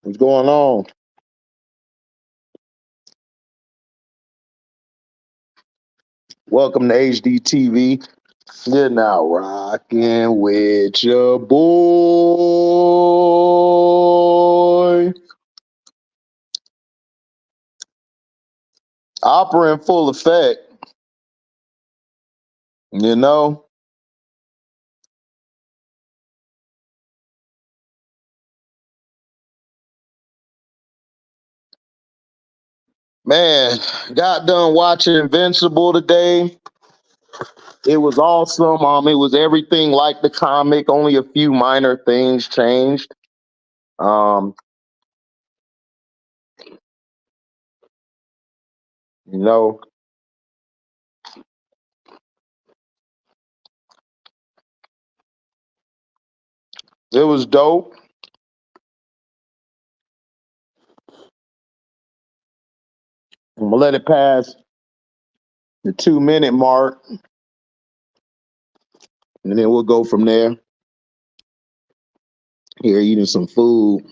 What's going on? Welcome to HDiiTV. You're now rocking with your boy. Opera in full effect. You know, man, got done watching Invincible today. It was awesome. It was everything like the comic, only a few minor things changed. Um, you know, it was dope. I'm gonna let it pass the 2 minute mark, and then we'll go from there. Here eating some food.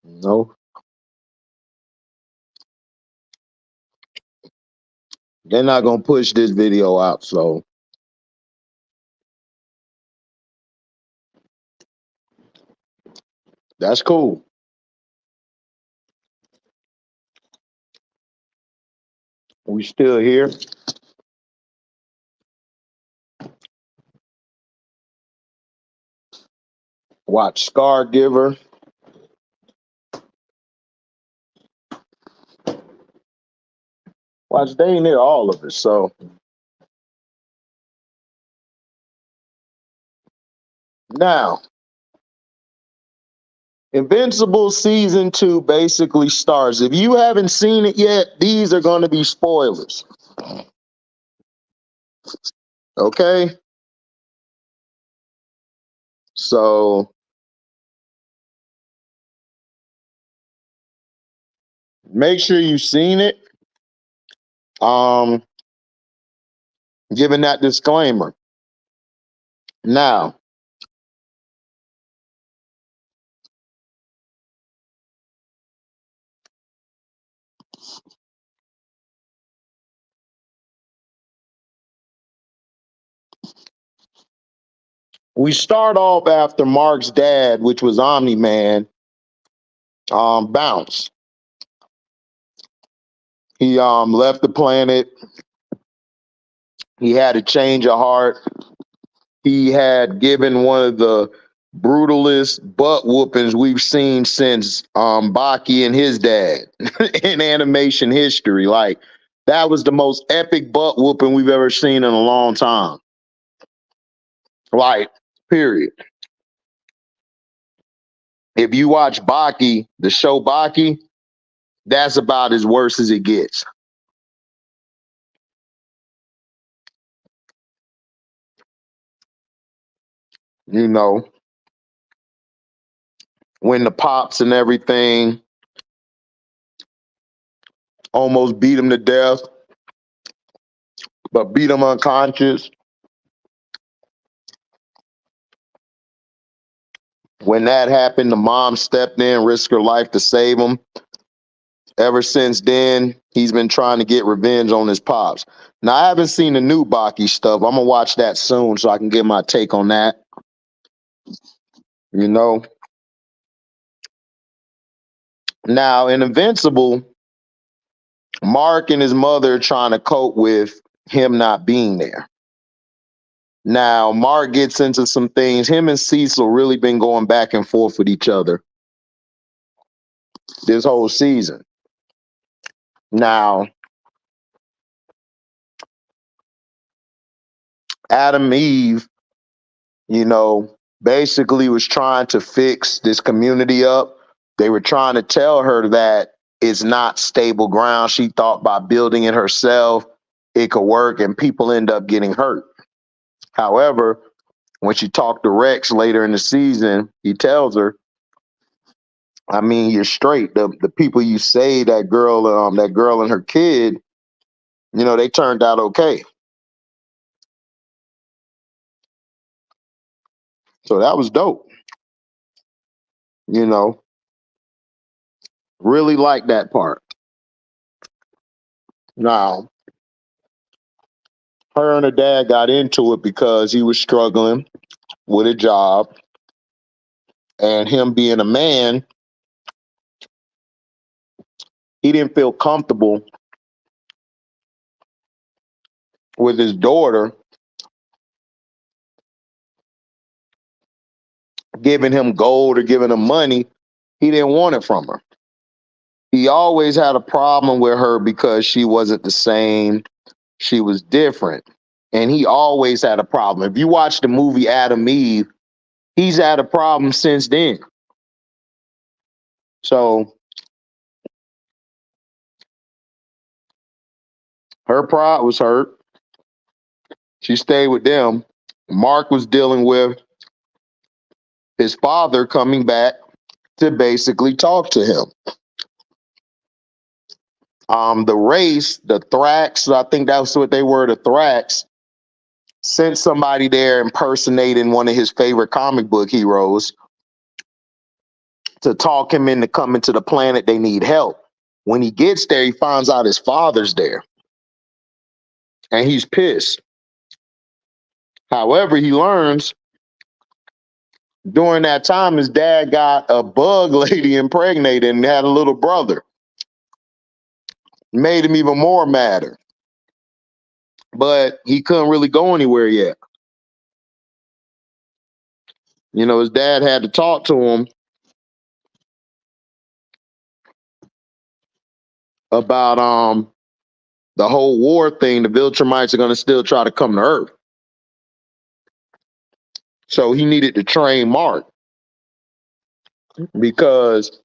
No, they're not gonna push this video out, so that's cool. We still here. Watch Scargiver. Watch they near all of it. So now, Invincible season 2 basically starts. If you haven't seen it yet, these are going to be spoilers. Okay, so make sure you've seen it. Um, Giving that disclaimer. Now, we start off after Mark's dad, which was Omni Man, bounced. He left the planet. He had a change of heart. He had given one of the brutalest butt whoopings we've seen since Baki and his dad in animation history. Like, that was the most epic butt whooping we've ever seen in a long time. Like, period. If you watch Baki, the show Baki, that's about as worse as it gets. You know, when the pops and everything almost beat him to death, but beat him unconscious. When that happened, the mom stepped in, risked her life to save him. Ever since then, he's been trying to get revenge on his pops. Now, I haven't seen the new Baki stuff. I'm gonna watch that soon so I can get my take on that. You know. Now, in Invincible, Mark and his mother are trying to cope with him not being there. Now, Mark gets into some things. Him and Cecil really been going back and forth with each other this whole season. Now, Adam Eve, basically was trying to fix this community up. They were trying to tell her that it's not stable ground. She thought by building it herself, it could work, and people end up getting hurt. However, when she talked to Rex later in the season, he tells her, I mean, you're straight. The people you say that girl and her kid, they turned out okay. So that was dope. You know, really like that part. Now, her and her dad got into it because he was struggling with a job, and him being a man, he didn't feel comfortable with his daughter giving him gold or giving him money. He didn't want it from her. He always had a problem with her because she wasn't the same. She was different. And he always had a problem. If you watch the movie Adam Eve, he's had a problem since then. So her pride was hurt. She stayed with them. Mark was dealing with his father coming back to basically talk to him. The race, the Thrax, I think that's what they were, the Thrax, sent somebody there impersonating one of his favorite comic book heroes to talk him into coming to the planet. They need help. When he gets there, he finds out his father's there. And he's pissed. However, he learns during that time his dad got a bug lady impregnated and had a little brother. Made him even more madder. But he couldn't really go anywhere yet. You know, his dad had to talk to him about the whole war thing. The Viltrumites are going to still try to come to Earth. So he needed to train Mark, because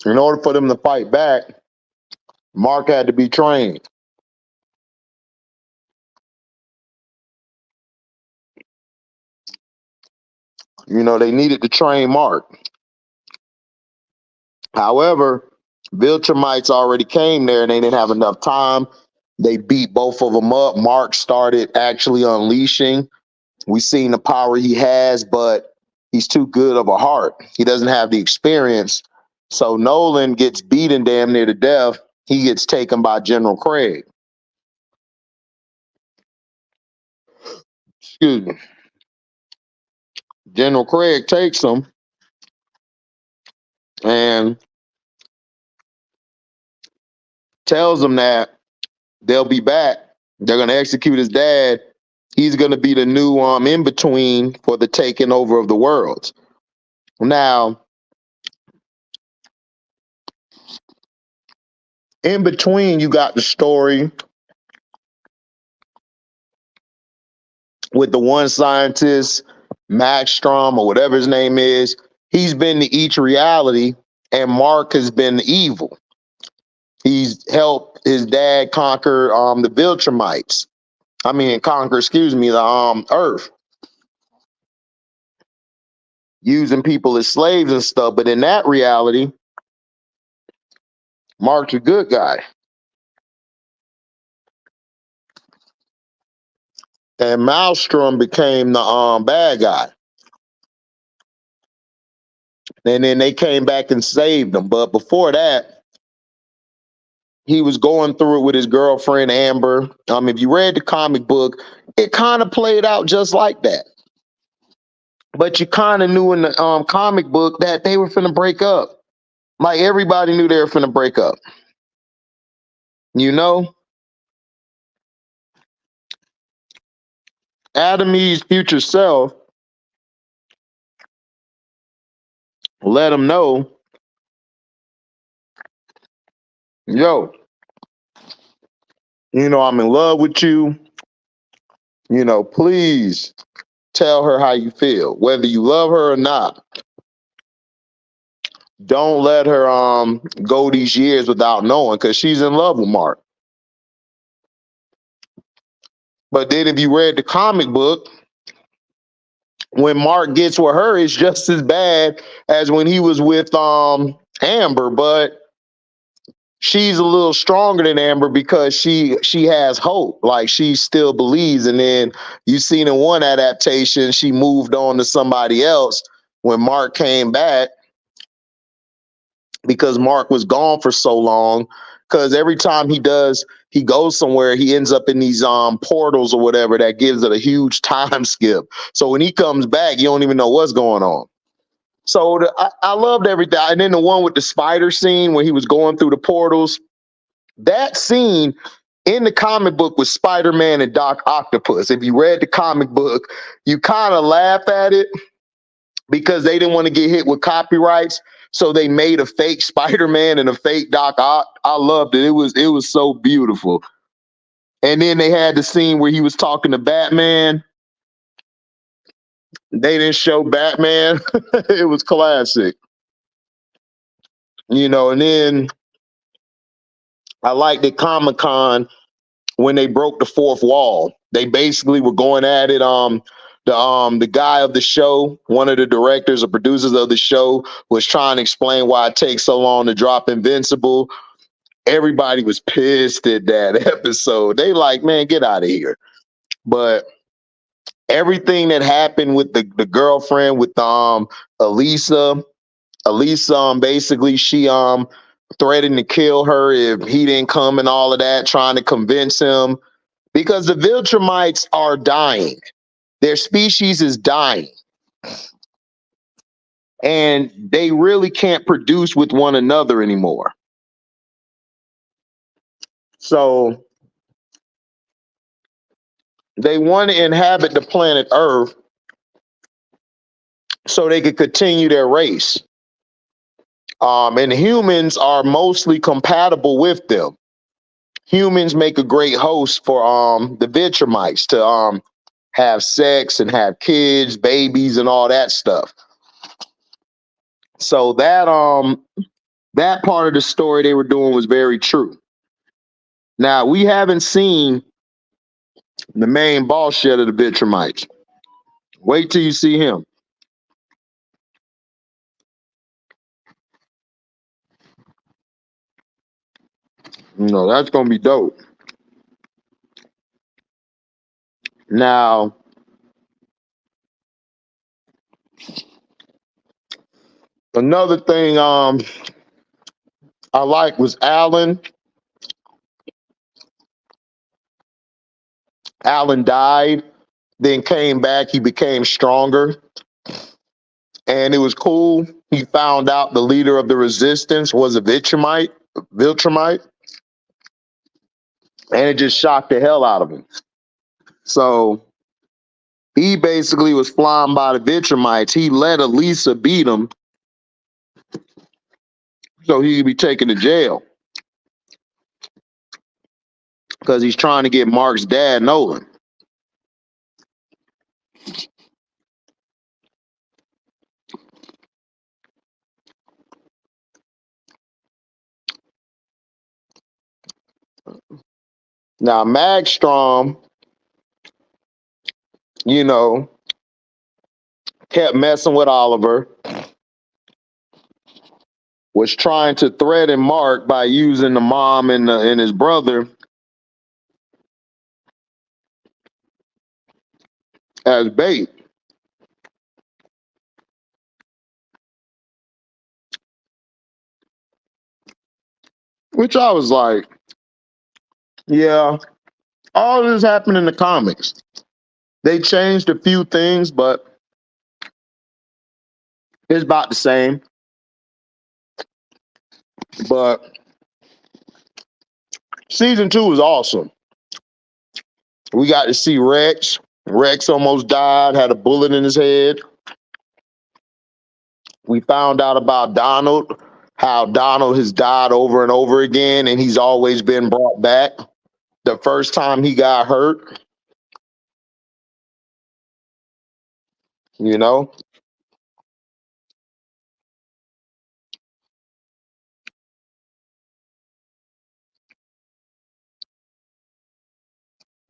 in order for them to fight back, Mark had to be trained. You know, they needed to train Mark. However, Viltrumites already came there and they didn't have enough time. They beat both of them up. Mark started actually unleashing. We've seen the power he has, but he's too good of a heart. He doesn't have the experience. So Nolan gets beaten damn near to death. He gets taken by General Craig. Excuse me. General Craig takes him and tells him that they'll be back. They're going to execute his dad. He's going to be the new in-between for the taking over of the world. Now, in between, you got the story with the one scientist, Maxstrom, or whatever his name is. He's been to each reality, and Mark has been evil. He's helped his dad conquer the Viltrumites. The Earth. Using people as slaves and stuff. But in that reality, Mark's a good guy. And Maelstrom became the bad guy. And then they came back and saved him. But before that, he was going through it with his girlfriend, Amber. If you read the comic book, it kind of played out just like that. But you kind of knew in the comic book that they were finna break up. Like, everybody knew they were finna break up. You know? Adam Eve's future self let him know, yo, I'm in love with you. Please tell her how you feel, whether you love her or not. Don't let her go these years without knowing, because she's in love with Mark. But then if you read the comic book, when Mark gets with her, it's just as bad as when he was with Amber. But she's a little stronger than Amber because she has hope. Like she still believes. And then you seen in one adaptation, she moved on to somebody else when Mark came back because Mark was gone for so long. Because every time he goes somewhere, he ends up in these portals or whatever that gives it a huge time skip. So when he comes back, you don't even know what's going on. So I loved everything. And then the one with the spider scene where he was going through the portals, that scene in the comic book was Spider-Man and Doc Octopus. If you read the comic book, you kind of laugh at it because they didn't want to get hit with copyrights. So they made a fake Spider-Man and a fake Doc Ock. I loved it. It was so beautiful. And then they had the scene where he was talking to Batman. They didn't show Batman. It was classic. You know, and then I liked at Comic-Con when they broke the fourth wall. They basically were going at it. The guy of the show, one of the directors or producers of the show, was trying to explain why it takes so long to drop Invincible. Everybody was pissed at that episode. They like, man, get out of here. But everything that happened with the girlfriend with Elisa, basically she threatened to kill her if he didn't come and all of that, trying to convince him because the Viltrumites are dying. Their species is dying. And they really can't produce with one another anymore. So they want to inhabit the planet Earth so they could continue their race. And humans are mostly compatible with them. Humans make a great host for the Viltrumites to have sex and have kids, babies, and all that stuff. So that part of the story they were doing was very true. Now we haven't seen the main boss yet of the Viltrumites. Wait till you see him. You know, that's gonna be dope. Now, another thing I like was Alan. Alan died, then came back. He became stronger, and it was cool. He found out the leader of the resistance was a Viltrumite, and it just shocked the hell out of him. So he basically was flying by the Viltrumites. He let Elisa beat him so he could be taken to jail because he's trying to get Mark's dad, Nolan. Now, Magstrom, you know, kept messing with Oliver, was trying to threaten Mark by using the mom and his brother as bait. Which I was like, yeah, all this happened in the comics. They changed a few things, but it's about the same. But season 2 was awesome. We got to see Rex. Rex almost died, had a bullet in his head. We found out about Donald, how Donald has died over and over again, and he's always been brought back. The first time he got hurt, you know,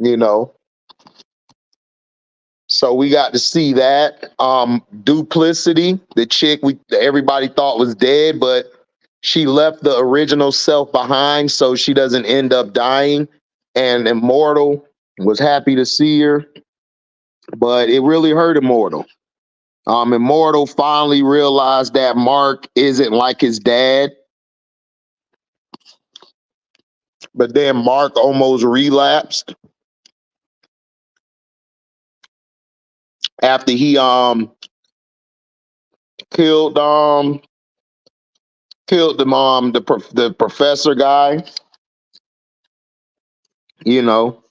you know. So we got to see that. Duplicity, the chick everybody thought was dead, but she left the original self behind so she doesn't end up dying. And Immortal was happy to see her, but it really hurt Immortal. Immortal finally realized that Mark isn't like his dad, but then Mark almost relapsed after he killed the professor guy, you know.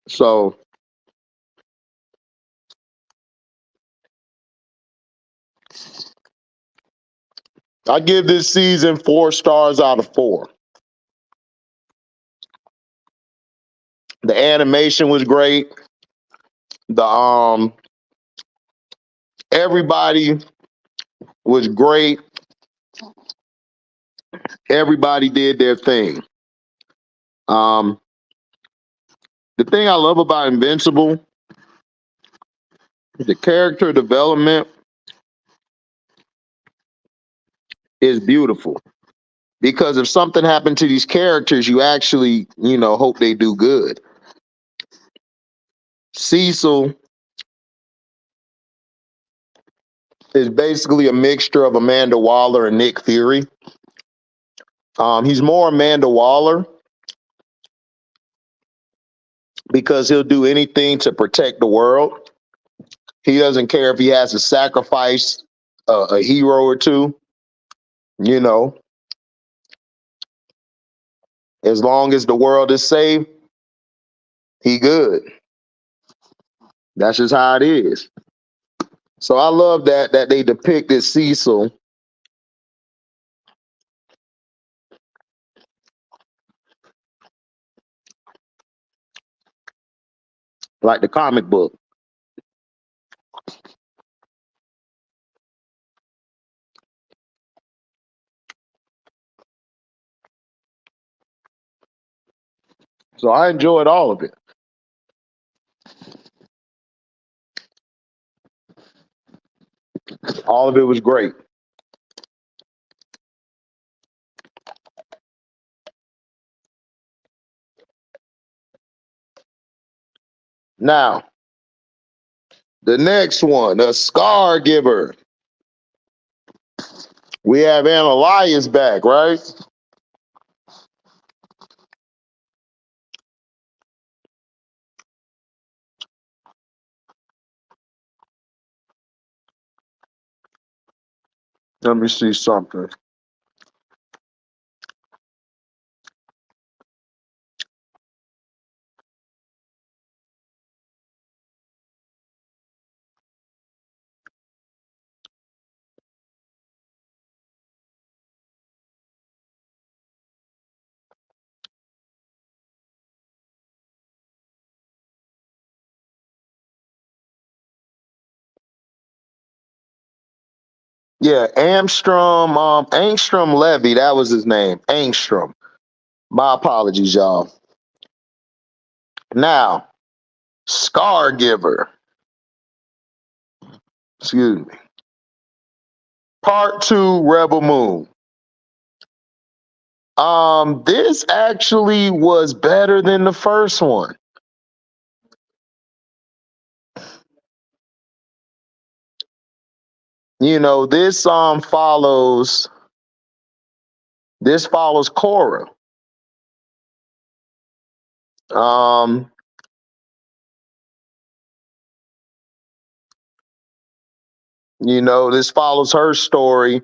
So I give this season 4 stars out of 4. The animation was great. The everybody was great. Everybody did their thing. Um, the thing I love about Invincible, the character development is beautiful. Because if something happened to these characters, you actually, hope they do good. Cecil is basically a mixture of Amanda Waller and Nick Fury. He's more Amanda Waller because he'll do anything to protect the world. He doesn't care if he has to sacrifice a hero or two, you know, as long as the world is safe, he good. That's just how it is. So I love that they depicted Cecil like the comic book. So I enjoyed all of it. All of it was great. Now, the next one, the Scargiver. We have Analyus back, right? Let me see something. Yeah, Angstrom Levy, that was his name. Angstrom. My apologies, y'all. Now, Scargiver. Excuse me. Part 2, Rebel Moon. This actually was better than the first one. This follows Korra. Um, this follows her story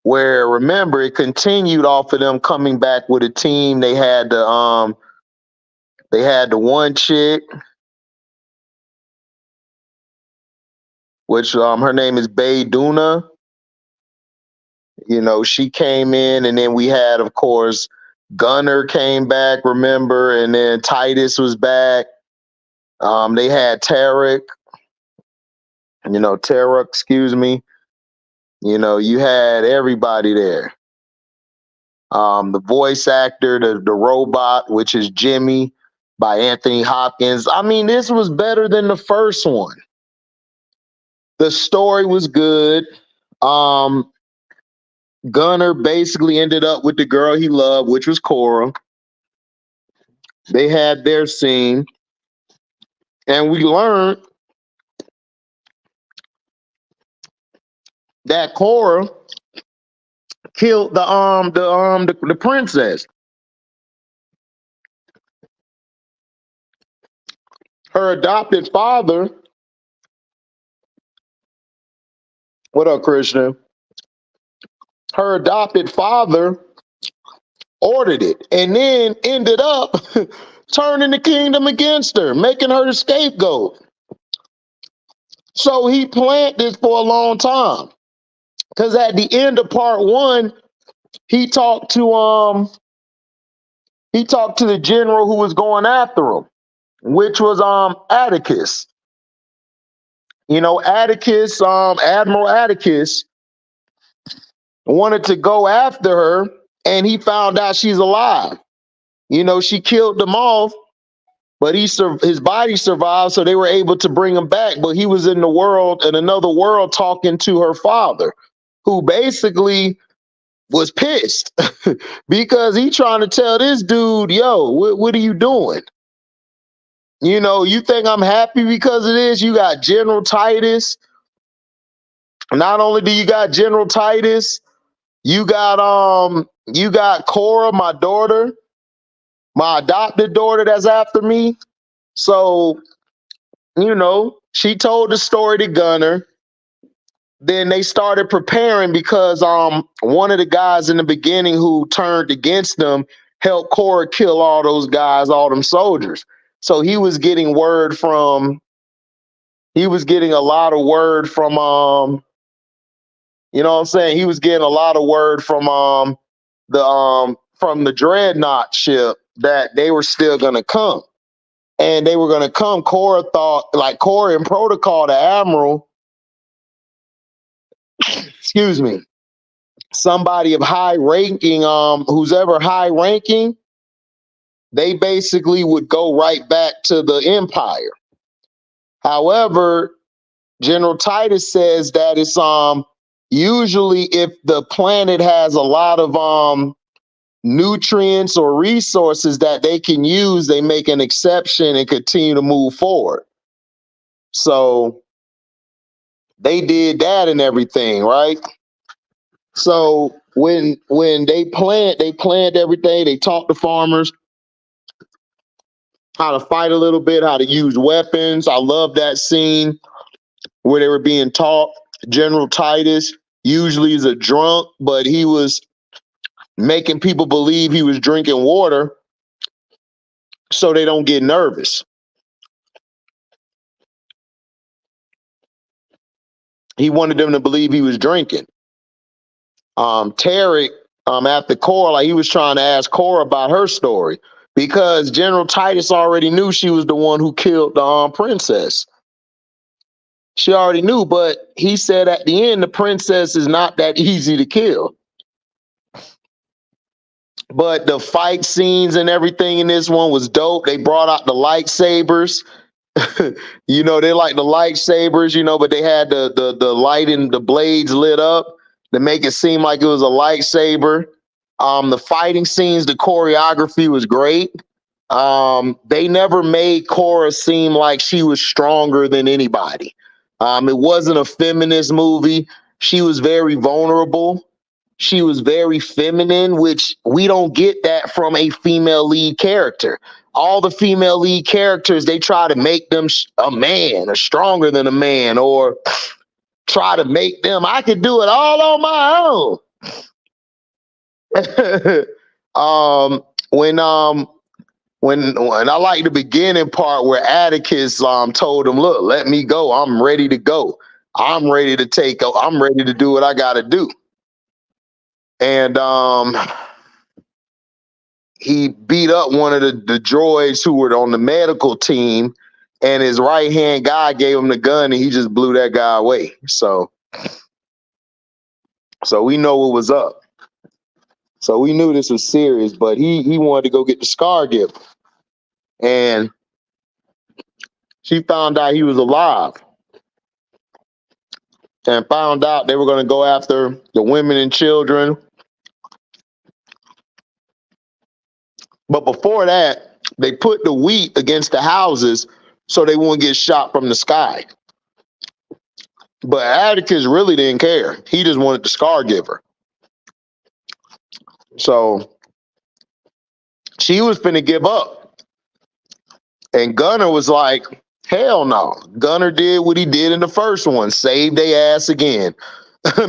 where, remember, it continued off of them coming back with a team. They had the one chick, which her name is Bayduna. She came in, and then we had, of course, Gunner came back, remember, and then Titus was back. They had Tarek, excuse me. You had everybody there. The voice actor, the robot, which is Jimmy, by Anthony Hopkins. I mean, this was better than the first one. The story was good. Gunner basically ended up with the girl he loved, which was Cora. They had their scene, and we learned that Cora killed the princess. Her adopted father. What up, Krishna? Her adopted father ordered it, and then ended up turning the kingdom against her, making her the scapegoat. So he planned this for a long time. Because at the end of part one, he talked to the general who was going after him, which was Atticus. You know, Atticus, Admiral Atticus wanted to go after her, and he found out she's alive. You know, she killed them off, but his body survived, so they were able to bring him back. But he was in another world, talking to her father, who basically was pissed because he trying to tell this dude, yo, what are you doing? You know, you think I'm happy because of this? You got General Titus. Not only do you got General Titus, you got Cora, my daughter, my adopted daughter that's after me. So, you know, she told the story to Gunner. Then they started preparing because one of the guys in the beginning who turned against them helped Cora kill all those guys, all them soldiers. So he was getting a lot of word from you know what I'm saying? He was getting a lot of word from the dreadnought ship that they were still gonna come. And they were gonna come. Cora thought, like Cora in protocol, the Admiral, excuse me, somebody of high ranking, who's ever high ranking, they basically would go right back to the Empire. However, General Titus says that it's usually if the planet has a lot of nutrients or resources that they can use, they make an exception and continue to move forward. So they did that and everything, right? So when they planned everything, they taught the farmers how to fight a little bit, how to use weapons. I love that scene where they were being taught. General Titus usually is a drunk, but he was making people believe he was drinking water so they don't get nervous. He wanted them to believe he was drinking. Tarek, after Cora, like he was trying to ask Cora about her story because General Titus already knew she was the one who killed the princess. She already knew, but he said at the end, the princess is not that easy to kill. But the fight scenes and everything in this one was dope. They brought out the lightsabers. You know, they like the lightsabers, you know, but they had the light and the blades lit up to make it seem like it was a lightsaber. The fighting scenes, the choreography was great. They never made Cora seem like she was stronger than anybody. It wasn't a feminist movie. She was very vulnerable. She was very feminine, which we don't get that from a female lead character. All the female lead characters, they try to make them a man or stronger than a man, or try to make them, I could do it all on my own. When I like the beginning part where Atticus told him, look, let me go. I'm ready to go. I'm ready to do what I gotta do. And he beat up one of the droids who were on the medical team, and his right-hand guy gave him the gun, and he just blew that guy away. So we know what was up. So we knew this was serious, but he wanted to go get the Scargiver. And She found out he was alive and found out they were going to go after the women and children. But before that, they put the wheat against the houses so they wouldn't get shot from the sky. But Atticus really didn't care. He just wanted the Scargiver. So she was finna give up. And Gunner was like, hell no. Gunner did what he did in the first one, saved their ass again.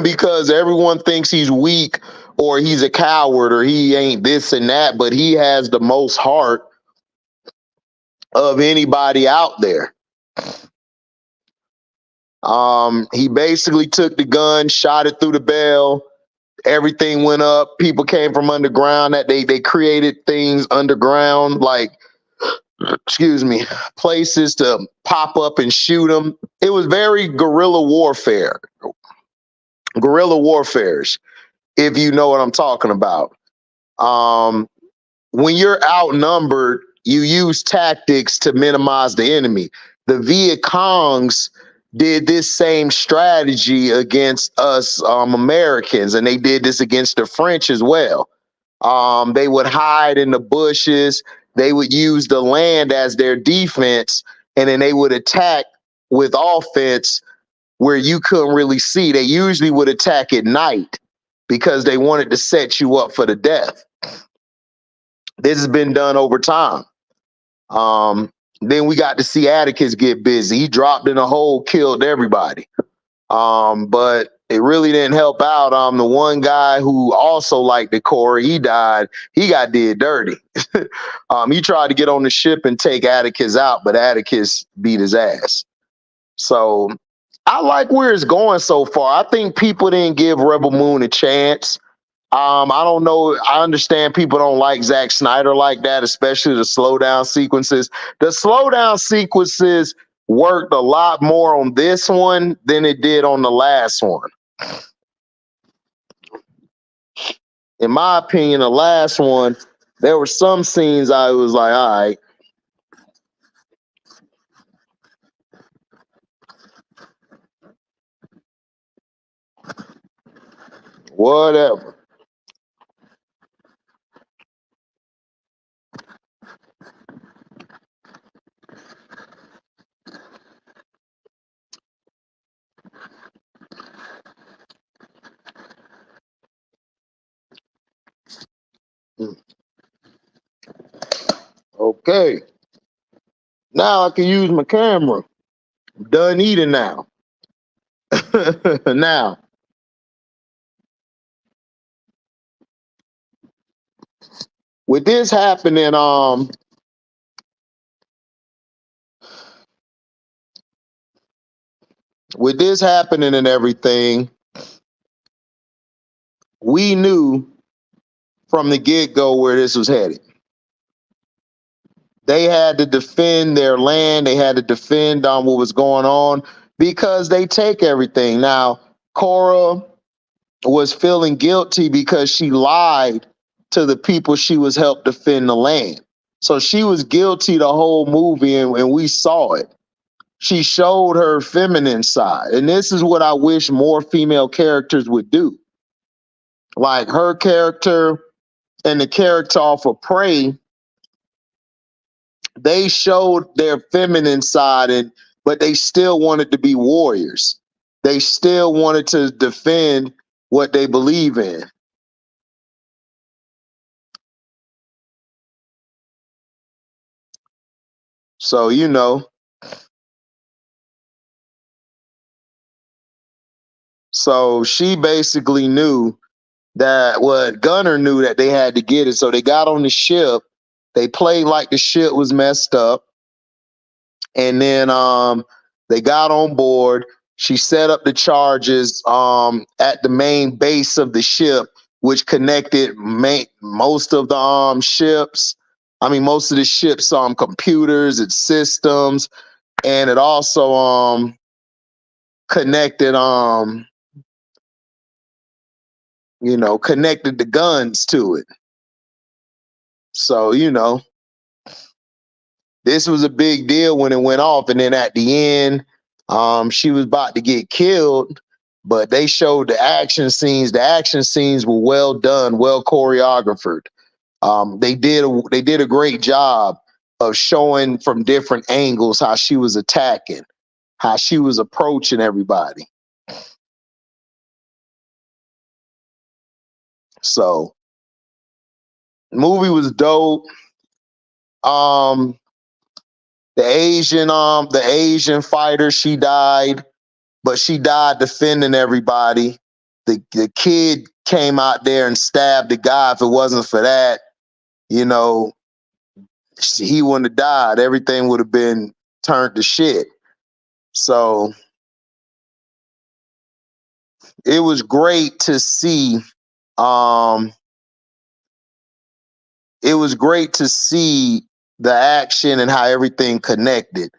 Because everyone thinks he's weak or he's a coward or he ain't this and that, but he has the most heart of anybody out there. He basically took the gun, shot it through the bell. Everything went up. People came from underground. That they created things underground, like, excuse me, places to pop up and shoot them. It was very guerrilla warfare. Guerrilla warfares, if you know what I'm talking about. When you're outnumbered, you use tactics to minimize the enemy. The Viet Congs did this same strategy against us Americans, and they did this against the French as well. They would hide in the bushes. They would use the land as their defense, and then they would attack with offense where you couldn't really see. They usually would attack at night because they wanted to set you up for the death. This has been done over time. Then we got to see Atticus get busy. He dropped in a hole, killed everybody. But it really didn't help out. The one guy who also liked the Corey, he died. He got did dirty. He tried to get on the ship and take Atticus out, but Atticus beat his ass. So I like where it's going so far. I think people didn't give Rebel Moon a chance. I don't know. I understand people don't like Zack Snyder like that, especially the slowdown sequences. The slowdown sequences worked a lot more on this one than it did on the last one. In my opinion, the last one, there were some scenes I was like, all right. Whatever. Okay. Now I can use my camera. I'm done eating now. Now, with this happening, and everything, we knew from the get-go where this was headed. They had to defend their land. They had to defend what was going on because they take everything. Now, Cora was feeling guilty because she lied to the people she was helped defend the land. So she was guilty the whole movie, and we saw it. She showed her feminine side. And this is what I wish more female characters would do. Like her character and the character off of Prey, they showed their feminine side, but they still wanted to be warriors. They still wanted to defend what they believe in. So, so she basically knew that what Gunner knew that they had to get it. So they got on the ship. They played like the ship was messed up. And then they got on board. She set up the charges at the main base of the ship, which connected most of the ships. I mean, most of the ship's computers and systems, and it also connected connected the guns to it. So this was a big deal when it went off. And then at the end, she was about to get killed, but they showed the action scenes. The action scenes were well done, well choreographed. They did a great job of showing from different angles how she was attacking, how she was approaching everybody. So, movie was dope. Um, the Asian fighter, she died, but she died defending everybody. The kid came out there and stabbed the guy. If it wasn't for that, you know, he wouldn't have died. Everything would have been turned to shit. So it was great to see. Um, it was great to see the action and how everything connected.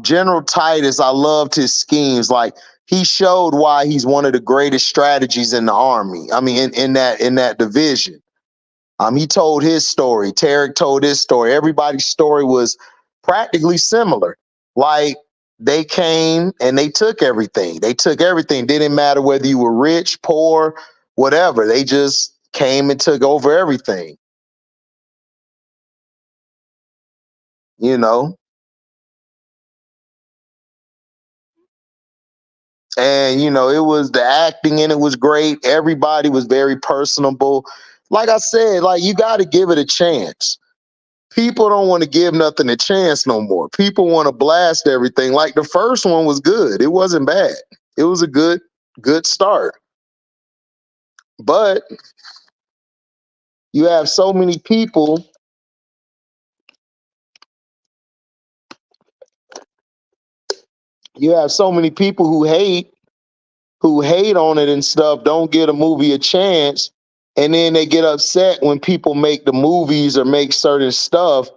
General Titus, I loved his schemes. Like, he showed why he's one of the greatest strategies in the army. I mean, in that division. He told his story. Tarek told his story. Everybody's story was practically similar. Like, they came and they took everything. They took everything. Didn't matter whether you were rich, poor, whatever. They just came and took over everything. You know, and it was, the acting in it was great. Everybody was very personable. Like I said, like, you got to give it a chance. People don't want to give nothing a chance no more. People want to blast everything. Like, the first one was good. It wasn't bad. It was a good start. But you have so many people, who hate on it and stuff, don't give a movie a chance, and then they get upset when people make the movies or make certain stuff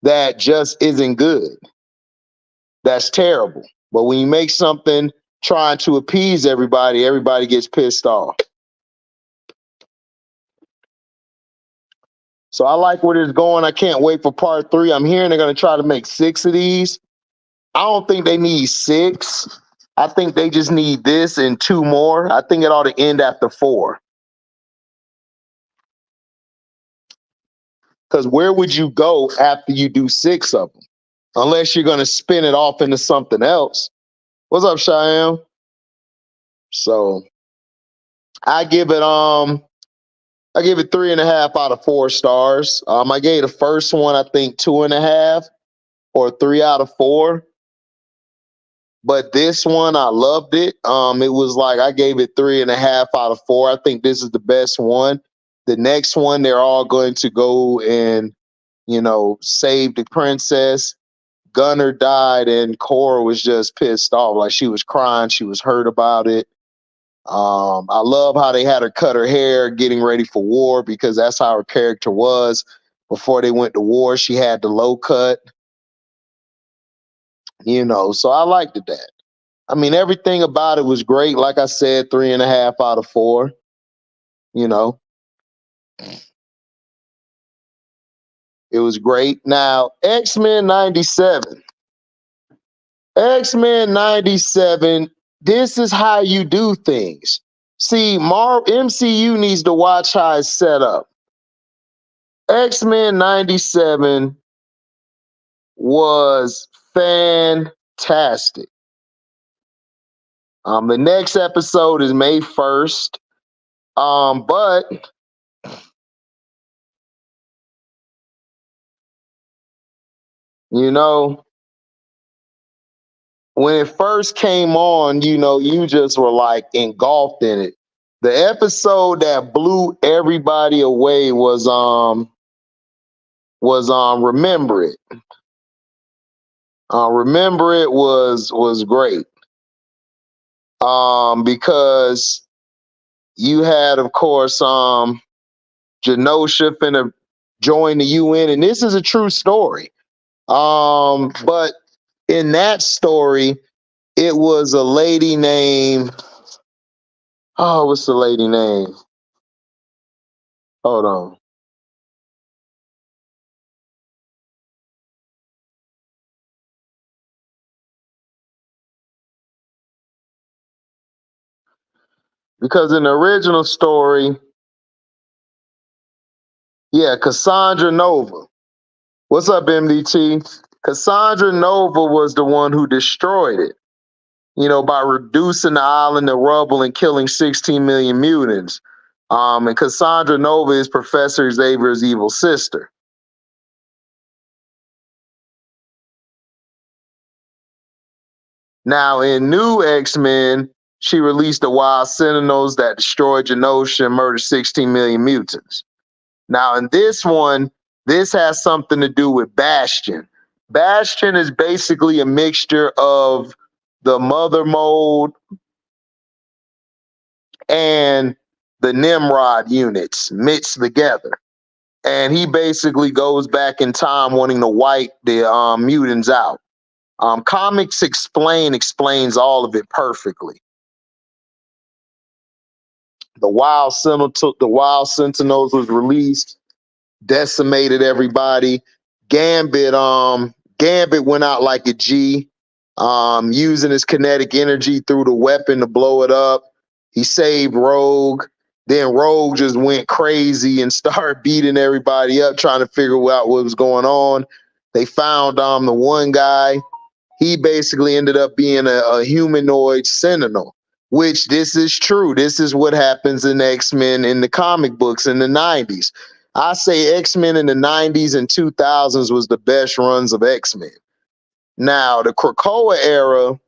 that just isn't good. That's terrible. But when you make something trying to appease everybody, everybody gets pissed off. So I like where it's going. I can't wait for part 3. I'm hearing they're going to try to make 6 of these. I don't think they need 6. I think they just need this and 2 more. I think it ought to end after 4. Because where would you go after you do 6 of them? Unless you're going to spin it off into something else. What's up, Cheyenne? So I give it 3.5 out of 4 stars. I gave the first one, I think, 2.5 or 3 out of 4. But this one, I loved it. It was like, I gave it 3.5 out of 4. I think this is the best one. The next one, they're all going to go and, save the princess. Gunner died, and Cora was just pissed off. Like, she was crying. She was hurt about it. I love how they had her cut her hair getting ready for war, because that's how her character was. Before they went to war, she had the low cut. So I liked that. I mean, everything about it was great. Like I said, 3.5 out of 4. It was great. Now, X-Men 97. X-Men 97, this is how you do things. See, MCU needs to watch how it's set up. X-Men 97 was fantastic. The next episode is May 1st. But when it first came on, you just were like engulfed in it. The episode that blew everybody away was Remember It. Remember It was great. Because you had, of course, Genosha finna join the UN, and this is a true story. But in that story, it was a lady named, what's the lady name? Hold on. Because in the original story, yeah, Cassandra Nova. What's up, MDT? Cassandra Nova was the one who destroyed it, by reducing the island to rubble and killing 16 million mutants. And Cassandra Nova is Professor Xavier's evil sister. Now, in New X-Men, she released the Wild Sentinels that destroyed Genosha and murdered 16 million mutants. Now, in this one, this has something to do with Bastion. Bastion is basically a mixture of the Mother Mold and the Nimrod units mixed together. And he basically goes back in time wanting to wipe the mutants out. Comics explains all of it perfectly. The Wild Sentinels was released, decimated everybody. Gambit went out like a G, using his kinetic energy through the weapon to blow it up. He saved Rogue. Then Rogue just went crazy and started beating everybody up, trying to figure out what was going on. They found the one guy. He basically ended up being a humanoid sentinel, which this is true. This is what happens in X-Men in the comic books in the 90s. I say X-Men in the 90s and 2000s was the best runs of X-Men. Now, the Krakoa era,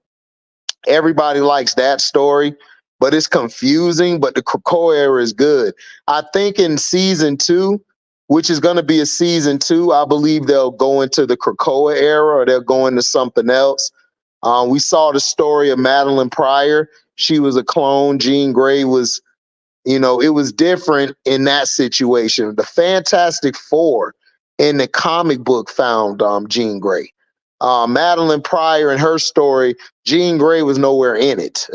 everybody likes that story, but it's confusing. But the Krakoa era is good. I think in season 2, which is going to be a season 2, I believe they'll go into the Krakoa era or they'll go into something else. We saw the story of Madeline Pryor. She was a clone. Jean Grey was, it was different in that situation. The Fantastic Four in the comic book found Jean Grey. Madeline Pryor and her story, Jean Grey was nowhere in it.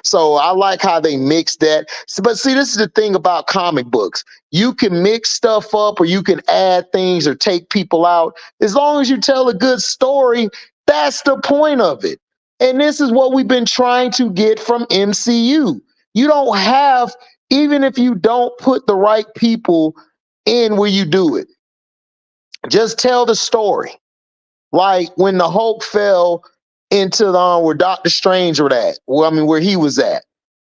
So I like how they mixed that. But see, this is the thing about comic books. You can mix stuff up or you can add things or take people out. As long as you tell a good story, that's the point of it. And this is what we've been trying to get from MCU. You don't have, even if you don't put the right people in where you do it, just tell the story. Like when the Hulk fell into the where Doctor Strange was at, where he was at.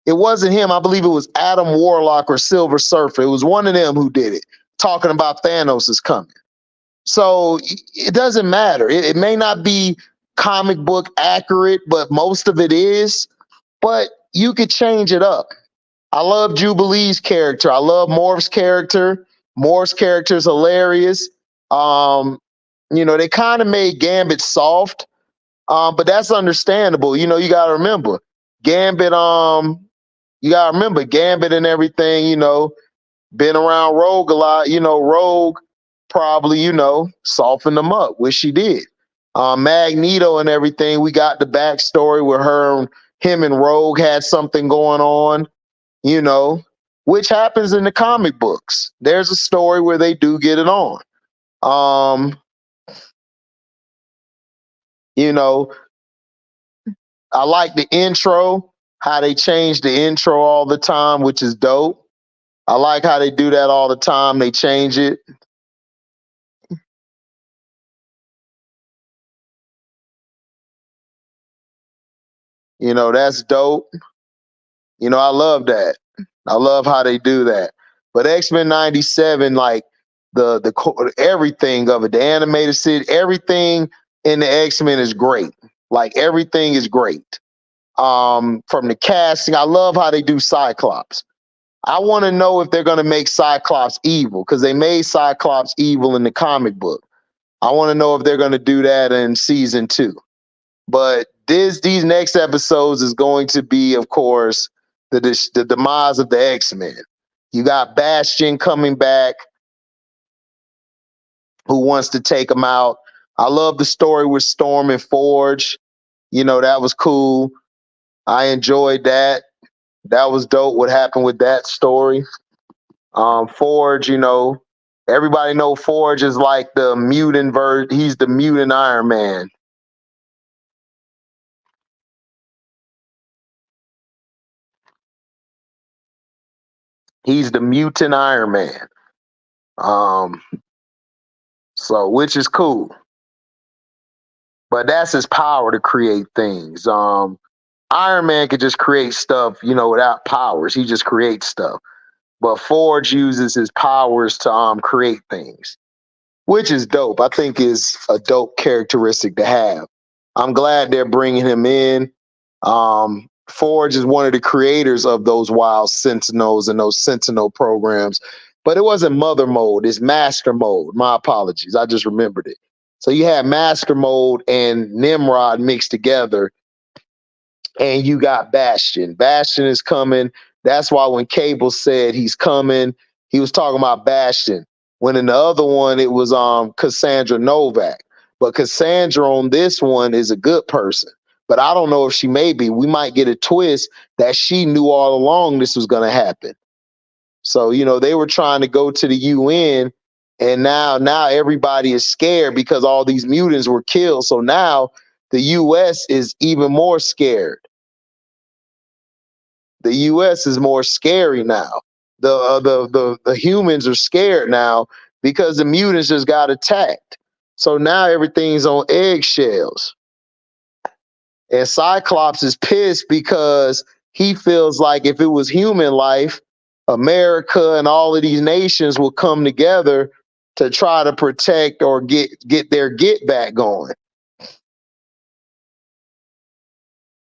It wasn't him. I believe it was Adam Warlock or Silver Surfer. It was one of them who did it, talking about Thanos is coming. So it doesn't matter. It may not be comic book accurate, but most of it is. But you could change it up. I love Jubilee's character. I love Morph's character. Morph's character is hilarious. They kind of made Gambit soft, but that's understandable. You got to remember Gambit. Gambit and everything. Been around Rogue a lot. Rogue probably softened them up, which she did. Magneto and everything. We got the backstory where him and Rogue had something going on. Which happens in the comic books. There's a story where they do get it on. I like the intro, how they change the intro all the time, which is dope. I like how they do that all the time. They change it. That's dope. I love that. I love how they do that. But X-Men 97, like the everything of it, the animated series, everything in the X-Men is great. Like everything is great. From the casting, I love how they do Cyclops. I want to know if they're going to make Cyclops evil because they made Cyclops evil in the comic book. I want to know if they're going to do that in season 2. But these next episodes is going to be, of course, the demise of the X-Men. You got Bastion coming back, who wants to take them out. I love the story with Storm and Forge. That was cool. I enjoyed that. That was dope. What happened with that story? Forge, everybody know Forge is like the mutant he's the mutant Iron Man. He's the mutant Iron Man. Um, so which is cool. But that's his power to create things. Iron Man could just create stuff, without powers. He just creates stuff. But Forge uses his powers to create things, which is dope. I think is a dope characteristic to have. I'm glad they're bringing him in. Forge is one of the creators of those Wild Sentinels and those Sentinel programs, but it wasn't Mother Mode. It's Master Mode. My apologies. I just remembered it. So you have Master Mode and Nimrod mixed together, and you got Bastion. Bastion is coming. That's why when Cable said he's coming, he was talking about Bastion. When in the other one, it was Cassandra Novak. But Cassandra on this one is a good person. But I don't know if she may be. We might get a twist that she knew all along this was going to happen. So, they were trying to go to the UN, and now everybody is scared because all these mutants were killed. So now the US is even more scared. The U.S. is more scary now. The humans are scared now because the mutants just got attacked. So now everything's on eggshells. And Cyclops is pissed because he feels like if it was human life, America and all of these nations will come together to try to protect or get their get back going.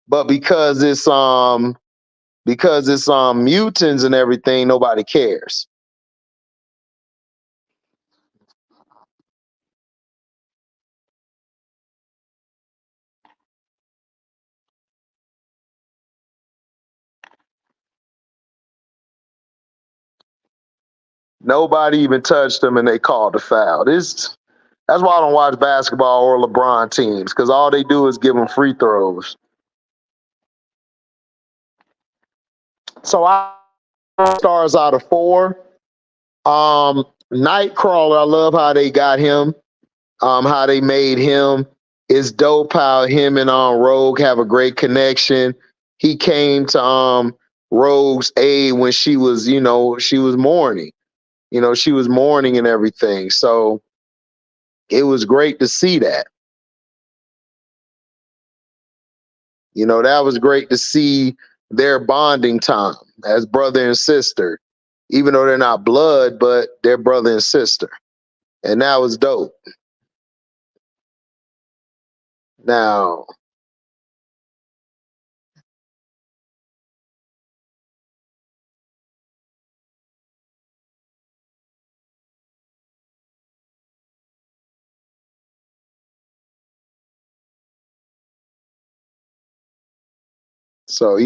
But because it's mutants and everything, nobody cares. Nobody even touched them, and they called the foul. That's why I don't watch basketball or LeBron teams, because all they do is give them free throws. So I stars out of 4. Nightcrawler, I love how they got him. How they made him. It's dope how him and Rogue have a great connection. He came to Rogue's aid when she was, she was mourning. She was mourning and everything. So it was great to see that. That was great to see their bonding time as brother and sister, even though they're not blood, but they're brother and sister. And that was dope. Now, so,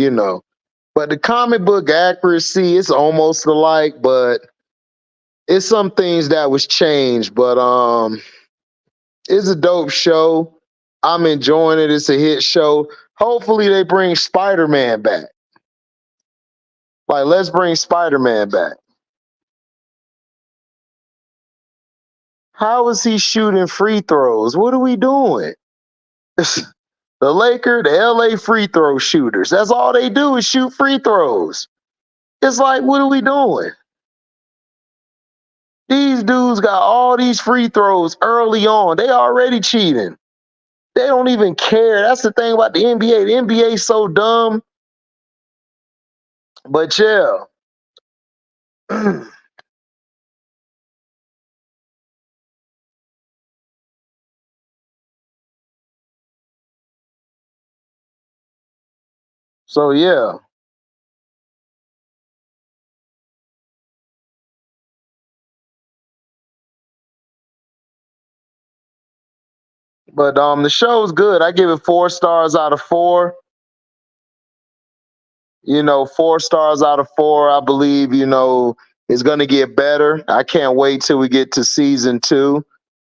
but the comic book accuracy, it's almost alike, but it's some things that was changed. But it's a dope show. I'm enjoying it. It's a hit show. Hopefully they bring Spider-Man back. Like, let's bring Spider-Man back. How is he shooting free throws? What are we doing? The LA free throw shooters. That's all they do is shoot free throws. It's like, what are we doing? These dudes got all these free throws early on. They already cheating. They don't even care. That's the thing about the NBA. The NBA is so dumb. But yeah. So yeah. But the show's good. I give it 4 stars out of 4. 4 stars out of 4. I believe, it's gonna get better. I can't wait till we get to season 2.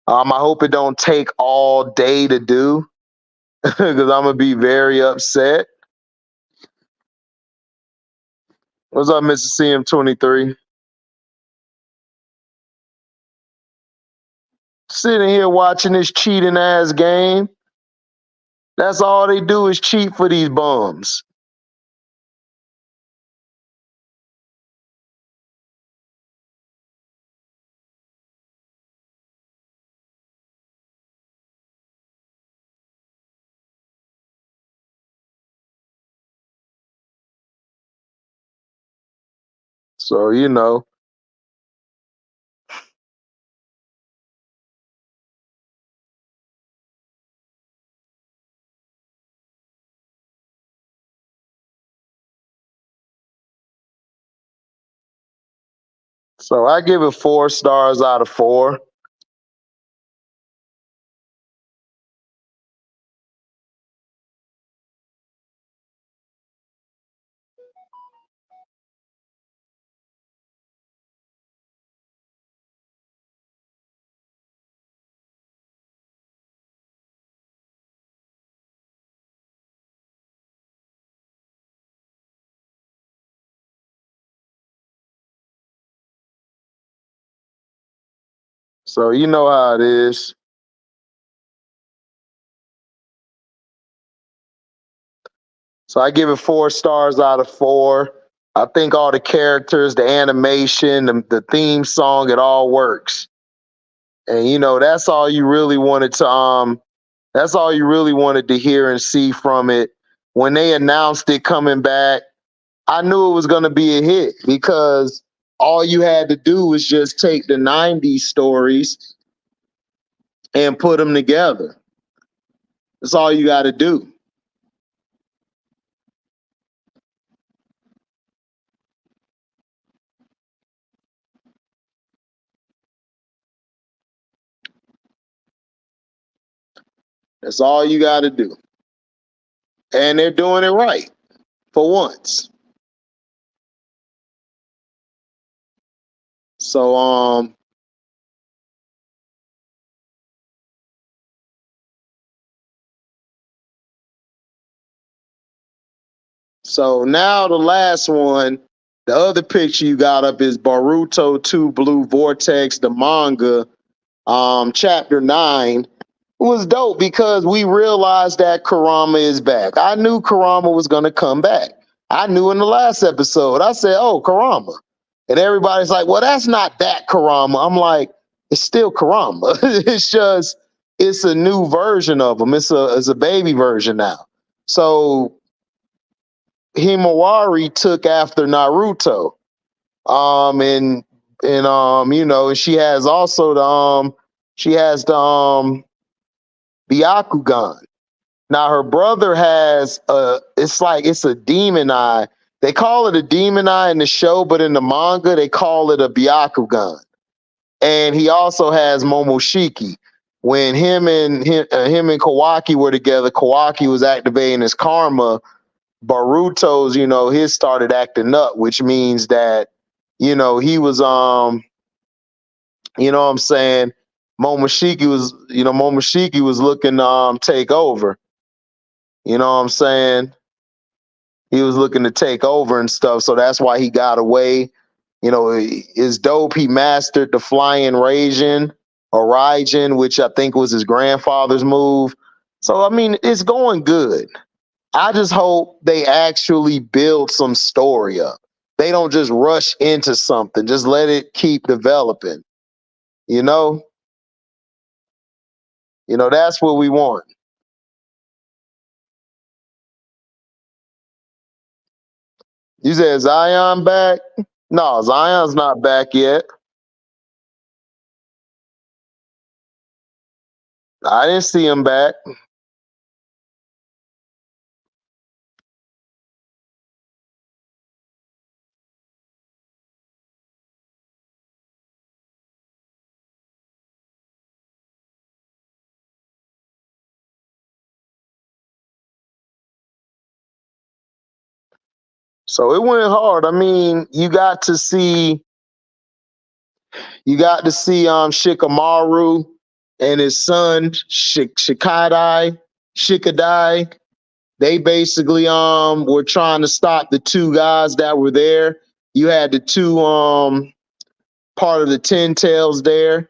I hope it don't take all day to do because I'm gonna be very upset. What's up, Mr. CM23? Sitting here watching this cheating ass game. That's all they do is cheat for these bums. So, you know. So I give it 4 stars out of 4. So you know how it is. So I give it 4 stars out of 4. I think all the characters, the animation, the theme song, it all works. And you know, that's all you really wanted to hear and see from it. When they announced it coming back, I knew it was going to be a hit because all you had to do was just take the 90s stories and put them together. That's all you got to do. That's all you got to do. And they're doing it right for once. So so now the last one, the other picture you got up is Boruto 2 Blue Vortex, the manga, chapter 9. Was dope because we realized that Kurama is back. I knew Kurama was going to come back. I knew in the last episode. I said, "Oh, Kurama," and everybody's like, "Well, that's not that Kurama." I'm like, "It's still Kurama. It's just it's a new version of him. It's a baby version now." So Himawari took after Naruto, and you know, and she has also the Byakugan. Now her brother has it's a demon eye. They call it a demon eye in the show, but in the manga they call it a Byakugan. And he also has Momoshiki. When him and Kawaki were together, Kawaki was activating his karma. Baruto's, you know, his started acting up, which means that, you know, he was you know what I'm saying, Momoshiki was looking to take over. You know what I'm saying? He was looking to take over and stuff, so that's why he got away. You know, it's dope. He mastered the flying Raijin, which I think was his grandfather's move. So I mean, it's going good. I just hope they actually build some story up. They don't just rush into something. Just let it keep developing. You know, that's what we want. You said Zion back? No, Zion's not back yet. I didn't see him back. So it went hard. I mean, you got to see Shikamaru and his son Shikadai. They basically were trying to stop the two guys that were there. You had the two part of the Ten Tails there.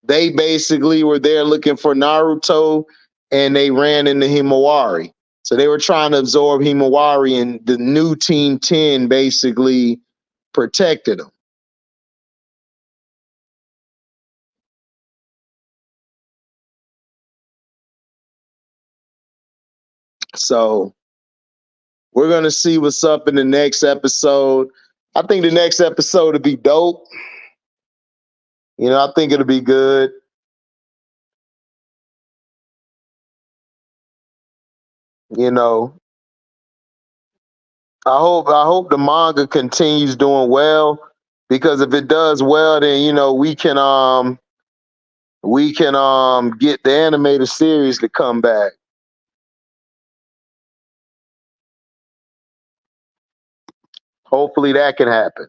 They basically were there looking for Naruto, and they ran into Himawari. So they were trying to absorb Himawari, and the new Team 10 basically protected them. So We're gonna see what's up in the next episode. I think the next episode will be dope. You know, I think it'll be good. You know, I hope the manga continues doing well, because if it does well, then you know we can get the animated series to come back. Hopefully that can happen.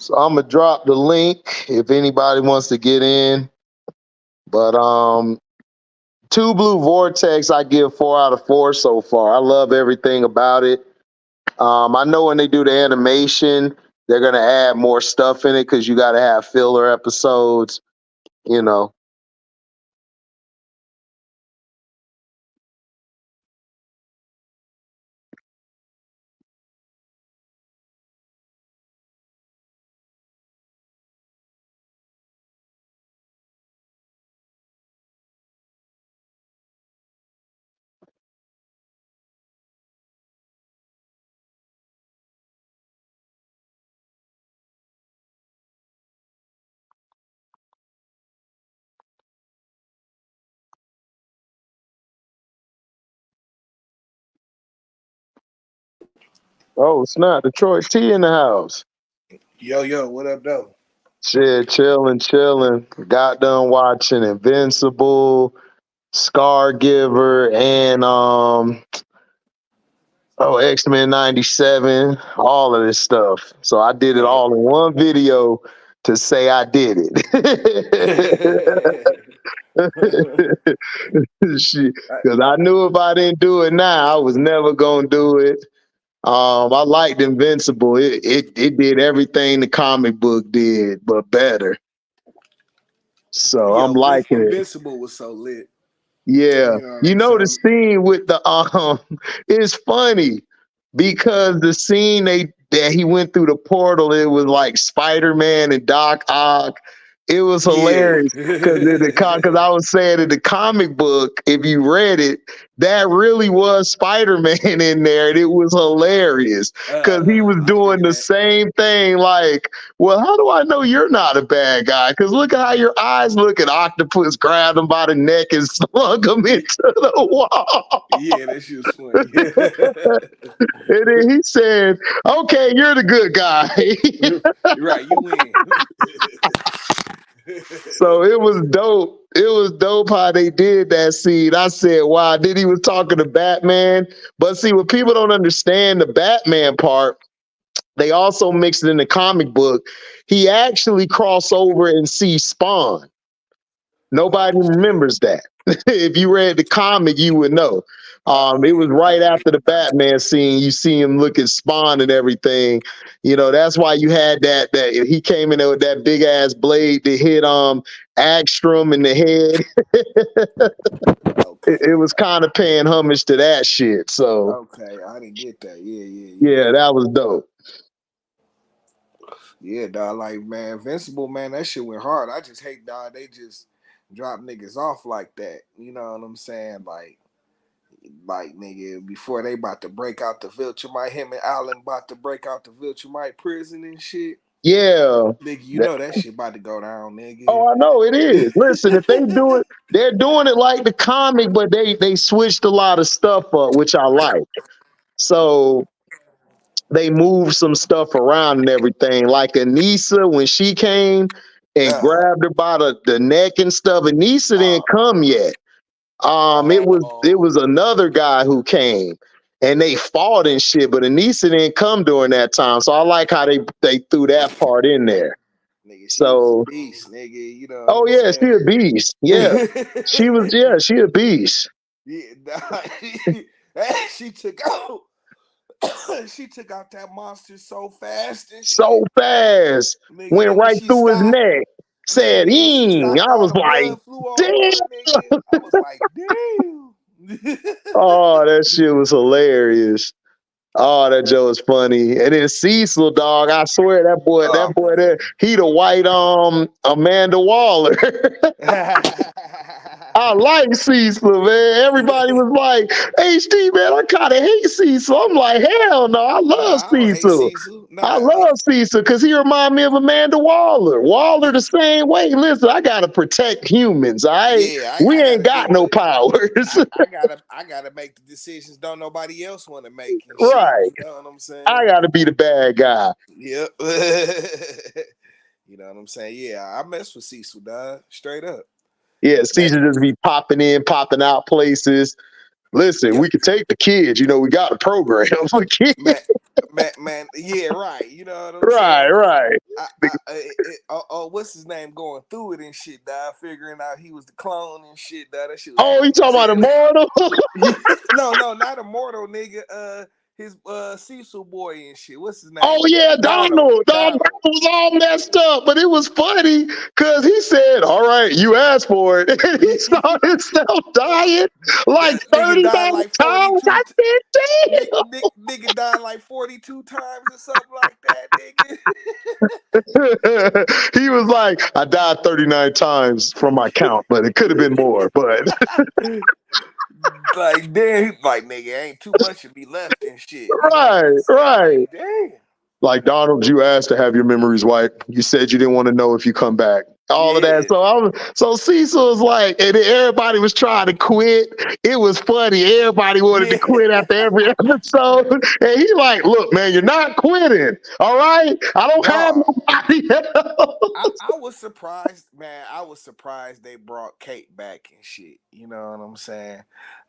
So I'm gonna drop the link if anybody wants to get in. But Two Blue Vortex, I give 4 out of 4 so far. I love everything about it. I know when they do the animation, they're gonna add more stuff in it because you got to have filler episodes. You know. Oh snap! Detroit T in the house. Yo, what up, though? Shit, chilling. Got done watching Invincible, Scargiver, and X-Men '97, all of this stuff. So I did it Yeah. all in one video to say I did it. Because I knew if I didn't do it now, I was never gonna do it. I liked Invincible. It did everything the comic book did, but better. So I'm Yo, liking it. Invincible was so lit. Yeah. You know what You I'm know the saying? scene with the it's funny because the scene that he went through the portal, it was like Spider-Man and Doc Ock. It was Yeah. hilarious because I was saying in the comic book, if you read it, that really was Spider-Man in there, and it was hilarious because he was I doing figured the that. same thing. Like, well, how do I know you're not a bad guy? Because look at how your eyes look. And Octopus grabbed him by the neck and slung him into the wall. Yeah, that shit was funny. And then he said, "Okay, you're the good guy." Right, you win. So it was dope. It was dope how they did that scene. I said, wow. Then he was talking to Batman. But see, what people don't understand, the Batman part, they also mixed it in the comic book. He actually crossed over and see Spawn. Oh Nobody shit. remembers that. If you read the comic, you would know. It was I right didn't after the know that. Batman scene. You see him look at Spawn and everything. You know, that's why you had that he came in there with that big ass blade to hit Agstrom in the head. Okay. It was kind of paying homage to that shit. So Okay, I didn't get that. yeah, that was dope. Yeah, dog. Like, man, Invincible, man, that shit went hard. I just hate, dog. They just drop niggas off like that. You know what I'm saying? Like nigga, before they about to break out the Viltrumite, him and Allen about to break out the Viltrumite prison and shit. Yeah. Nigga, you know that shit about to go down, nigga. Oh, I know it is. Listen, if they do it, they're doing it like the comic, but they switched a lot of stuff up, which I like. So they moved some stuff around and everything. Like Anissa, when she came and Uh, grabbed her by the neck and stuff, Anissa didn't come yet. It was oh, another guy who came and they fought and shit, but Anissa didn't come during that time. So I like how they threw that part in there. nigga, she was a So beast, nigga. You know what oh I'm yeah, she saying? a beast. Yeah. She a beast. Yeah, nah, she took out. she took out that monster so fast and So shit. fast. Nigga, Went then when right she through his stopped, neck. yeah, Said, then when she "Eeng." stopped, I all was the like, blood flew all damn. over her, nigga. I was like, damn. Oh, that shit was hilarious. Oh, that Joe is funny. And then Cecil, dog, I swear that Oh boy there, man. he the white Amanda Waller. I like Cecil, man. Everybody was like, HD, man, I kind of hate Cecil. I'm like, hell no, I Nah, love I don't hate Cecil. Cecil. I Nah, love Cecil because he remind me of Amanda Waller. Waller the same way. Listen, I gotta protect humans. All right, yeah, we I ain't gotta do got no what powers. I gotta make the decisions don't nobody else want to make and shit. Right. You know what I'm I saying? gotta be the bad guy. Yep. You know what I'm saying? Yeah, I mess with Cecil, dog. Straight up. Yeah, That Cecil just be popping in, popping out places. Listen, yeah, we could take the kids. You know, we got a program for man, kids. man, yeah, right. You know what I'm Right, saying? right. What's his name going through it and shit, dog, figuring out he was the clone and shit, dog. That shit was Oh, you funny as talking about hell. Immortal? No, not Immortal, nigga. His Cecil boy and shit. What's his name? Oh yeah, Donald. Donald. Donald Donald. was all messed up, but it was funny because he said, "All right, you asked for it," and he saw himself dying like That nigga died 39 like times. 42. I said, Nigga died like 42 times or something like that, nigga. "Damn." He was like, "I died 39 times from my count, but it could have been more." But Like, damn, like, nigga, ain't too much to be left and shit. You know what I'm right, saying? right. Like, damn. Like Donald, you asked to have your memories wiped. You said you didn't want to know if you come back. All of that. Yeah. So Cecil was like, and then everybody was trying to quit. It was funny. Everybody wanted to Yeah. quit after every episode. And he like, look, man, you're not quitting. All right. I don't have Dog. nobody else. I was surprised, man. I was surprised they brought Kate back and shit. You know what I'm saying?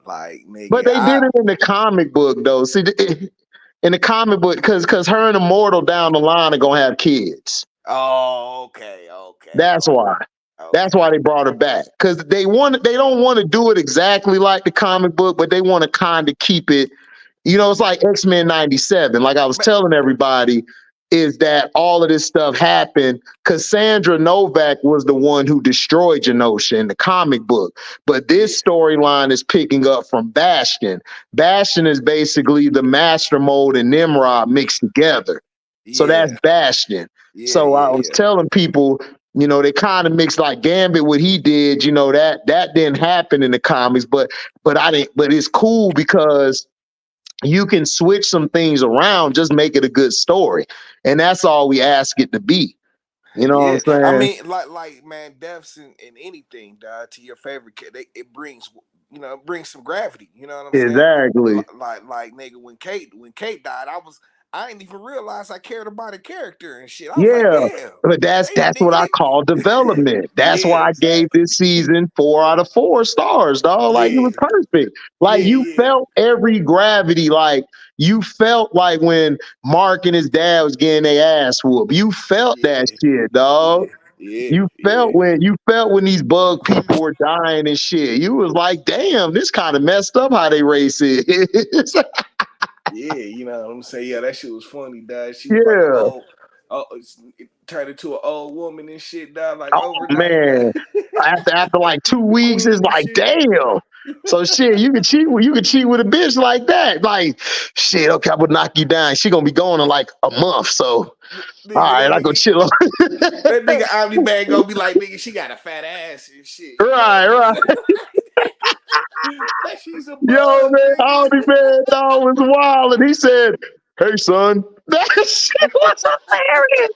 Like, But nigga, they did it in the comic book though. See, in the comic book, because her and Immortal down the line are gonna have kids. oh, okay. That's why. That's why Okay. they brought her back because they don't want to do it exactly like the comic book, but they want to kind of keep it. You know, it's like X-Men '97. Like I was Ma- telling everybody, is that all of this stuff happened because Sandra Novak was the one who destroyed Genosha in the comic book. But Yeah. this storyline is picking up from Bastion. Bastion is basically the Master Mold and Nimrod mixed together. So that's Yeah. Bastion. Yeah, So I yeah, was yeah. telling people, you know, they kind of mixed like Gambit, what he did, you know, that didn't happen in the comics, but I didn't, but it's cool because you can switch some things around, just make it a good story. And that's all we ask it to be. You know Yeah, what I'm I saying? mean, like man, deaths in anything, dog, to your favorite kid, it brings, it brings some gravity. You know what I'm saying? Exactly. Like nigga, when Kate died, I didn't even realize I cared about a character and shit. I was like, Yeah, damn, but they that's what nigga, I call development. That's yeah, why I gave exactly. this season 4 out of 4 stars, dog. Like it Yeah, was perfect. Like you yeah, felt every gravity. Like you felt like when Mark and his dad was getting their ass whooped. You felt that yeah, shit, yeah, dog. yeah, You yeah, felt when these bug people were dying and shit. You was like, damn, this kind of messed up how they race it. yeah. You know what I'm saying? Yeah, that shit was funny, dog. She was like an Yeah. old. Oh, it turned into an old woman and shit, dog. Like Oh overnight, dog. man. After like 2 weeks, Queen it's and like, shit. damn. So shit, you can cheat with a bitch like that. Like, shit, okay, I would knock you down. She gonna be going in like a month. So all Nigga, right, I go chill on. that nigga Omni Man gonna be like, nigga, she got a fat ass and shit. You know Right, what I'm right. saying? That she's a Yo, bug, man, nigga. Aldi man dog was wild. And he said, hey son. That shit was hilarious.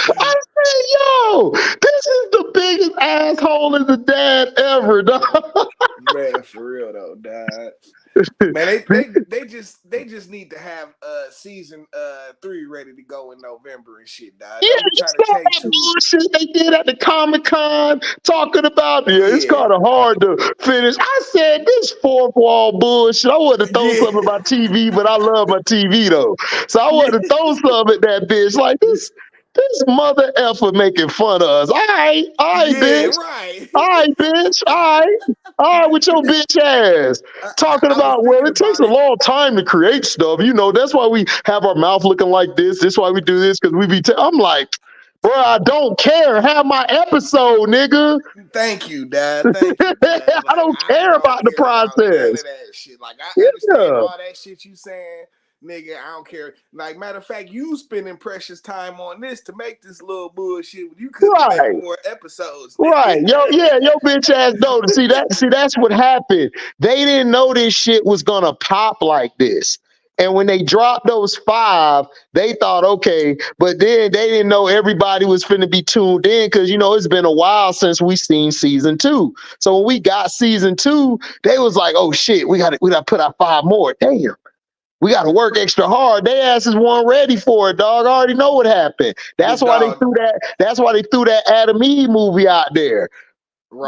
I said, yo, this is the biggest asshole as a dad ever, dog. Man, for real though, dog. Man, they just need to have season 3 ready to go in November and shit, dog. Yeah, Don't be you trying to saw take that two. bullshit they did at the Comic Con talking about it. It's Yeah, kind of hard to finish. I said this fourth wall bullshit. I wanted to throw yeah, something about TV, but I love my TV though. So I yeah, wanted to throw something at that bitch like this. This mother effer making fun of us. All right, Yeah, bitch. right. All right, bitch. All right, with your bitch ass. Talking I was about, well, thinking it takes about a it. long time to create stuff. You know, that's why we have our mouth looking like this. That's why we do this, because we be. I'm like, bro, I don't care. Have my episode, nigga. Thank you, Dad. Thank you, Dad. I Like don't I care don't about the care about none of process. that shit. Like I understand Yeah. all that shit you saying, nigga. I don't care. Like matter of fact, you spending precious time on this to make this little bullshit. You could be Right. making more episodes, Right. nigga. Your bitch ass know. See, that's what happened. They didn't know this shit was gonna pop like this. And when they dropped those 5, they thought, okay, but then they didn't know everybody was finna be tuned in because you know it's been a while since we seen season 2. So when we got season 2, they was like, oh shit, we gotta put out 5 more. Damn. We got to work extra hard. They asses weren't ready for it, dog. I already know what happened. That's Big why they dog. threw that. That's why they threw that Adam Eve movie out there.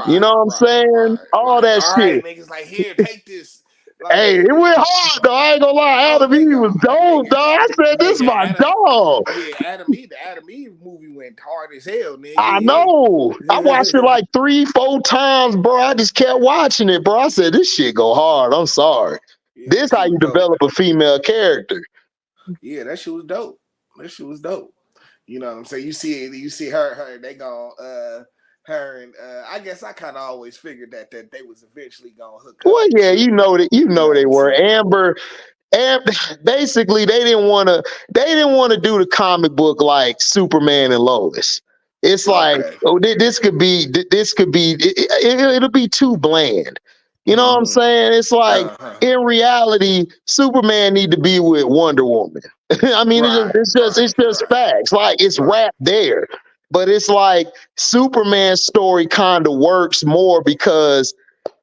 You know Right, what I'm right, saying? right, All right. that All shit. right, niggas like here, take this. Like Hey, it went hard though. I ain't gonna lie. oh Adam Eve nigga, was dope, dog. I said, this is nigga, my dog. The Adam Eve movie went hard as hell, I nigga. know. I watched it Yeah. like 3, 4 times, bro. I just kept watching it, bro. I said, this shit go hard. I'm sorry. Yeah, This that shit how was you dope. develop a female character. Yeah, that shit was dope. That shit was dope. You know what I'm saying? You see her, they gon' her and I guess I kinda always figured that they was eventually gonna hook up Well, and yeah, shit. you You know know what they I'm were. saying? Amber, and basically they didn't want to do the comic book like Superman and Lois. It's like, Okay. oh, it'll be too bland. You know what I'm Mm-hmm. saying? It's like, Uh-huh. in reality, Superman need to be with Wonder Woman. I mean, Right, it's right, just right, facts. Like, it's right. wrapped there. But it's like Superman's story kind of works more because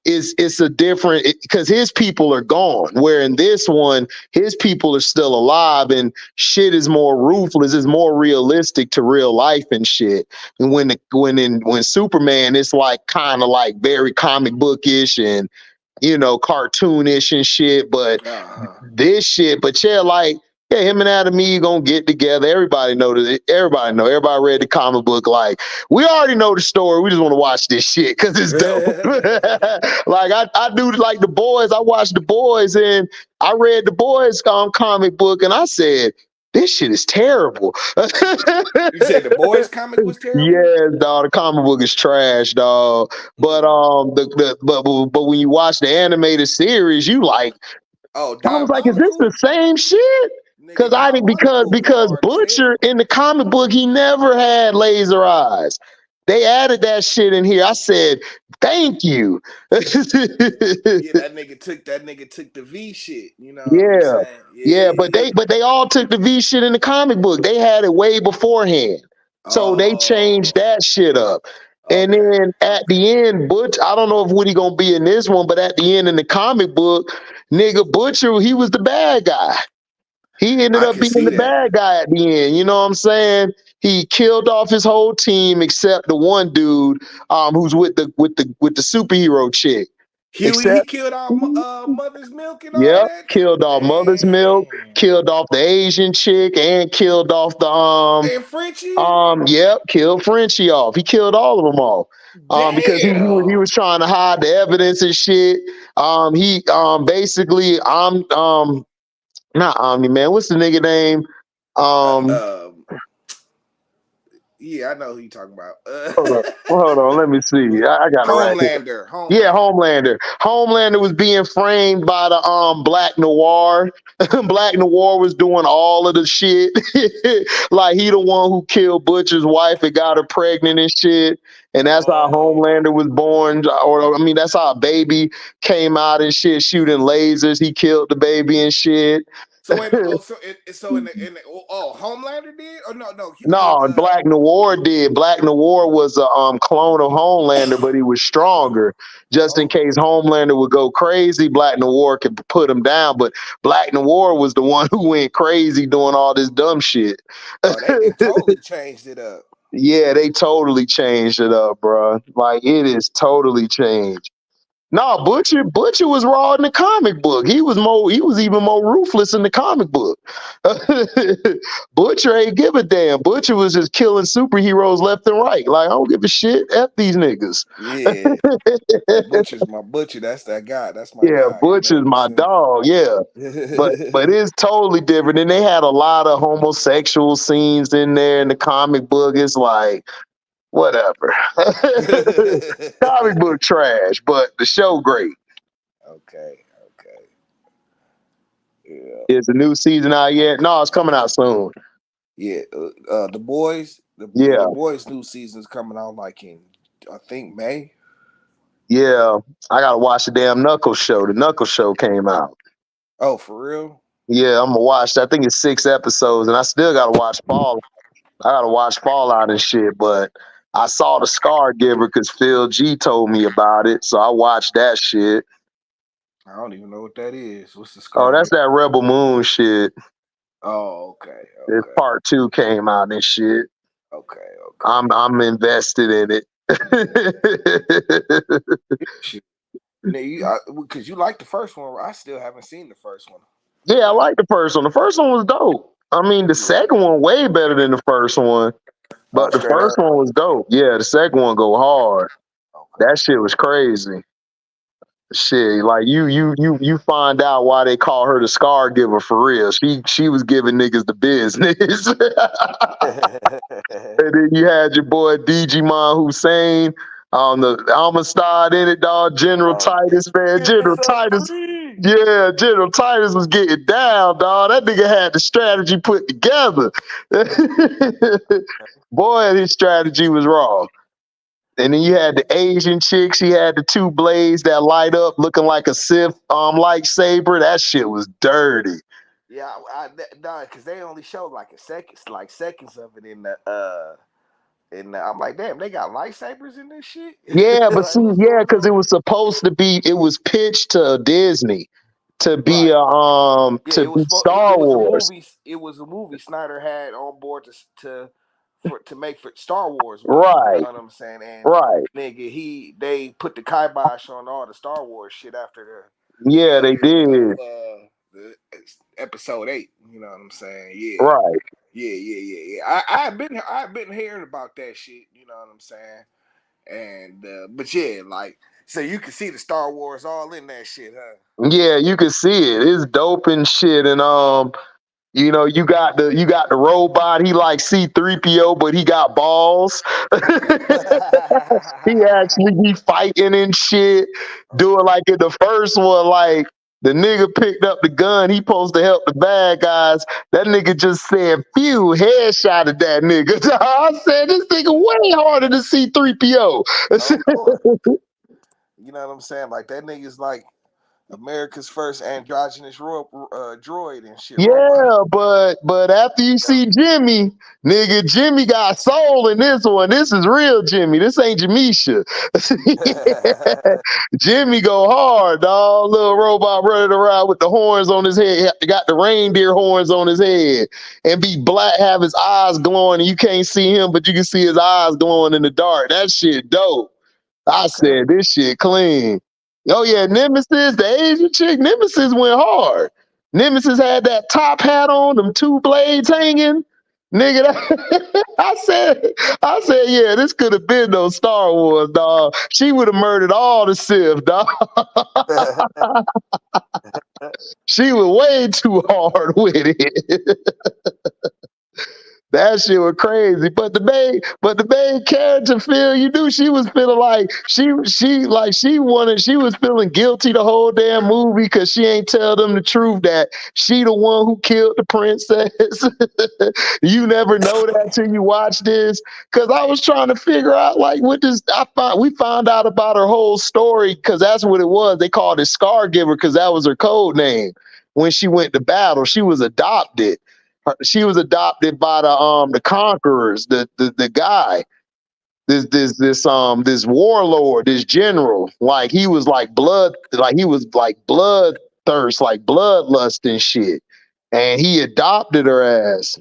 it's a different, because his people are gone, where in this one his people are still alive and shit is more ruthless, is more realistic to real life and shit. And when Superman, it's like kind of like very comic bookish and you know cartoonish and shit, but Uh-huh. this shit, but yeah, like, yeah, him and Adam Eve gonna get together. Everybody know that. Everybody know. Everybody read the comic book. Like, we already know the story. We just want to watch this shit because it's dope. Like, I do like the boys. I watched the boys and I read the boys comic book and I said, this shit is terrible. You said the boys comic was terrible? Yeah, dog. The comic book is trash, dog. But Mm. but when you watch the animated series, you like, Oh, I was like, is this the diabolical? same shit? Nigga, I didn't, diabolical was because hard as Butcher hell. in the comic book, he never had laser eyes. They added that shit in here. I said, thank you. Yeah, that nigga took the V shit. You know what I'm Yeah. saying? Yeah, Yeah. but they all took the V shit in the comic book. They had it way beforehand. So they changed Oh, that shit up. And okay, then at okay. the end, Butch, I don't know if Woody gonna be in this one, but at the end in the comic book, nigga Butcher, he was the bad guy. He ended I up can being see the that. bad guy at the end. You know what I'm saying? He killed off his whole team except the one dude who's with the superhero chick. He Except, killed our mother's milk and all yep, that. killed off Mother's Milk, Damn. killed off the Asian chick, and killed off the And Frenchie. yep, killed Frenchie off. He killed all of them off. Because he was Damn. trying to hide the evidence and shit. He basically not Omni Man. What's the nigga name? Uh, Um, um. Yeah, I know who you talking about. hold on. Let me see. I got it right here. Homelander. Yeah, Homelander. Homelander. Homelander was being framed by the Black Noir. Black Noir was doing all of the shit. Like, he the one who killed Butcher's wife and got her pregnant and shit. And that's how Oh. Homelander was born. Or I mean, that's how a baby came out and shit, shooting lasers. He killed the baby and shit. So wait, so in the Homelander did? Or no, I mean No, Black Noir did. Black Noir was a clone of Homelander, but he was stronger. Just in oh, case Homelander would go crazy, Black Noir could put him down. But Black Noir was the one who went crazy doing all this dumb shit. oh, they did totally changed it up. Yeah, they totally changed it up, bro. Like, it is totally changed. No, Butcher was raw in the comic book. He was even more ruthless in the comic book. Butcher ain't give a damn. Butcher was just killing superheroes left and right. Like, I don't give a shit. F these niggas. Yeah, like Butcher's my Butcher. That's that guy. That's my Yeah, guy. You know Butcher's what I'm my saying? dog. Yeah. But it's totally different. And they had a lot of homosexual scenes in there in the comic book. It's like, whatever. Comic book trash, but the show great. Okay, okay, yeah, Is the new season out yet? No, it's coming out soon. yeah. The boys, the Yeah, boys' new season's coming out like in I think May. yeah. I gotta watch the damn Knuckles show. The Knuckles show came out. Oh, for real? Yeah, I'm gonna watch. I think it's 6 episodes, and I still gotta watch Fall. I gotta watch Fallout and shit. But I saw the Scargiver because Phil G told me about it, so I watched that shit. I don't even know what that is. What's the Oh, scar that's give? that Rebel Moon shit. Oh, okay, This okay, part 2 came out and shit. okay, okay. I'm invested in it. Shit. Because you like the first one. I still haven't seen the first one. Yeah, I like the first one. The first one was dope. I mean, the Yeah. second one way better than the first one, Oh, but the straight first up. one was dope. Yeah, the second one go hard. Okay. That shit was crazy. Shit, like you find out why they call her the Scar Giver for real. She was giving niggas the business. And then you had your boy Digimon Hussein on the Amistad in it, dog. General Oh, Titus, man. get General this up Titus. free. Yeah, General Titus was getting down, dog. That nigga had the strategy put together. Boy, his strategy was raw. And then you had the Asian chick. She had the two blades that light up, looking like a Sith lightsaber. That shit was dirty. Yeah, nah, because they only showed like a second, like seconds of it in the I'm like, damn, they got lightsabers in this shit. Yeah, but Like, see, what's yeah, going because it on? was supposed to be. It was pitched to Disney to be Right. Yeah, to it be was it Star was a Wars. movie. It was a movie Snyder had on board to make for Star Wars movie. You know Right, what I'm saying? And right. nigga, they put the kibosh on all the Star Wars shit Yeah, they after did. the episode 8. You know what I'm saying? Yeah. Right. Yeah, yeah, yeah, yeah. I've been hearing about that shit. You know what I'm saying? And but yeah, like so you can see the Star Wars all in that shit, huh? Yeah, you can see it. It's dope and shit. And you got the robot. He like C-3PO, but he got balls. He actually be fighting and shit. Doing Okay. like in the first one, like the nigga picked up the gun. He supposed to help the bad guys. That nigga just said, "Phew!" Headshot at that nigga. I said, "This nigga way harder than C-3PO." Of course. You know what I'm saying? Like that nigga's like America's first androgynous droid and shit, robot. Yeah, but after you see Jimmy, nigga, Jimmy got soul in this one. This is real Jimmy. This ain't Jamisha. Jimmy go hard, dog. Little robot running around with the horns on his head. He got the reindeer horns on his head and be black, have his eyes glowing, and you can't see him, but you can see his eyes glowing in the dark. That shit dope. I Okay. said this shit clean. Oh yeah, Nemesis, the Asian chick, Nemesis went hard. Nemesis had that top hat on, them two blades hanging. Nigga, I said, yeah, this could have been no Star Wars, dog. She would have murdered all the Sith, dog. She was way too hard with it. That shit was crazy. But the main character feel you knew she was feeling like she was feeling guilty the whole damn movie because she ain't tell them the truth that she the one who killed the princess. You never know that till you watch this. Cause I was trying to figure out like what this we found out about her whole story because that's what it was. They called it Scargiver because that was her code name. When she went to battle, she was adopted. She was adopted by the conquerors, the guy, this warlord, this general. Like he was like bloodthirst, like bloodlust and shit. And he adopted her ass.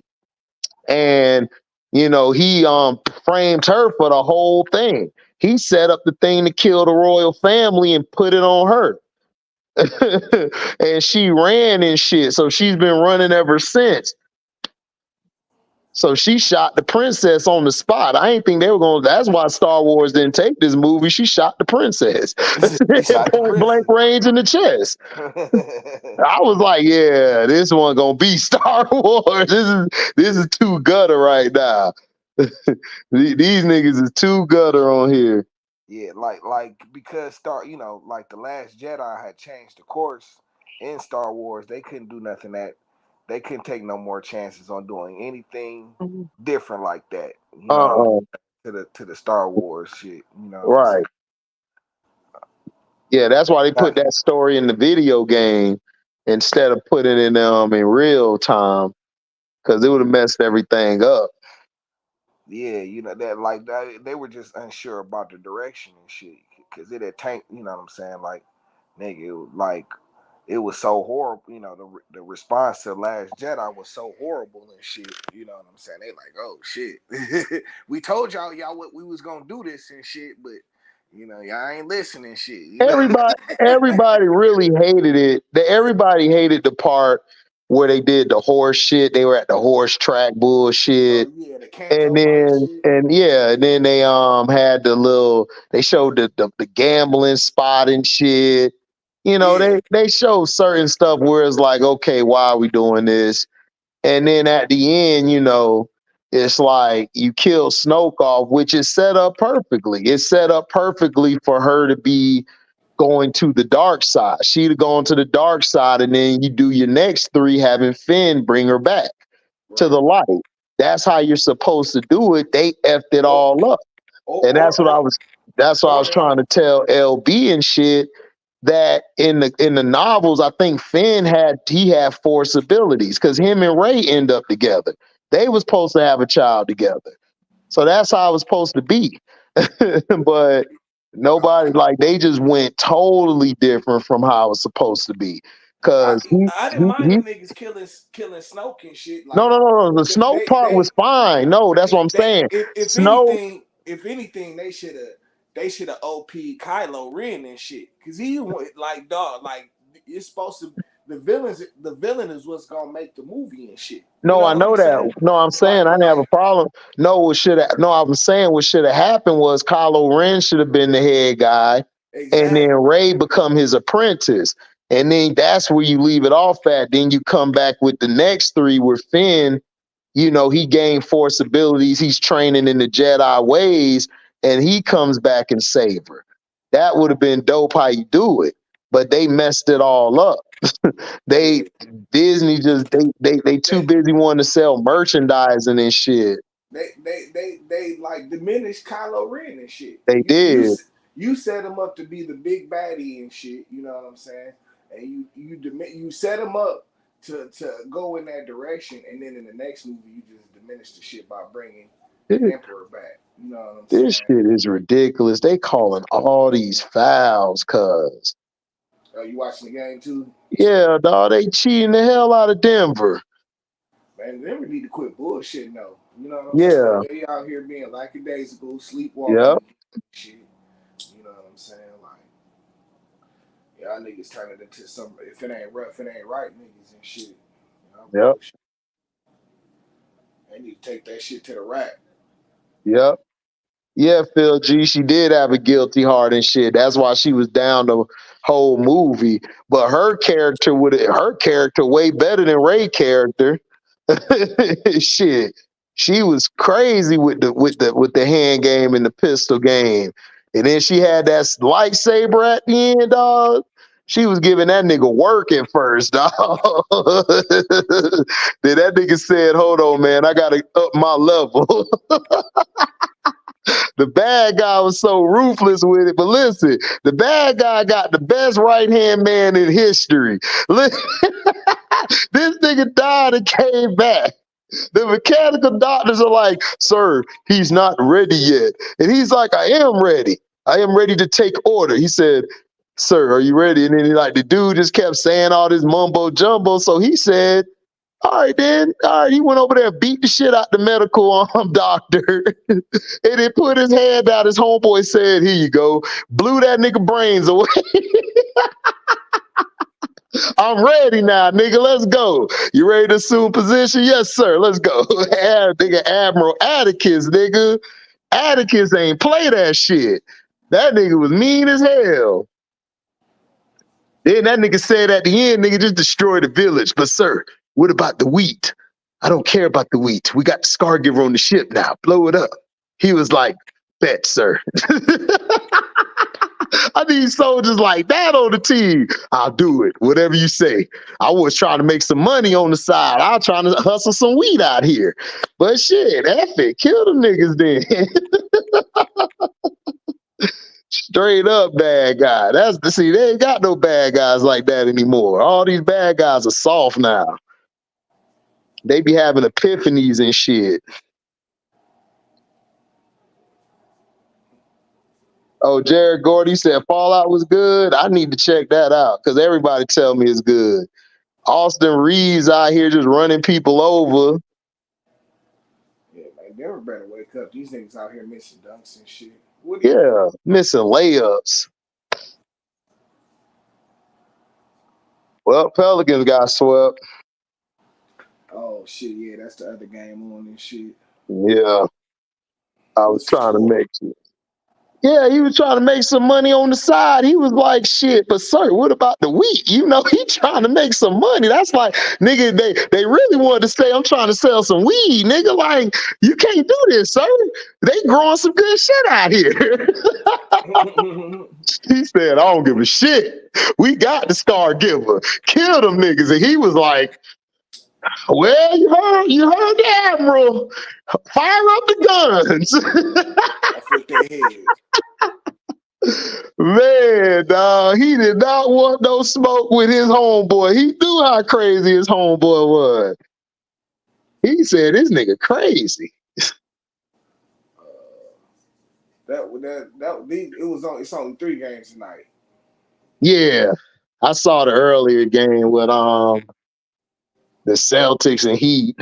And he framed her for the whole thing. he set up the thing to kill the royal family and put it on her. And she ran and shit. So she's been running ever since. So she shot the princess on the spot. I ain't think they were going to. That's why Star Wars didn't take this movie. She shot the princess. Point blank range in the chest. I was like, yeah, this one going to be Star Wars. This is too gutter right now. These niggas is too gutter on here. Yeah, like because like the Last Jedi had changed the course in Star Wars, they couldn't do nothing they couldn't take no more chances on doing anything different like that. You know, to the Star Wars shit. You know, what I'm saying? Right. Yeah, that's why they put that story in the video game instead of putting it in real time, because it would have messed everything up. Yeah, that like they were just unsure about the direction and shit because it had tanked. You know what I'm saying? Like, nigga, it was so horrible. The response to Last Jedi was so horrible and shit. You know what I'm saying? They like, oh shit, we told y'all what we was gonna do this and shit, but y'all ain't listening shit. Everybody really hated it. Everybody hated the part where they did the horse shit. They were at the horse track bullshit. Oh yeah, the And Canto Bite then shit. and then they had they showed the gambling spot and shit. They show certain stuff where it's like, okay, why are we doing this? And then at the end, it's like you kill Snoke off, which is set up perfectly. It's set up perfectly for her to be going to the dark side. She'd have gone to the dark side, and then you do your next 3 having Finn bring her back to the light. That's how you're supposed to do it. They effed it all up. And that's what I was trying to tell LB and shit, that in the novels, I think Finn had Force abilities because him and Rey end up together. They was supposed to have a child together. So that's how it was supposed to be. But nobody, like, they just went totally different from how it was supposed to be. Cause I didn't mind them niggas killing Snoke and shit. Like, no. The Snoke part was fine. No, that's what I'm saying. If anything, they should have OP'd Kylo Ren and shit. Cause he went like, dog, like, it's supposed to. The villain is what's gonna make the movie and shit. No, I know that. No, I'm saying I didn't have a problem. No, I'm saying what should have happened was Kylo Ren should have been the head guy, and then Rey become his apprentice, and then that's where you leave it off at. Then you come back with the next 3 where Finn, he gained Force abilities. He's training in the Jedi ways, and he comes back and save her. That would have been dope how you do it, but they messed it all up. Disney just they too busy wanting to sell merchandising and shit. They like diminished Kylo Ren and shit. They did. You set him up to be the big baddie and shit. You know what I'm saying? And you set him up to go in that direction, and then in the next movie you just diminish the shit by bringing the Emperor back. You know what I'm saying? This shit is ridiculous. They calling all these fouls, cuz. Oh, you watching the game too? Yeah, dog. They cheating the hell out of Denver. Man, Denver need to quit bullshitting though. You know what I'm saying? They out here being lackadaisical, sleepwalking, shit. You know what I'm saying? Like, y'all niggas turn it into some. If it ain't rough, it ain't right, niggas and shit. They need to take that shit to the rack. Yep. Yeah, Phil G, she did have a guilty heart and shit. That's why she was down the whole movie. But her character way better than Rey's character. Shit. She was crazy with the hand game and the pistol game. And then she had that lightsaber at the end, dog. She was giving that nigga work at first, dog. Then that nigga said, hold on, man, I gotta up my level. The bad guy was so ruthless with it. But listen, the bad guy got the best right-hand man in history. This nigga died and came back. The mechanical doctors are like, sir, he's not ready yet. And he's like, I am ready. I am ready to take order. He said, sir, are you ready? And then the dude just kept saying all this mumbo jumbo. So he said, All right, then. All right, he went over there, beat the shit out the medical doctor, and then put his hand out. His homeboy said, "Here you go." Blew that nigga brains away. I'm ready now, nigga. Let's go. You ready to assume position? Yes, sir. Let's go. Nigga, Admiral Atticus, nigga. Atticus ain't play that shit. That nigga was mean as hell. Then that nigga said at the end, nigga, just destroy the village. But sir, what about the wheat? I don't care about the wheat. We got the Scargiver on the ship now. Blow it up. He was like, bet, sir. I need soldiers like that on the team. I'll do it. Whatever you say. I was trying to make some money on the side. I was trying to hustle some weed out here. But shit, F it. Kill them niggas then. Straight up bad guy. See, they ain't got no bad guys like that anymore. All these bad guys are soft now. They be having epiphanies and shit. Oh, Jared Gordy said Fallout was good. I need to check that out because everybody tell me it's good. Austin Reeves out here just running people over. Yeah, man, Denver better wake up. These niggas out here missing dunks and shit. Yeah, missing layups. Well, Pelicans got swept. Oh shit, yeah, that's the other game on and shit. Yeah, I was trying to make it. Yeah, he was trying to make some money on the side. He was like, shit, but sir, what about the wheat? You know, he trying to make some money. That's like, nigga, they really wanted to say, I'm trying to sell some weed. Nigga, like, you can't do this, sir. They growing some good shit out here. He said, I don't give a shit. We got the Scargiver. Kill them niggas. And he was like, well, you heard the Admiral. Fire up the guns. That's what they had. Man, dog, he did not want no smoke with his homeboy. He knew how crazy his homeboy was. He said, this nigga crazy. It's only 3 games tonight. Yeah, I saw the earlier game with the Celtics and Heat.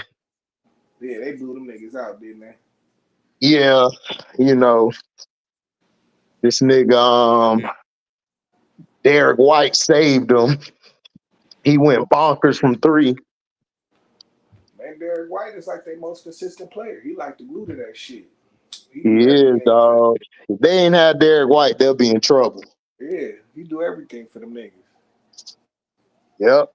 Yeah, they blew them niggas out, didn't they? Yeah, you know, this nigga Derek White saved him. He went bonkers from 3. Man, Derek White is like their most consistent player. He like to glue to that shit. He is, dog. If they ain't had Derek White, they'll be in trouble. Yeah, he do everything for them niggas. Yep.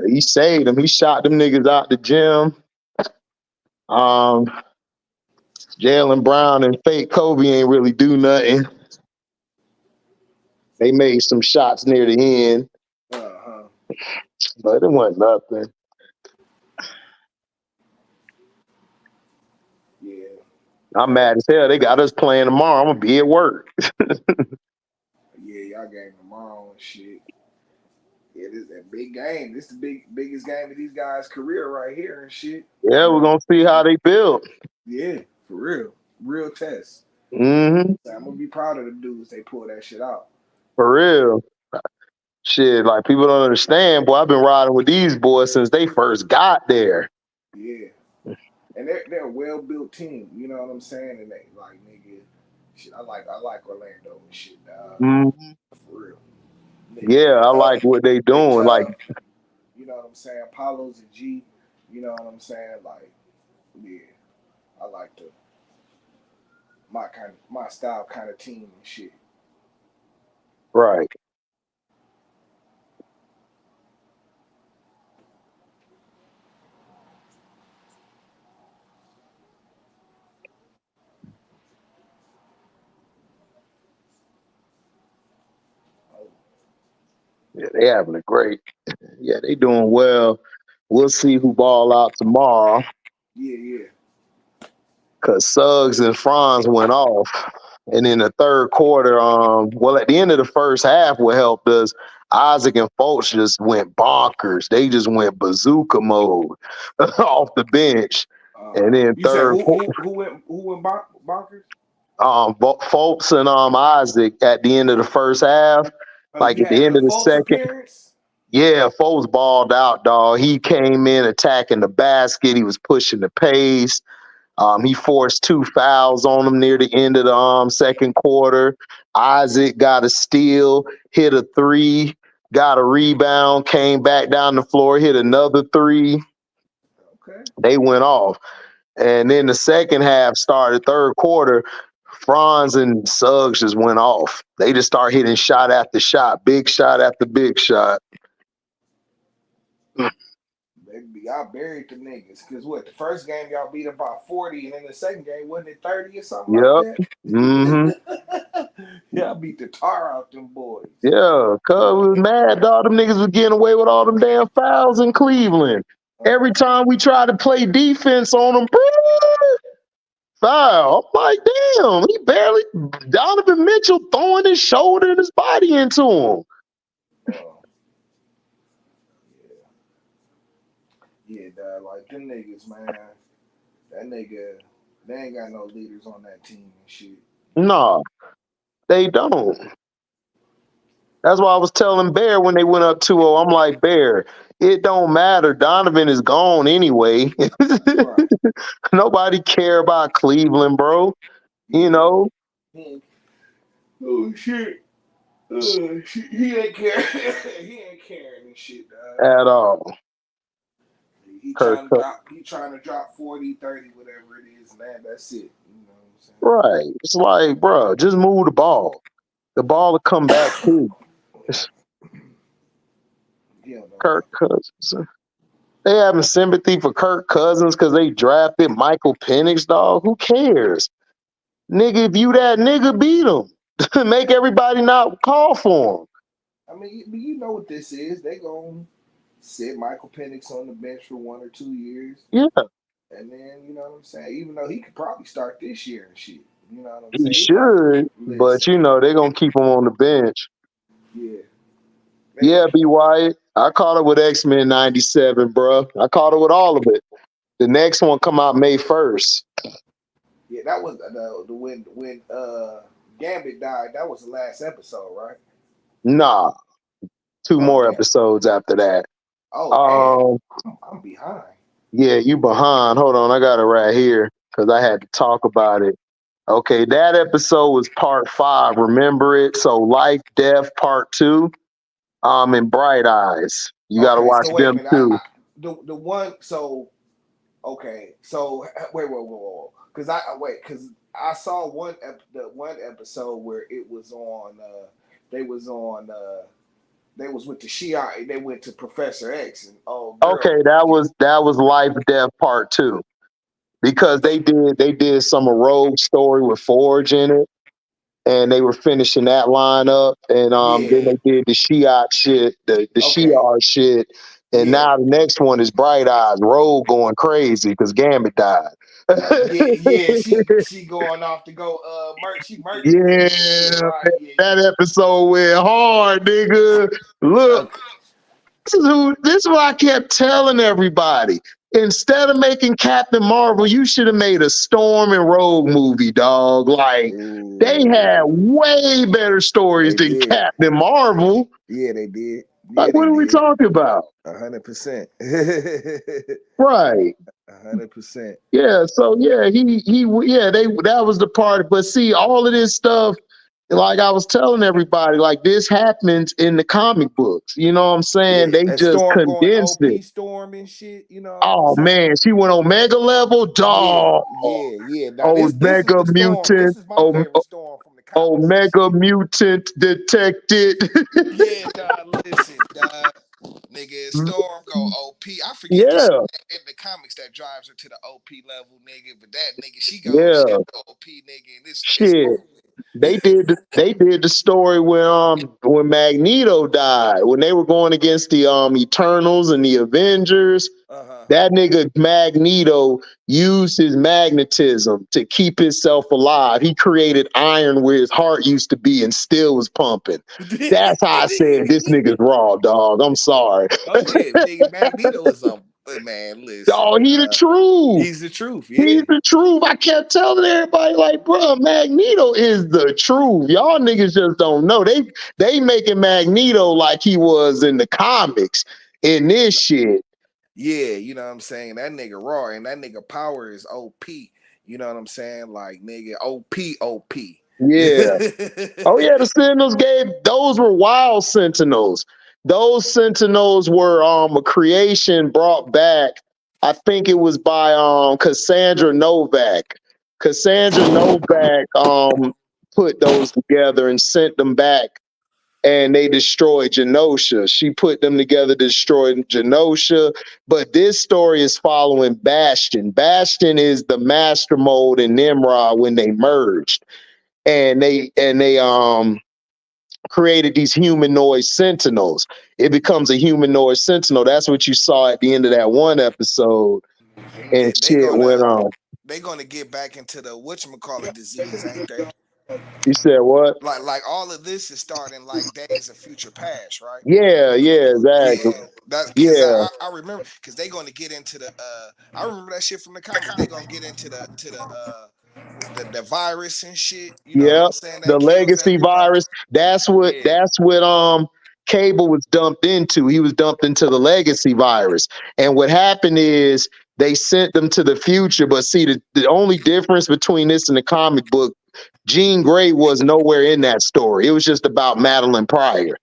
He saved them. He shot them niggas out the gym. Jaylen Brown and fake Kobe ain't really do nothing. They made some shots near the end. But it wasn't nothing. Yeah. I'm mad as hell. They got us playing tomorrow. I'm gonna be at work. Yeah, y'all game tomorrow and shit. Yeah, this is a big game. This is the biggest game of these guys' career right here and shit. Yeah, we're gonna see how they build. Yeah, for real. Real test. Mm-hmm. I'm gonna be proud of the dudes they pull that shit out. For real. Shit, like people don't understand, boy. I've been riding with these boys since they first got there. Yeah. And they're a well built team, you know what I'm saying? And they like nigga, shit. I like Orlando and shit, dog. Mm-hmm. For real. Nigga, yeah, I like what they doing. Like, you know what I'm saying? Apollo's a G, you know what I'm saying? Like, yeah, I like my style kind of team and shit. Right. Yeah, they having a great. Yeah, they doing well. We'll see who ball out tomorrow. Yeah. Cause Suggs and Franz went off, and in the third quarter, well, at the end of the first half, what helped us, Isaac and Fultz just went bonkers. They just went bazooka mode off the bench, and then you third. Said who went bonkers? Fultz and Isaac at the end of the first half. Oh, Like you at the had end a of the false second, appearance? yeah, Foles balled out, dog. He came in attacking the basket. He was pushing the pace. He forced 2 fouls on him near the end of the second quarter. Isaac got a steal, hit a 3, got a rebound, came back down the floor, hit another 3. Okay. They went off. And then the second half started, third quarter, Franz and Suggs just went off. They just start hitting shot after shot, big shot after big shot. Baby, y'all buried the niggas. Cause what, the first game y'all beat them by 40, and then the second game wasn't it 30 or something like Yep. that? Mm-hmm. Y'all beat the tar out them boys. Yeah, cuz was mad, dog. Them niggas was getting away with all them damn fouls in Cleveland. Every time we tried to play defense on them, foul. I'm like, damn, he barely, Donovan Mitchell throwing his shoulder and his body into him. Yeah, dog, like them niggas, man. That nigga, they ain't got no leaders on that team and shit. Nah, they don't. That's why I was telling Bear when they went up 2-0, I'm like, Bear, it don't matter. Donovan is gone anyway. Right. Nobody care about Cleveland, bro. You Yeah. know? Oh shit. He ain't caring. He ain't caring and shit, dog. At all. He Kirk, trying to drop. He trying to drop 40, 30, whatever it is, man. That's it. You know what I'm saying? right. It's like, bro, just move the ball. The ball will come back too. Yeah, no, Kirk Cousins. They having sympathy for Kirk Cousins because they drafted Michael Penix, dog. Who cares? Nigga, if you that nigga, beat him. Make everybody not call for him. I mean, you know what this is. They gonna sit Michael Penix on the bench for 1 or 2 years. Yeah, And then, you know what I'm saying? Even though he could probably start this year and shit. You know what I'm he saying? He probably, should, but listen, you know, they're going to keep him on the bench. yeah. They Yeah, gonna B. Wyatt. I caught it with X-Men 97, bro. I caught it with all of it. The next one come out May 1st. Yeah, that was the when Gambit died. That was the last episode, right? Nah, 2 Oh more damn! episodes after that. Oh damn! Um, I'm behind. yeah, you behind. Hold on, I got it right here because I had to talk about it. Okay, that episode was part 5. Remember it? So Life, Death, part 2. And Bright Eyes. You got to Okay, watch so wait a them minute. too. The one so okay so wait because I saw the one episode where it was on they was on they was with the Shiite, they went to Professor X and oh girl Okay, that was Life, Death, part 2 because they did some Rogue story with Forge in it, and they were finishing that lineup, and then yeah they did the Shiite shit, the okay Shiar shit, and yeah now the next one is Bright Eyes. Rogue going crazy because Gambit died. yeah she going off to go she murking Yeah, niggas and shit right yeah that episode went hard, nigga. Look, okay. this is what I kept telling everybody. Instead of making Captain Marvel, you should have made a Storm and Rogue movie, dog. Like they had Ooh, way better stories they than did Captain Marvel. yeah they did Like, yeah they what are we did talking about? 100%. Right. 100%. Yeah, so yeah, that was the part. But see, all of this stuff, like I was telling everybody, like this happens in the comic books. You know what I'm saying? Yeah, They and just Storm going condensed it. OP Storm and shit. You know what I'm Oh saying? man, she went on mega level, Yeah, dog. yeah. Now this is Omega the Storm. This mutant, is my favorite Storm from the comics and Omega shit. mutant detected. Yeah, dog. Listen, dog. Nigga, Storm go OP. I forget the shit Yeah, in the comics that drives her to the OP level, nigga. But that nigga, yeah, she go OP, nigga, and it's shit. They did the story when Magneto died, when they were going against the Eternals and the Avengers. uh-huh. That nigga Magneto used his magnetism to keep himself alive. He created iron where his heart used to be and still was pumping. That's how I said this nigga's raw, dog. I'm sorry. Oh yeah, nigga, Magneto is a Man, listen, Oh, he the truth. he's the truth. He's Yeah, the truth. I kept telling everybody, like, bro, Magneto is the truth. Y'all niggas just don't know. They making Magneto like he was in the comics in this shit. yeah. You know what I'm saying? That nigga raw and that nigga power is OP. You know what I'm saying? Like nigga, OP. Yeah. Oh yeah, the Sentinels those were wild Sentinels. Those Sentinels were a creation brought back. I think it was by Cassandra Novak. Cassandra Novak put those together and sent them back, and they destroyed Genosha. She put them together, destroyed Genosha. But this story is following Bastion. Bastion is the master mold in Nimrod when they merged. And they created these humanoid sentinels. It becomes a humanoid sentinel. That's what you saw at the end of that one episode. And they shit went on. they gonna get back into the whatchamacallit disease, ain't they? You said what? Like all of this is starting like Days of Future Past, right? Yeah, yeah, exactly. Yeah, that's because Yeah, I remember because they going to get into the I remember that shit from the comics. They gonna get into the virus and shit. You know what yeah. I'm saying? The That kills legacy everybody. virus. Yeah. That's what Cable was dumped into. He was dumped into the legacy virus. And what happened is they sent them to the future. But see, the only difference between this and the comic book, Jean Grey was nowhere in that story. It was just about Madeline Pryor.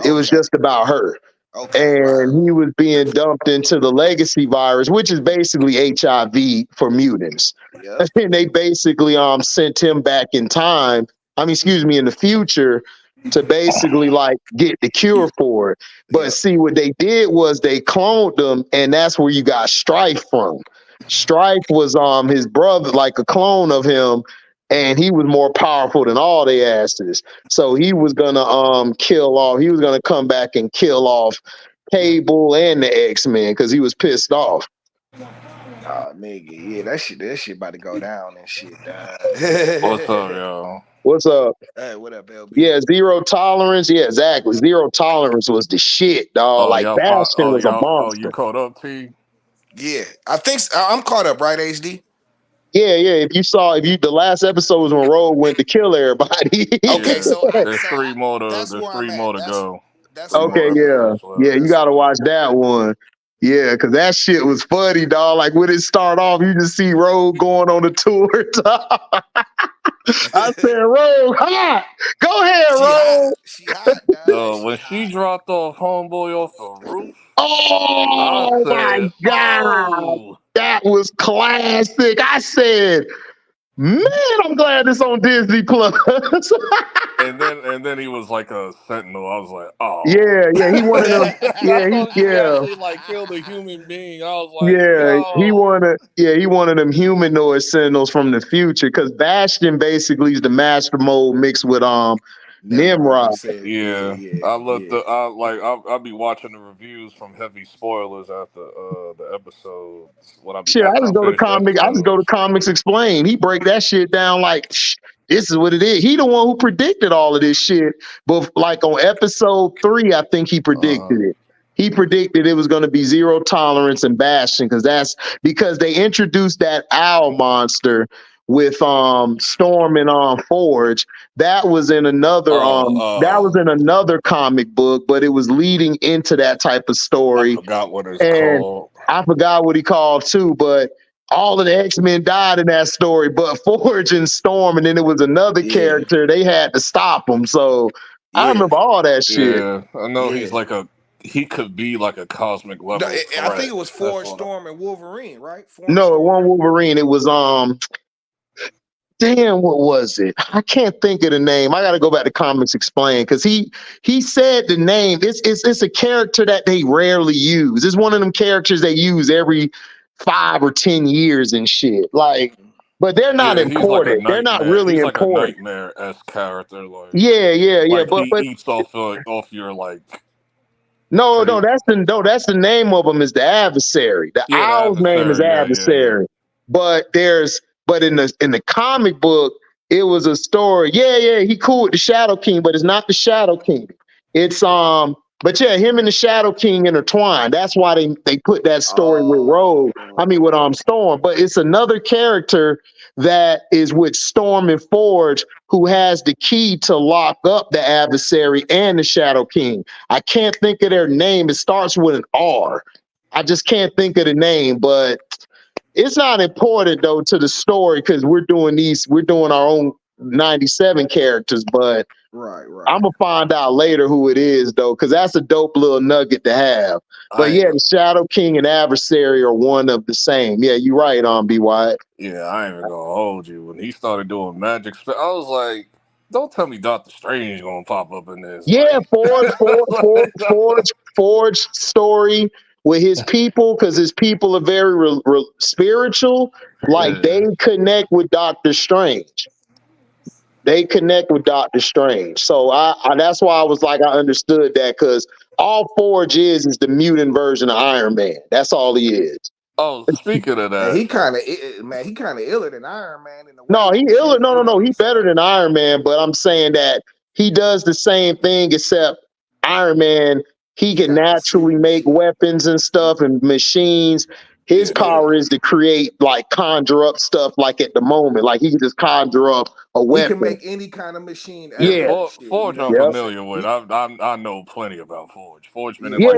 It was Okay. just about her. Okay. Right. And he was being dumped into the legacy virus, which is basically HIV for mutants. Yep. And they basically sent him back in time. I mean, excuse me, in the future to basically like get the cure for it. But Yep. see, what they did was they cloned him, and that's where you got Strife from. Strife was his brother, like a clone of him, and he was more powerful than all they asses. So he was gonna kill off. He was gonna come back and kill off Cable and the X-Men because he was pissed off. Oh nigga, yeah, that shit about to go down and shit, dog. What's up, y'all? What's up? Hey, what up, LB? Yeah, zero tolerance. Yeah, exactly. Zero tolerance was the shit, dog. Oh, Like Bastion was a you monster. caught up, T? Yeah, I think I'm caught up, right, HD? Yeah, yeah. If you the last episode was when Rogue went to kill everybody. Okay, Yeah. so There's three more to that's where I'm at. go. That's Three where more Okay, I'm at. yeah. episodes left. Yeah, you gotta watch that one. Yeah, because that shit was funny, dog. Like when it start off, you just see Rogue going on the tour. I said, Rogue, hot. Go ahead, She hot. Rogue. She hot, dog. That When shit she hot. dropped off homeboy off the roof, I Oh my said, God. "Oh!" That was classic. I said, man, I'm glad it's on Disney Plus. And then he was like a sentinel. I was like, "Oh!" Yeah, yeah, he wanted them. I Yeah, thought she yeah, actually like killed a human being. I was like, yeah. "Yo!" He wanted them humanoid sentinels from the future because Bastion basically is the master mold mixed with Nimrod, you Nimrod. said, Yeah, yeah, I looked. yeah, I'll be watching the reviews from heavy spoilers after the episodes when Shit, after I finish the I just go to episodes. Comics Explain. He break that shit down like this is what it is. He the one who predicted all of this shit. But like on episode 3, I think he Uh, predicted it. He predicted it was going to be zero tolerance and Bastion because they introduced that owl monster with Storm and Forge. That was in another comic book, but it was leading into that type of I story. forgot what it's And called. I forgot what he called too, but all of the X-Men died in that story, but Forge and Storm, and then it was another yeah, character, they had to stop him. So I yeah, remember all that shit. Yeah, I know yeah. he could be like a cosmic No, level I think threat. it was That's Forge, what I. Storm, and Wolverine, right? Forge, No, it Storm, wasn't and Wolverine. It was damn, what was it? I can't think of the name. I got to go back to Comics Explain because he said the name. It's a character that they rarely use. It's one of them characters they use every 5 or 10 years and shit. Like, but they're not Yeah, he's like a important. They're not nightmare. really He's like a important. nightmare esque character. Yeah, yeah, yeah. Like he But eats off your like no, crazy. that's the name of him is the adversary. The Yeah, the owl's name is adversary. Yeah. adversary. But in the comic book, it was a story. Yeah, yeah, he cool with the Shadow King, but it's not the Shadow King. It's But yeah, him and the Shadow King intertwined. That's why they put that story with Rogue. I mean, with Storm. But it's another character that is with Storm and Forge who has the key to lock up the adversary and the Shadow King. I can't think of their name. It starts with an R. I just can't think of the name, but it's not important though to the story because we're doing our own 97 characters, but right. I'm gonna find out later who it is though, because that's a dope little nugget to have. But yeah, the Shadow King and Adversary are one of the same. Yeah, you're right, B. Wyatt. Yeah, I ain't even gonna hold you. When he started doing magic, I was like, "Don't tell me Doctor Strange gonna pop up in this." Yeah, like, Forge story with his people, because his people are very spiritual. Like they connect with Doctor Strange. They connect with Doctor Strange. So I that's why I was like, I understood that, because all Forge is the mutant version of Iron Man. That's all he is. Oh, speaking of that, he kind of iller than Iron Man in the way. No, he iller. No, he better than Iron Man. But I'm saying that he does the same thing, except Iron Man, he can naturally make weapons and stuff and machines. His power is to create, like, conjure up stuff, like at the moment. Like, he can just conjure up a weapon. He can make any kind of machine. Forge I'm familiar with. I know plenty about Forge. Forge been in me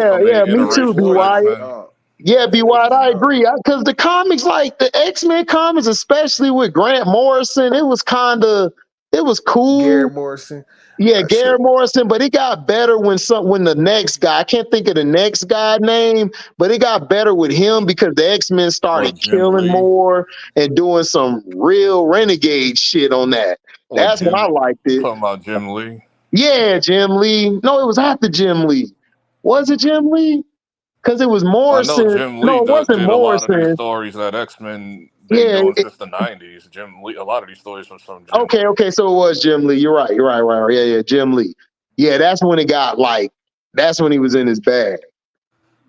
too, B. Wyatt. Yeah, B. Wyatt, I agree. Because the comics, like the X-Men comics, especially with Grant Morrison, it was cool. Garrett Morrison. Yeah, Garrett Morrison, but it got better when the next guy, I can't think of the next guy name, but it got better with him because the X-Men started killing more and doing some real renegade shit on that. That's when I liked it. Talking about Jim Lee? Yeah, Jim Lee. No, it was after Jim Lee. Was it Jim Lee? Because it was Morrison. I know Jim Lee it wasn't did Morrison. A lot of these stories that X-Men doing since the 90s. Jim Lee, a lot of these stories from Jim Lee. Okay, so it was Jim Lee. You're right. Yeah, Jim Lee. Yeah, that's when it got that's when he was in his bag.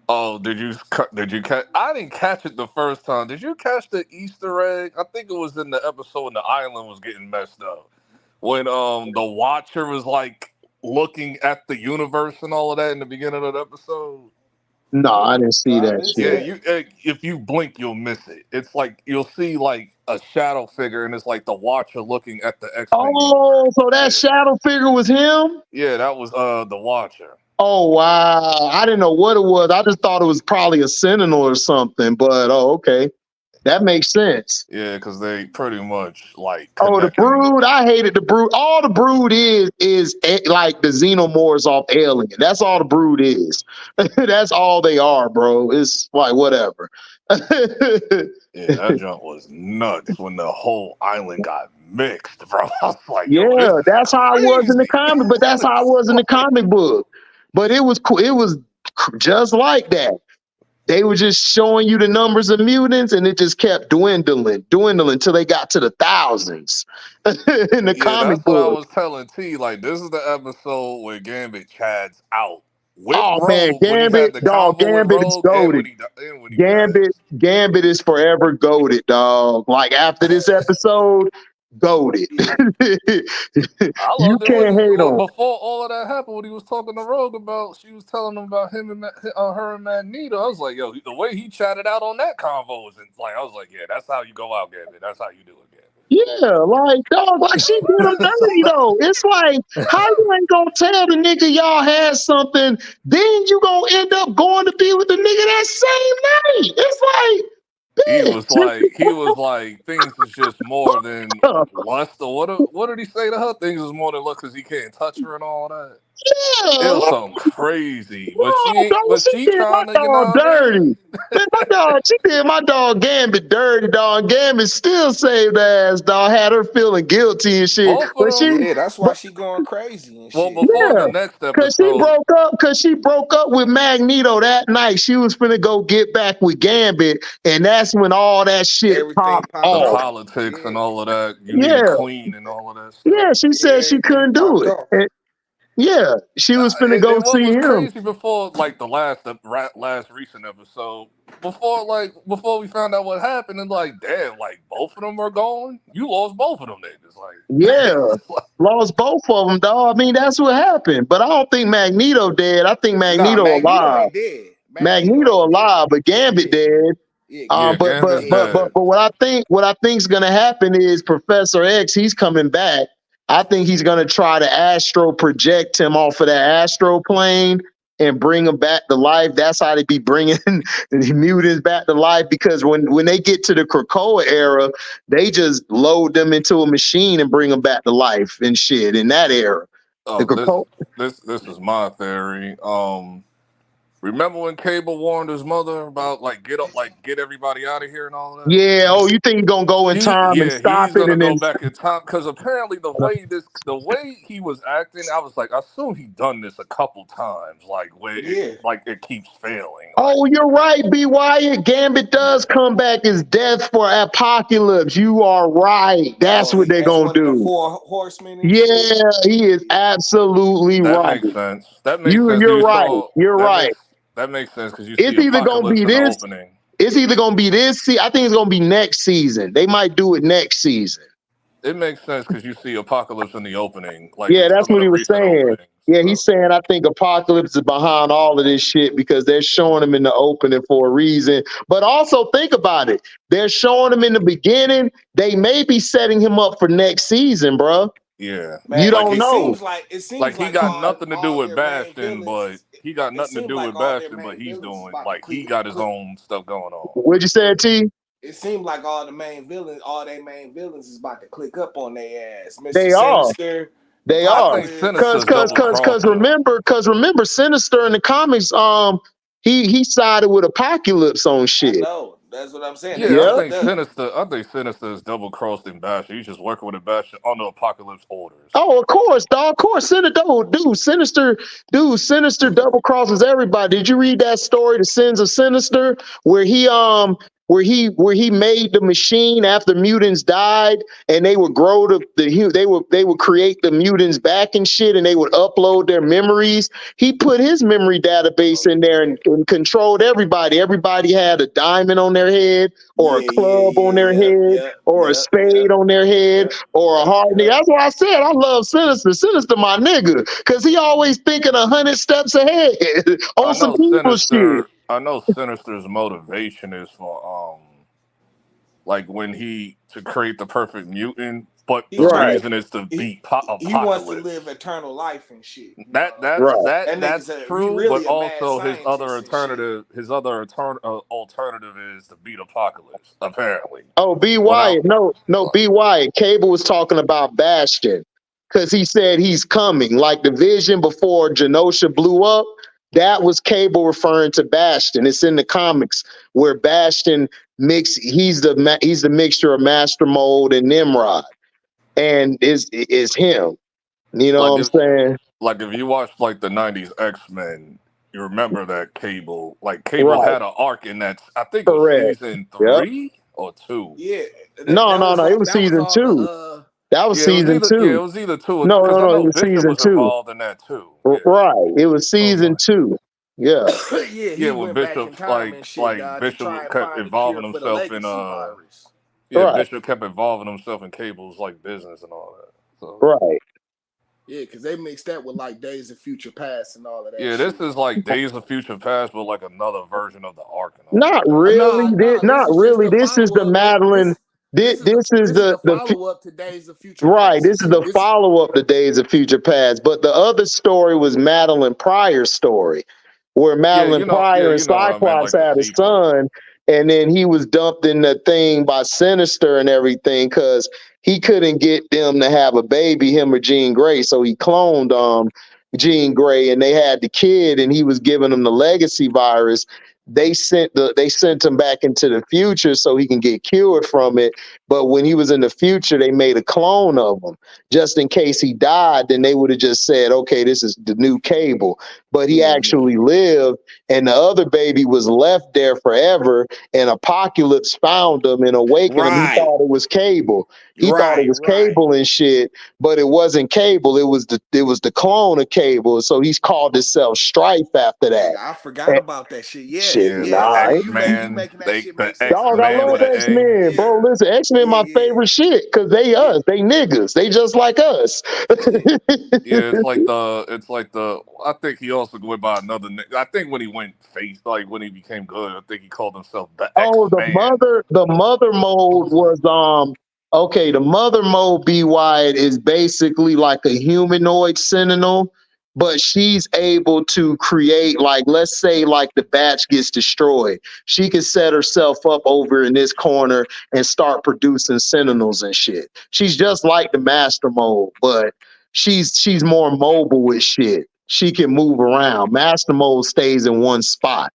Oh, did you catch? I didn't catch it the first time. Did you catch the Easter egg? I think it was in the episode when the island was getting messed up. When the Watcher was like looking at the universe and all of that in the beginning of the episode. No, I didn't see that shit. Yeah, if you blink, you'll miss it. It's like you'll see like a shadow figure, and it's like the Watcher looking at the X-Men. Oh, so that shadow figure was him? Yeah, that was the Watcher. Oh wow, I didn't know what it was. I just thought it was probably a Sentinel or something. But okay, that makes sense. Yeah, because they pretty much like. Oh, the Brood! I hated the Brood. All the Brood is like the Xenomorphs off Alien. That's all the Brood is. That's all they are, bro. It's like whatever. Yeah, that jump was nuts when the whole island got mixed, bro. I was like, yeah, that's how it was in the comic, but that's how it was in the comic book. But it was cool. It was just like that. They were just showing you the numbers of mutants, and it just kept dwindling till they got to the thousands in the comic book. What I was telling T, like, this is the episode where Gambit chads out. With man, Gambit, Gambit is goated. Gambit is forever goated, dog. Like, after this episode, goated. You can't hate on. Before all of that happened, when he was talking to Rogue about, she was telling him about him and her and Magneto. I was like, yo, the way he chatted out on that convo was like, I was like, yeah, that's how you go out, Gambit. That's how you do it, Gambit. Yeah, like, dog, like she did him dirty though. It's like, how you ain't gonna tell the nigga y'all had something, then you gonna end up going to be with the nigga that same night. It's like, he was like, things is just more than lust, or what did he say to her? Things is more than lust because he can't touch her and all that. Yeah, it was something crazy. But she did my dog dirty. She did my dog Gambit dirty, dog. Gambit still saved ass, dog. Had her feeling guilty and shit. That's why she going crazy and shit. Before the next episode, because she broke up with Magneto that night. She was finna go get back with Gambit, and that's when all that shit popped off. The politics and all of that. You need a queen and all of that stuff. Yeah, she said she couldn't do it. Yeah, she was finna go And what see was him. crazy before, like the last recent episode, before we found out what happened, and like, damn, like both of them are gone. You lost both of them niggas. Yeah, Like, lost both of them, dog. I mean, that's what happened. But I don't think Magneto dead. I think Nah, Magneto Magneto alive. ain't dead. Magneto Magneto ain't dead. alive, but Gambit Yeah, dead. yeah, yeah, Gambit. Gambit's Yeah, dead. But what I think's gonna happen is Professor X, he's coming back. I think he's gonna try to astro project him off of that astro plane and bring him back to life. That's how they be bringing the mutants back to life, because when they get to the Krakoa era, they just load them into a machine and bring them back to life and shit in that era. The Oh, Krakoa. this is my theory. Remember when Cable warned his mother about get everybody out of here and all that? Yeah. Oh, you think you're gonna go in time and stop He's it gonna and go then back in time because apparently the way he was acting, I was like, I assume he done this a couple times, like where yeah. it keeps failing. oh, you're right, B. Wyatt. Gambit does come back as death for Apocalypse. You are right. That's what they're That's gonna one of the do. 4 horsemen and Yeah, shit. he is absolutely That right. makes sense. That makes sense because You're right. You're right. that makes sense because you see It's either gonna Apocalypse be in the this. opening. It's either gonna be this. I think it's gonna be next season. They might do it next season. It makes sense because you see Apocalypse in the opening, like Yeah, in that's some of what the he was recent saying. openings. Yeah, So. he's saying I think Apocalypse is behind all of this shit because they're showing him in the opening for a reason. But also think about it. They're showing him in the beginning. They may be setting him up for next season, bro. Yeah, You Man, don't it know. seems like he got nothing to do all with their main Bastion, but villains. he got It nothing to seemed do like with all their Bastion, but main he's villains is doing about to he got his click. own stuff going on. What'd you say, T? It seemed like all their main villains is about to click up on their ass. Mr. They are. Sinister, They I are. think Apocalypse. Sinister's double crossing him. Remember Sinister in the comics, he sided with Apocalypse on I shit. know. That's what I'm saying. They Yeah, Yeah. teamed up. I think Sinister is double crossing Bastion. He's just working with a Bastion under Apocalypse orders. Oh, of course, dog. Of course, Sinister double crosses everybody. Did you read that story, The Sins of Sinister, where he made the machine after mutants died, and they would grow they would create the mutants back and shit, and they would upload their memories. He put his memory database in there and controlled everybody. Everybody had a diamond on their head, or a club on their head, or a spade on their head, or a hard nigga. That's why I said I love Sinister. Sinister, my nigga, because he always thinking 100 steps ahead on some people shit. I know Sinister's motivation is for like when to create the perfect mutant, but the He's trying Right, reason is to he, beat he wants to Apocalypse. live eternal life and shit. You That know, that's right. that that that's nigga's he true, but really a mad also scientist and shit. alternative is to beat Apocalypse. Apparently, Oh, B. without Wyatt. No, B. Wyatt. Cable was talking about Bastion because he said he's coming. Like the vision before Genosha blew up, that was Cable referring to Bastion. It's in the comics where Bastion he's the mixture of Master Mold and Nimrod, and is him. You know like what I'm saying? if you watch like the '90s X-Men, you remember that Cable Right. had an arc in that. I think it was Correct. season Yep. 3 or 2. Yeah, No, no, no. It was that was season all two. the That was season It two. was either two No, because no, I no. It know was Bishop season was two. involved in that too. Yeah, Right. It was so it's season like, two. Yeah. yeah, yeah, he when went back in Bishop time and shit, dog, to try Bishop and kept find a cure involving for the himself in legacy virus. Right. Bishop kept involving himself in Cable's like business and all that. So Right. Yeah, because they mixed that with like Days of Future Past and all of that yeah, shit. this is like Days of Future Past, but like another version of the arc and all Not that. really. This Not is just really. the This is follow the up. Madeline. This is This is the the follow up to Days of Future right. Past and This is shit. the follow up to Days of Future Past. But the other story was Madeline Pryor's story, where Madeline Pryor and You know what I meant, Cyclops like the had a sequel. son, and then he was dumped in the thing by Sinister and everything because he couldn't get them to have a baby, him or Jean Grey. So he cloned Jean Grey, and they had the kid, and he was giving them the legacy virus. They sent him back into the future so he can get cured from it. But when he was in the future, they made a clone of him just in case he died. Then they would have just said, okay, this is the new Cable. But he actually lived, and the other baby was left there forever. And Apocalypse found him and awakened him. He Right. thought it was Cable. He thought it Right. was Cable and shit, but it wasn't Cable. It was the clone of Cable. So he's called himself Strife after that. I forgot about that shit. Yes, Shit, Yeah, the yes. nah. You X making Man, that shit make the sense X Dog, now. I Man love with an Okay. A. X-Men, bro. Yeah. Listen, X-Men Yeah, my yeah. favorite shit because they Yeah. us. They niggas. They just like us. Yeah. Yeah, it's like the. I think he also went by another. I think when he went face, like when he became good, I think he called himself the X Oh, Man. the mother mode was okay, the mother mode B Wyatt is basically like a humanoid sentinel, but she's able to create, like, let's say like the batch gets destroyed. She can set herself up over in this corner and start producing sentinels and shit. She's just like the master mode, but she's more mobile with shit. She can move around. Master mode stays in one spot.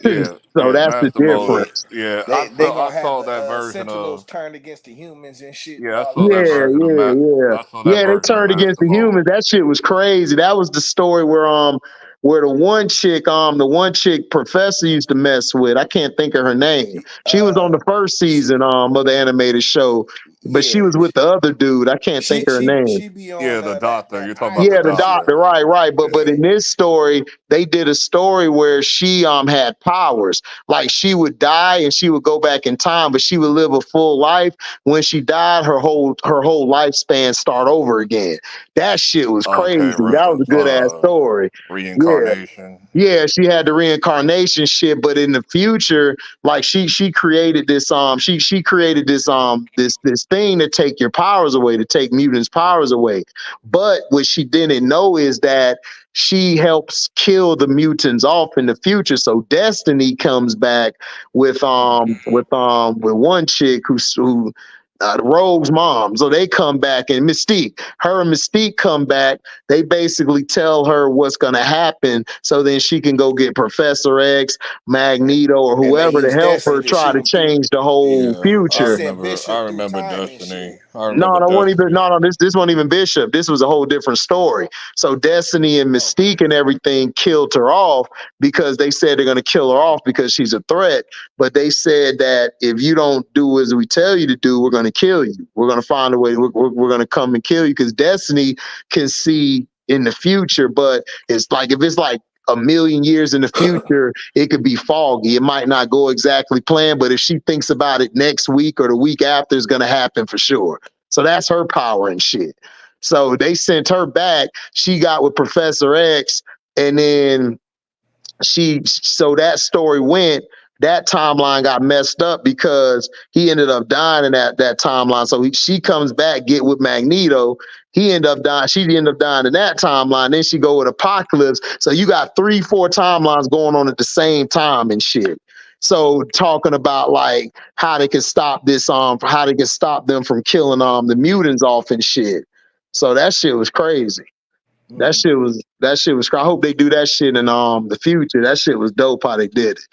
Yeah, So yeah, that's the Master Mode. Yeah. difference. Yeah, They I gonna have saw the that version Sentinels of. turned against the humans and shit and Yeah, I all saw that Yeah, that other shit. version of yeah, yeah. I saw that Yeah, they version of turned against Master the Mode. humans. That shit was crazy. That was the story where the one chick Professor used to mess with. I can't think of her name. She was on the first She, season of the animated show, but she yeah, was with the other dude. I can't think of her name. she be on Yeah, the that Doctor. You're talking about the Yeah, the island shit. doctor, Doctor. right, right. But Yeah. in this story, they did a story where she had powers. Like she would die and she would go back in time, but she would live a full life. When she died, her whole lifespan start over again. That shit was crazy. Okay, That was a good ass story. Yeah. reincarnation. Yeah, she had the reincarnation shit, but in the future, like she created this she created this thing to take your powers away, to take mutants' powers away. But what she didn't know is that she helps kill the mutants off in the future. So Destiny comes back with one chick who Rogue's mom. So they come back, and Mystique, her and Mystique come back. They basically tell her what's going to happen so then she can go get Professor X, Magneto, or And they whoever to use help Destiny her to try shoot to them through. change the whole Yeah, They future. sent I Bishop through remember time and Destiny. shit. I No, remember no, wasn't even, Destiny. no, no. This wasn't even Bishop. This was a whole different story. So Destiny and Okay. Mystique and everything killed her off because they said they're going to kill her off because she's a threat. But they said that if you don't do as we tell you to do, we're going to kill you. We're going to find a way. We're going to come and kill you because Destiny can see in the future. But it's like if it's like a million years in the future, it could be foggy. It might not go exactly planned, but if she thinks about it next week or the week after, it's going to happen for sure. So that's her power and shit. So they sent her back. She got with Professor X, and then so that story went. That timeline got messed up because he ended up dying in that timeline. So she comes back, get with Magneto. He ended up dying. She ended up dying in that timeline. Then she go with Apocalypse. So you got 3, 4 timelines going on at the same time and shit. So talking about like how they can stop this, how they can stop them from killing the mutants off and shit. So that shit was crazy. That shit was. I hope they do that shit in the future. That shit was dope how they did it.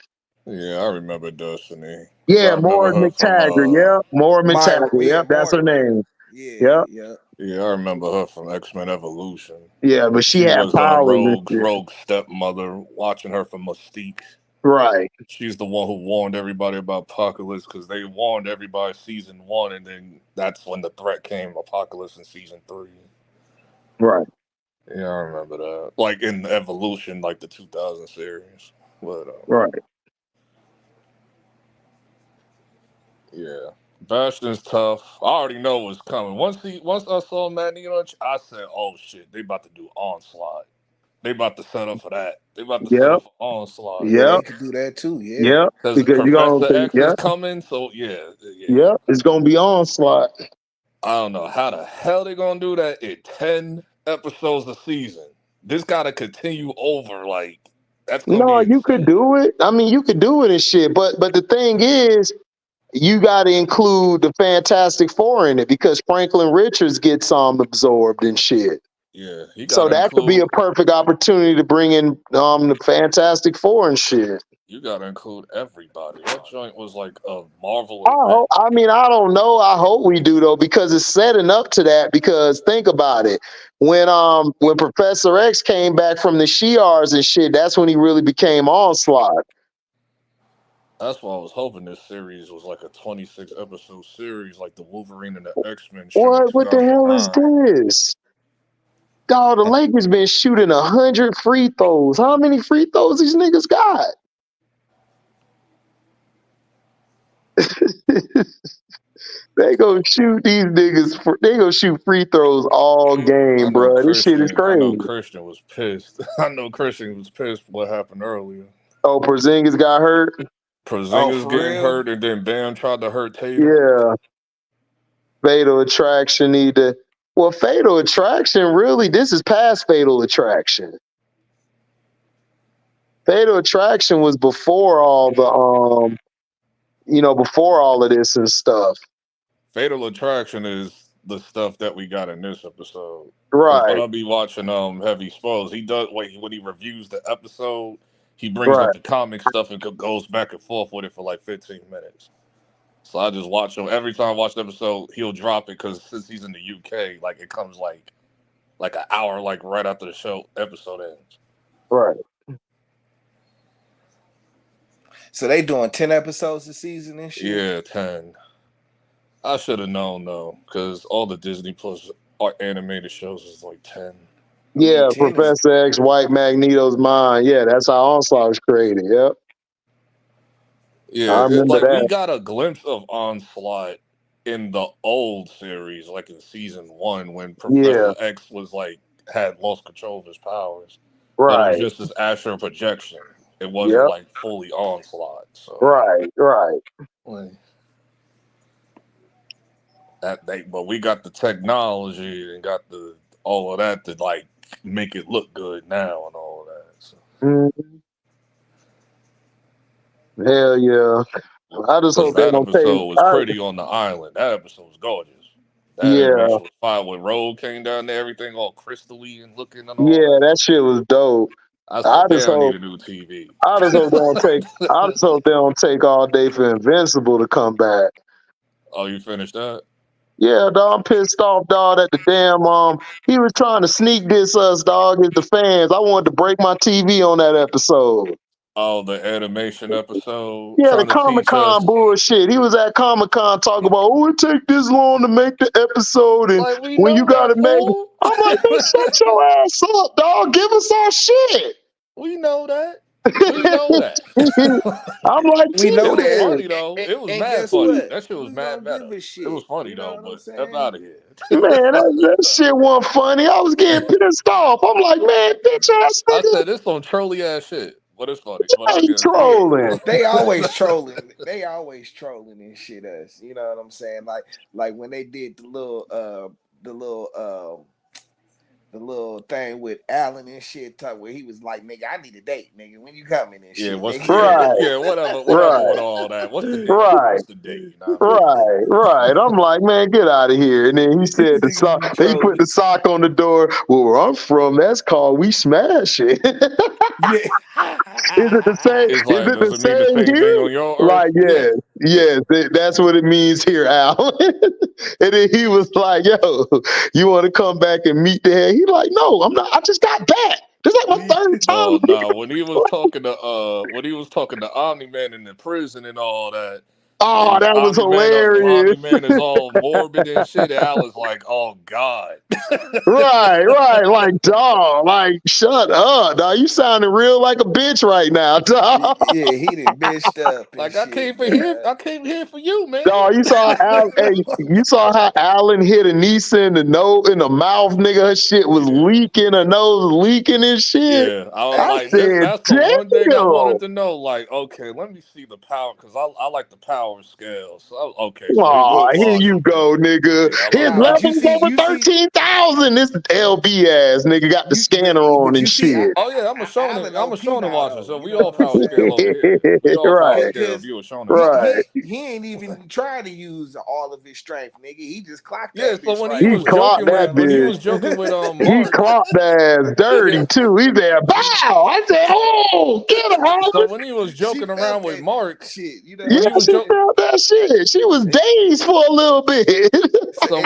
Yeah, I remember Destiny because I Yeah, remember Maura her from. McTaggart. Yep, Maura Myra, McTaggart. yeah, Yep, that's her Moira. name. Yeah, Yep. yeah. Yeah, I remember her from X-Men Evolution. Yeah, but she She had was powers and shit. Rogue's stepmother, watching her from Mystique. Right, She's the one who warned everybody about Apocalypse because they warned everybody season 1, and then that's when the threat came, Apocalypse in season 3. right, Yeah, I remember that. Like in Evolution, like the 2000 series. But right. yeah, Bastion's tough. I already know what's coming. Once I saw Magneto, I said, "Oh shit, they about to do Onslaught. They about to set up for that. They about to set Yep, up for Onslaught." Yeah, yep, they could do that too. Yeah. yep. Because Because you're gonna Professor think, X is yep, coming, so yeah. yep. It's gonna be onslaught. I don't know how the hell they gonna do that in 10 episodes a season. This gotta continue over. Like that's gonna No, be you could insane. do it. I mean, you could do it and shit. But the thing is, you got to include the Fantastic Four in it because Franklin Richards gets absorbed and shit. Yeah, he So gotta that could be a include. perfect opportunity to bring in the Fantastic Four and shit. You gotta include everybody. That joint was like a Marvel event. I mean, I don't know. I hope we do though, because it's setting up to that. Because think about it, when Professor X came back from the Shi'ars and shit, that's when he really became Onslaught. That's why I was hoping this series was like a 26 episode series, like the Wolverine and the X-Men shit in What the hell is 2009. this? Dog, the Lakers been shooting 100 free throws. How many free throws these niggas got? They gonna shoot these niggas. They gonna shoot free throws all game, bro. This shit is I know crazy. Christian was pissed. I know Christian was pissed what happened earlier. Oh, Porzingis got hurt. Porzingis for getting real? hurt, and then Bam tried to hurt Tatum. Yeah. Fatal Attraction need to. Well, Fatal Attraction, really, this is past Fatal Attraction. Fatal Attraction was before all the before all of this and stuff. Fatal Attraction is the stuff that we got in this episode. Right. When I be watching Heavy Spoils, he does when he reviews the episode, he brings up the comic stuff and goes back and forth with it for like 15 minutes. So I just watch him every time I watch the episode. He'll drop it because since he's in the UK, like it comes like an hour like right after the show episode ends. Right. So they doing 10 episodes a season and shit? Yeah, 10. I should have known though, because all the Disney Plus animated shows is like 10. Yeah, Professor X, White Magneto's mind. Yeah, that's how Onslaught was created. Yep. Yeah, I remember that. We got a glimpse of Onslaught in the old series, like in season 1, when Professor X was like had lost control of his powers. Right. But it was just his astral projection. It wasn't like fully Onslaught. So right. But we got the technology and got all of that to like make it look good now and all of that. So. Hell yeah! I just hope that episode was pretty on the island. That episode was gorgeous. That animation was fire when Rogue came down there, everything all crystally and looking and all. Yeah, that shit was dope. I said, they don't need a new TV. I just hope they don't take all day for Invincible to come back. Oh, you finished that? Yeah, dog, I'm pissed off, dog, at the damn he was trying to sneak diss us, dog, as the fans. I wanted to break my TV on that episode. Oh, the animation episode? Yeah, the Comic-Con bullshit. He was at Comic-Con talking about, it take this long to make the episode, and like, when you gotta make it. I'm like, man, shut your ass up, dog. Give us our shit. We know that. We know that. I'm like, we know that. It was funny though. It was mad funny. What? That shit was mad meta. It was funny though, but F out of here. Man, that shit wasn't funny. I was getting pissed off. I'm like, man, bitch ass nigga. I said it's some trolly ass shit, but it's funny. But I ain't trolling. They always trolling. They always trolling and shit us. You know what I'm saying? Like when they did the little thing with Allen and shit, where he was like, "Nigga, I need a date, nigga. When you coming and shit?" Yeah, whatever with all that. What's the date? What's the date? You know right. I'm like, man, get out of here. And then he said the sock. He put the sock on the door. Well, where I'm from, that's called we smash it. Is it the same? It's like, is it the same thing here? on your like, yes, that's what it means here, Al. And then he was like, "Yo, you want to come back and meet the head?" He like, "No, I'm not. I just got back. This is like my third time." No. When he was talking to Omni-Man in the prison and all that. Oh, that was hilarious. Omni-Man is all morbid and shit. Al is like, oh God. right. Like, dog, like, shut up, dog. You sounding real like a bitch right now, dog. Yeah, he done bitched up. Like, I came here for you, man. Dog, you saw how Alan hit Anissa in the nose, in the mouth, nigga. Her shit was leaking, her nose leaking and shit. Yeah, I was like, that's the one thing I wanted to know. Like, okay, let me see the power, because I like the power power scale. So okay, so he Aw, was here lost you from this. go, nigga. Yeah, I His like that. But level's over you see, 13,000. This LB ass nigga got the scanner on but and you see, shit. Oh yeah, I'm a Alan I'm a OP Shonen now watcher, though. so You we know all what I'm power scale saying? over here. We all power Right, scale if Because you a Shonen fan. right. he ain't even trying to use all of his strength, nigga. He just clocked Yeah, that so bitch right He quick. clocked You know that what I'm when he bitch. was saying? joking with He Mark, clocked that ass dirty yeah. too. He said, "Bow!" I said, "Oh, get her, So Harvard." when he was She joking around felt with that Mark, shit. You know Yeah, what when he I'm was she joking. saying? felt that shit. She was And, dazed for a little bit. So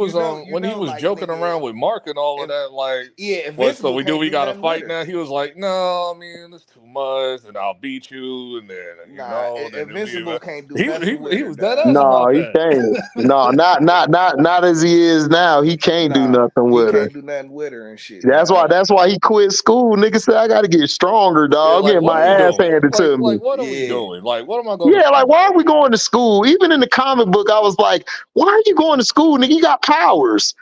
and so when he was like joking nigga, around with Mark and all of if, that, like, yeah, what? So Invincible we do can't we do got to nothing with fight her. now? He was like, no, man, it's too much, and I'll beat you, and then Nah, then it'll be. Invincible can't do nothing with He her, was dead dog. ass No, about he that. can't. No, not as he is now. He can't do Nah, nothing he with her. can't do nothing with her and shit, That's why. dog. That's why he quit school. Nigga said, "I got to get stronger, Yeah, dog. I'm like getting what my are we ass doing? handed to me." Like what are we Yeah. doing? Like what am I going to Yeah, like school why are for? we going to school? Even in the comic book, I was like, "Why are you going to school, nigga? You got powers.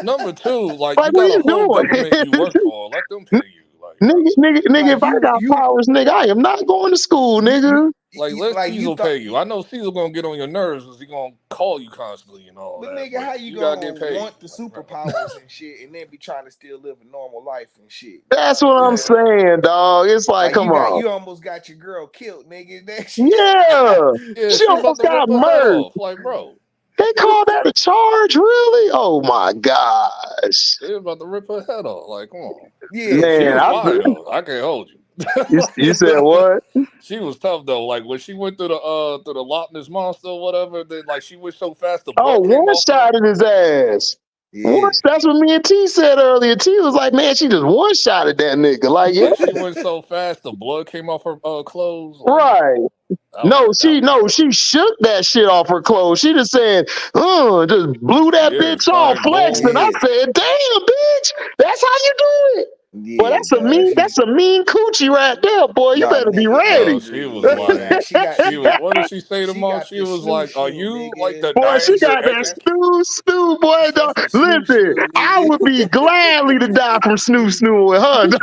Number two, like Like, you what are got a you whole doing, government you work for. Let them pay you. Like nigga? Like If I got powers, nigga, I am not going to school, nigga." let like you Cecil thought. pay you. I know Cecil gonna get on your nerves because he gonna call you constantly and all But that. nigga, But how you you gotta get gonna paid. want the Like, bro. superpowers and shit, and then be trying to still live a normal life and shit, That's dog? what You I'm Yeah. know, saying, dog. It's like, like come on. you almost got your girl killed, nigga. That shit. Yeah, Yeah, she she about almost to rip got her head murdered. off. Like, bro, They called that a charge, really? Oh my gosh, they about to rip her head off. Like, come on. Yeah, She man! was yeah, fire though. I can't hold you. You Like, said what? she was tough though. Like when she went through the Loch Ness monster or whatever, then like she went so fast the Oh, blood came one off her. shot in his ass. yeah. Once, that's what me and T said earlier. T was like, man, she just one shot at that nigga. Like, yeah, Like she went so fast the blood came off her clothes. Like right. I was like, that was She shook that shit off her clothes. She just said, just blew that yeah, bitch off, sonic flexed. And I Yeah, boom. said, damn, bitch, that's how you do it. Well, yeah, dog. that's a mean coochie right there, boy. You No, better be nigga. No, ready. she was Yeah, like, dog. she was. What did she say to She Mark? got She the was snoo like, "Are snoo, you like nigga. Boy, she denying your got that education?" snoo, boy. That's Dog. that snoo Listen, snoo, I would nigga. be gladly to die from snoo with her. Dog.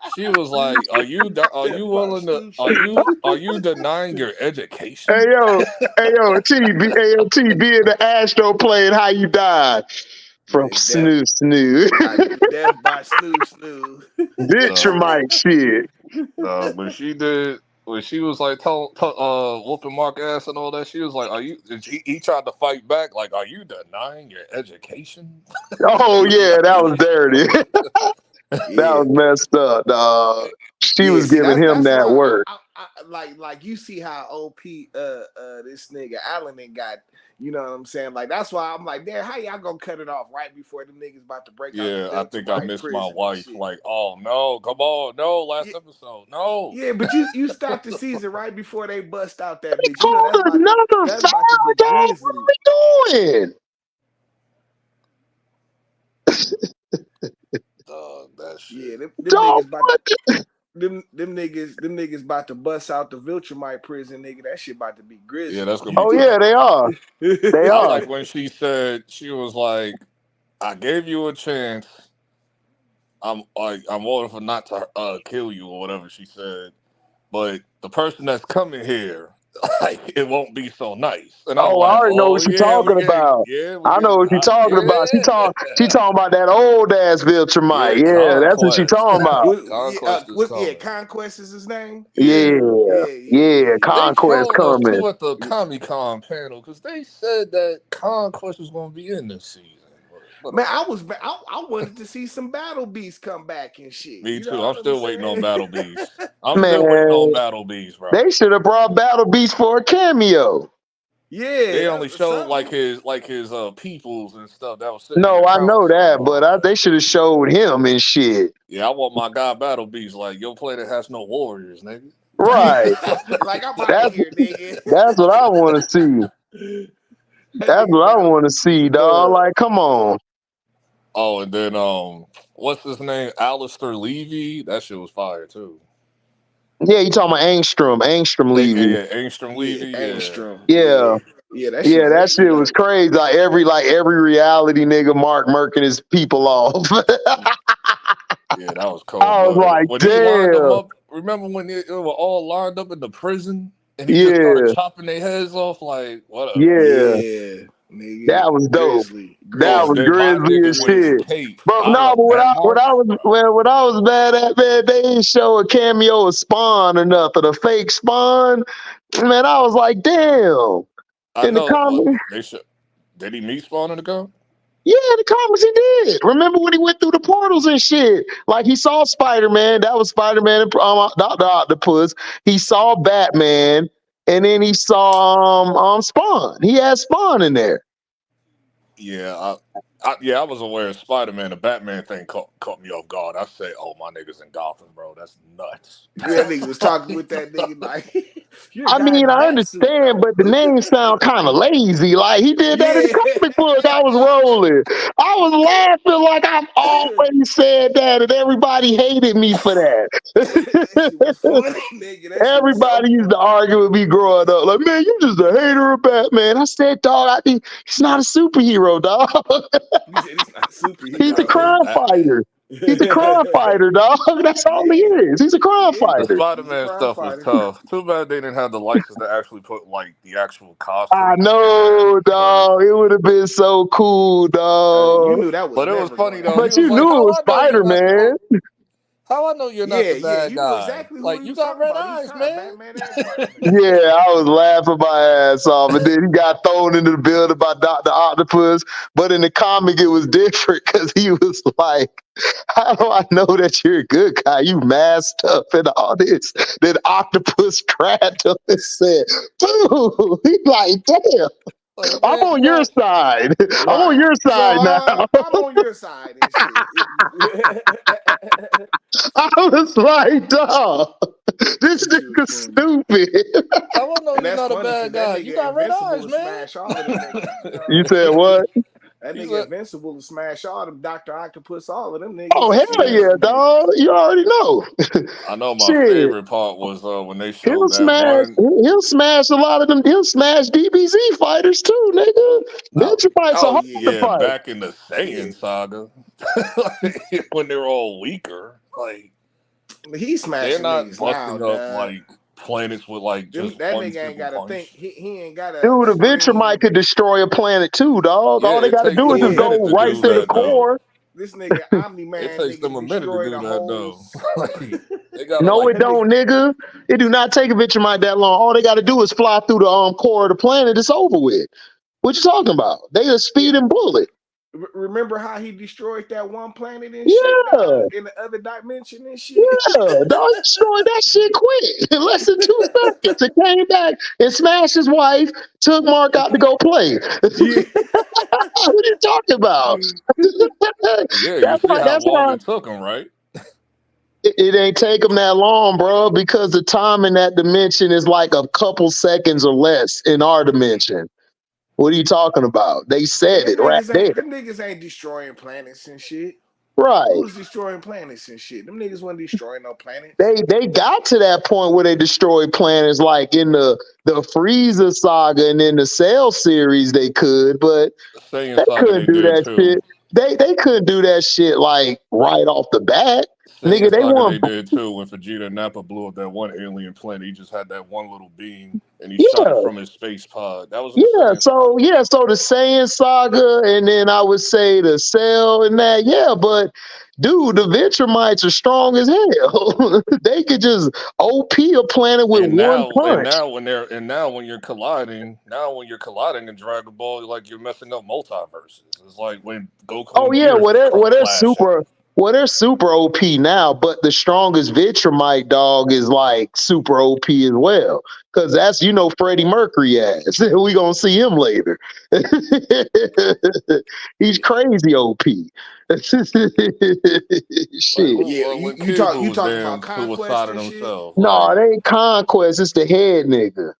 She was like, are you My willing to? snoo snoo. Are you denying your Hey education?" yo, hey yo, T, be in the Astro playing how you died from The death snoo. by death by snoo snoo. Uh, Bitchamite shit. when she did, when she was like, whooping Mark ass and all that, she was like, "Are you?" He tried to fight back, like, "Are you denying your education?" Oh yeah, that was dirty. That Yeah. was messed up, dog. She Yeah, was see giving him that's that why work. I like you see how OP this nigga Allen ain't got, you know what I'm saying? Like that's why I'm like, damn, how y'all gonna cut it off right before the niggas about to break out the Yeah, I think I Viltrumite missed my prison and wife. shit. Like, oh no, come on, no, Yeah, last episode, no. yeah, but you start the season right before they bust out that They bitch. You know called another that's about to foul, be dog. What grisly. are we doing? That Yeah, shit. them Dog, niggas about what them niggas about to bust out the Viltrumite prison, nigga. That shit about to be Yeah, grisly. that's gonna be Oh tough. yeah, they are. They I are. like when she said she was like, "I gave you a chance. I'm voting for not to kill you or whatever she said, but the person that's coming here, like it won't be so nice." And I'm Oh, I like, already know "Oh what you're yeah, talking about. I know what you're talking about. She yeah, talking about that old ass Viltrumite. yeah, Yeah, that's what she conquest, talking about. conquest is coming." Conquest is his name. Yeah. Yeah, They Conquest trolled us coming. too at the Comic Con panel because they said that Conquest was going to be in this season. But Man, I wanted to see some Battle Beasts come back and shit. me You know too. I'm what I'm still waiting on saying? Battle Beast. I'm still waiting on Man, Battle Beast, bro. they should have brought Battle Beast for a cameo. Yeah, They only that's showed something. like his peoples and stuff that was sitting in the No, I know council that, and all but that. they should have showed him and shit. Yeah, I want my guy Battle Beast. Like your planet has no warriors, nigga. Right. Like I'm out of That's here, nigga. that's what I want to see. That That's nigga what I Battle want to Beast is see, dog. done. Like, come on. Oh, and then what's his name? Alistair Levy. That shit was fire too. Yeah, you talking about Angstrom Levy. Yeah, Angstrom Yeah, Levy. Yeah, Angstrom. Yeah. Yeah, yeah, that shit Yeah, was that actually shit was dope. crazy. Like every reality nigga Mark murking his people off. yeah, that was cold I was blooded. like, When he lined them damn. up, remember when they were all lined up in the prison? and he just started Yeah, chopping their heads off. Like, whatever. yeah. Yeah, nigga. That was dope. That Oh, Grizzly. was then my grizzly nigga as with his shit. cape. But I no, love but that what mark. I was what I was mad at, man, they didn't show a cameo of Spawn or nothing, a fake Spawn. Man, I was like, damn. I In the know what comic, they should. Did he meet Spawn in the gun? yeah, in the comics he did. Remember when he went through the portals and shit? Like he saw Spider-Man, that was Spider-Man and Dr. Octopus. He saw Batman, and then he saw Spawn. He had Spawn in there. Yeah, I was aware of Spider-Man. The Batman thing caught me off guard. I said, "Oh, my niggas in Gotham, bro. That's nuts." That nigga was talking with that nigga like, you're a I guy in mean, a I bat suit, understand, though. but the name sound kind of lazy. Like he did that in the comic book. I was rolling. I was laughing like I've always said that, and everybody hated me for that. That shit was funny, nigga. That shit was so Everybody used to funny. argue with me growing up. Like, man, you just a hater of Batman. I said, dog, I think he's not a superhero, dog. You said he's not a He's a It's superhero. crime Batman. fighter. He's a crime fighter, dog. That's all he Yeah, is. He's a crime yeah. The fighter. He's a Spider-Man crime stuff was fighter. tough. Too bad they didn't have the license to actually put like the actual I costume in there. know, dog. It would have been so cool, You dog. knew that was But it was never funny gonna though. He But was you happen. like, knew it "How was I know you're not the Spider-Man. How I know you're not Yeah, the yeah. bad You knew guy? exactly who Like he you was got talking red about. He's eyes, kind of man." Batman and Spider-Man. Yeah, I was laughing my ass off. And then he got thrown into the building by Dr. Octopus. But in the comic, it was different because he was like, how do I know that you're a good guy? You masked up and all this. Then Octopus grabbed him and said, dude, he's like, damn, Like, I'm man, on your side. I'm on Right. your So side now. I'm on your side and shit. I was like, dog, this That shit was nigga funny. stupid. how I know And you're that's not a funny because bad that guy? You nigga got red Invincible eyes, will man. smash all of them niggas. You know what You I'm said saying? what? That He nigga said, Invincible will smash all them Dr. Octopus, all of them Oh, niggas and hell smash yeah, them dog. niggas. You already know. I know my Shit. favorite part was when they He'll showed that smash. one. He'll smash a lot of them. He'll smash DBZ fighters too, nigga. Oh, Ninja fights are Oh hard to yeah, yeah. fight. back in the Yeah. Saiyan saga, like, when they were all weaker, like He's they're smashing not niggas now, busting up dog. like planets with like just That one nigga ain't simple gotta think. punch. He ain't gotta Dude, a Venture Mike scream. could destroy a planet too, dog. Yeah, All they it got to takes do is them a just Yeah. minute go to right do to the Yeah. that though. core. This nigga Omni It Man takes them nigga a minute to destroyed do a that whole though. Like they gotta No, like it that nigga don't, nigga. It do not take a Venture Mike that long. All they got to do is fly through the core of the planet. It's over with. What you talking about? They a yeah. speeding bullet. Remember how he destroyed that one planet and shit, Yeah. dog, in the other dimension and shit? Yeah, dog, he destroyed that shit quick in less than 2 seconds. It came back and smashed his wife. Took Mark out to go play. Yeah. What are you talking about? yeah, you see how That's long why it took them, right? it ain't take him that long, bro. Because the time in that dimension is like a couple seconds or less in our dimension. What are you talking about? They And said it right there, them niggas ain't destroying planets and shit. Who right? was destroying planets and shit? Them niggas wasn't destroying no planets. They got to that point where they destroyed planets, like in the Frieza saga and in the Cell series. They could, but The Saiyan they saga couldn't they do did that too. shit. They couldn't do that shit like right off the bat, nigga. Saiyan They saga want they did too. When Vegeta and Nappa blew up that one alien planet, he just had that one little beam and he shot it yeah. from his space pod. That was in the Yeah, Saiyan so saga. the Saiyan saga, and then I would say the Cell and that, yeah, but dude, the Venturemites are strong as hell. They could just OP a planet with one punch. Now when you're colliding, in Dragon Ball, like you're messing up multiverses. It's like when Goku Oh and yeah, Beerus clashing. they're super OP now, but the strongest Venturemite dog is like super OP as well. Cause that's Freddie Mercury ass. We gonna see him later. He's crazy OP. Like Shit. who Yeah, when Kid Buu you was talking about damn conquest suicided and shit? himself. No, Like it ain't Conquest, it's the head nigga.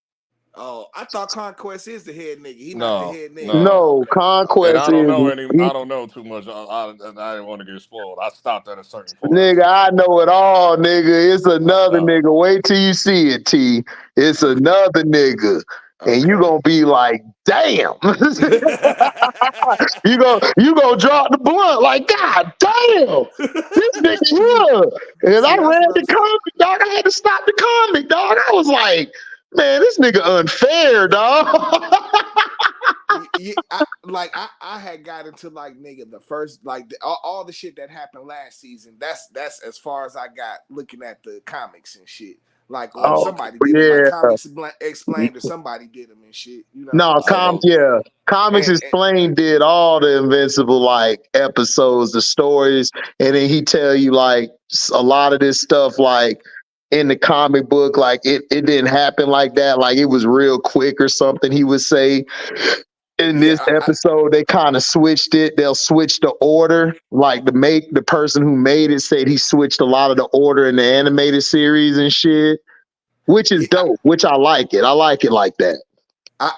Oh, I thought Conquest is the head nigga. He not the no, head nigga. no. Oh, No, okay. And Conquest I don't is know he, I don't know too much. I didn't want to get spoiled. I stopped at a certain part. nigga, I know it all, nigga. It's I another stopped. nigga. Wait till you see it, T. It's Okay. another nigga. And you Okay. gonna be like, damn. you gonna drop the blunt like, God damn. This nigga here. And I See, that's read what the I'm saying. comic, dog. I had to stop the comic, dog. I was like, Man, this nigga unfair, dog. I had got into like nigga the first all the shit that happened last season. That's as far as I got looking at the comics and shit. Like or Oh somebody did them, like yeah. comics explained or somebody did them and shit. You know what I'm No, I saying? know. yeah. Comics And Explained did all the Invincible like episodes, the stories, and then he tell you like a lot of this stuff like in the comic book, like it didn't happen like that. Like it was real quick or something. He would say in yeah, this episode they kind of switched it. They'll switch the order. Like the person who made it said he switched a lot of the order in the animated series and shit, which is I, dope. Which I like it. I like it like that.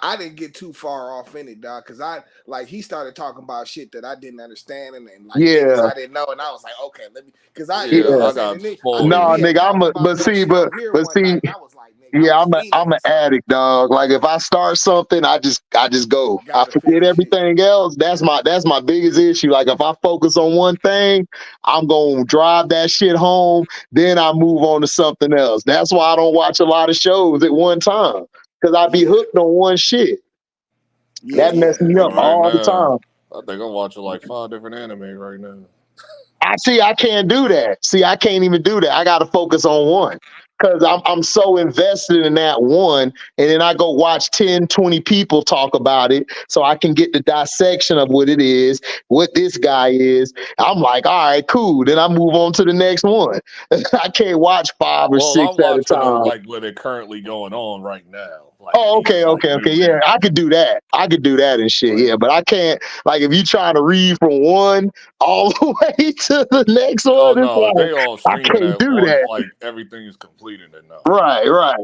I didn't get too far off in it, dog, because I like he started talking about shit that I didn't understand and like niggas Yeah. I didn't know, and I was like, okay, let me, because you know Yeah, what I'm Yeah. I saying, got and nigga, No, spoiled. we had nigga, talked about that shit on here but one see, night, and I was like, nigga, I yeah, was fiending I'm for an something. addict, dog. Like if I start something, I just go. I Gotta forget finish it. everything else. That's my biggest issue. Like if I focus on one thing, I'm gonna drive that shit home. Then I move on to something else. That's why I don't watch a lot of shows at one time because I be Yeah, hooked on one shit. yeah, That yeah. messed me up Right all the now, time. I think I'm watching like 5 different anime right now. I see. I can't do that. See, I can't even do that. I got to focus on one because I'm so invested in that one, and then I go watch 10, 20 people talk about it, so I can get the dissection of what it is, what this guy is. I'm like, all right, cool. Then I move on to the next one. I can't watch five or Well, six I'm at a watching them time. like where they're currently going on right now. Like Oh, these okay, like okay, okay. new Yeah, I anime. could do that. I could do that and shit. Like Yeah, but I can't. Like, if you trying to read from one all the way to the next oh one, it's no, like they all I streaming can't at do once. that. Like everything is completed enough. Right, right.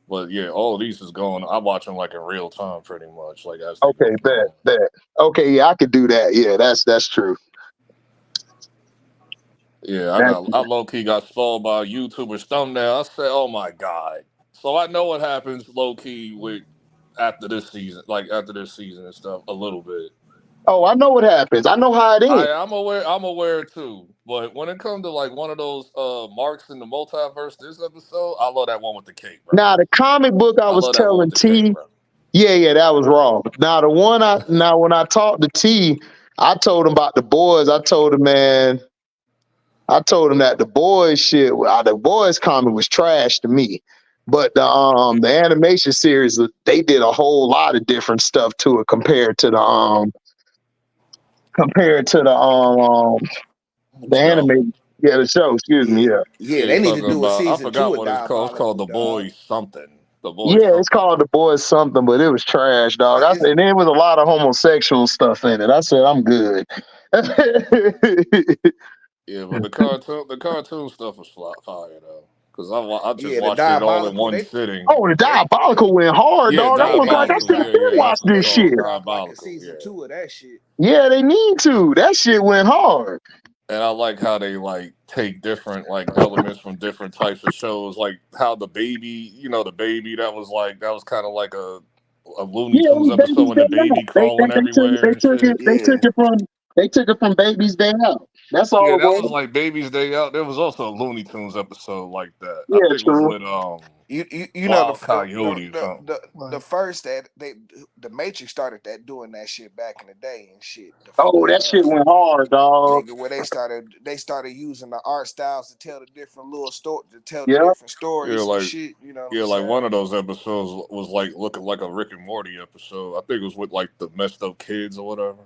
But yeah, all of these is going. I watch them like in real time, pretty much, like as they Okay, going bet, on. bet. Okay, yeah, I could do that. Yeah, that's true. Yeah, That's I low key got spoiled by a YouTuber's thumbnail. I said, oh my god. So I know what happens low key with after this season and stuff a little bit. oh, I know what happens. I know how it ends. I'm aware too. But when it comes to like one of those marks in the multiverse this episode, I love that one with the cake, bro. Now the comic book I I was love that one with telling the cake, T, bro. yeah, yeah, that was wrong. Now the one I now when I talked to T, I told him about the boys. I told him that the boys shit, the boys comic was trash to me. But the animation series, they did a whole lot of different stuff to it compared to the Show. anime. Yeah, the show. Excuse Yeah, me. Yeah, yeah. Yeah, you They need to talking do a about I season two forgot of what it's called. It's called Diabolical, The dog. Boys something. The Boys yeah. It's something. called the boys something, but it was trash, dog. I It's said, and there was a lot of homosexual stuff in it. I said, I'm good. Yeah, but the cartoon stuff was fire though, because I just yeah, the watched it all in Diabolical. one They sitting. Oh, the they diabolical went hard, Yeah, dog. I was like, I need to diabolical. should drop. Yeah, have been yeah, watched that's what it's this They need to shit. called. drop like a Diabolical. season Yeah, two of that shit. Yeah, they need to. That shit went hard. and I like how they like take different like elements from different types of shows, like how the baby, the baby that was kind of like a Looney Yeah, it Tunes was episode Baby's when Day the Out. baby crawling everywhere and shit. They took Yeah, it from Baby's Day Out. That's Yeah, all it that was was. like Baby's Day Out. There was also a Looney Tunes episode like that. I Yeah, think it was true. with you know Wild Coyote or something. the first that the Matrix started that doing that shit back in the day and shit. Oh, that shit went hard, dog. Nigga, where they started using the art styles to tell the different little story to tell the Yeah. different Yeah, stories and like shit. You know what I'm yeah, like saying? one of those episodes was like looking like a Rick and Morty episode. I think it was with like the messed up kids or whatever.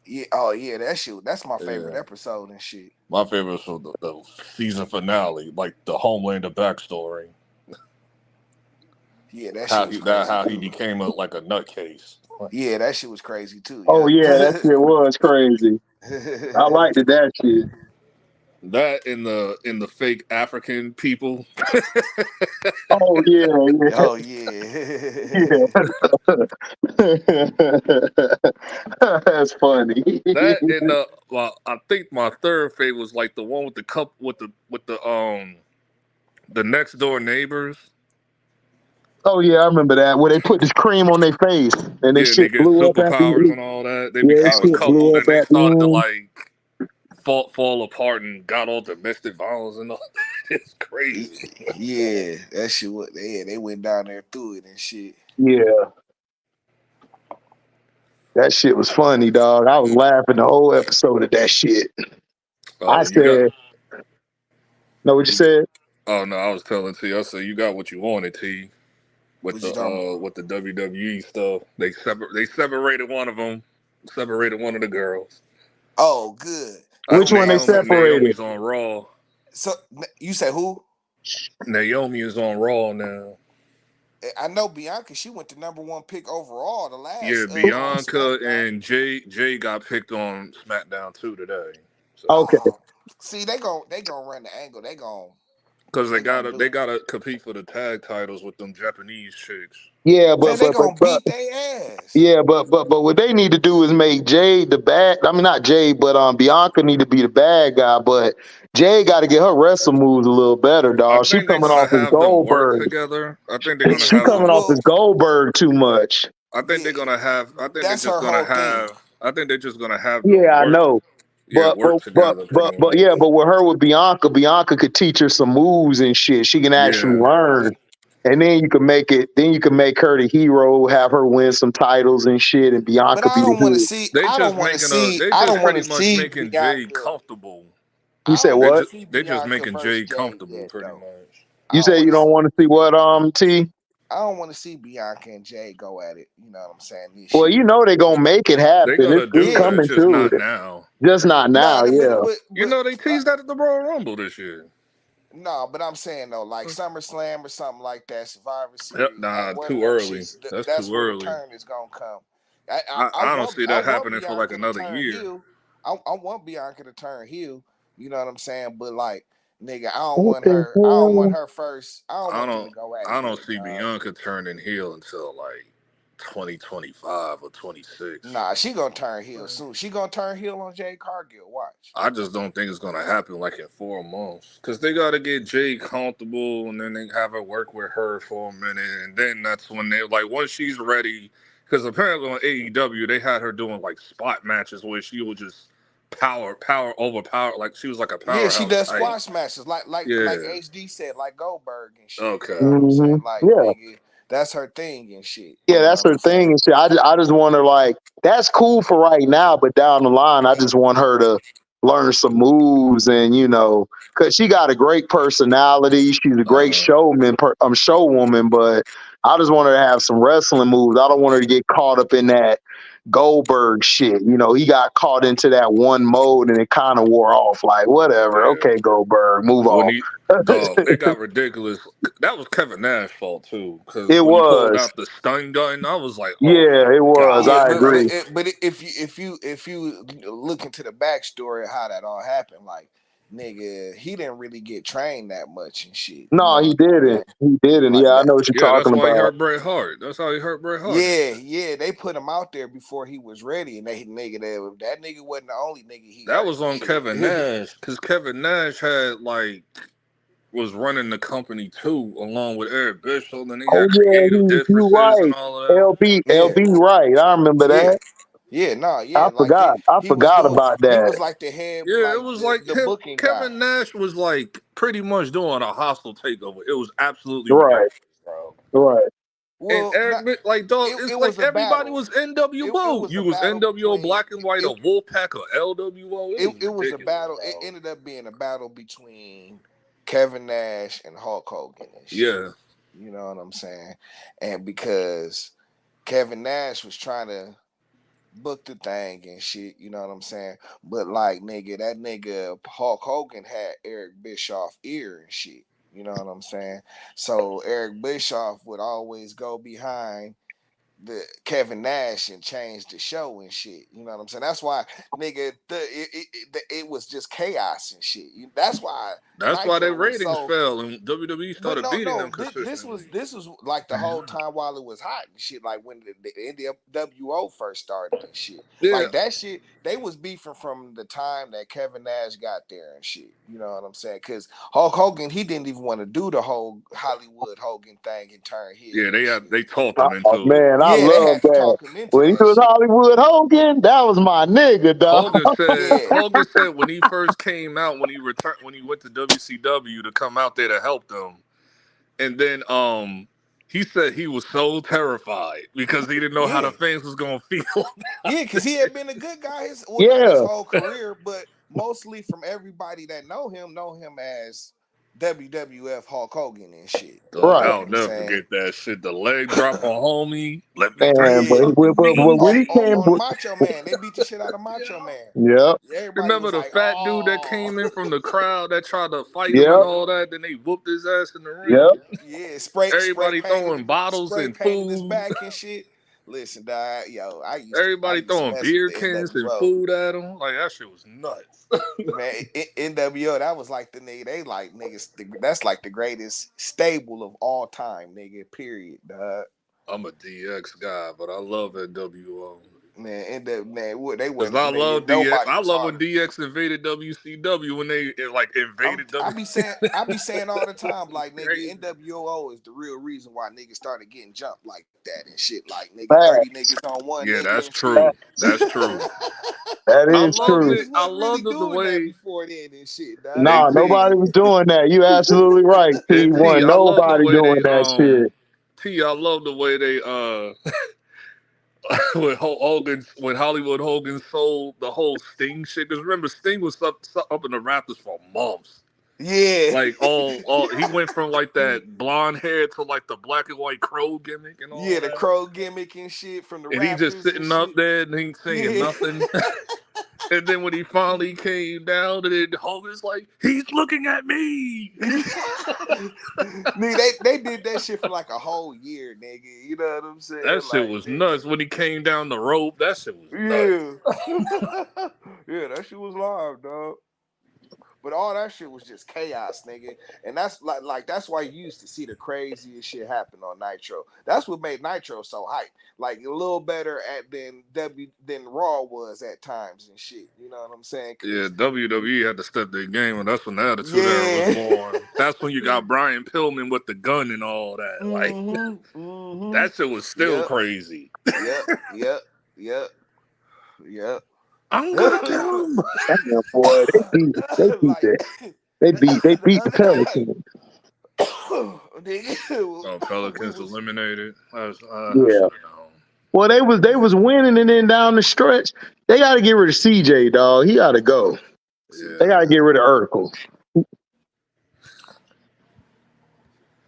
Yeah. Oh yeah, that shit. That's my favorite Yeah, episode and shit. my favorite was the season finale, like the Homelander backstory. Yeah, that shit was crazy How he too. became like a nutcase. Yeah, that shit was crazy too. Oh Yeah. yeah, that shit was crazy. I liked it, that shit. That in the fake African people. Oh yeah, Oh yeah. yeah, yeah. That's funny. That and well, I think my third favorite was like the one with the couple with the next door neighbors. Oh yeah, I remember that where they put this cream on their face and they Yeah, and they shit get blew up at superpowers the and all that. They yeah, became Oh a shit couple, blew yeah. up then they at the started to end. like fall apart and got all domestic violence and all. shit's crazy. Yeah, that shit. What? Yeah, they went down there through it and shit. Yeah, that shit was funny, dog. I was laughing the whole episode of that shit. I You got. said, know what you You, said? oh no, I was telling T. I said you got what you wanted, T. What you talking about? With the WWE stuff, they separated one of them, separated one of the girls. Oh, good. Which one they separated? Naomi's on Raw. So you say who? Naomi is on Raw now. I know Bianca. She went to #1 pick overall the Yeah, last on Bianca SmackDown. and Jay got picked on SmackDown 2 today. So. Okay. See, they gon' run the angle. Because they they gotta compete for the tag titles with them Japanese chicks. Yeah, Man, they gonna beat their ass. yeah, but what they need to do is make Jade the bad. I mean, not Jade, but Bianca need to be the bad guy. But Jade got to get her wrestle moves a little better, I dog. She think they're coming gonna off as have them work Goldberg. together. I think they're gonna She have coming them. off as Goldberg too much. I think they're gonna have. I think they're That's just her gonna whole thing. have. I think they're just gonna have them Yeah, I work. know. Yeah, work together pretty much. Yeah, but with her with Bianca could teach her some moves and shit. She can actually learn. And then you can make it. Then you can make her the hero, have her win some titles and shit, and Bianca But I be the don't want to heel. see. They I don't just want to making see. They I just don't want pretty to much see making Jay Bianca. comfortable. You said I don't what? want to see They just Bianca making versus Jay comfortable yet, pretty though. much. You said you don't want to see what T? I don't want to see Bianca and Jay go at it. You know what I'm saying? This Well, year. you know they're gonna make it happen. They're gonna It's do it, coming just to not it. now. Just not now, yeah. You know they teased that at the Royal Rumble this year. No, but I'm saying though, like SummerSlam or something like that, Survivor Series. Nah, one too of them early. shits, That's that's too where early. the turn is gonna come. I don't see that want happening for like Bianca to another turn year. heel. I want Bianca to turn heel. You know what I'm saying? But like, nigga, I don't want her. I don't want her first. I don't want them to go at it. I don't yet, see dog. Bianca turning heel until like 2025 or 26. Nah, she gonna turn heel soon. She gonna turn heel on Jade Cargill. Watch. I just don't think it's gonna happen like in 4 months, because they gotta get Jay comfortable, and then they have her work with her for a minute, and then that's when they like once she's ready. Because apparently on AEW they had her doing like spot matches where she would just overpower, like she was like a powerhouse. Yeah, she does type. squash matches like HD said, like Goldberg and shit. Okay. You know what I'm saying? Like, yeah. nigga, that's her thing and shit. Yeah, that's her thing and shit. I just want her like that's cool for right now, but down the line, I just want her to learn some moves and because she got a great personality. She's a great showwoman, but I just want her to have some wrestling moves. I don't want her to get caught up in that Goldberg shit. He got caught into that one mode and it kind of wore off. Like whatever, okay, Goldberg, move on. It got ridiculous. That was Kevin Nash's fault too, because It when he pulled was. out the stun gun, I was like, yeah, it was. Yeah, I agree. but if you look into the backstory of how that all happened, like nigga, he didn't really get trained that much and shit. No, he didn't. He didn't. Like, Yeah, I know what you're talking that's why about. he hurt Bret Hart. That's how he hurt Bret Hart. Yeah, they put him out there before he was ready, and that nigga wasn't the only nigga That was on Kevin Nash, because Kevin Nash was running the company too, along with Eric Bischoff, and they had creative differences right. and all of that. LB, right. I remember that. I forgot. I forgot about that. He was like the head. Yeah, it was like the booking Kevin guy. Nash was like pretty much doing a hostile takeover. It was absolutely right, bro. Right. And Eric, everybody was NWO. You was NWO Black and White, or Wolfpack, or LWO. It was a battle. Bro. It ended up being a battle between Kevin Nash and Hulk Hogan and shit. Yeah. You know what I'm saying? And because Kevin Nash was trying to book the thing and shit, you know what I'm saying? But like that nigga Hulk Hogan had Eric Bischoff ear and shit. You know what I'm saying? So Eric Bischoff would always go behind the Kevin Nash and change the show and shit. You know what I'm saying? That's why, nigga, it was just chaos and shit. That's why. That's why their ratings fell and WWE started beating them consistently. This was like the whole time while it was hot and shit. Like when the NWO first started and shit. Yeah. Like that shit, they was beefing from the time that Kevin Nash got there and shit. You know what I'm saying? Because Hulk Hogan, he didn't even want to do the whole Hollywood Hogan thing and turn heel. Yeah, they talked him into man, I Yeah, they love had to that. talk him into When he that was shit. Hollywood Hogan, that was my nigga, dog. Yeah. Hogan said when he first came out, when he went to WCW to come out there to help them, and then he said he was so terrified because he didn't know how Yeah. the fans was gonna feel. Yeah, because he had been a good guy not his Yeah, whole career, but mostly from everybody that know him as WWF Hulk Hogan and shit. You Dog, know right. what I'll I'm never saying? forget that shit. The leg drop on homie. Let me tell you Man, but, Yeah. but, something, but, but when he came, On Macho Man. They beat the shit out of Macho Man. yep, Everybody Remember was the like, fat dude that oh. came in from the crowd that tried to fight him and yep, all that? Then they whooped his ass in the ring. yep. Yeah, Everybody throwing bottles spray and painted his food. back and shit. Listen, dog, I Everybody used to throwing mess with beer the cans and NWO. food at him. Like, that shit was nuts. Man, NWO, that was like the nigga. They like niggas. That's like the greatest stable of all time, nigga. Period, dog. I'm a DX guy, but I love NWO. Man, they Cause went. I Nigga, love DX. nobody I was love when harder. DX invaded WCW when they like invaded I W. be saying all the time, like nigga, Crazy. NWO is the real reason why niggas started getting jumped like that and shit. Like nigga, Fact, 30 niggas on one Yeah, nigga that's and shit. true. That's true. that I is loved true. it. Niggas I wasn't really loved it the doing that way before then and shit, dog. They AP. Nah, really nobody was doing that. You absolutely right, T. AP. Wasn't I love the nobody way doing they that shit. T. I love the way they when Hollywood Hogan sold the whole Sting shit. Cause remember Sting was up in the Raptors for months. Yeah. Like all he went from like that blonde hair to like the black and white crow gimmick and Yeah, all the that. crow gimmick and shit from the And he just Raptors and sitting up shit. there and he ain't saying Yeah. nothing. And then when he finally came down, and then Hogan's like, he's looking at me. Nigga, they did that shit for like a whole year, nigga. You know what I'm saying? That shit Like, was nigga. nuts. When he came down the rope, that shit was nuts. Yeah. Yeah, that shit was live, dog. But all that shit was just chaos, nigga. And that's like that's why you used to see the craziest shit happen on Nitro. That's what made Nitro so hype. Like a little better than Raw was at times and shit. You know what I'm saying? Yeah, Cause WWE had to step their game, and that's when the Attitude Era was yeah. born. That's when you got Brian Pillman with the gun and all that. Like, that shit was still Yep. crazy. Yep. Yep. Yep. Yep. I'm gonna kill him. Damn, boy, Like they the beat the other night. Pelicans. Nigga, Oh, we Pelicans was eliminated. I Yeah. should have known. Well, they was winning, and then down the stretch, they got to get rid of CJ, dog. He got to go. They got to Yeah. get rid of Urkel.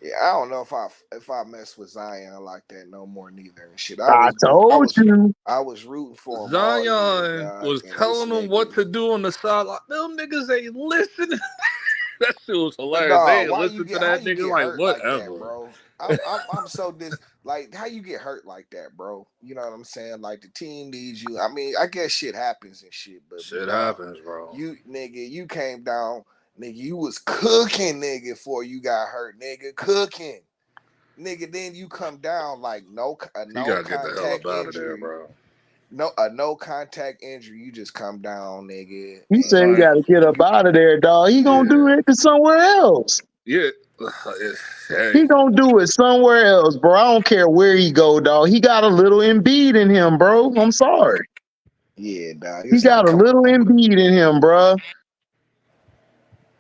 yeah, I don't know if I mess with Zion like that no more neither and shit. I told you. I was rooting for him all year, Zion dog, was and this telling them what nigga. to do on the sideline. Them niggas ain't listening. That shit was hilarious. They Dog, ain't listen to how that you nigga get like hurt like that, whatever. bro? I'm so like how you get hurt like that, bro? You know what I'm saying? Like the team needs you. I mean, I guess shit happens and shit, but Shit dog, happens, bro. you came down, nigga, you was cooking, nigga, before you got hurt, nigga, cooking. Nigga, then you come down like He no gotta get the hell contact up out of there, injury. bro. No contact injury. You just come down, nigga. He And said he got Zion, to get up out of there, dog. He gonna do yeah, it to somewhere else. yeah. Hey, He gonna do it somewhere else, bro. I don't care where he go, dog. He got a little Embiid in him, bro. I'm sorry. yeah, dog. He It's like, got a come little on, bro. Embiid in him, bro.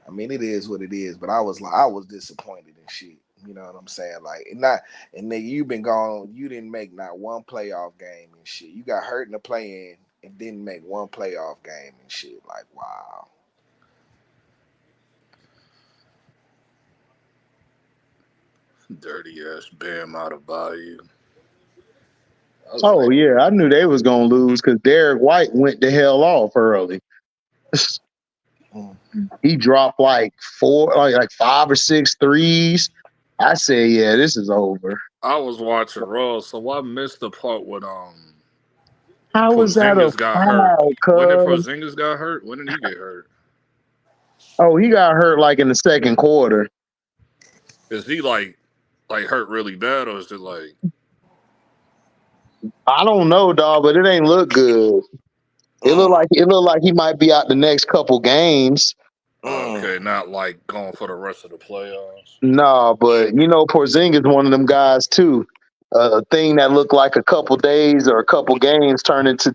I mean, it is what it is, but I was disappointed and shit. You know what I'm saying? Like, and nigga, you been gone. You didn't make not one playoff game and shit. You got hurt in the play-in and didn't make one playoff game and shit. Like, wow. dirty ass Bam out of Bayou. I was Oh like, yeah, I knew they was gonna lose because Derek White went the hell off early. Mm. He dropped like like 5 or 6 threes. I said, yeah, this is over. I was watching Raw, so I missed the part when How was that a Porzingis got hurt. foul, When did cuz? Porzingis got hurt? When did he get hurt? Oh, he got hurt like in the second quarter. Is he like hurt really bad, or is it like I don't know, dog, but it ain't look good. It looked like he might be out the next couple games. Mm. okay, not like going for the rest of the playoffs? No, but Porzingis one of them guys too. a thing that looked like a couple days or a couple games turned into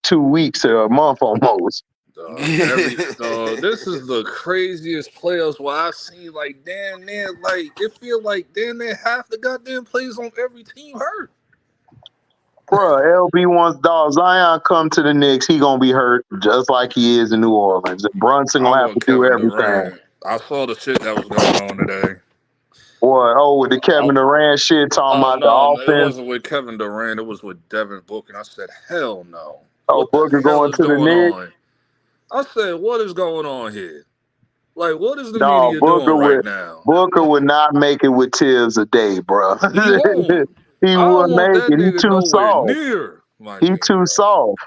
2 weeks or a month almost. This is the craziest playoffs where I seen like damn near like it feel like damn near half the goddamn players on every team hurt. Bruh, LB wants dog Zion come to the Knicks, he gonna be hurt just like he is in New Orleans. Brunson I gonna have to want do Kevin everything. Durant. I saw the shit that was going on today. Boy, with the Kevin Durant shit talking Oh about the no, it offense. wasn't with Kevin Durant. It was with Devin Booker. And I said, hell no. Oh, What the Booker hell going is to the going Knicks. on? I said, what is going on here? Like, what is the No, media doing right now? Booker would not make it with Tibbs a day, bro. He won't. He I don't wouldn't want make that it. He nigga too nowhere soft. near my He team, too bro. soft.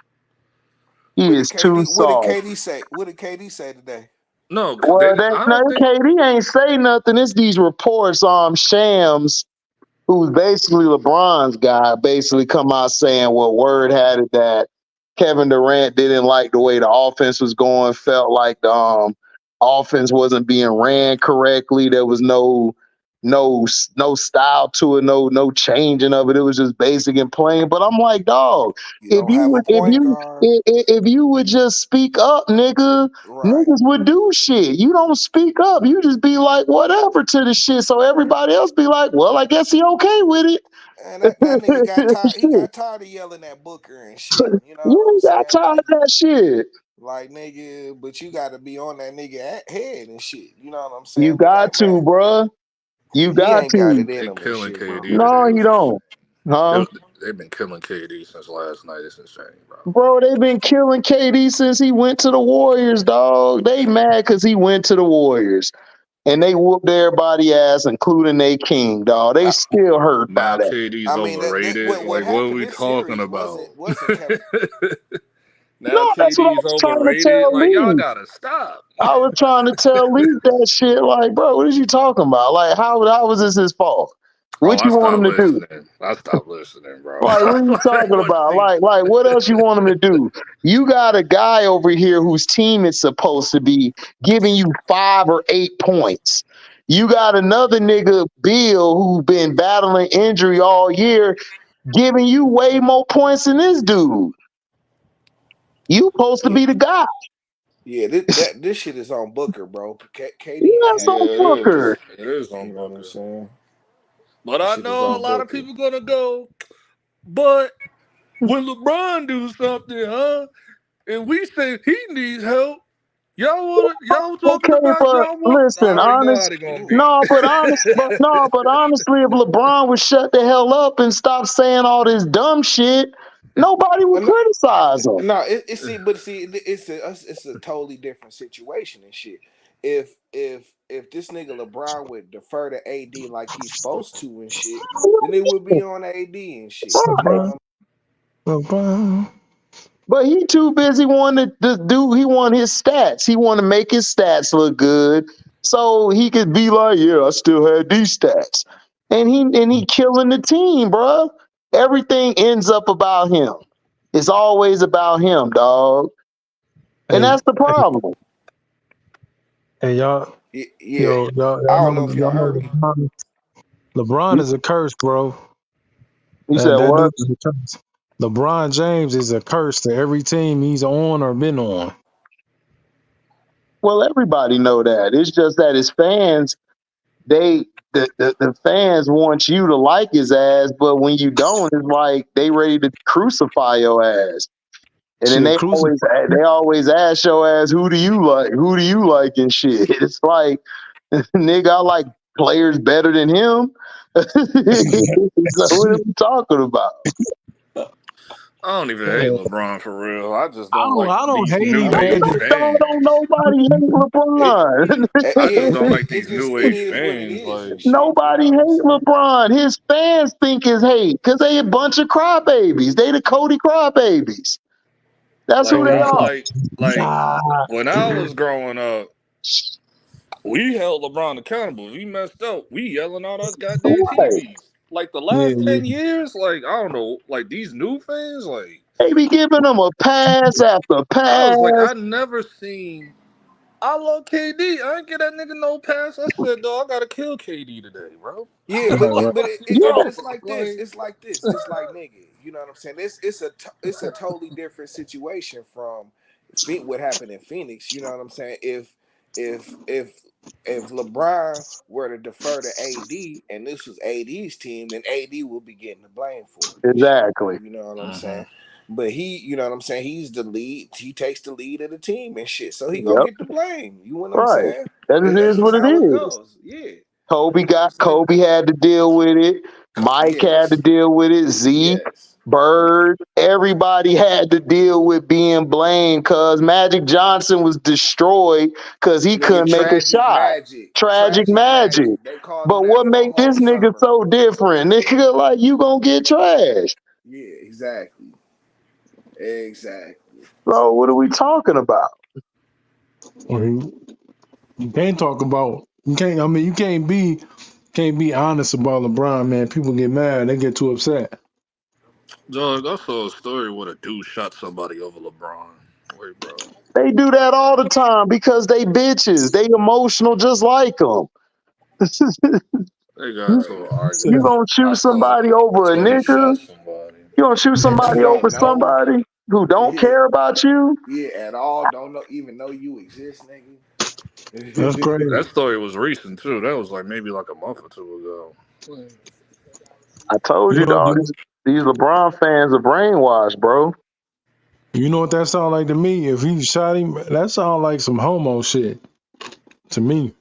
He is too What did soft. KD say? What did KD say today? No, Well, I don't think. KD ain't say nothing. It's these reports. Shams, who's basically LeBron's guy, basically come out saying what word had it that Kevin Durant didn't like the way the offense was going, felt like the offense wasn't being ran correctly. There was no style to it, no changing of it. It was just basic and plain. But I'm like, dog, You if don't you have a would if point you guard, if you would just speak up, niggas right? would do shit. You don't speak up. You just be like whatever to the shit. So everybody else be like, well, I guess he okay with it. And that nigga got tired. He Shit. got tired of yelling at Booker and shit. You know what I'm You got saying? tired of that shit. Like nigga, but you got to be on that nigga head and shit. You know what I'm You saying? Be got like, to, man, bruh. You he got ain't got to. it in They him and killing shit, bro. KD No, today. you don't. Huh? They've been killing KD since last night. It's insane, bro. Bro, they've been killing KD since he went to the Warriors, dog. They mad because he went to the Warriors. And they whooped everybody ass, including their king, dog. They I, still hurt by Now that. KD's I mean, overrated. what Like, what are happened we this talking series about? wasn't Kevin. Now No, that's what I KD's was trying to overrated. tell Like, y'all Lee. gotta stop. I was trying to tell Lee that shit. Like, bro, what is you talking about? Like, how was this his fault? Oh, What I you want stopped him to do? listening. I stopped listening, bro. Like, what are you talking What about? these- Like, what else you want him to do? You got a guy over here whose team is supposed to be giving you 5 or 8 points. You got another nigga, Bill, who's been battling injury all year, giving you way more points than this dude. You supposed to Yeah, be the guy. yeah. This shit is on Booker, bro. KD ain't Yes, had on Yeah, nothing to do it with Booker. is. it. It is on You know what I'm Booker. saying? But This I shit is know a on lot of Booker. people gonna go. But when LeBron do something, huh? And we say he needs help. Y'all talking Okay, about but y'all want? I listen, already know how honest, they gonna be. no, but honest, but no, but honestly, if LeBron would shut the hell up and stop saying all this dumb shit, nobody would And criticize him. no, it's a totally different situation and shit. If this nigga LeBron would defer to AD like he's supposed to and shit, then it would be on AD and shit. You know Right. what I'm LeBron. But he too busy wanting to do. He want his stats. He want to make his stats look good, so he could be like, "Yeah, I still had these stats," and he killing the team, bro. Everything ends up about him. It's always about him, dog, and Hey, that's the hey, problem. hey, y'all. Yeah. Y'all I don't know, know if y'all heard me. LeBron You, is a curse, bro. you said That what? dude is a curse. LeBron James is a curse to every team he's on or been on. Well, everybody know that. It's just that his fans, the fans want you to like his ass, but when you don't, it's like they ready to crucify your ass. And then Shit, they crucify. always ask your ass, who do you like? Who do you like and shit? It's like, nigga, I like players better than him. So what are we talking about? I don't even hate LeBron for real. I just I don't don't, like I don't these hate new him, I age mean, Don't, don't fans. nobody hate it LeBron. I just yeah, don't like it these just new it age is what it fans. is and Like, shit. You know Nobody what I'm hate saying? LeBron. His fans think it's hate because they a bunch of crybabies. They the Cody crybabies. That's who like they man. I are. like Nah, when I was growing up, we held LeBron accountable. If he messed up, we yelling out our goddamn Right. TVs. Like the yeah, last yeah. 10 years, like I don't know, like these new fans, like They be giving them a pass after I pass. was like, I never seen I love KD. I ain't get that nigga no pass. I said, dog, I gotta kill KD today, bro. Yeah, but Right. Yeah, it's like this. Like, It's like this. It's like nigga. You know what I'm saying? It's a totally different situation from what happened in Phoenix. You know what I'm saying? If if if LeBron were to defer to AD and this was AD's team, then AD would be getting the blame for it and shit. exactly. You know what I'm saying? But you know what I'm saying? He's the lead. He takes the lead of the team and shit. So he gonna Yep. get the blame. You know what I'm Right. saying? That That's is just what it how it is. goes. Yeah. You know what I'm saying? Kobe had to deal with it. Mike had to Yes. deal with it. Zeke, Yes. Bird, everybody had to deal with being blamed because Magic Johnson was destroyed because he Nigga, couldn't make a tragic shot. magic. Tragic Tragic magic. magic. They called him But that what for a made whole this nigga summer. so different? Nigga, like you gonna get trashed. Yeah, exactly. Exactly. So what are we talking about? You can't talk about. You can't. I mean, you can't be honest about LeBron, man. People get mad. They get too upset. dog, I saw a story where a dude shot somebody over LeBron. Wait, bro. They do that all the time because they bitches. They emotional just like them. They got You, into an Crazy. you argument. gonna I shoot saw somebody over a somebody nigga? shot somebody. You gonna shoot That you somebody don't over know. somebody who don't Yeah, care about you? yeah, at all. Don't know even know you exist, That's nigga. crazy. That story was recent too. That was like maybe like a month or two ago. I told You you, know. dog. These LeBron fans are brainwashed, bro. You know what that sound like to me? If he shot him, that sound like some homo shit to me.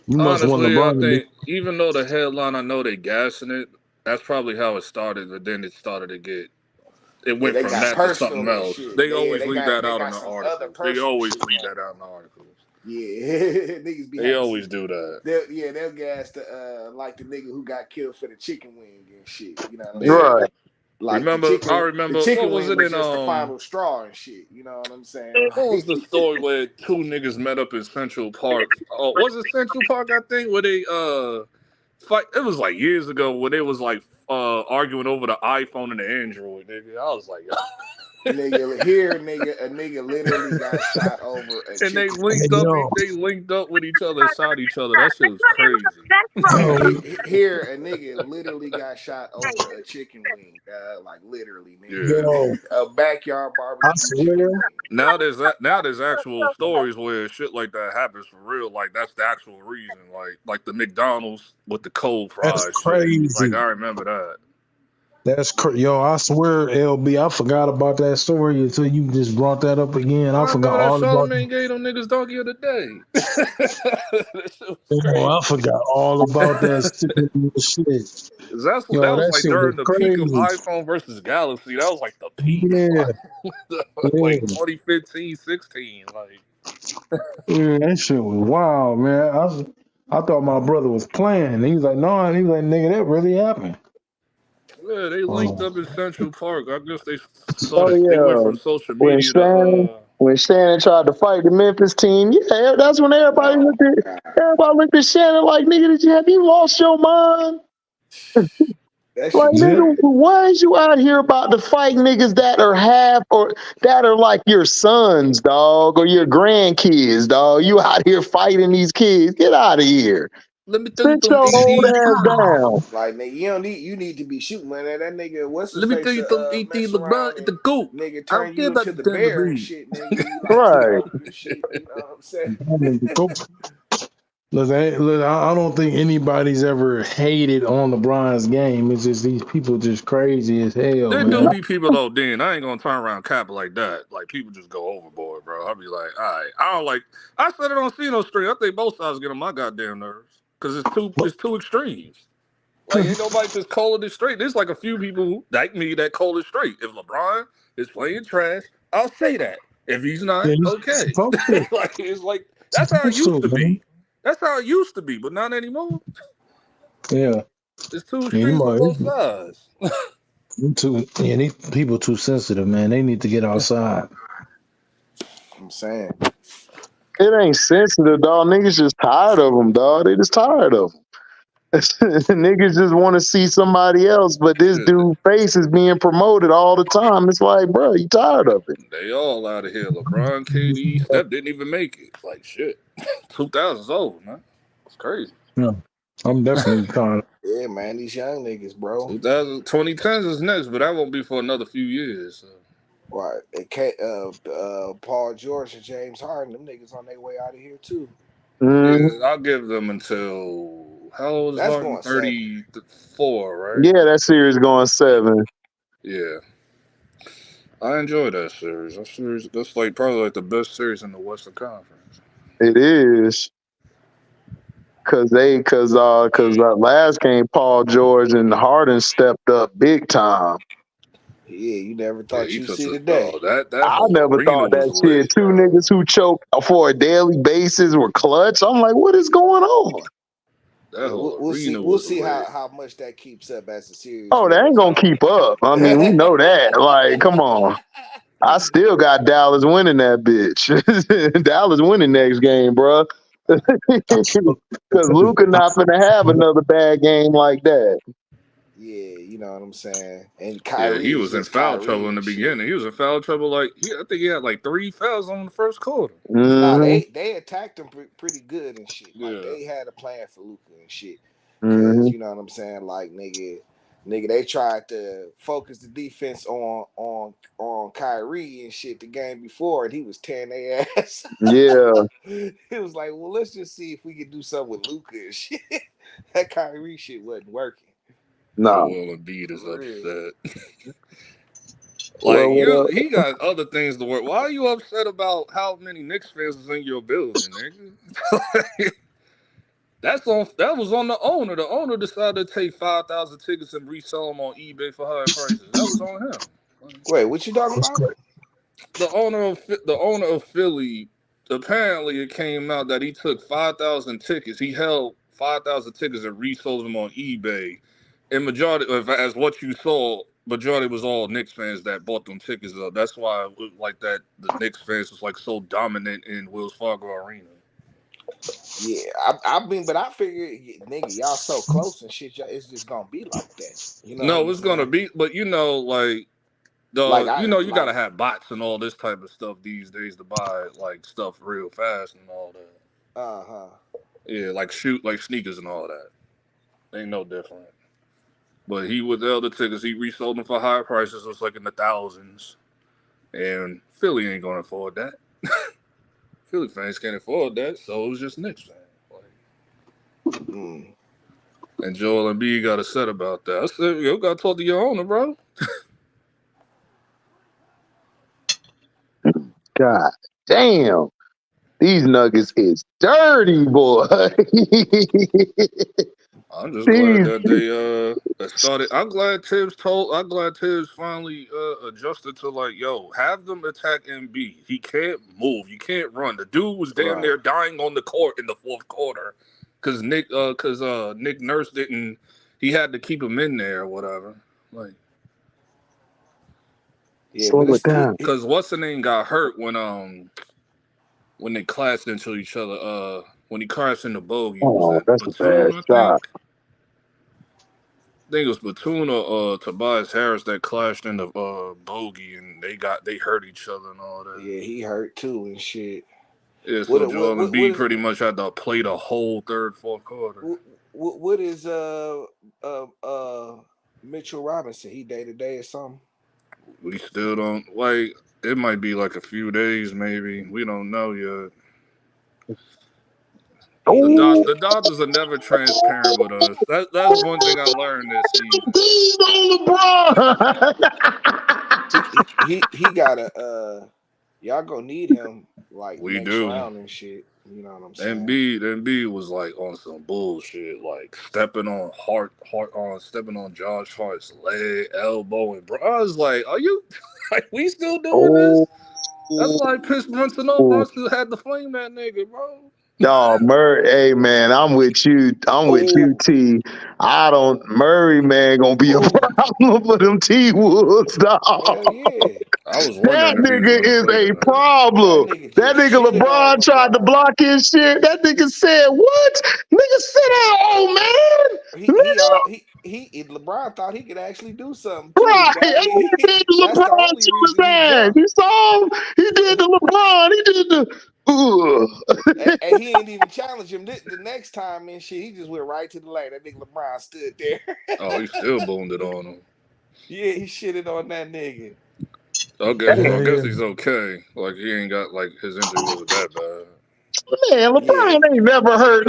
You must want Honestly, I LeBron to be. think even though the headline, I know they gassing it. That's probably how it started, but then it started to get. It Yeah, went they from got that to something personal and else. shit. They always leave that They out in got the some other articles. They personal always shit leave going that out on. in the articles. Yeah, niggas be They having some. always do that. They'll gas the like the nigga who got killed for the chicken wing and shit. You know what I'm Yeah. saying? Right. Like I the remember what chicken was wing it was in just the final straw and shit. You know what I'm saying? what was the Like, story where two niggas met up in Central Park? Oh, was it Central Park? I think where they fight. It was like years ago where they was like arguing over the iPhone and the Android. Nigga, I was like, a nigga literally got shot over a and they chicken wing. Hey, linked up. yo, They linked up with each other and shot each other. That shit was crazy. yo, Here, a nigga literally got shot over a chicken wing. Like literally, Yeah. yo, nigga, a backyard I barbecue swear, chicken wing. Now there's actual stories where shit like that happens for real. Like that's the actual reason. Like the McDonald's with the cold that's fries shit. Like crazy. I remember that. That's Yeah, yo, I swear, LB, I forgot about that story until you just brought that up again. I I forgot remember that all about Charlamagne gave them niggas donkey of the day. That shit was yo, crazy. I forgot all about that stupid shit. 'Cause Yo, that was that like shit was during the peak of crazy. iPhone versus Galaxy. That was like the peak. Yeah, Like yeah, 2015, 16. Like yeah, that shit was wild, man. I thought my brother was playing. And he was like, no, and he was like, nigga, that really happened. yeah, they linked Oh, up in Central Park. I guess they Oh they went yeah. from social When media to Shannon when Shannon tried to fight the Memphis team, yeah, that's when oh my god, everybody looked at Shannon like, nigga, have you lost your mind? that Like, shit was yeah, nigga, crazy. why is you out here about to fight niggas that are half or that are like your sons, dog, or your grandkids, dog? You out here fighting these kids. Get out of here. let me tell you Sit some your old ET. ass down. Like nigga, you need to be shooting, man. That nigga, what's his Let me tell face, you some ET. mess LeBron around at and the goat. nigga I don't turn care you about into the the Tampa bear and Bay. shit, nigga. You like took Right. off and shit. You know what I'm saying? look, I don't think anybody's ever hated on LeBron's game. It's just these people just crazy as hell, There do man. be people though, then I ain't gonna turn around cap like that. Like people just go overboard, bro. I'll be like, all right, I don't like. I said it on Cino Street. I think both sides get on my goddamn nerves because it's two extremes. Like ain't nobody just calling it straight. There's like a few people like me that call it straight. If LeBron is playing trash, I'll say that. If he's not, Yeah, he's okay. supposed to. Like it's like that's how it Supposed used to, to man. be. That's how it used to be, but not anymore. Yeah. It's two Yeah, extremes on both sides. these people too sensitive, man. They need to get outside. I'm saying. It ain't sensitive, dog. Niggas just tired of them, dog. They just tired of them. Niggas just want to see somebody else, but this Shit, dude face is being promoted all the time. It's like, bro, you tired of it? they all out of here. LeBron, KD, Steph didn't even make it. Like shit, 2000's over, man. It's crazy. Yeah, I'm definitely tired. Yeah, man, these young niggas, bro. 2010s is next, but that won't be for another few years. So. Right. It can't, Paul George and James Harden, them niggas on their way out of here too. Mhm. Yeah, I'll give them until how old is That's Harden? going 34, right? Yeah, that series going 7. Yeah. I enjoy that series. That's like probably like the best series in the Western Conference. It is. Cause last game Paul George and Harden stepped up big time. Yeah, you never Yeah, thought he you'd took see the the day. that I whole never arena thought was that shit. lit, Two bro. niggas who choke for a daily basis were clutch. I'm like, what is going on? That Yeah, whole we'll see. arena We'll was see lit. how much that keeps up as the series Oh, they ain't rolls gonna on. keep up. I mean, we know that. Like, come on. I still got Dallas winning that bitch. Dallas winning next game, bro. Because Luka not gonna have another bad game like that. Yeah, you know what I'm saying. And Yeah, he Kyrie is was in just foul trouble Kyrie in the and shit. beginning. He was in foul trouble I think he had like 3 fouls on the first quarter. Nah, Mm-hmm. they attacked him pretty good and shit. Like Yeah. they had a plan for Luka and shit. Mm-hmm. Cause you know what I'm saying. Like nigga, they tried to focus the defense on Kyrie and shit the game before, and he was tearing their ass. Yeah. It was like, well, let's just see if we can do something with Luka and shit. That Kyrie shit wasn't working. No. Joel Embiid is For real. upset. Like Well, he got other things to work. Why are you upset about how many Knicks fans is in your building, nigga? That was on the owner. The owner decided to take 5,000 tickets and resell them on eBay for higher prices. That was on him. Wait, what you talking about? The owner of Philly, apparently it came out that he took 5,000 tickets. He held 5,000 tickets and resold them on eBay. And majority, as what you saw, majority was all Knicks fans that bought them tickets up. That's why it was like that. The Knicks fans was like so dominant in Wells Fargo Arena. Yeah, I mean, but I figure, nigga, y'all so close and shit, it's just gonna be like that. You know what No, I'm it's gonna saying? be, but you gotta have bots and all this type of stuff these days to buy like stuff real fast and all that. Uh-huh. Yeah, like sneakers and all that. Ain't no different. But he with the other tickets, he resold them for higher prices. It's like in the thousands. And Philly ain't gonna afford that. Philly fans can't afford that, so it was just Knicks fans. And Joel Embiid got upset about that. I said, you gotta talk to your owner, bro. God damn. These Nuggets is dirty, boy. I'm just glad that they started. I'm glad Tibbs finally adjusted to like, yo, have them attack MB. He can't move. You can't run. The dude was damn near dying on the court in the fourth quarter because Nick Nurse didn't. He had to keep him in there or whatever. Like, Yeah, slow it down. Because what's the name got hurt when they clashed into each other. When he crashed into Bogey, was it That's a bad Batum? I shot. think it was Batum or Tobias Harris that clashed into Bogey, and they hurt each other and all that. Yeah, he hurt too and shit. Yeah, so Joel Embiid pretty much had to play the whole fourth quarter. What is Mitchell Robinson? He day to day or something? We still don't like. It might be like a few days, maybe. We don't know yet. The doctors are never transparent with us. That's one thing I learned this season. He got y'all gonna need him like We next do. round and shit. You know what I'm saying? Embiid was like on some bullshit, like stepping on stepping on Josh Hart's leg, elbow, and bro. I was like, are you like we still doing this? That's like Chris Brunson still had to flame that nigga, bro. No, Murray, hey man, I'm with you. T. Murray, man, gonna be a problem for them T-Woods, dog. Hell yeah. I was That wondering if he was nigga gonna is play a tonight. problem. That nigga LeBron tried to block his shit. That nigga said, what? Nigga, sit down, old man. LeBron thought he could actually do something too. Right. Dog. He did the That's the LeBron only to his reason he ass. jumped. You saw him? He did the LeBron. He did the And he ain't even challenged him the next time and shit. He just went right to the lane. That nigga LeBron stood there. Oh, he still boned it on him. Yeah, he shitted on that nigga. I guess Yeah. he's okay. Like he ain't got like his injury wasn't that bad. Man, LeBron ain't never hurt.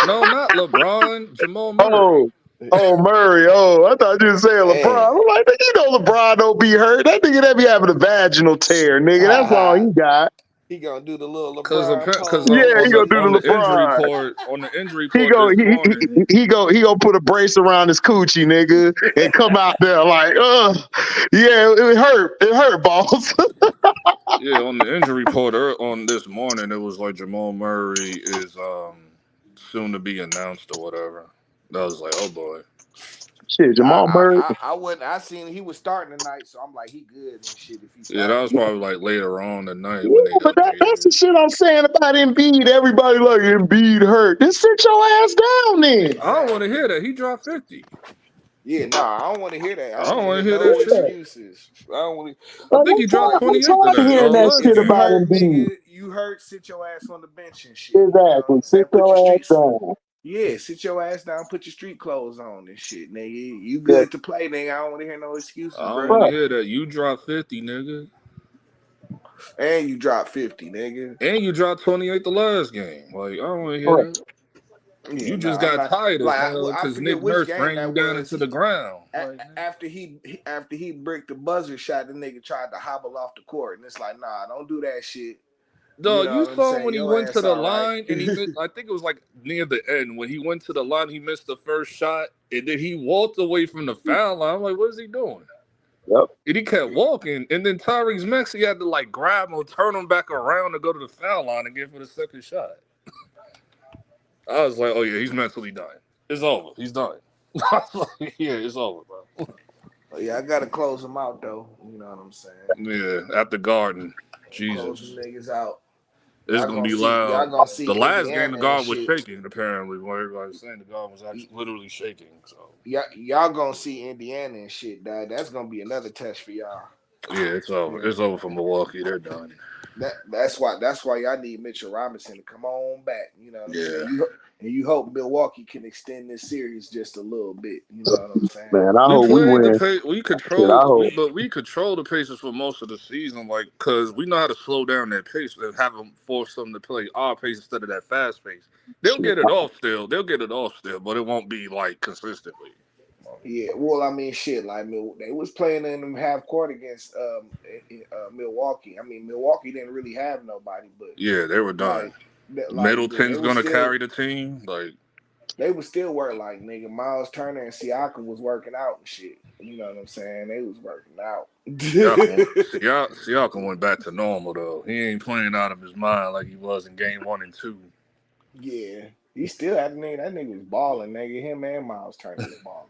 No, not LeBron. Jamal Murray. Oh, Murray. Oh, I thought you were saying LeBron. I'm like, you know LeBron don't be hurt. That nigga that be having a vaginal tear, nigga. That's all he got. He gonna do the little Because LeBron pose. Yeah, he gonna do on the the injury LeBron. report this morning. He gonna put a brace around his coochie, nigga, and come out there like, yeah, it hurt, balls. Yeah, on the injury report on this morning, it was like Jamal Murray is soon to be announced or whatever. I was like, oh boy. Shit, Jamal Murray. I seen he was starting tonight, so I'm like, he good and shit. If he Yeah, that was probably like later on tonight Yeah, when they but that's the shit I'm saying about Embiid. Everybody like Embiid hurt. Just sit your ass down then. I don't want to hear that. He dropped 50. Yeah, nah, I don't want to hear that. I don't want to hear no that shit. excuses. I don't want I think he dropped 28 today. hearing that shit you about hurt, Embiid. nigga, you hurt, sit your ass on the bench and shit. Exactly. Sit your ass down. Yeah, sit your ass down, put your street clothes on and shit, nigga. You good to play, nigga. I don't want to hear no excuses, I don't bro. want to hear that. You dropped 50, nigga. And you dropped 50, nigga. And you dropped 28 the last game. Like, I don't want to hear that. Yeah, you just got tired as hell because Nick Nurse ran you down into the ground. After he bricked the buzzer shot, the nigga tried to hobble off the court, and it's like, nah, don't do that shit. Dog, you saw him when he went to the line, and he missed, I think it was like near the end when he went to the line, he missed the first shot, and then he walked away from the foul line. I'm like, what is he doing? Yep. And he kept walking, and then Tyrese Maxey had to like grab him, turn him back around to go to the foul line again for the second shot. I was like, oh yeah, he's mentally done. It's over. He's done. I was like, yeah, it's over, bro. Yeah, I gotta close him out though. You know what I'm saying? Yeah, at the Garden. Jesus. Close them niggas out. It's gonna be loud. Y'all gonna see the last Indiana game, the Garden was shaking. Apparently, what everybody was saying, the Garden was actually literally shaking. So y'all gonna see Indiana and shit, dog. That's gonna be another test for y'all. Yeah, it's over. Yeah. It's over for Milwaukee. They're done. That's why y'all need Mitchell Robinson to come on back. You know what I'm saying? You hope Milwaukee can extend this series just a little bit. You know what I'm saying? Man, I hope we win. We control the Pacers for most of the season, like because we know how to slow down that pace and have them force them to play our pace instead of that fast pace. They'll get it off still, but it won't be like consistently. Yeah, well, I mean, shit, like they was playing in them half court against Milwaukee. I mean, Milwaukee didn't really have nobody, but yeah, they were done. Middleton's gonna carry the team. Like they would still work. Like nigga, Miles Turner and Siakam was working out and shit. You know what I'm saying? They was working out. Siakam went back to normal though. He ain't playing out of his mind like he was in game 1 and 2. Yeah, he still had that nigga was balling. Nigga, him and Miles Turner was balling.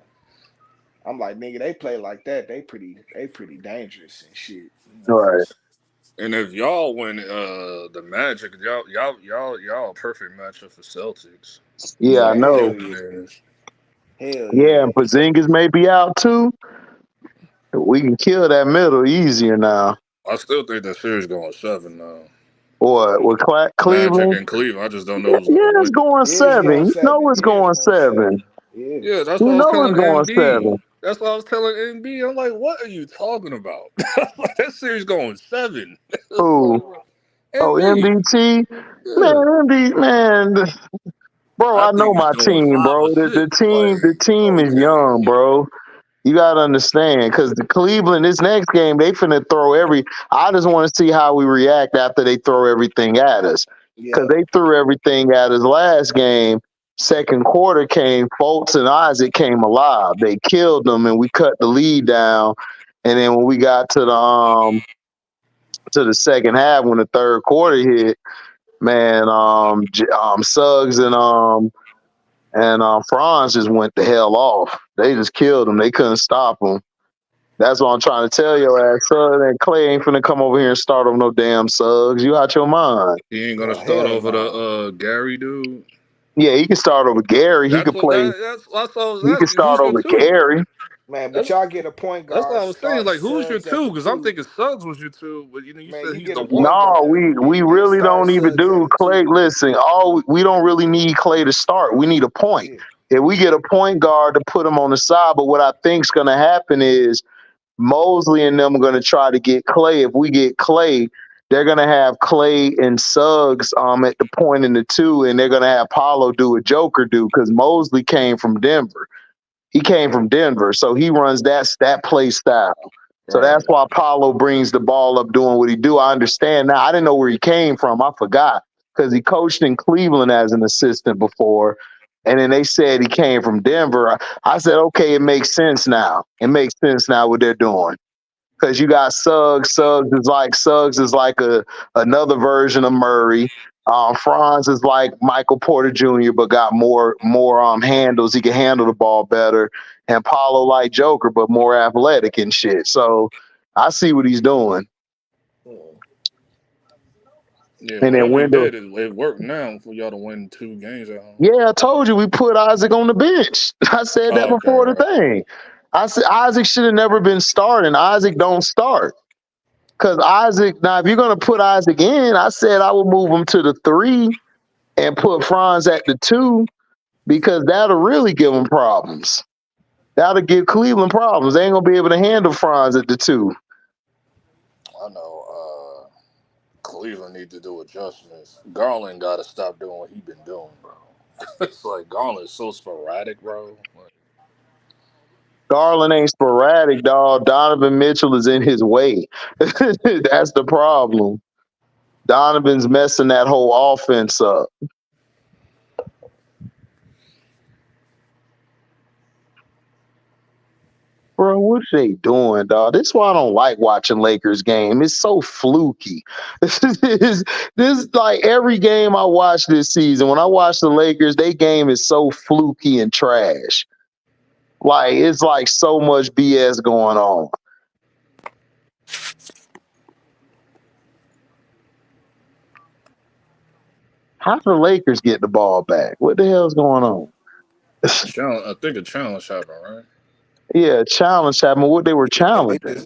I'm like, nigga, they play like that. They pretty dangerous and shit. You know right. And if y'all win the Magic, y'all a perfect matchup for Celtics. Yeah, I know. Hell yeah, and Porzingis may be out too. We can kill that middle easier now. I still think that series going 7 now. Or with Cleveland? Magic and Cleveland. I just don't know who's it's going 7. You know it's going 7. Yeah, that's what I was telling MB. That's what I was telling MB. I'm like, what are you talking about? That series going 7. Who? MBT? Yeah. Man, bro, I know my team, bro. The team is young, bro. You gotta understand, because the Cleveland, this next game, they finna throw I just want to see how we react after they throw everything at us. Because they threw everything at us last game. Second quarter came, Fultz and Isaac came alive. They killed them, and we cut the lead down. And then when we got to the second half, when the third quarter hit, man, Suggs and Franz just went the hell off. They just killed them. They couldn't stop them. That's what I'm trying to tell your ass. Suggs and Clay ain't finna come over here and start over no damn Suggs. You out your mind. He ain't gonna start over the Gary dude. Yeah, he can start over Gary. He could play. That's what I was He could asking. start Who's your over two? Gary. Man, but That's y'all get a point that's what guard, I was saying. start Like, who's your Suggs at two? the Because I'm 2. thinking Suggs was your two, but you Man, said you he's get the a point one. No, guard we and really start don't even Suggs at do the Clay. 2. Listen, we don't really need Clay to start. We need a point. Yeah. If we get a point guard to put him on the side, but what I think's going to happen is Mosley and them are going to try to get Clay. If we get Clay, they're going to have Clay and Suggs at the point in the 2, and they're going to have Paulo do what Joker do because Mosley came from Denver. He came from Denver, so he runs that play style. So that's Right. why Paulo brings the ball up doing what he do. I understand now. I didn't know where he came from. I forgot because he coached in Cleveland as an assistant before. And then they said he came from Denver. I said, okay, it makes sense now. It makes sense now what they're doing. Because you got Suggs. Suggs is like another version of Murray. Franz is like Michael Porter Jr., but got more handles. He can handle the ball better. And Paulo like Joker, but more athletic and shit. So I see what he's doing. Yeah, And then whatever he Wendell. did, it worked now for y'all to win 2 games at home. Yeah, I told you we put Isaac on the bench. I said that Oh, okay, before the right. thing. I said Isaac should have never been starting. Isaac don't start. Because Isaac, now if you're going to put Isaac in, I said I would move him to the 3 and put Franz at the 2 because that'll really give him problems. That'll give Cleveland problems. They ain't going to be able to handle Franz at the 2. I know. Cleveland need to do adjustments. Garland got to stop doing what he been doing, bro. It's like Garland's so sporadic, bro. Like, Garland ain't sporadic, dog. Donovan Mitchell is in his way. That's the problem. Donovan's messing that whole offense up. Bro, what are they doing, dog? This is why I don't like watching Lakers game. It's so fluky. This like every game I watch this season. When I watch the Lakers, their game is so fluky and trash. Like it's like so much BS going on. How do the Lakers get the ball back? What the hell's going on? I think a challenge happened, right? Yeah, challenge happened. What they were challenging.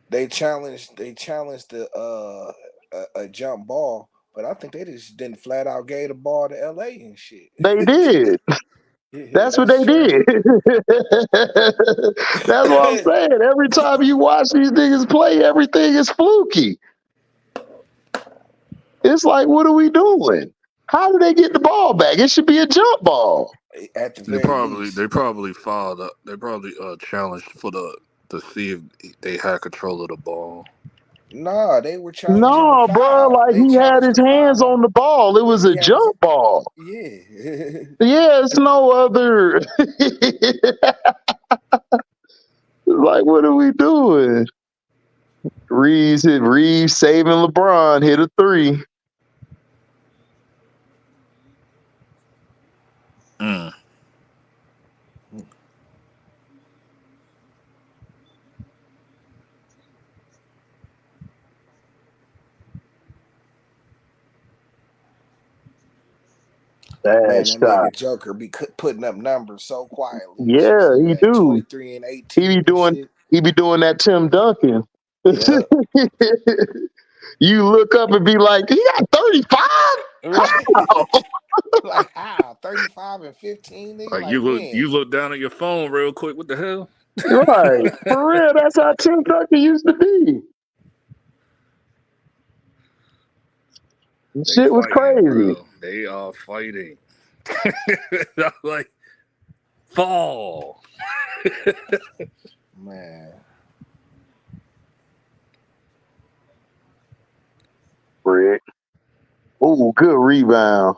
They challenged the a jump ball, but I think they just didn't flat out gave the ball to LA and shit. They did. Yeah, That's what that's they did. trash. That's what I'm saying. Every time you watch these niggas play, everything is fluky. It's like, what are we doing? How do they get the ball back? It should be a jump ball. At the They very probably least. filed up. They probably challenged for to see if they had control of the ball. Nah, they were challenging the No, bro, foul. like They he had challenged his the hands foul, on the ball. It and was he a had his jump ball. yeah. Yeah, it's no other. Like, what are we doing? Reeves saving LeBron, hit a 3. Mm. Bad Man, that shot. nigga Joker be putting up numbers so quietly and shit. Yeah, See he that do. 23 and He 18 be and doing shit. that Tim Duncan. Yeah. You look up and be like, he got 35? Right. How? Like how? 35 and 15, nigga? Like Like you when? look down at your phone real quick. What the hell? Right. For real, that's how Tim Duncan used to be. They Shit was fighting, crazy. bro. They are fighting. I'm like, fall. Man. Rick. Oh, good rebound.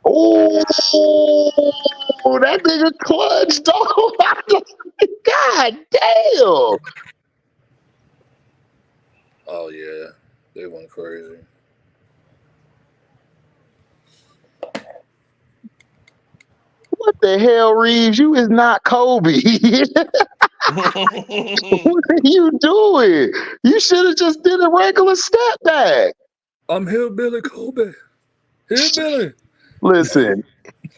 Oh, that nigga clutch, dog. God damn. Oh yeah, they went crazy. What the hell, Reeves? You is not Kobe. What are you doing? You should have just did a regular step back. I'm Hillbilly Kobe. Hillbilly. Listen,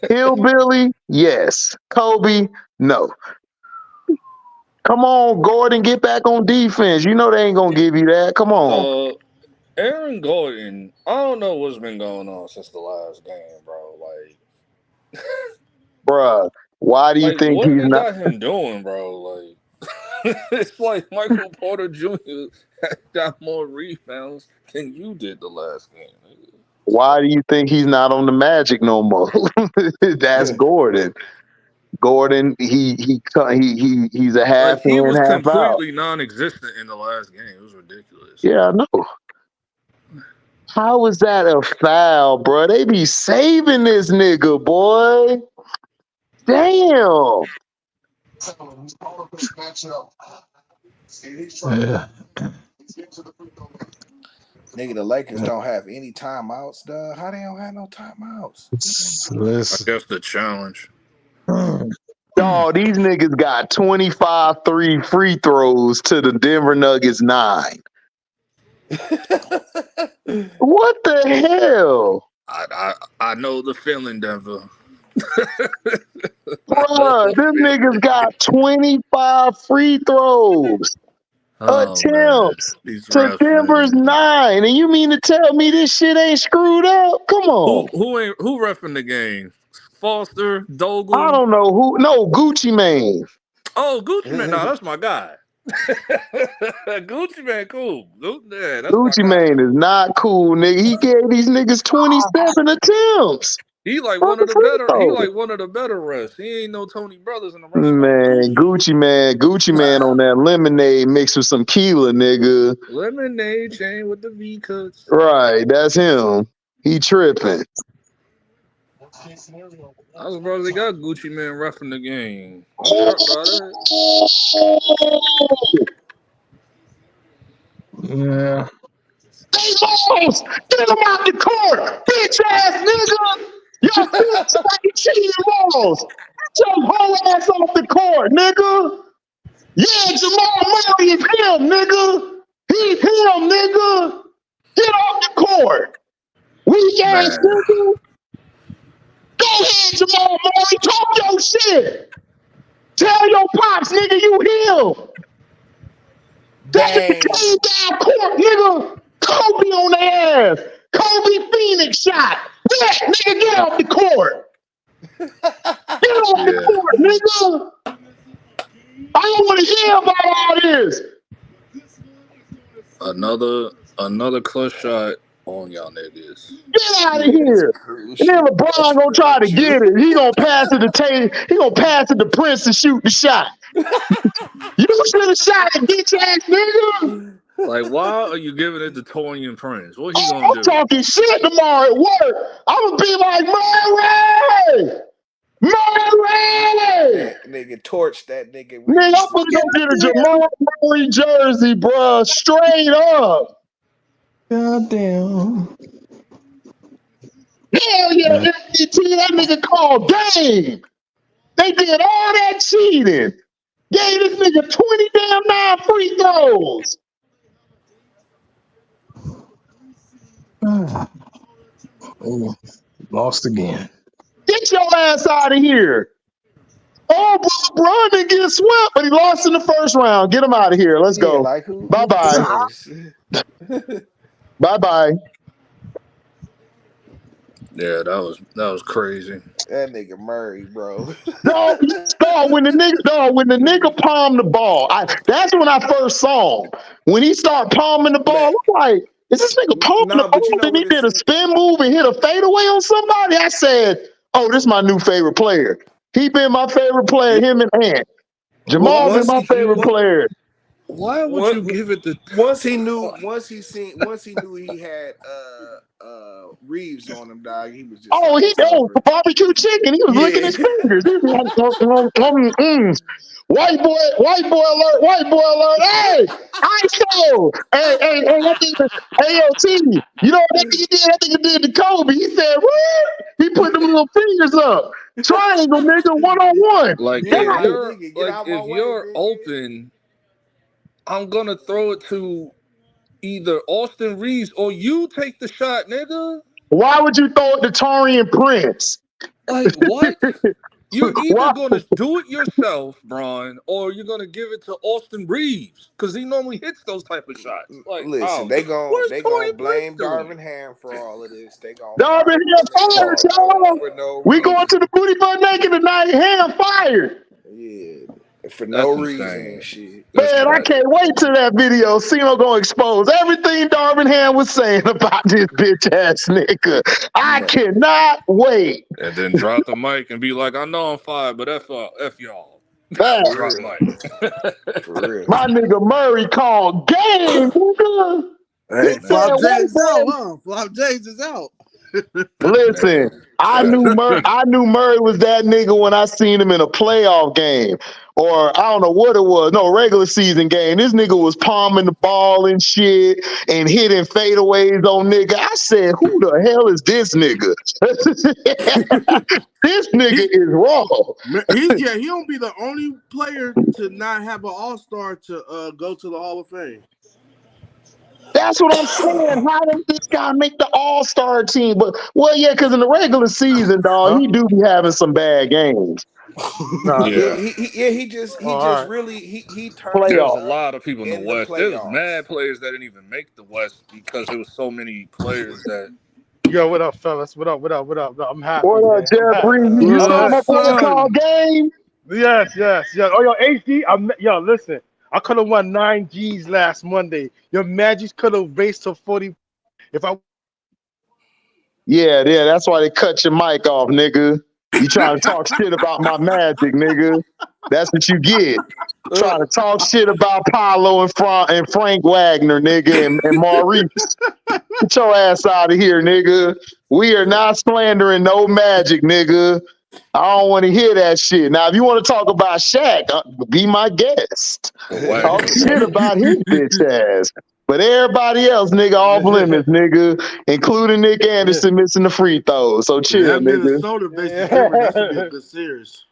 Hillbilly, yes. Kobe, no. Come on, Gordon, get back on defense. You know they ain't gonna give you that. Come on. Aaron Gordon, I don't know what's been going on since the last game, bro. Bruh, why do you think What he's they not? got him doing, bro? It's like Michael Porter Jr. got more rebounds than you did the last game. Why do you think he's not on the Magic no more? That's Gordon. Gordon, he's a half He in, was half out. completely non-existent in the last game. It was ridiculous. Yeah, I know. How is that a foul, bro? They be saving this nigga, boy. Damn. Yeah. Nigga, the Lakers don't have any timeouts, dog. How they don't have no timeouts? I Listen. guess the challenge. Dog, these niggas got 25 free throws to the Denver Nuggets 9. What the hell? I know the feeling, Denver. Bruh, them niggas got 25 free throws. Attempts to Denver's 9. And you mean to tell me this shit ain't screwed up? Come on. Who reffing the game? Foster, Dogle? I don't know who. No, Gucci Mane. Oh, Gucci Mane. No, that's my guy. Gucci Mane, cool. Yeah, that's Gucci Mane is not cool, nigga. He gave these niggas 27 attempts. He like one of the better. He like one of the better refs. He ain't no Tony Brothers in the rest. Man, Gucci Man on that lemonade mixed with some Keela, nigga. Lemonade chain with the V cuts. Right, that's him. He tripping. I was surprised they got Gucci Man reffing the game. I'm hurt by that. Yeah. They lost. Get him out the court, bitch ass nigga. Your bitch like cheating laws. Get your whole ass off the court, nigga. Yeah, Jamal Murray is him, nigga. He's him, nigga. Get off the court. Weak ass nigga. Go ahead, Jamal Murray. Talk your shit. Tell your pops, nigga, you him. That's the game down court, nigga. Kobe on their ass. Kobe Phoenix shot. Yeah, nigga, get off the court. Get off the court, nigga. I don't want to hear about all this. Another clutch shot on y'all niggas. Get out of here. And then LeBron gonna try to get it. He gonna pass it to Tatum. He gonna pass it to Prince and shoot the shot. You should have shot it, bitch ass nigga. Like, why are you giving it to Torian Prince? What he gonna do? I'm talking shit tomorrow at work. I'm gonna be like, Murray! Nigga, torch that nigga. Nigga, I'm gonna go get a Jamal Murray jersey, bro. Straight up. Goddamn. Hell yeah, that nigga called game. They did all that cheating. Gave this nigga 29 free throws. Oh, lost again. Get your ass out of here. Oh, bro, didn't get swept, but he lost in the first round. Get him out of here. Let's go. Like Bye-bye. Bye-bye. Yeah, that was crazy. That nigga Murray, bro. Dog, when the nigga palmed the ball, that's when I first saw him. When he started palming the ball, I'm like, is this nigga palming the ball? Then he did a spin move and hit a fadeaway on somebody. I said, oh, this is my new favorite player. He been my favorite player, him and Ant. Jamal been my favorite player. Why would you give it the once he knew he had Reeves on him, dog, he was just barbecue chicken. He was licking his fingers. He was white boy alert. Hey, ISO. Hey, AOT. You know what that nigga did? That nigga did to Kobe. He said, what? He put them little fingers up. Triangle, nigga, 1-on-1. Like, if you're open, I'm gonna throw it to either Austin Reeves or you take the shot, nigga. Why would you throw it to Taurean Prince? Like what? You're either Why? gonna do it yourself, Bron, or you're gonna give it to Austin Reeves because he normally hits those type of shots. Like, Listen, oh, they what is gonna Torian Prince blame doing? Darvin Ham for all of this. They gonna Darvin fire Ham this nigga fired, y'all. for no We going reason. to the booty butt naked tonight. Ham fired. Yeah, for no That's reason insane. and shit. That's Man, I tragic. can't wait till that video. Cino gonna expose everything Darvin Ham was saying about this bitch ass nigga. I Man. cannot wait. And then drop the mic and be like, I know I'm fired, but F y'all. Man, Drop mic. For real. my nigga Murray called game, nigga. Hey, He Flop said, James "Wait, out, boy." huh? Flop James is out. Listen, I knew Murray was that nigga when I seen him in a playoff game, or I don't know what it was, no regular season game. This nigga was palming the ball and shit and hitting fadeaways on nigga. I said, who the hell is this nigga? This nigga is raw. He don't be the only player to not have an All-Star to go to the Hall of Fame. That's what I'm saying. How did this guy make the All-Star team? But yeah, because in the regular season, dog, he do be having some bad games. Nah. Yeah. He just right. really he turned Playoff. There's it a up lot of people in the in the West. There's playoffs. mad players that didn't even make the West because there was so many players that. Yo, what up, fellas? What up? I'm happy, What up, man. Jeffrey? I'm happy. You What saw up, my boy son? call game? Yes. Oh, yo, HD. Yo, listen. I could have won 9 G's last Monday. Your Magic could have raced to 40. If I Yeah, that's why they cut your mic off, nigga. You trying to talk shit about my Magic, nigga. That's what you get. Trying to talk shit about Paulo and Frank Wagner, nigga, and Maurice. Get your ass out of here, nigga. We are not slandering no Magic, nigga. I don't want to hear that shit. Now, if you want to talk about Shaq, be my guest. Talk shit about his bitch ass. But everybody else, nigga, off limits, nigga, including Nick Anderson missing the free throws. So chill, That nigga. Minnesota versus Denver, that should be a good series.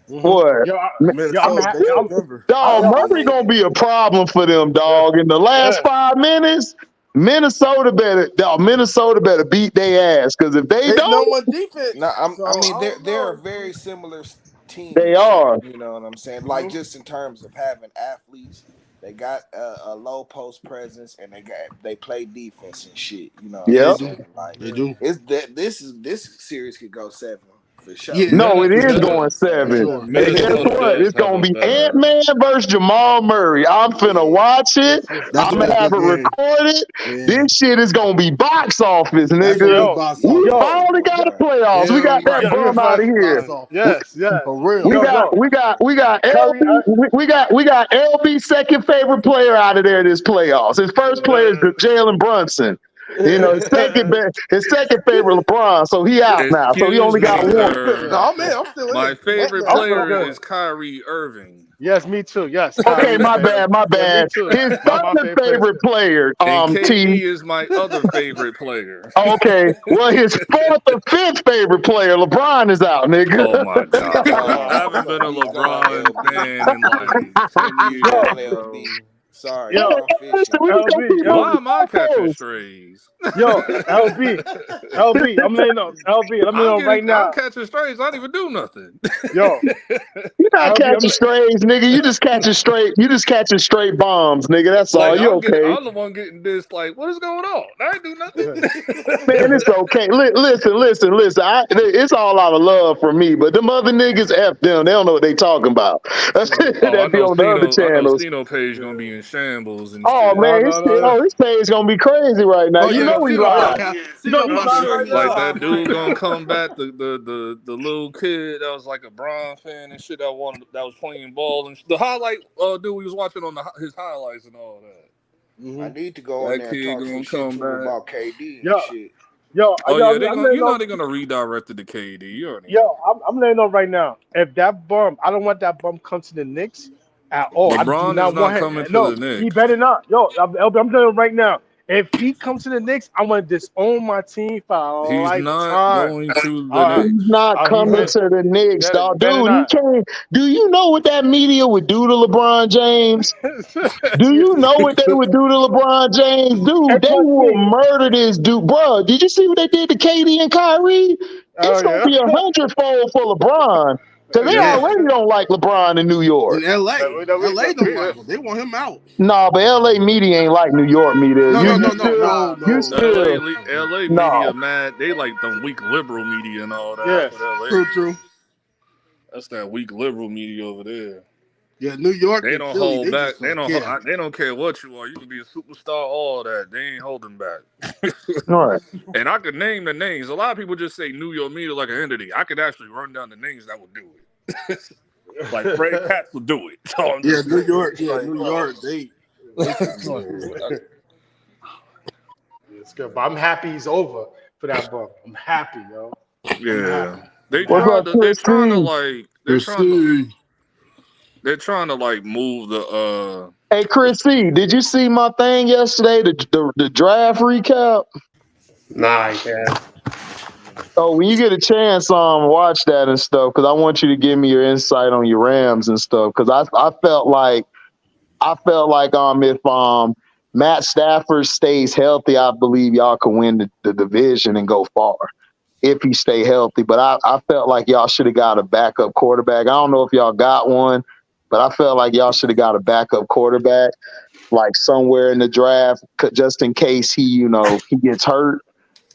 What? yo, Minnesota versus Denver. Dog, Murray gonna be a problem for them, dog. In the last 5 minutes, Minnesota better beat their ass. Because if they They no don't, more defense. No, I mean don't they're know. a very similar team. they and shit, are. you know what I'm saying? Like just in terms of having athletes, they got a low post presence and they play defense and shit. You know what Yep. I'm saying? Like They do. This series could go 7 for sure. Yeah. No, it is Minnesota- going 7. Sure. And guess Minnesota what? does It's have gonna a be better. Ant-Man versus Jamal Murray. I'm finna watch it. That's I'm gonna gonna be a have it good game. recorded. Yeah. This shit is gonna be box office, That's gonna nigga. be box We office. finally got a playoffs. We got that bum out of here. Box office. yes. For real. We Yo, got Curry, LB, we got LB's second favorite player out of there this playoffs. His first player is Jalen Brunson. You know, his second favorite LeBron, so he out now. So he Excuse only got me, one. sir. No, man, I'm still in. My favorite I'm player good. is Kyrie Irving. Yes, me too. Yes. Okay, Kyrie. my bad. Yeah, me too. His My other favorite player, And KD T. is my other favorite player. Okay, well, his fourth or fifth favorite player, LeBron, is out, nigga. Oh my god. I haven't been a He's gone, LeBron LB. fan in like 10 He's gone, years. bro. LB. Sorry, Yo, you're Listen, we official. just gonna keep LB, Why moving am I catching goalposts. strays? Yo, LB, I'm letting know. LB, let me know right now. I'm catching strays. I don't even do nothing. Yo, You're not LB, catching strays, nigga. You just catching straight bombs, nigga. That's all. Like You okay? I'm the one getting this. Like, what is going on? I ain't do nothing. Man, it's okay. Listen. It's all out of love for me, but them other niggas, F them. They don't know what they talking about. I That be know on the other channels. Steno page gonna be in shambles and Oh shit. man, his page gonna be crazy right now. Oh, you yeah, know we live. I'm sure he's Like live. that dude gonna come back, the little kid that was like a Bron fan and shit that was playing ball and the highlight dude we was watching on his highlights and all that. I need to go in there and talk some shit to him about KD and shit. They're gonna redirect it to KD. You already know. I'm letting know right now. If that bum, I don't want that bum come to the Knicks at all. LeBron I do not is not want him. coming to No, the Knicks. he better not. Yo, I'm telling you right now. If he comes to the Knicks, I want to disown my team for a He's not lifetime. going to the All right. He's Knicks. not He coming better, to the Knicks, dog. better Dude, he not. can't. Do you know what that media would do to LeBron James? Do you know what they would do to LeBron James? And Dude, they plus will me. murder this dude. Bro, did you see what they did to KD and Kyrie? Oh It's going to yeah. be 100-fold for LeBron because they Yeah. already don't like LeBron in New York. In LA. No, LA don't like him. They want him out. No, but LA media ain't like New York media. No. You still, LA no. media, man, they like the weak liberal media and all that. Yeah. That's what LA. True. That's that weak liberal media over there. Yeah, New York They and don't Philly, hold they back. just don't care. They don't care what you are. You can be a superstar, all that. They ain't holding back. All right. And I could name the names. A lot of people just say New York media like an entity. I could actually run down the names that would do it. Like Fred Katz would do it. So I'm just New York. saying. Yeah, New York. They It's good, but I'm happy he's over for that brother. I'm happy, yo. Yeah. They're What's up, trying to Chris? they're trying to like move the Hey, Chris C, did you see my thing yesterday? The draft recap. Nah, I can't. Oh, when you get a chance, watch that and stuff because I want you to give me your insight on your Rams and stuff because I felt like if Matt Stafford stays healthy, I believe y'all can win the division and go far if he stay healthy. But I felt like y'all should have got a backup quarterback. I don't know if y'all got one, but I felt like y'all should have got a backup quarterback like somewhere in the draft just in case he gets hurt.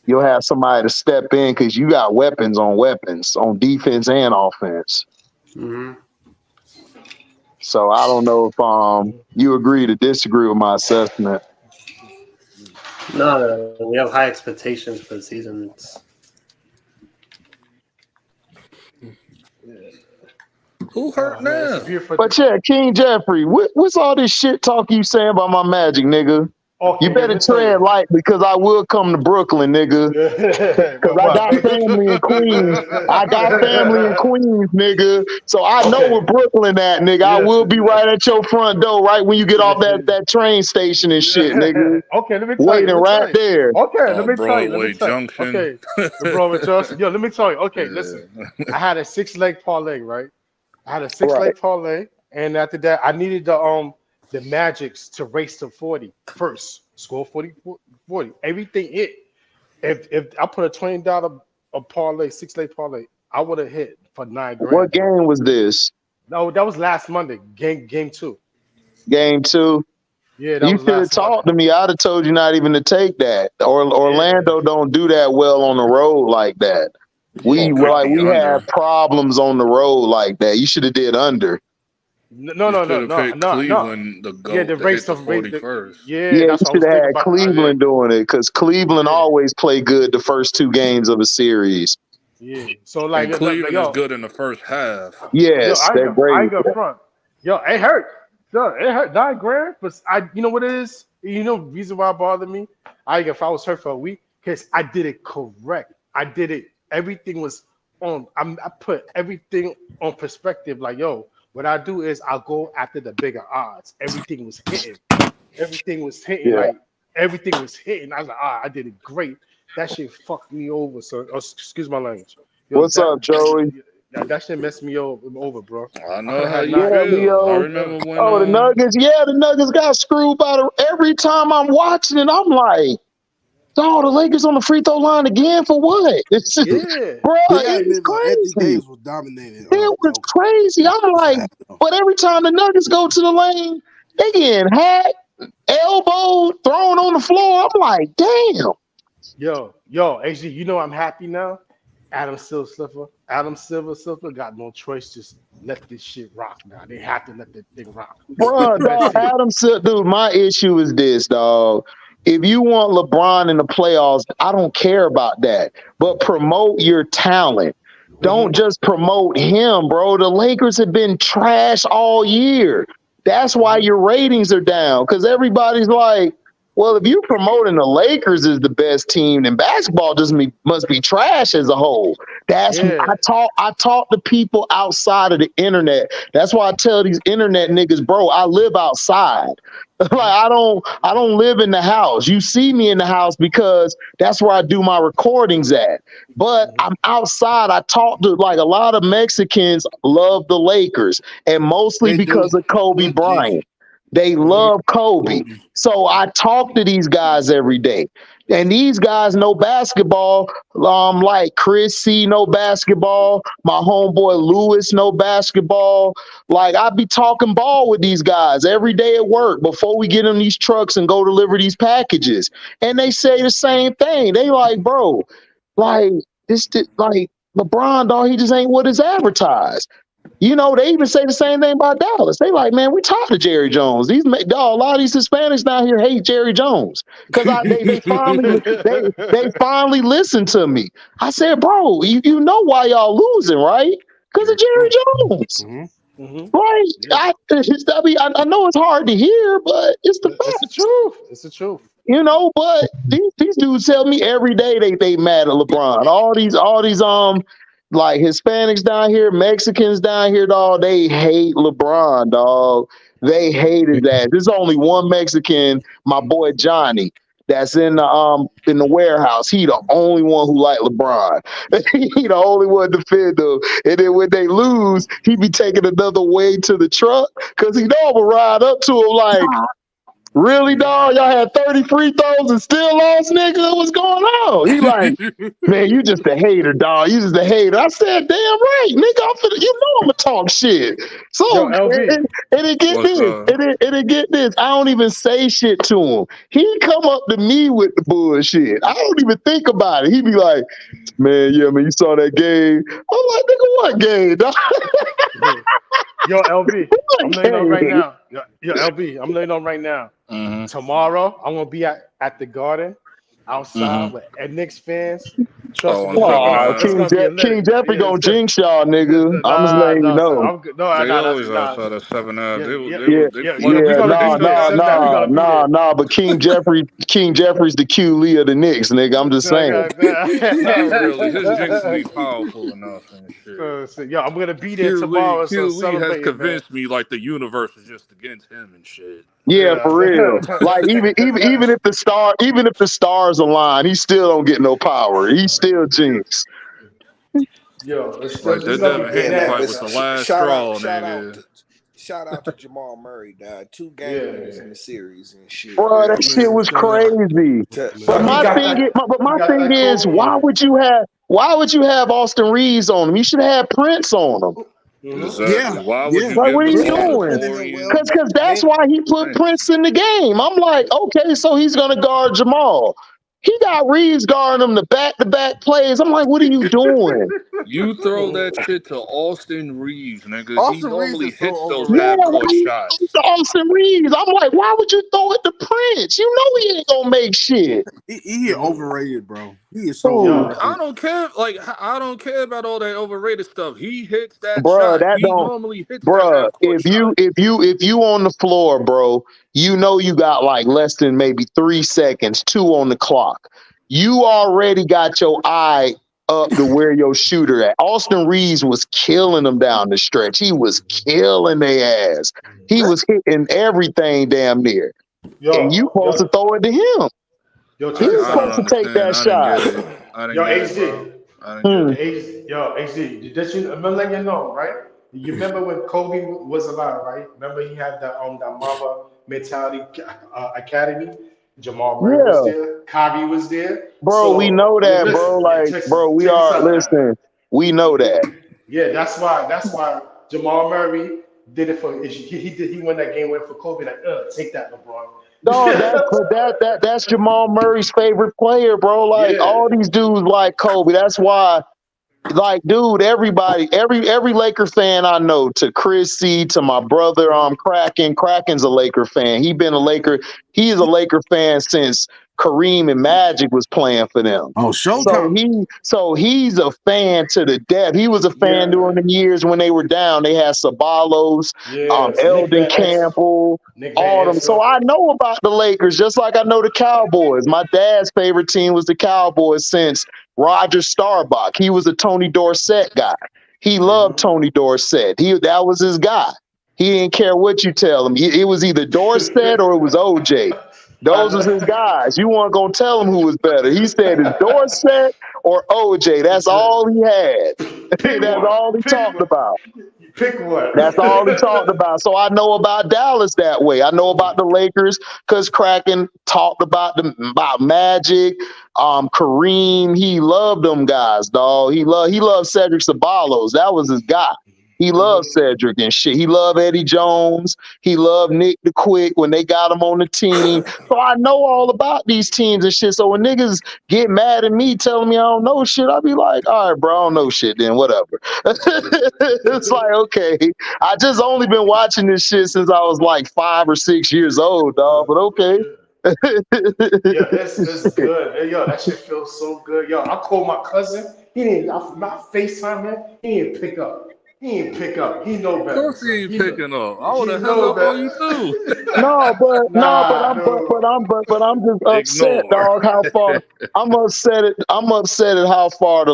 You'll have somebody to step in because you got weapons on defense and offense. Mm-hmm. So I don't know if you agree to disagree with my assessment. No, we have high expectations for the season. who hurt now? But yeah, King Jeffrey, what's all this shit talk you saying about my Magic, nigga? Okay, You better tread light because I will come to Brooklyn, nigga. Because I got family in Queens. Nigga. So I know where Brooklyn at, nigga. I will be right at your front door, right when you get off that train station and shit, nigga. Okay, let me tell Waiting you. right there. Okay, let me tell you. Broadway Junction. Okay, the Broadway Junction. Yo, let me tell you. Okay, listen. I had a 6-leg parlay, right? I had a 6-leg parlay, and after that, I needed the Magics to race to 40 first. Score 40. Everything hit. If I put a $20 parlay, 6-leg parlay, I would have hit for $9,000. What game was this? No, that was last Monday. Game 2. Game 2. Yeah, that you was should have last talked Monday. to me. I'd have told you not even to take that. Orlando don't do that well on the road like that. We have problems on the road like that. You should have did under. No. Cleveland to go. Yeah, the race to of 41st. Yeah, you that's should have had Cleveland doing it because Cleveland always play good the first 2 games of a series. Yeah, so like Cleveland is good in the first half. Yes, they're great. I ain't got front. Yo, it hurt. Yo, it hurt $9,000, but you know what it is? You know the reason why it bothered me? If I was hurt for a week, because I did it correct. I did it. Everything was on. I put everything on perspective. Like, yo, what I do is I'll go after the bigger odds. Everything was hitting. Yeah. Like everything was hitting. I was like, I did it great. That shit fucked me over. So, excuse my language. Yo, what's up, Joey? That shit messed me over, bro. I know how you feel. I remember when. The Nuggets. Yeah, the Nuggets got screwed by every time I'm watching it. I'm like, oh, the Lakers on the free throw line again for what? It's just, bro, it's crazy. Anthony Davis was dominating. It was crazy. I'm like, but every time the Nuggets go to the lane, they getting hacked, elbow thrown on the floor. I'm like, damn. Yo, HG, you know I'm happy now. Adam Silver got no choice. Just let this shit rock now. They have to let that thing rock. Bro, dog, Adam Silver, dude, my issue is this, dog. If you want LeBron in the playoffs, I don't care about that. But promote your talent. Don't just promote him, bro. The Lakers have been trash all year. That's why your ratings are down. Because everybody's like, well, if you promoting the Lakers as the best team, then basketball must be trash as a whole. I talk to people outside of the internet. That's why I tell these internet niggas, bro, I live outside. Like I don't live in the house. You see me in the house because that's where I do my recordings at. But I'm outside. I talk to like a lot of Mexicans love the Lakers, and mostly They do. because of Kobe Bryant. They Mhm. love Kobe. So I talk to these guys every day. And these guys know basketball. Like Chris C know basketball. My homeboy Lewis know basketball. Like I be talking ball with these guys every day at work before we get in these trucks and go deliver these packages. And they say the same thing. They like, bro, like like LeBron, dog, he just ain't what is advertised. You know, they even say the same thing about Dallas. They like, man, we tired of Jerry Jones. Dog, a lot of these Hispanics down here hate Jerry Jones because they finally listened to me. I said, bro, you know why y'all losing, right? Because of Jerry Jones. Right? Yeah. I know it's hard to hear, but it's the It's the facts. truth. It's the truth. You know, but these dudes tell me every day they mad at LeBron. All these like Hispanics down here, Mexicans down here, dog, they hate LeBron, dog. They hated that. There's only one Mexican, my boy Johnny, that's in the warehouse. He the only one who like LeBron. He the only one defend him. And then when they lose, he be taking another way to the truck because he know I'm gonna ride up to him like, really, dog? Y'all had 30 free throws and still lost, nigga? What's going on? He like, man, you just a hater, dog. You just a hater. I said, damn right, nigga. You know I'm gonna talk shit. So Yo, LB. and it get What's this, up? and it get this. I don't even say shit to him. He come up to me with the bullshit. I don't even think about it. He be like, man, yeah, man, you saw that game. I'm like, nigga, what game, dog? Yo, LB, I'm letting you know right game? now. Yo, LB, I'm letting you know right now. Mm-hmm. Tomorrow, I'm gonna be at the Garden, outside Mm-hmm. with Knicks fans. Trust Oh, me, on the Oh, it's second gonna be a King lit. Jeffrey Yeah, gonna it's good. jinx y'all, nigga. I'm just Nah, letting you no, so know. I'm good. No, They nah, always nah. outside at 7 Yeah, They yeah, Yeah, they yeah. We're plenty gonna be Knicks there. fans Seven too. We're gonna be there. But King Jeffrey's the Q Lee of the Knicks, nigga. I'm just So, saying. Not really. His jinx be powerful enough and shit. yo, I'm gonna be there tomorrow, so Q Lee has celebrating, man. convinced me like the universe is just against him and shit. Yeah, Yeah. for real. Like even if the stars align, he still don't get no power. He's still jinx. Yo, Like it's that gonna be Devin Yeah, Haney man. fight But was bananas. the last straw, nigga. shout out to Jamal Murray, dog. 2 game winners Yeah. in the series and shit. Bro, You know that what I'm shit saying? was crazy. To, But He my got thing is, that. He got that why Kobe. would you have Austin Reeves on him? You should have Prince on him. Exactly. Why would you Like, give what are the you Prince, doing? Singaporean Cause that's why he put Prince? Prince in the game. I'm like, okay, so he's gonna guard Jamal. He got Reeves guarding him the back-to-back plays. I'm like, what are you doing? You throw that shit to Austin Reeves, nigga. He Austin Reeves normally is so hits those Yeah, overrated, why half-court bro. you throw it shots. to Austin Reeves? I'm like, why would you throw it to Prince? You know he ain't gonna make shit. He overrated, bro. He is so Ooh. Yo, I overrated. don't care. Like I don't care about all that overrated stuff. He hits that Bruh, shot. that He don't normally hits that bruh, half-court shot. if you on the floor, bro, you know you got like less than maybe 3 seconds, 2 on the clock. You already got your eye up to where your shooter at. Austin Reeves was killing them down the stretch. He was killing their ass. He was hitting everything damn near. And you supposed to throw it to him. check He's this I don't supposed to out. take understand. that I didn't shot. get it. I didn't Yo, get it, bro. HD. I didn't get Hmm. it. HD. I'm letting you know, right? You remember when Kobe was alive, right? Remember he had that Mamba mentality academy. Jamal Murray was Yeah. there. Kyrie was there. Bro, we So know that, bro. listen, Like, bro, we check this are out now. listen, we know that. Yeah, that's why Jamal Murray did it for he won that game win for Kobe. Like, take that, LeBron. No, that's Jamal Murray's favorite player, bro. Like Yeah. all these dudes like Kobe. That's why, like, dude, every Laker fan I know, to Chris C, to my brother, Kraken's a Laker fan. He is a Laker fan since Kareem and Magic was playing for them. Oh, Showtime. So he's a fan to the death. He was a fan Yeah. during the years when they were down. They had Sabalos, Yeah. Eldon Campbell, Nick all Van them. So Exel. I know about the Lakers, just like I know the Cowboys. My dad's favorite team was the Cowboys since Roger Staubach. He was a Tony Dorsett guy. He loved Tony Dorsett. That was his guy. He didn't care what you tell him. It was either Dorsett or it was OJ. Those was his guys. You weren't gonna tell him who was better. He said it's Dorsett or OJ. That's all he had. Pick That's one. all he talked about. Pick one. That's all he talked about. So I know about Dallas that way. I know about the Lakers because Kraken talked about Magic, Kareem. He loved them guys, dog. He loved Cedric Ceballos. That was his guy. He loved Cedric and shit. He loved Eddie Jones. He loved Nick the Quick when they got him on the team. So I know all about these teams and shit. So when niggas get mad at me telling me I don't know shit, I be like, all right, bro, I don't know shit then, whatever. It's like, okay, I just only been watching this shit since I was like 5 or 6 years old, dog, but okay. Yeah, it's good. Yo, that shit feels so good. Yo, I called my cousin. He didn't, my FaceTime, man, he didn't pick up. He know better. Of course he ain't picking up. I would have he hung know up on you too. But I'm just upset, Ignore. dog. How far I'm upset at how far the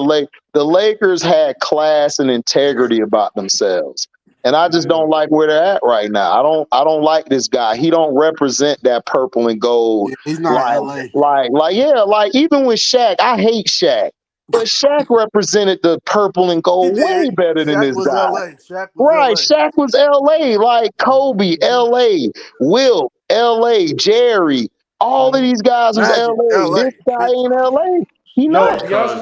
Lakers had class and integrity about themselves. And I just don't like where they're at right now. I don't like this guy. He don't represent that purple and gold. Yeah, he's not LA. Like even with Shaq, I hate Shaq. But Shaq represented the purple and gold way better than this guy. Shaq was LA, like Kobe, LA, Will, LA, Jerry. All of these guys was LA. This guy ain't LA. He not. Because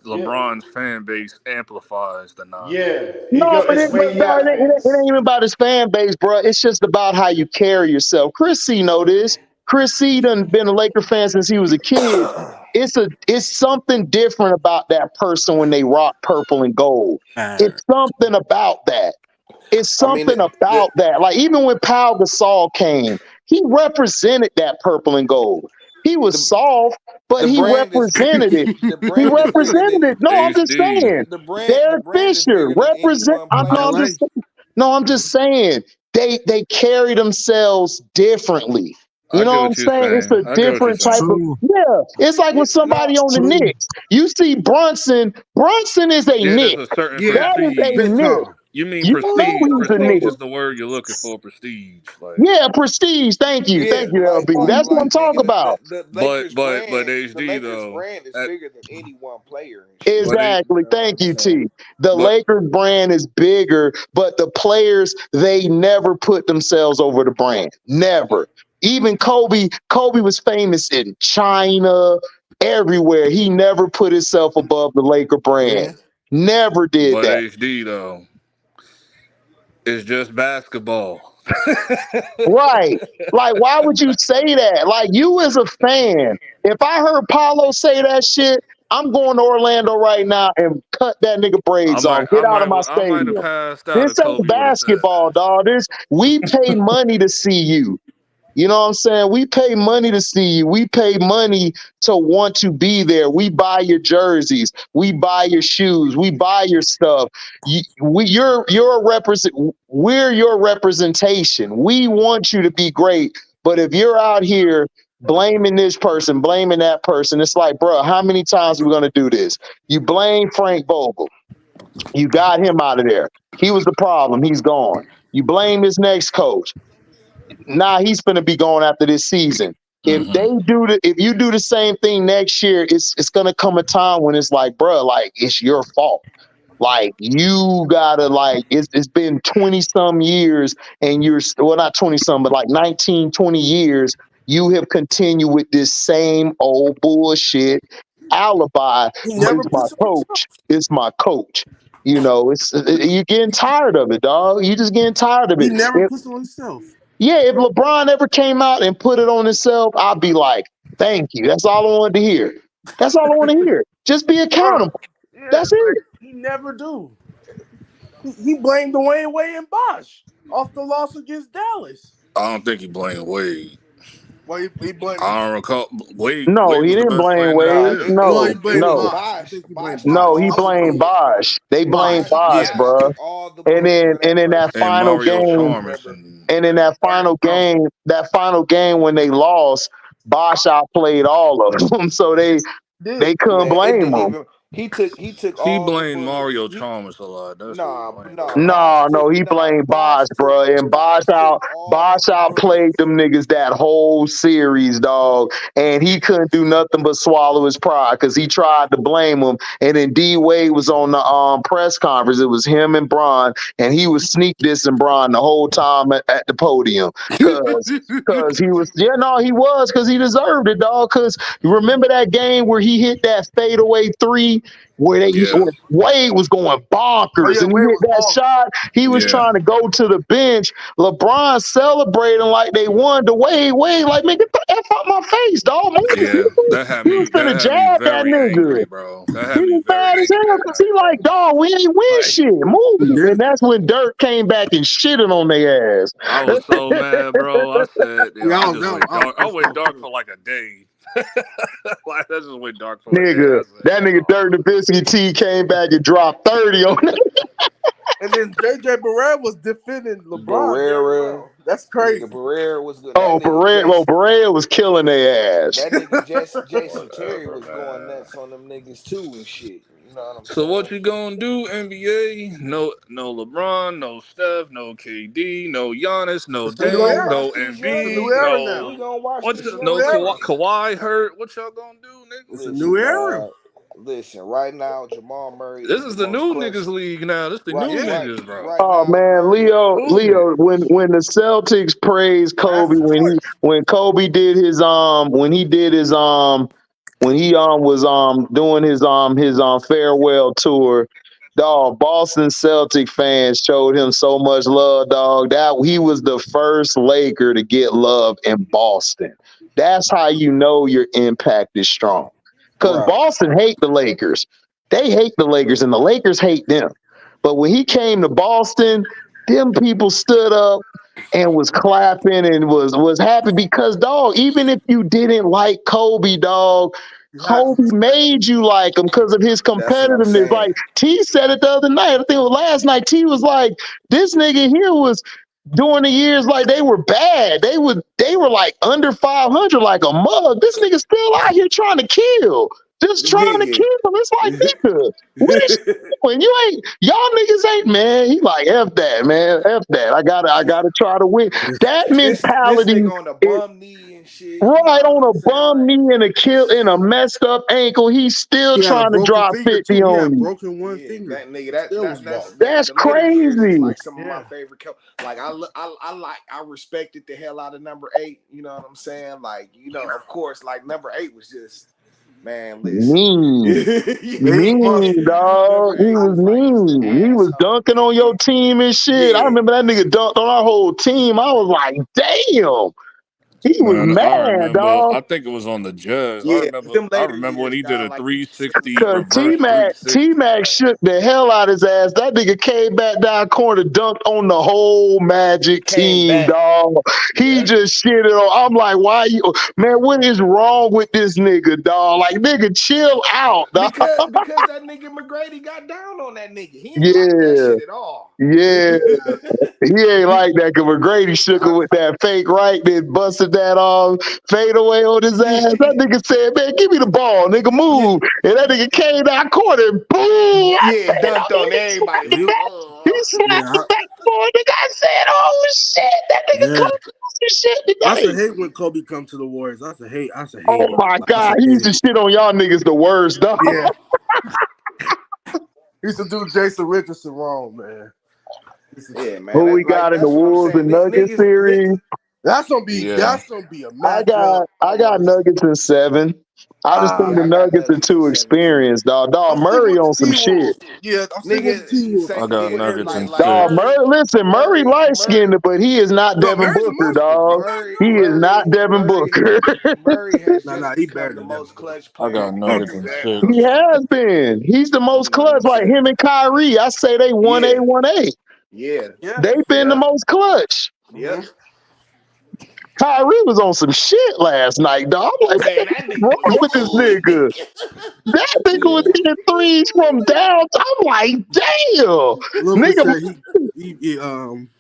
LeBron's fan base amplifies the nonsense. But it ain't even about his fan base, bro. It's just about how you carry yourself. Chris C know this. Chris C done been a Laker fan since he was a kid. It's something different about that person when they rock purple and gold. It's something about that. It's something about that. Like even when Pau Gasol came, he represented that purple and gold. He was soft, but he represented it. He represented it. No, I'm just saying. Derek Fisher represent. I'm just saying they carry themselves differently. You know what I'm saying? It's a different type of It's like with somebody on the Knicks. You see Brunson. Brunson is a Knick. That is a Knick. You mean you prestige? Prestige is the word you're looking for. Prestige. Like. Yeah, prestige. Thank you, LB. That's what I'm talking about. But HD though, brand is bigger than any one player. Exactly. Thank you, T. The Lakers brand is bigger, but the players, they never put themselves over the brand. Never. Even Kobe was famous in China, everywhere. He never put himself above the Laker brand. Never did that. HD though. It's just basketball. Right. Like, why would you say that? Like, you as a fan, if I heard Paulo say that shit, I'm going to Orlando right now and cut that nigga braids off. Get out of my stadium. This ain't basketball, dog. We pay money to see you. You know what I'm saying? We pay money to see you. We pay money to want to be there. We buy your jerseys. We buy your shoes. We buy your stuff. We're your representation. We want you to be great. But if you're out here blaming this person, blaming that person, it's like, bro, how many times are we going to do this? You blame Frank Vogel. You got him out of there. He was the problem. He's gone. You blame his next coach. Nah, he's gonna be going after this season. If you do the same thing next year, it's gonna come a time when it's like, bro, like it's your fault. Like you gotta it's been 20 some years and you're not 20 some, but like 19, 20 years, you have continued with this same old bullshit alibi. It's my coach. It's my coach. You know, you're getting tired of it, dog. You just getting tired of it. He never puts it on himself. Yeah, if LeBron ever came out and put it on himself, I'd be like, thank you. That's all I wanted to hear. That's all I want to hear. Just be accountable. That's it. He never do. He blamed Dwayne Wade and Bosh off the loss against Dallas. I don't think he blamed Wade. Well, he blamed. I don't recall. Wade. No, Wade he didn't blame Wade. No, he blamed Bosh. They blamed Bosh, bro. And then that final game. And in that final game when they lost, Bosh outplayed all of them. So they couldn't blame him. He took He all the blamed bullets. Mario Chalmers a lot. That's what he blamed. No, he blamed Bosch, bro. And Bosch out played them niggas that whole series, dog. And he couldn't do nothing but swallow his pride because he tried to blame him. And then D Wade was on the press conference. It was him and Bron, and he was sneak dissing Bron the whole time at the podium. Cause he was, he was, because he deserved it, dog. Cause you remember that game where he hit that fadeaway three where Wade was going bonkers and he hit that shot. He was trying to go to the bench. LeBron celebrating like they won. The Wade like, man, get the F out my face, dog. That had me jab that nigga, angry, bro. That had he me was very mad as angry. hell because he like, dog, we ain't win shit. Move. And that's when Dirk came back and shitted on their ass. I was so mad, bro. I said, I went dark for like a day. Like, I just went dark for a day. That nigga Dirk Nowitzki T came back and dropped 30 on that. And then JJ Barrera was defending LeBron. That's crazy. Barrera was good. Barrera was killing their ass. That nigga Jason Terry was going nuts on them niggas too and shit. You know what I'm saying? So what you gonna do, NBA? No LeBron, no Steph, no KD, no Giannis, no Dame, no Embiid, no Kawhi hurt. What y'all gonna do, nigga? It's a new era. Listen, right now, Jamal Murray. This is the new niggas league now. This the new niggas, bro. Oh man, Leo, when the Celtics praised Kobe when Kobe did his when he was doing his farewell tour, dog, Boston Celtic fans showed him so much love, dog. That he was the first Laker to get love in Boston. That's how you know your impact is strong. Because Boston hate the Lakers. They hate the Lakers, and the Lakers hate them. But when he came to Boston, them people stood up and was clapping and was happy because, dog, even if you didn't like Kobe, dog, Kobe made you like him because of his competitiveness. Like, T said it the other night. I think it was last night. T was like, this nigga here was during the years like they were bad. They were like under 500 like a mug. This nigga still out here trying to kill. Just trying to kill. It's like, nigga, what is you doing? Y'all niggas ain't, man. He like, F that, man. F that. I gotta try to win. That mentality this on a bum knee and shit. Right on a bum knee and a messed up ankle. He's still trying to drop 50 on you. Broken one finger. That nigga, that's crazy. Like some of my favorite. Like I respected the hell out of number 8. You know what I'm saying? Like, you know, of course, like number 8 was just. Man, listen. Mean, dog. He was mean. He was dunking on your team and shit. Yeah. I remember that nigga dunked on our whole team. I was like, damn. He was mad, dog. I think it was on the Jazz. Yeah, I remember when he did a 360 T-Mac shook the hell out his ass. That nigga came back down corner, dunked on the whole Magic team, dog. He just shitted on. I'm like, why you, man, what is wrong with this nigga, dog? Like, nigga, chill out, dog. Because that nigga McGrady got down on that nigga. He ain't like that shit at all. Yeah. He ain't like that because McGrady shook him with that fake right, then busted that fade away on his ass. That nigga said, man, give me the ball, nigga, move. And that nigga came down court and boom. Yeah, dunked on everybody. He slapped the backboard. Nigga, I said, oh shit, that nigga come shit today. I used to hate when Kobe come to the Warriors. I used to hate. Oh my God, he used to shit on y'all niggas the worst, dog. Yeah. He used to do Jason Richardson wrong, man. Yeah, man. Who we got in the Wolves and Nuggets series? That's gonna be a matchup. I got Nuggets in 7. I just think the Nuggets are too experienced, dog. Dog, Murray on some shit. Yeah, I got Nuggets in 6. Dog, Murray light skinned, but he is not Devin Booker, dog. He is not Devin Booker. Murray has he better than the most clutch player. I got Nuggets in 6. He has been. He's the most clutch, like him and Kyrie. I say they 1A, 1A. Yeah. They've been the most clutch. Yeah. Kyrie was on some shit last night, dog. I'm like, what's wrong with this nigga? That nigga was hitting threes from downtown. I'm like, damn. Nigga,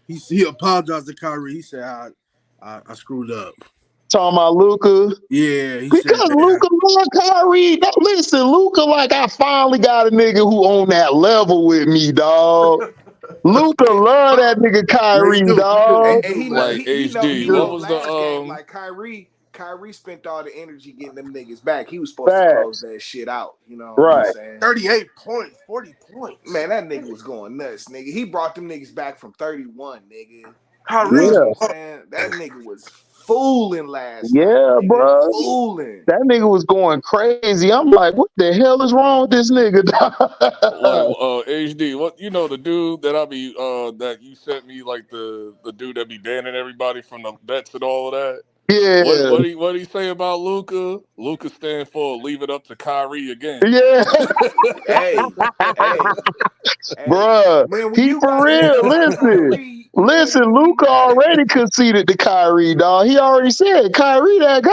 he apologized to Kyrie. He said, I screwed up. Talking about Luka. Yeah, he said Because that. Luka love Kyrie. Now, listen, Luka, like, I finally got a nigga who on that level with me, dog. Luka love that nigga Yeah, he Kyrie, do. dog. And he know Like he HD, what know was the last game like Kyrie spent all the energy getting them niggas back. He was supposed to close Facts. that shit out. You know what I'm Right. saying? 38 points, 40 points. Man, that nigga was going nuts, nigga. He brought them niggas back from 31, nigga. You Kyrie, know Yeah. what I'm saying? That nigga was fooling last night, Yeah, nigga. bro. Fooling. That nigga was going crazy. I'm like, what the hell is wrong with this nigga, like dog? HD? What the dude that I be that you sent me, like the dude that be banning everybody from the bets and all of that. Yeah. What he say about Luca? Luca stand for leave it up to Kyrie again. Yeah. Hey, hey, hey. Bruh, Man, when he you for got the real. nigga like Listen. Kyrie, man, Listen, you be Luka mad at already me. conceded to Kyrie, dog. He already said Kyrie that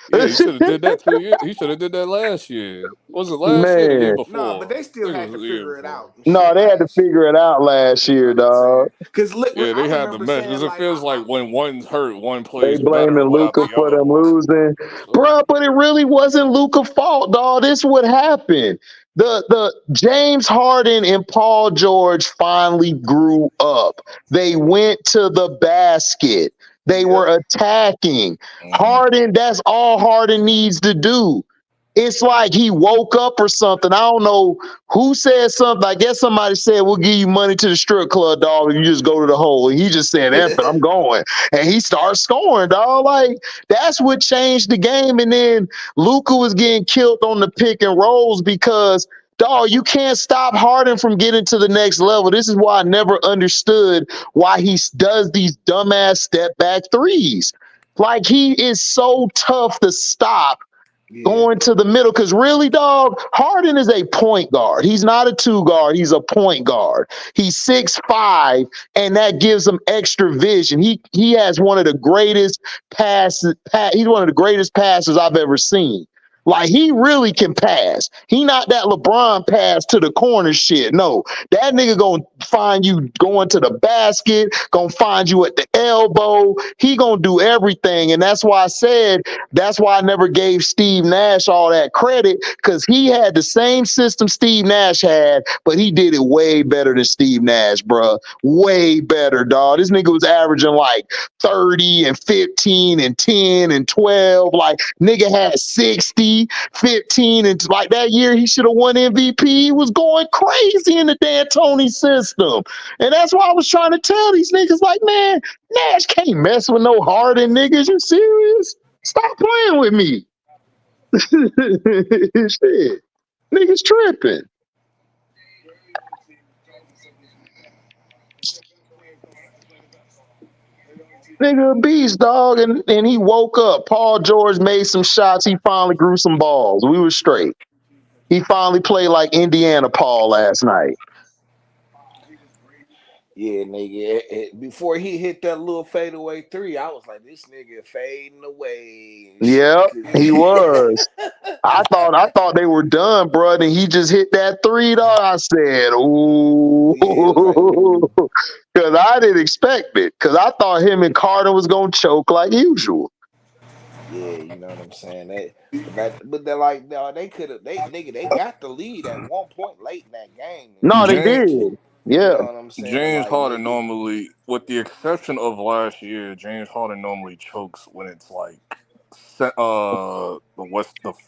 Yeah, he should have guy. did that 2 years. He should have did that last year. Was it last year or the year Man. Nah, but before? they I still think it had was to the year figure it before. out and No, shit they had to last year. figure it out last You know year, what I'm dog. saying? Because Yeah, I they had the remember mesh saying because it like, feels like when one's hurt, one They plays better or blaming whatever Luca the for other them one. losing. So Bruh, but it really wasn't Luca's fault, dog. This what happened. The James Harden and Paul George finally grew up. They went to the basket. They yep, were attacking. mhm. Harden, that's all Harden needs to do. It's like he woke up or something. I don't know who said something. I guess somebody said, we'll give you money to the strip club, dog, if you just go to the hole. And he just said, F it, I'm going. And he starts scoring, dog. Like, that's what changed the game. And then Luka was getting killed on the pick and rolls because, dog, you can't stop Harden from getting to the next level. This is why I never understood why he does these dumbass step back threes. Like, he is so tough to stop yeah, going to the middle. Because really, dog, Harden is a point guard. He's not a two guard. He's a point guard. He's 6'5", and that gives him extra vision. He has one of the greatest passes. He's one of the greatest passers I've ever seen. Like, he really can pass. He not that LeBron pass to the corner shit. No, that nigga gonna find you going to the basket, gonna find you at the elbow. He gonna do everything. And that's why I said, that's why I never gave Steve Nash all that credit, because he had the same system Steve Nash had, but he did it way better than Steve Nash, bro. Way better, dog. This nigga was averaging like 30 and 15 and 10 and 12. Like, nigga had 60, 15, and like that year he should have won MVP. He was going crazy in the D'Antoni system. And that's why I was trying to tell these niggas, like, man, Nash can't mess with no Harden niggas. You serious? Stop playing with me. Shit. Niggas tripping. Nigga a beast, dog. And he woke up. Paul George made some shots. He finally grew some balls. We were straight. He finally played like Indiana Paul last night. yeah, nigga. Before he hit that little fadeaway three, I was like, this nigga fading away and shit. Yep, he was. I thought they were done, bro. And he just hit that three, dog. I said, ooh. Yeah, it was like, ooh. Because I didn't expect it. Because I thought him and Carter was going to choke like usual. Yeah, you know what I'm saying. But they're like, no, they could have. They got the lead at 1 point late in that game and No, they shit. James did. You Yeah. know what I'm saying? James Like, Harden nigga, normally, with the exception of last year, James Harden normally chokes when it's like the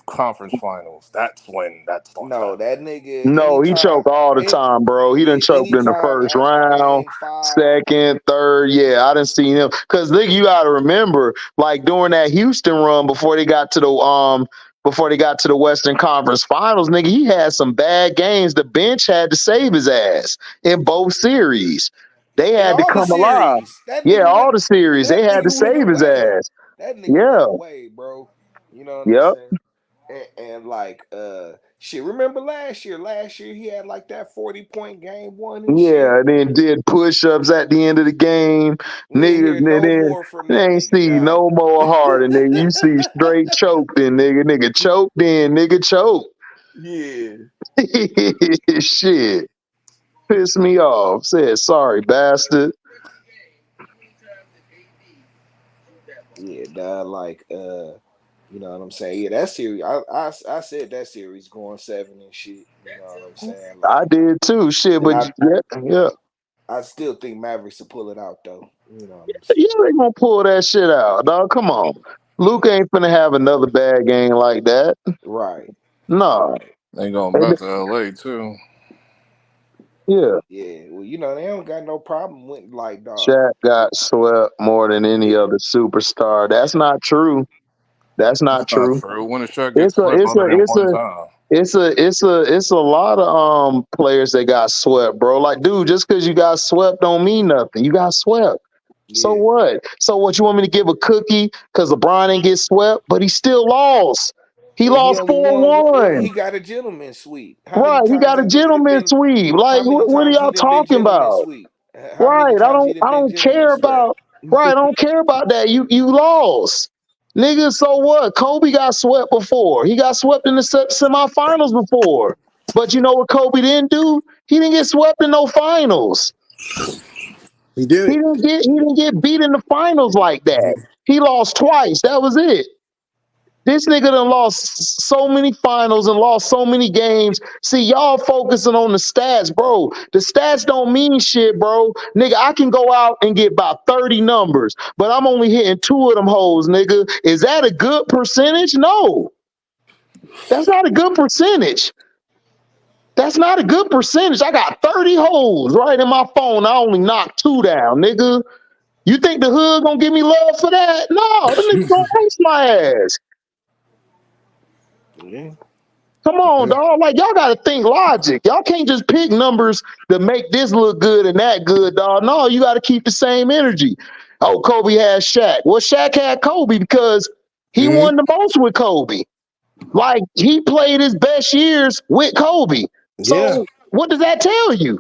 conference finals. That's when that starts no, happening. that nigga. No, he Anytime, choke all the time, bro. He done yeah, choked in the anytime first after round, game 5. second, third. Yeah, I done seen him. Cause nigga, you gotta remember, like during that Houston run before they got to the Western Conference Finals, nigga, he had some bad games. The bench had to save his ass in both series. They In had to all the come alive. series, that Yeah, nigga all went. the series. They That had to nigga went save his away. ass. That nigga Yeah. went away, bro. You know what I'm Yep. saying? And like shit, remember last year? Last year he had like that 40-point game one and Yeah, shit. and then did push-ups at the end of the game. We ain't Niggas, hear and no then more from you that ain't nigga, see dog. no more Harden, nigga. You see straight choked in, nigga. Nigga choked in, nigga choked. Yeah. Shit. Pissed me off. Said, sorry, bastard. Yeah, dog. Like, you know what I'm saying? Yeah, that series. I said that series going 7 and shit. You know what I'm saying? I Like, did too. Shit, and but yeah. I still think Mavericks will pull it out though. You know what I'm Yeah, saying? they gonna pull that shit out, dog. Come on. Luke ain't finna have another bad game like that. Right. No. They going And back to LA too. yeah. Yeah. Well, you know they don't got no problem with like dog. Shaq got swept more than any Yeah. other superstar. That's not true. That's It's not not true. true. When did Shaq get It's a swept it's other a than it's one a time? it's a lot of players that got swept, bro. Like, dude, just because you got swept don't mean nothing. You got swept. So Yeah. what? So what? You want me to give a cookie because LeBron ain't get swept, but he still lost. He And he lost only won. 4-1. He got a gentleman suite. How many Right? He times got a he did it gentleman been? sweep. Like, How many what are times he y'all done been talking gentleman about? sweet? How many Right? times he done I been don't gentleman care swept? about. Right? I don't care about that. You lost. Nigga, so what? Kobe got swept before. He got swept in the semifinals before. But you know what Kobe didn't do? He didn't get swept in no finals. He did it. He didn't get beat in the finals like that. He lost twice. That was it. This nigga done lost so many finals and lost so many games. See, y'all focusing on the stats, bro. The stats don't mean shit, bro. Nigga, I can go out and get about 30 numbers, but I'm only hitting 2 of them holes, nigga. Is that a good percentage? No. That's not a good percentage. That's not a good percentage. I got 30 holes right in my phone. I only knocked 2 down, nigga. You think the hood gonna give me love for that? No, the nigga gonna ace my ass. Yeah. Come on, dog. Like, y'all gotta think logic. Y'all can't just pick numbers to make this look good and that good, dog. No, you gotta keep the same energy. Oh, Kobe has Shaq. Well, Shaq had Kobe because he Mm-hmm. won the most with Kobe. Like, he played his best years with Kobe. Yeah. So what does that tell you?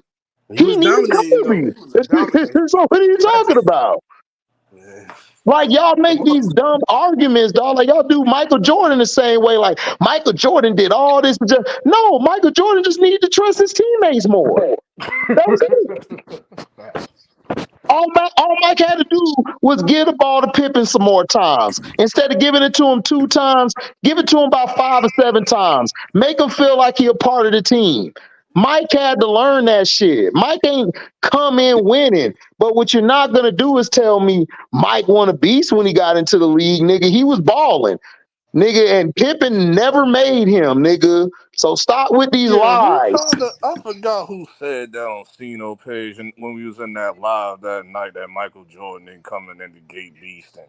He He was needed dominating though. Kobe. He was dominating. So what are you talking about? Yeah. Like, y'all make these dumb arguments, dog. Like, y'all do Michael Jordan the same way. Like, Michael Jordan did all this. No, Michael Jordan just needed to trust his teammates more. That was it. All Mike had to do was give the ball to Pippen some more times. Instead of giving it to him 2 times, give it to him about 5 or 7 times. Make him feel like he a part of the team. Mike had to learn that shit. Mike ain't come in winning. But what you're not gonna do is tell me Mike won a beast when he got into the league, nigga. He was balling, nigga, and Pippen never made him, nigga. So stop with these Yeah, who lies. kind of? I forgot who said that on Cino page, and when we was in that live that night that Michael Jordan didn't come in the gate beasting.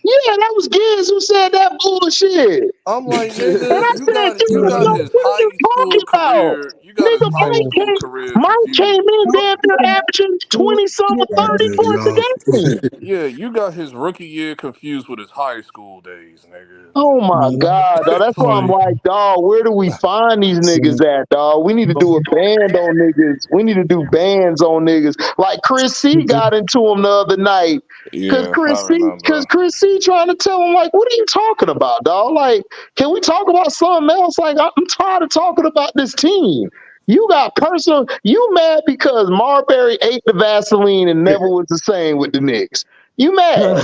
Yeah, that was Giz who said that bullshit. And Nigga, I said, dude, you got yo, his what are you high talking school about? career. You got his Nigga, high school career Mike confused. came in damn near averaging 20 something, 30 points a game. Yeah, you got his rookie year confused with his high school days, nigga. Oh my God, dog. That's why I'm like, dog, where do we find these niggas at, dog? We need to do a band on niggas. We need to do bands on niggas. Like Chris C got into him the other night. Yeah, I Cause remember. Chris C trying to tell him, like, what are you talking about, dog? Like, can we talk about something else? Like, I'm tired of talking about this team. You got personal, you mad because Marbury ate the Vaseline and never was the same with the Knicks. You mad.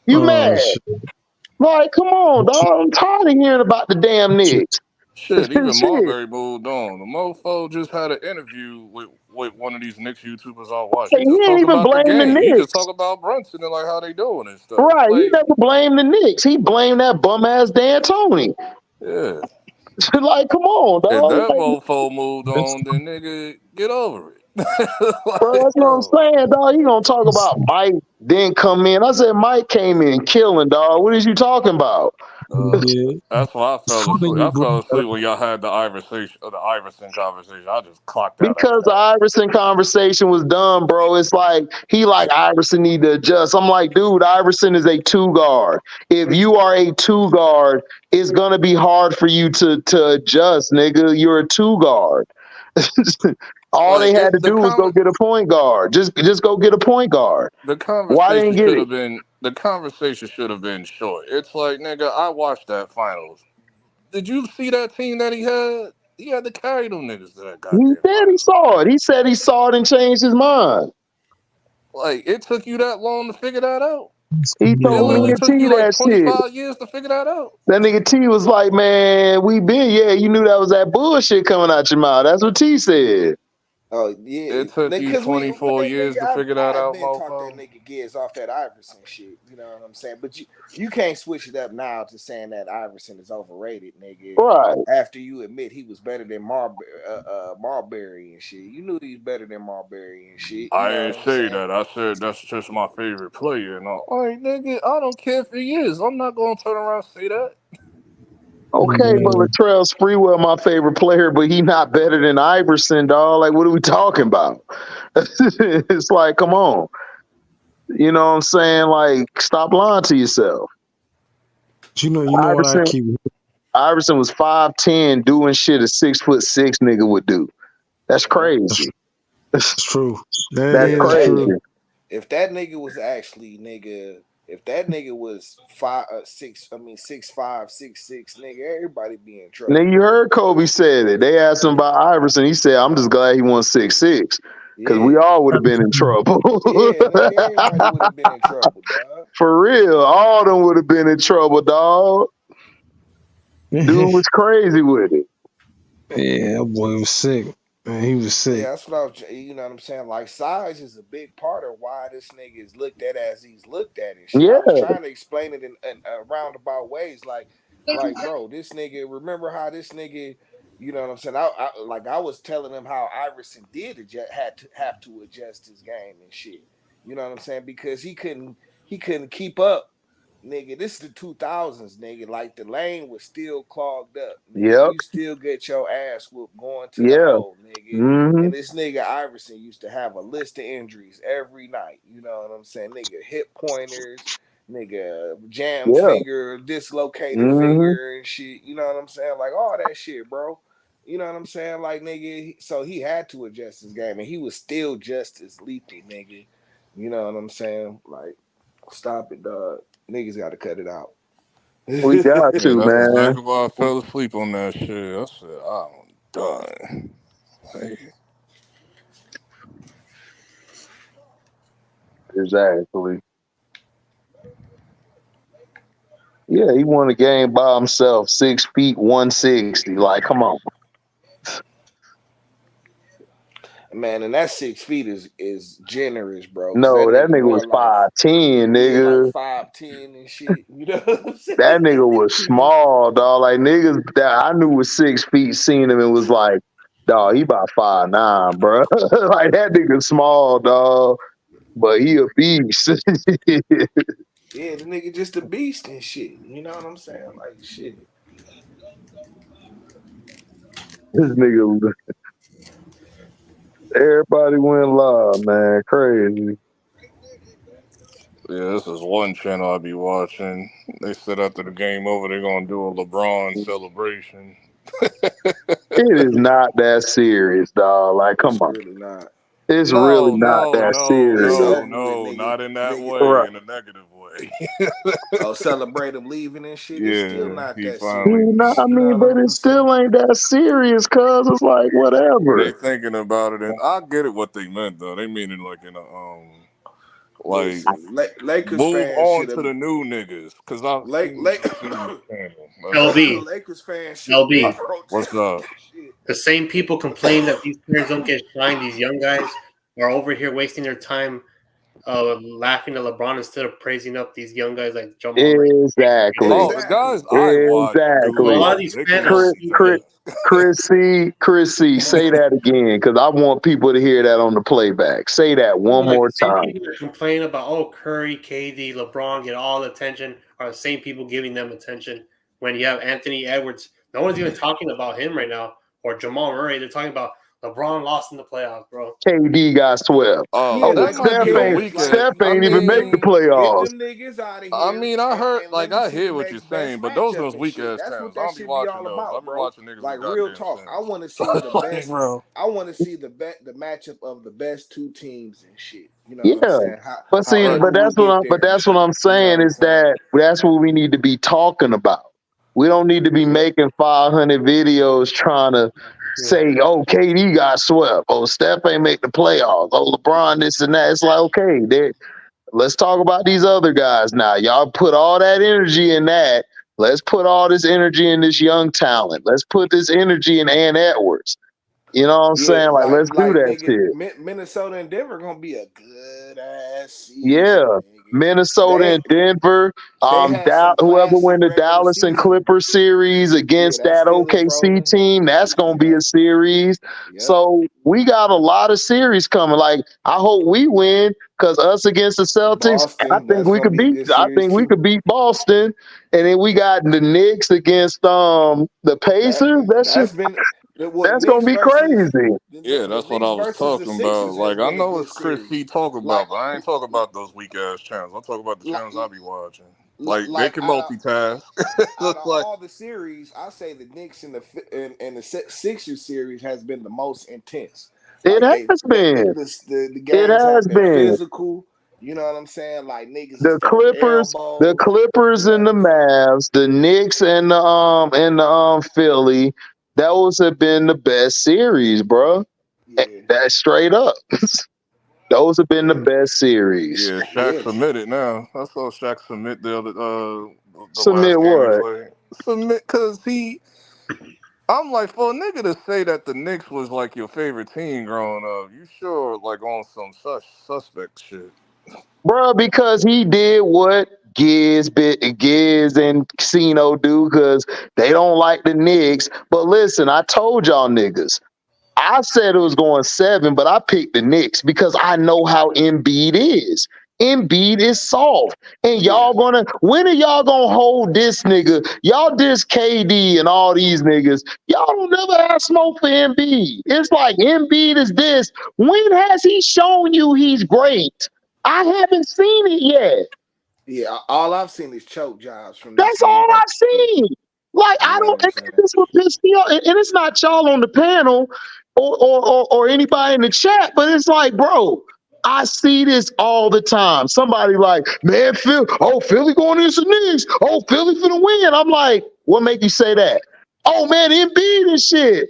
You Oh mad. shit. Like, come on, dog. I'm tired of hearing about the damn Knicks. Shit, even Shit. Marbury moved on. The mofo just had an interview with one of these Knicks YouTubers I watch. He He just didn't talk even about the blame the game. He just Knicks. talk about Brunson and like how they doing and stuff. Right. He Like, never blamed the Knicks. He blamed that bum ass Dan Tony. yeah. Like, come on, If dog. that Like, mofo moved on, then nigga, get over it. bro, Like, that's what I'm bro. saying, dog. You gonna talk about Mike didn't come in. I said Mike came in killing, dog. What is you talking about? Yeah. That's why I fell Funny asleep. you I brought fell that asleep when y'all had the Iverson conversation. I just clocked out after Because the that. Iverson conversation was done, bro. It's like Iverson need to adjust. I'm like, dude, Iverson is a 2 guard. If you are a 2 guard, it's gonna be hard for you to adjust, nigga. You're a 2 guard. All they Like had to do was go get a point guard. Just go get a point guard. the Why didn't conversation get should it? have been the conversation should have been short. It's like, nigga, I watched that finals. Did you see that team that he had? He had to carry them niggas to that He goddamn said he finals. saw it. He said he saw it and changed his mind. Like, it took you that long to figure that out? He It told me literally and took T you like that shit. 25 years to figure that out. That nigga T was like, man, you knew that was that bullshit coming out your mouth. That's what T said. Oh yeah, It took you because 24 years to figure that I've out, been taught that mofo. nigga Giz off that Iverson shit. You know what I'm saying? But you can't switch it up now to saying that Iverson is overrated, nigga. Right. After you admit he was better than Marbury and shit, you knew he was better than Marbury and shit. You I know didn't what I'm say saying? that. I said that's just my favorite player. And all right, nigga, I don't care if he is. I'm not gonna turn around and say that. Okay, but Latrell Sprewell my favorite player, but he not better than Iverson, dog. Like, what are we talking about? It's like, come on. You know what I'm saying? Like, stop lying to yourself. You know what I keep. Iverson was 5'10", doing shit a 6'6" nigga would do. That's crazy. That's true. That That's is crazy. true. If that nigga was actually if that nigga was 6'5", 6'6", nigga, everybody be in trouble. Nigga, you heard Kobe said it. They asked him about Iverson. He said, "I'm just glad he won 6'6", because we all would have been in trouble. Yeah, nigga, everybody would have been in trouble, dog. For real, all of them would have been in trouble, dog. Dude was crazy with it. Yeah, that boy was sick. Man, he was sick. Yeah, that's what I was. You know what I'm saying? Like, size is a big part of why this nigga is looked at as he's looked at and shit. Yeah. I was trying to explain it in roundabout ways, like, bro, this nigga. Remember how this nigga? You know what I'm saying? I was telling him how Iverson did have to adjust his game and shit. You know what I'm saying? Because he couldn't keep up. Nigga, this is the 2000s, nigga. Like, the lane was still clogged up, nigga. Yep. You still get your ass whooped going to the Yeah. hole, nigga. Mhm. And this nigga Iverson used to have a list of injuries every night. You know what I'm saying? Nigga, hip pointers, nigga, jam finger, dislocated finger and shit. You know what I'm saying? Like, all that shit, bro. You know what I'm saying? Like, nigga, so he had to adjust his game, and he was still just as lethal, nigga. You know what I'm saying? Like, stop it, dog. Niggas got to cut it out. We got to, That's man. exactly why I fell asleep on that shit. I said, I'm done. Like, Exactly. Yeah, he won a game by himself, 6 feet, 160. Like, come on. Man, and that 6 feet is generous, bro. No, that nigga was 5'10", nigga. Like 5'10" and shit. You know what I'm saying? That nigga was small, dog. Like, niggas that I knew was 6 feet seen him and was like, dog, he about 5'9", bro. Like, that nigga small, dog. But he a beast. Yeah, the nigga just a beast and shit. You know what I'm saying? Like, shit. This nigga, everybody went live, man. Crazy. yeah, this is one channel I be watching. They said after the game over, they're gonna do a LeBron celebration. It is not that serious, dog. Like, come on. Really not. It's really not that serious. No, not in that way, Right. in a negative way. Celebrate him leaving and shit. Yeah, It's still not he that finally. serious. I mean, but it still ain't that serious, cuz it's like, whatever. They thinking about it, and I get it what they meant though. They mean it like in a like Lakers move fans on to the new niggas, because I've seen the channel. LB, Lakers fans LB, what's up? The same people complain that these players don't get shine. These young guys are over here wasting their time laughing at LeBron instead of praising up these young guys like Jamal. Exactly. Oh, the guys I watch. Exactly. A lot of these fans Chris C, say that again, because I want people to hear that on the playback. Say that one more time. People that complain about, Curry, KD, LeBron get all the attention are the same people giving them attention. When you have Anthony Edwards, no one's even talking about him right now, or Jamal Murray. They're talking about LeBron lost in the playoffs, bro. KD got swept. Steph ain't even make the playoffs. Get them niggas out of here. I mean, I heard, I hear what you're saying, but those are those weak ass channels. I don't be watching those. I be watching niggas like with real talk. I want to see the best. I want to see the matchup of the best two teams and shit. You know what I'm saying? That's what I'm saying is that that's what we need to be talking about. We don't need to be making 500 videos trying to say, oh, KD got swept. Oh, Steph ain't make the playoffs. Oh, LeBron this and that. It's like, okay, let's talk about these other guys now. Y'all put all that energy in that. Let's put all this energy in this young talent. Let's put this energy in Ann Edwards. You know what I'm Yeah, saying? Like, let's do that nigga, shit. Minnesota and Denver gonna be a good ass season, Yeah. nigga. Minnesota They and Denver. they had some Whoever classic win the regular Dallas and season. Clippers series Yeah, against that that still is OKC rolling. team, that's gonna be Yep. a series. Yep. So we got a lot of series coming. Like, I hope we win because us against the Celtics, Boston, that's gonna be a good I series think we too. could beat Boston. And then we got the Knicks against the Pacers. That's been the That's gonna Knicks be versus crazy. Yeah, the that's what Knicks I was versus the talking about. Sixers has Like, I been a know good it's Chris series. he talking Like about, but I ain't talking about those weak ass channels. I'm talking about the channels I be watching. Like, they like can multitask. out It's of like, all the series, I say the Knicks and the Sixers series has been the most intense. It Like has been. the It games have has been been. physical. You know what I'm saying? Like niggas is The throwing The elbows. Clippers You know and what the I'm saying? Mavs, the Knicks and the Philly, those have been the best series, bro. Yeah, That's straight up. Those have been the yeah, best series. yeah, Shaq yeah. submitted now. I saw Shaq submit the other the Submit last game we what? played. Submit because I'm like, for a nigga to say that the Knicks was like your favorite team growing up, you sure like on some such suspect shit. Bro, because he did what Giz and Casino do because they don't like the Knicks. But listen, I told y'all niggas. I said it was going 7, but I picked the Knicks because I know how Embiid is. Embiid is soft. And Yeah. when are y'all gonna hold this nigga? Y'all diss KD and all these niggas. Y'all don't never have smoke for Embiid. It's like Embiid is this. When has he shown you he's great? I haven't seen it yet. Yeah, all I've seen is choke jobs from this That's all nigga. I've seen. Like, You I know what don't, I'm and saying? this what pissed me off. And it's not y'all on the panel or anybody in the chat, but it's like, bro, I see this all the time. Somebody like, man, Philly going against the Knicks. Oh, Philly finna win. I'm like, what make you say that? Oh man, Embiid and shit.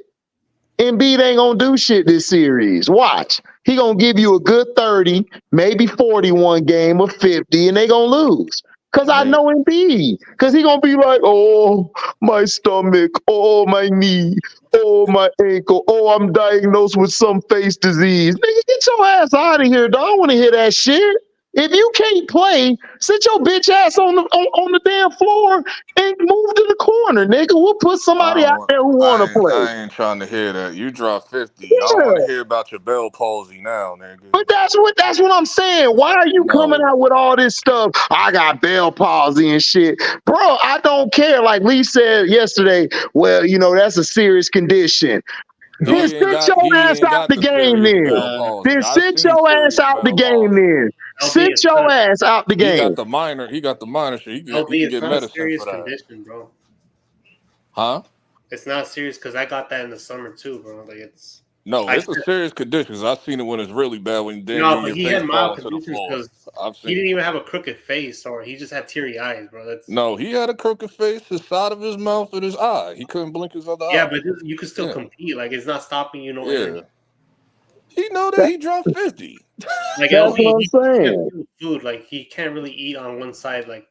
Embiid ain't gonna do shit this series. Watch. He gonna give you a good 30, maybe 41 game or 50, and they gonna lose. Cause I Man, know Embiid. Cause he gonna be like, oh, my stomach, oh, my knee, oh, my ankle, oh, I'm diagnosed with some face disease. Nigga, get your ass out of here, dog. I don't wanna hear that shit. If you can't play, sit your bitch ass on the damn floor and move to the corner, nigga. We'll put I somebody don't out want. there who wanna play. I ain't trying to hear that. You dropped 50. I don't want to Yeah. hear about your Bell palsy now, nigga. But that's what I'm saying. Why are you coming No. out with all this stuff? I got Bell palsy and shit. Bro, I don't care. Like Lee said yesterday, well, that's a serious condition. No, Then he ain't sit got your ass out the the game serious then. Bell palsy. Then I've sit seen your ass serious out the Bell game palsy. then. LB, Sit your ass out the He got game. the minor. He got the minor shit. He LB, can it's get not a medicine serious for that. condition, bro. Huh? It's not serious because I got that in the summer too, bro. Like No, I it's a serious condition. 'Cause I've seen it when it's really bad. When no, when but your he face had fall mild into the conditions floor. because I've he seen didn't it. even have a crooked face, or he just had teary eyes, bro. That's No, he had a crooked face. His side of his mouth and his eye. He couldn't blink his other yeah, eye. but you can still Yeah, compete. Like it's not stopping you, no yeah. energy. He know that That- he dropped 50. Like that's LB, what I'm he can't saying. feel food. Like he can't really eat on one side. Like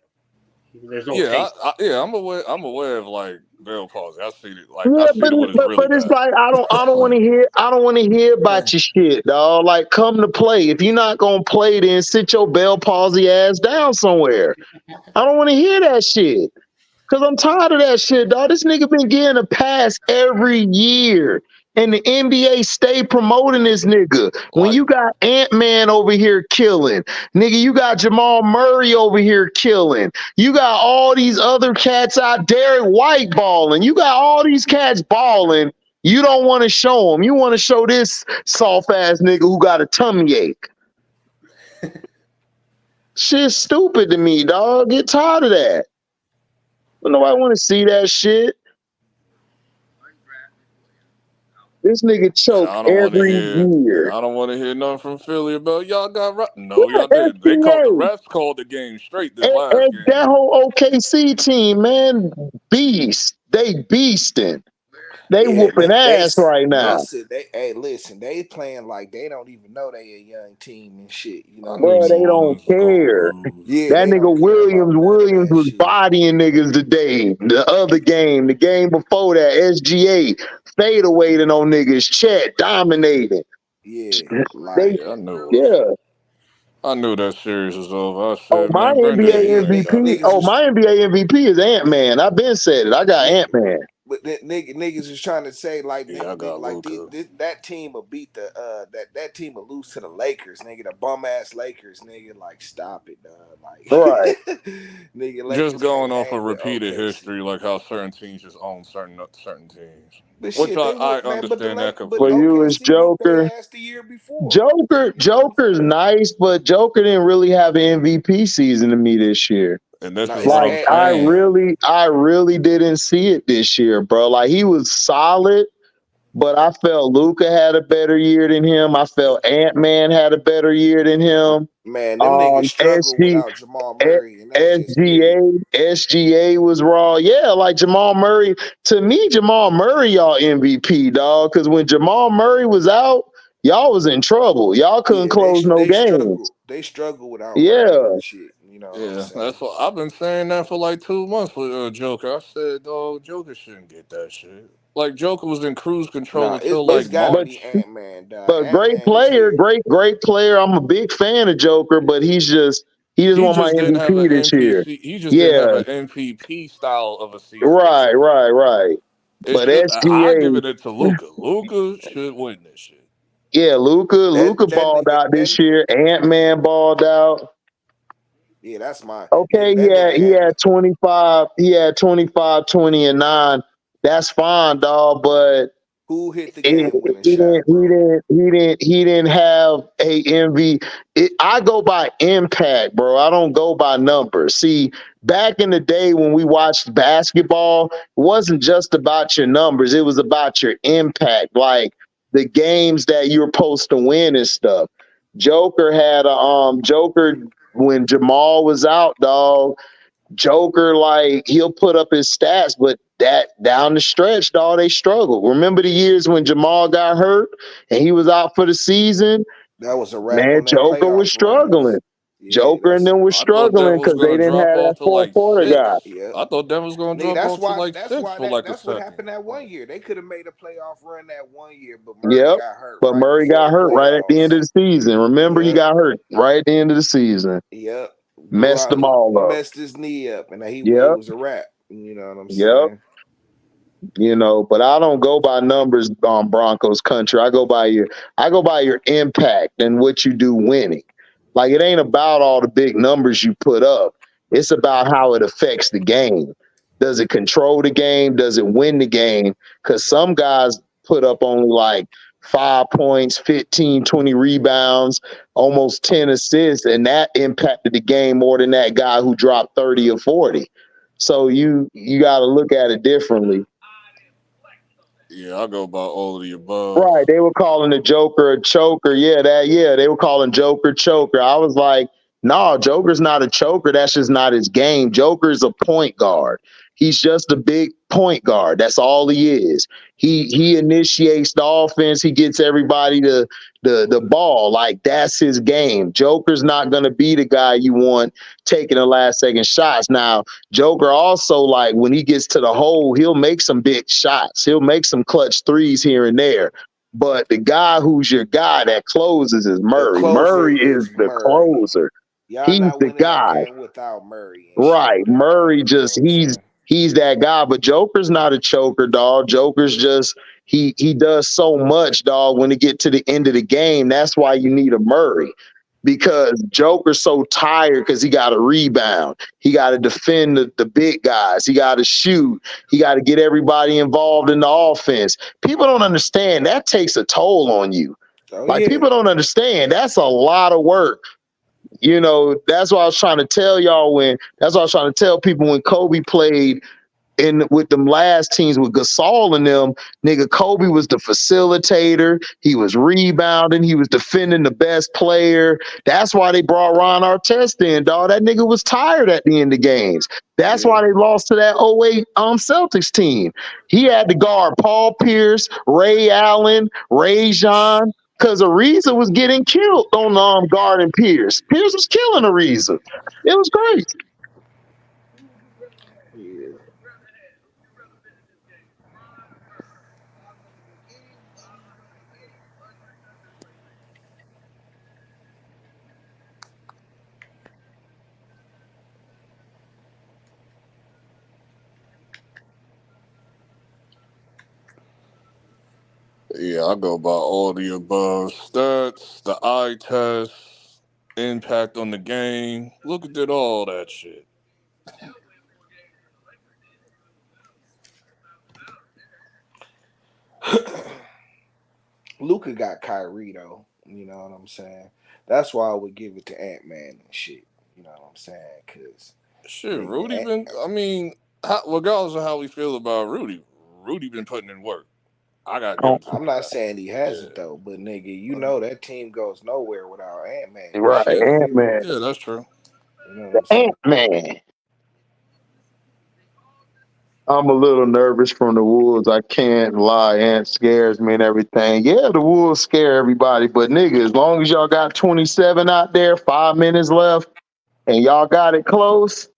there's no Yeah, taste. yeah. I'm aware. I'm aware of like Bell palsy. I seen it. Like I Yeah, seen it when it's really but it's bad. like I don't want to hear about your shit, dog. Like, come to play. If you're not gonna play, then sit your Bell palsy ass down somewhere. I don't want to hear that shit. Cause I'm tired of that shit, dog. This nigga been getting a pass every year. And the NBA stay promoting this nigga. When Like, you got Ant-Man over here killing, nigga, you got Jamal Murray over here killing. You got all these other cats out, Derek White balling. You got all these cats balling. You don't want to show them. You want to show this soft ass nigga who got a tummy ache. Shit's stupid to me, dog. Get tired of that. But nobody want to see that shit. This nigga and choke I don't want to every hear. And year. I don't want to hear nothing from Philly about y'all got right. No, Yeah, y'all didn't. They called the SGA. refs called the game straight this last That game. whole OKC team, man, beast. They beasting. They Yeah, whooping ass right now. listen, they playing like they don't even know they a young team and shit. You know I what I'm knew Bro, New they saying? don't Orleans was gonna care. lose. Yeah, That they nigga don't care about none of Williams that was shit. bodying niggas today. The other game, the game before that, SGA, fade away on niggas, Chet dominating. Yeah, They, like Yeah, I knew it was. yeah. I knew that series was over. I Oh, said, my man, bring NBA this stretch MVP. out. niggas Oh, was my NBA MVP is Ant-Man. I've been said it. I got Nick, Ant-Man. but niggas was trying to say like Yeah, I got Luca. that team will beat the that team will lose to the Lakers, nigga, the bum ass Lakers, nigga. Like stop it, dog. Right. Like nigga, Just Lakers going can't off of hang with repeated OKC. history, like how certain teams just own certain teams. But Which shit, they I would man. But understand that For completely. you, it's OKC whooped Joker. their ass the year before. You know what I'm Joker's saying? nice, but Joker didn't really have an MVP season to me this year. And this No, is it's what I'm Like saying. I really didn't see it this year, bro. Like he was solid, but I felt Luca had a better year than him. I felt Ant-Man had a better year than him. man. Them niggas struggle SG, without Jamal Murray, and that's just period. SGA was raw. Yeah, like Jamal Murray. To me, Jamal Murray, y'all MVP, dog. Because when Jamal Murray was out, y'all was in trouble. Y'all couldn't Yeah, close no games. they struggle without Murray Yeah. and shit. You know what I'm Yeah, saying? that's what I've been saying that for like 2 months with Joker. I said, dog, Joker shouldn't get that shit. Like Joker was in cruise control Nah, until it's like got to But be March. Ant Man, dog. but Ant great Man is player, the great player. I'm a big fan of Joker, but he just He won my just didn't have an MVP this year. NPC. He just didn't have Yeah, an MVP style of a season this right, year. right, right. It But should. I give SGA, it to Luca. Luca should win this shit. yeah, Luca that balled nigga out this year. Ant-Man balled out. yeah, that's my Okay, nigga. That nigga he had had 25, 20 and 9. That's fine, dog, but who hit the he game winning shot, bro. he didn't have a MV. I go by impact, bro. I don't go by numbers. See, back in the day when we watched basketball, it wasn't just about your numbers, it was about your impact, like the games that you're supposed to win and stuff. Joker when Jamal was out, dog. Joker, like he'll put up his stats, but that down the stretch, dog, they struggled. Remember the years when Jamal got hurt and he was out for the season? That was a wrap Man, on that Joker was playoff runs. struggling. Yeah, Joker and that's them was I thought struggling Denver was because they gonna didn't drop have that off to fourth like quarter guy. 6. yep. I thought Denver was gonna Nigga, drop off to like 6 for like a that's what second. happened that one year. They could have made a playoff run that one year, but Murray Yep. got hurt But right Murray before the got hurt right at the end playoffs. of the season. Remember, he Yep. got hurt right at the end of the season. Yep. Blew Messed out, them all up. messed his knee up, and it Yep. was a wrap. You know what I'm Yep. saying? But I don't go by numbers on Broncos country. I go by your impact and what you do winning. Like it ain't about all the big numbers you put up. It's about how it affects the game. Does it control the game? Does it win the game? Because some guys put up only like 5 points, 15, 20 rebounds, almost 10 assists, and that impacted the game more than that guy who dropped 30 or 40. So you got to look at it differently. Yeah, I go by all of the above. Right. They were calling the Joker a choker. They were calling Joker choker. I was like, no, Joker's not a choker. That's just not his game. Joker's a point guard. He's just a big point guard. That's all he is. He initiates the offense. He gets everybody the ball. Like that's his game. Joker's not gonna be the guy you want taking the last second shots. Now, Joker also, like when he gets to the hole, he'll make some big shots. He'll make some clutch threes here and there. But the guy who's your guy that closes is The Murray. closer Murray is is the Murray. closer. Y'all He's not the winning that guy. game without Murray and shit. Right. Murray You know just what I'm saying? he's that guy. But Joker's not a choker, dog. Joker's just he does so much, dog, when it get to the end of the game. That's why you need a Murray. Because Joker's so tired because he got to rebound. He got to defend the big guys. He got to shoot. He got to get everybody involved in the offense. People don't understand that takes a toll on you. Oh Like yeah. people don't understand. That's a lot of work. That's what I was trying to tell y'all that's what I was trying to tell people when Kobe played. And with them last teams with Gasol and them, nigga, Kobe was the facilitator. He was rebounding. He was defending the best player. That's why they brought Ron Artest in, dog. That nigga was tired at the end of games. That's why they lost to that 08 Celtics team. He had to guard Paul Pierce, Ray Allen, Ray Jean, because Ariza was getting killed on guarding Pierce. Pierce was killing Ariza. It was great. Yeah. Yeah, I go by all the above stats, the eye test, impact on the game. Look at all that shit. Luka got Kyrie though. You know what I'm saying? That's why I would give it to Ant-Man and shit. You know what I'm saying? Cause Shit, nigga, Rudy been. I mean, regardless of how we feel about Rudy, Rudy been putting in work. I gotta give it to I'm him for not that. saying he hasn't though, but nigga, you know that team goes nowhere without Ant-Man and Right, shit. Ant-Man. Yeah, that's true. You know what The I'm saying? Ant-Man. I'm a little nervous from the Wolves. I can't lie. Ant scares me and everything. Yeah, the Wolves scare everybody, but nigga, as long as y'all got 27 out there, 5 minutes left, and y'all got it close,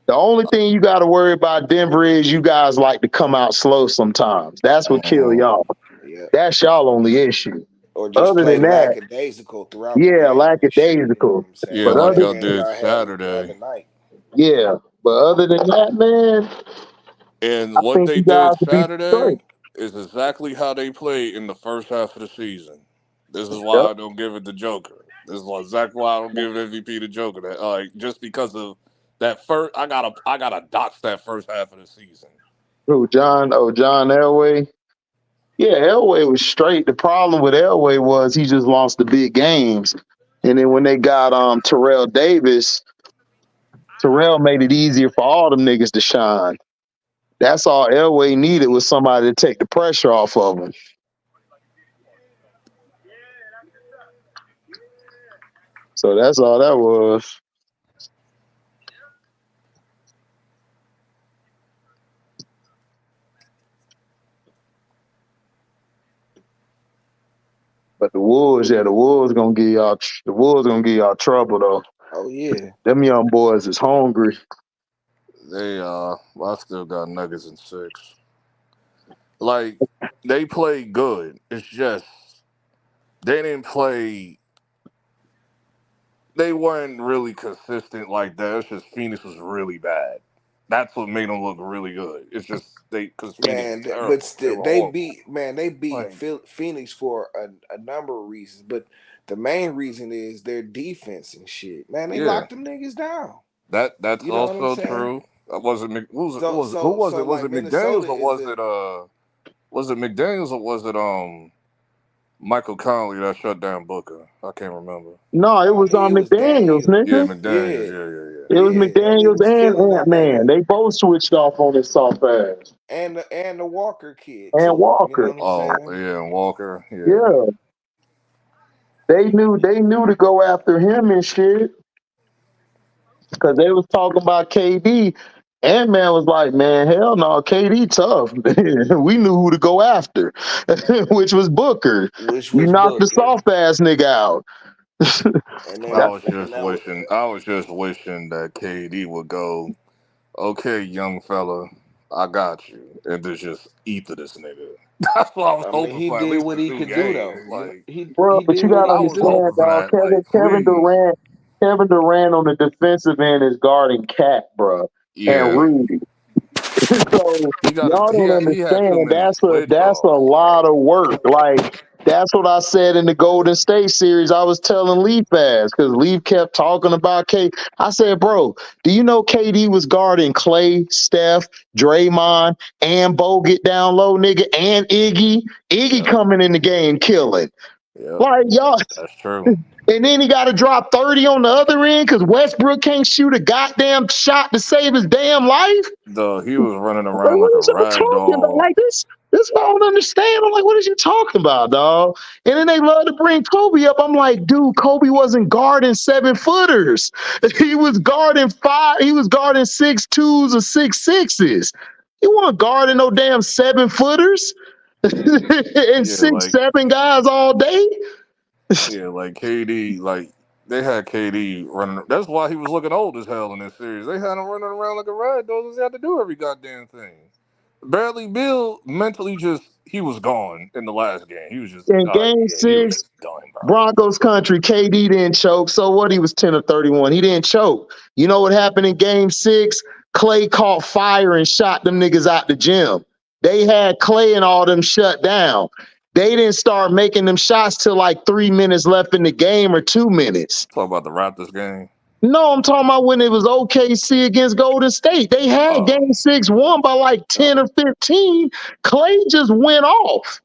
the only thing you got to worry about Denver is you guys like to come out slow sometimes. That's what kill y'all. Yeah. That's y'all only issue. Or just Other play than that, lackadaisical throughout the yeah, game and shit. You know lackadaisical. what I'm saying? Yeah, But Like like other y'all that game did y'all had the other Saturday. night. yeah, but other than that, man, And I what think they you guys did will be straight. Saturday is exactly how they played in the first half of the season. This is Yep. why I don't give it to Joker. This is exactly why I don't give MVP to Joker. That just because of that first, I gotta dox that first half of the season. Who, John? Oh, John Elway. Yeah, Elway was straight. The problem with Elway was he just lost the big games. And then when they got Terrell Davis, Terrell made it easier for all them niggas to shine. That's all Elway needed was somebody to take the pressure off of him. So that's all that was. But the Wolves gonna give y'all trouble though. Oh yeah. Them young boys is hungry. I still got Nuggets in 6. Like they played good. It's just they didn't play. They weren't really consistent like that. It's just Phoenix was really bad. That's what made them look really good. It's just because Phoenix was Man, but terrible. They still, were horrible. they beat Like Phoenix for a number of reasons, but the main reason is their defense and shit. Man, they yeah, locked them niggas down. that's You know what I'm also saying? true. Was it who So was it? Was like it McDaniel's Minnesota or is the was it McDaniel's or was it Michael Conley that shut down Booker? I can't remember. No, it I was mean it was McDaniels, Yeah, nigga. McDaniel's. Yeah, Yeah. It was yeah. That nigga McDaniels was and killing that Ant-Man. nigga. They both switched off on his soft ass. And the Walker kid And too. You know Walker. what I'm Oh saying? yeah, and Walker. Yeah. Yeah. They knew to go after him and shit. Cause they was talking about KD. Ant-Man was like, man, hell no, KD tough. We knew who to go after, which was Booker. Which You was knocked the Booker. soft ass nigga out. And I then was and just that was wishing. I was just wishing that KD would go. Okay, young fella, I got you, and just eat to this nigga. That's what I was I mean hoping he for, at did least what for he 2 could do games. though. You know, Like Bro, he but did you what gotta he I could was do. understand, hoping for dog. that. Like Kevin please, Durant on the defensive end is guarding Cat, bro, and yeah. Rudy. So He got y'all don't he had too understand. many switch That's a offs. lot of work. Like that's what I said in the Golden State series. I was telling Leaf ass because Leaf kept talking about K. I said, bro, do you know KD was guarding Clay, Steph, Draymond, and Bogut down low, nigga, and Iggy? Iggy Yep. coming in the game killing. Yep, Like y'all, that's true. and then he got to drop 30 on the other end because Westbrook can't shoot a goddamn shot to save his damn life. He was running Like, around what like a is y'all rag talking about? doll. Like this I don't understand. I'm like, what is you talking about, dog? And then they love to bring Kobe up. I'm like, dude, Kobe wasn't guarding 7-footers. He was guarding 6'2s or 6'6s. He wasn't guarding no damn 7-footers and Yeah, 6'7" guys all day. like KD, like they had KD running. That's why he was looking old as hell in this series. They had him running around like a rag doll. He had to do every goddamn thing. Bradley Beal mentally he was gone in the last game. He was just In game he was 6, just done, bro. Broncos country, KD didn't choke. So what? He was 10 of 31. He didn't choke. You know what happened in game 6? Clay caught fire and shot them niggas out the gym. They had Clay and all them shut down. They didn't start making them shots till like 3 minutes left in the game or 2 minutes. Talk about the Raptors game. No, I'm talking about when it was OKC against Golden State. They had game 6 won by like 10 or 15. Clay just went off.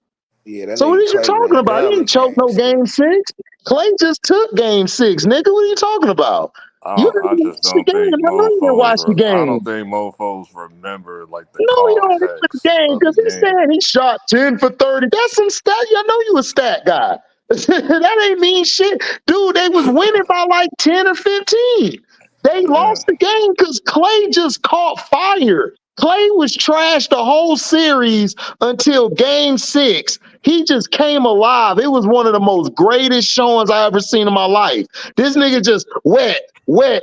Yeah, that So what nigga are you Clay talking went about? He dumb in didn't choke no game 6. Clay just took game 6, nigga. What are you talking about? You I didn't just watch the don't game. think I know you didn't watch the I don't game. think mofos remember like the No, he don't remember the context game of the because he game. said he shot 10 for 30. That's some stat. I know you a stat guy. That ain't mean shit. Dude, they was winning by like 10 or 15. They Yeah. lost the game because Clay just caught fire. Clay was trashed the whole series until game 6. He just came alive. It was one of the most greatest showings I ever seen in my life. This nigga just wet,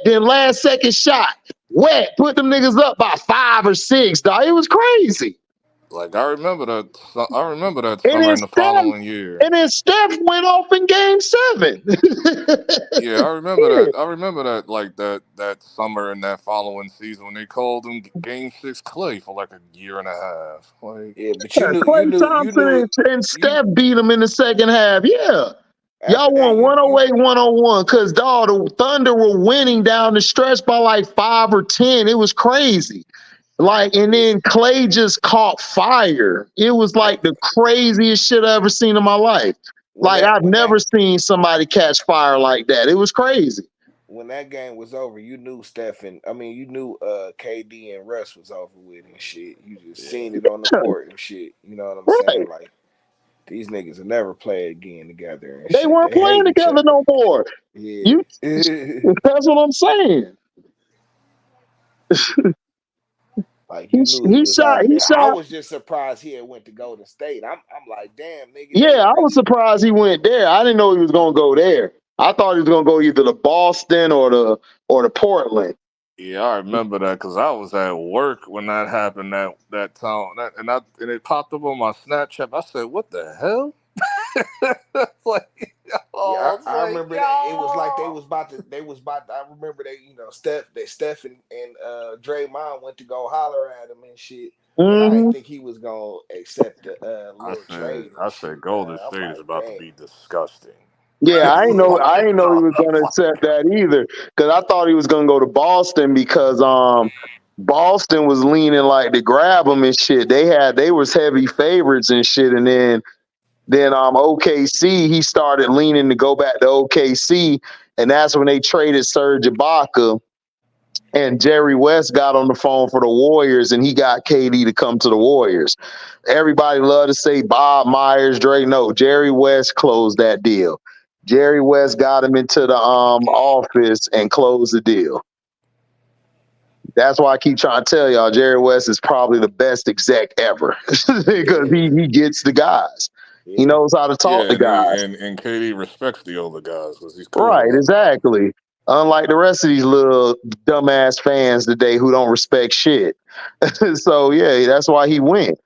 then last second shot, wet, put them niggas up by 5 or 6, dog. It was crazy. Like I remember that. I remember that And summer then in the Steph, following year. Steph went off in game 7. Yeah, I remember Yeah. that. I remember that. Like that summer and that following season when they called him Game 6 Clay for like a year and a half. Like Yeah, but Clay Thompson and you Steph beat him in the second half. Yeah. after Y'all that won 108, 101 because, dog, the Thunder were winning down the stretch by like 5 or 10. It was crazy. Like, and then Clay just caught fire. It was like the craziest shit I ever seen in my life. Like, I've never seen somebody catch fire like that. It was crazy. when that game was over, you knew you knew KD and Russ was over with and shit. You just seen it on the court and shit. You know what I'm saying? Right. Like these niggas will never play again together and They shit. weren't They playing hate each together other. no more. Yeah. That's what I'm saying. Like you knew he was out of there. I was just surprised he had went to Golden State. I'm like, damn, nigga. Yeah, I was surprised he went there. I didn't know he was gonna go there. I thought he was gonna go either to Boston or to Portland. yeah, I remember that because I was at work when that happened that time. And it popped up on my Snapchat. I said, "What the hell?" Like, yeah, I remember that. It was like they was about to. I remember Steph and Draymond went to go holler at him and shit. But I didn't think he was gonna accept the little trade. I said, Golden State is about to be disgusting. Yeah, I didn't know he was gonna accept that either. Because I thought he was gonna go to Boston because Boston was leaning like to grab him and shit. They was heavy favorites and shit, and then OKC, he started leaning to go back to OKC, and that's when they traded Serge Ibaka, and Jerry West got on the phone for the Warriors, and he got KD to come to the Warriors. Everybody loved to say Bob Myers, Dre. No, Jerry West closed that deal. Jerry West got him into the office and closed the deal. That's why I keep trying to tell y'all, Jerry West is probably the best exec ever because he gets the guys. Yeah. He knows how to talk to guys. And KD respects the older guys because he's cool. Right, exactly. Unlike the rest of these little dumbass fans today who don't respect shit. So, yeah, that's why he went.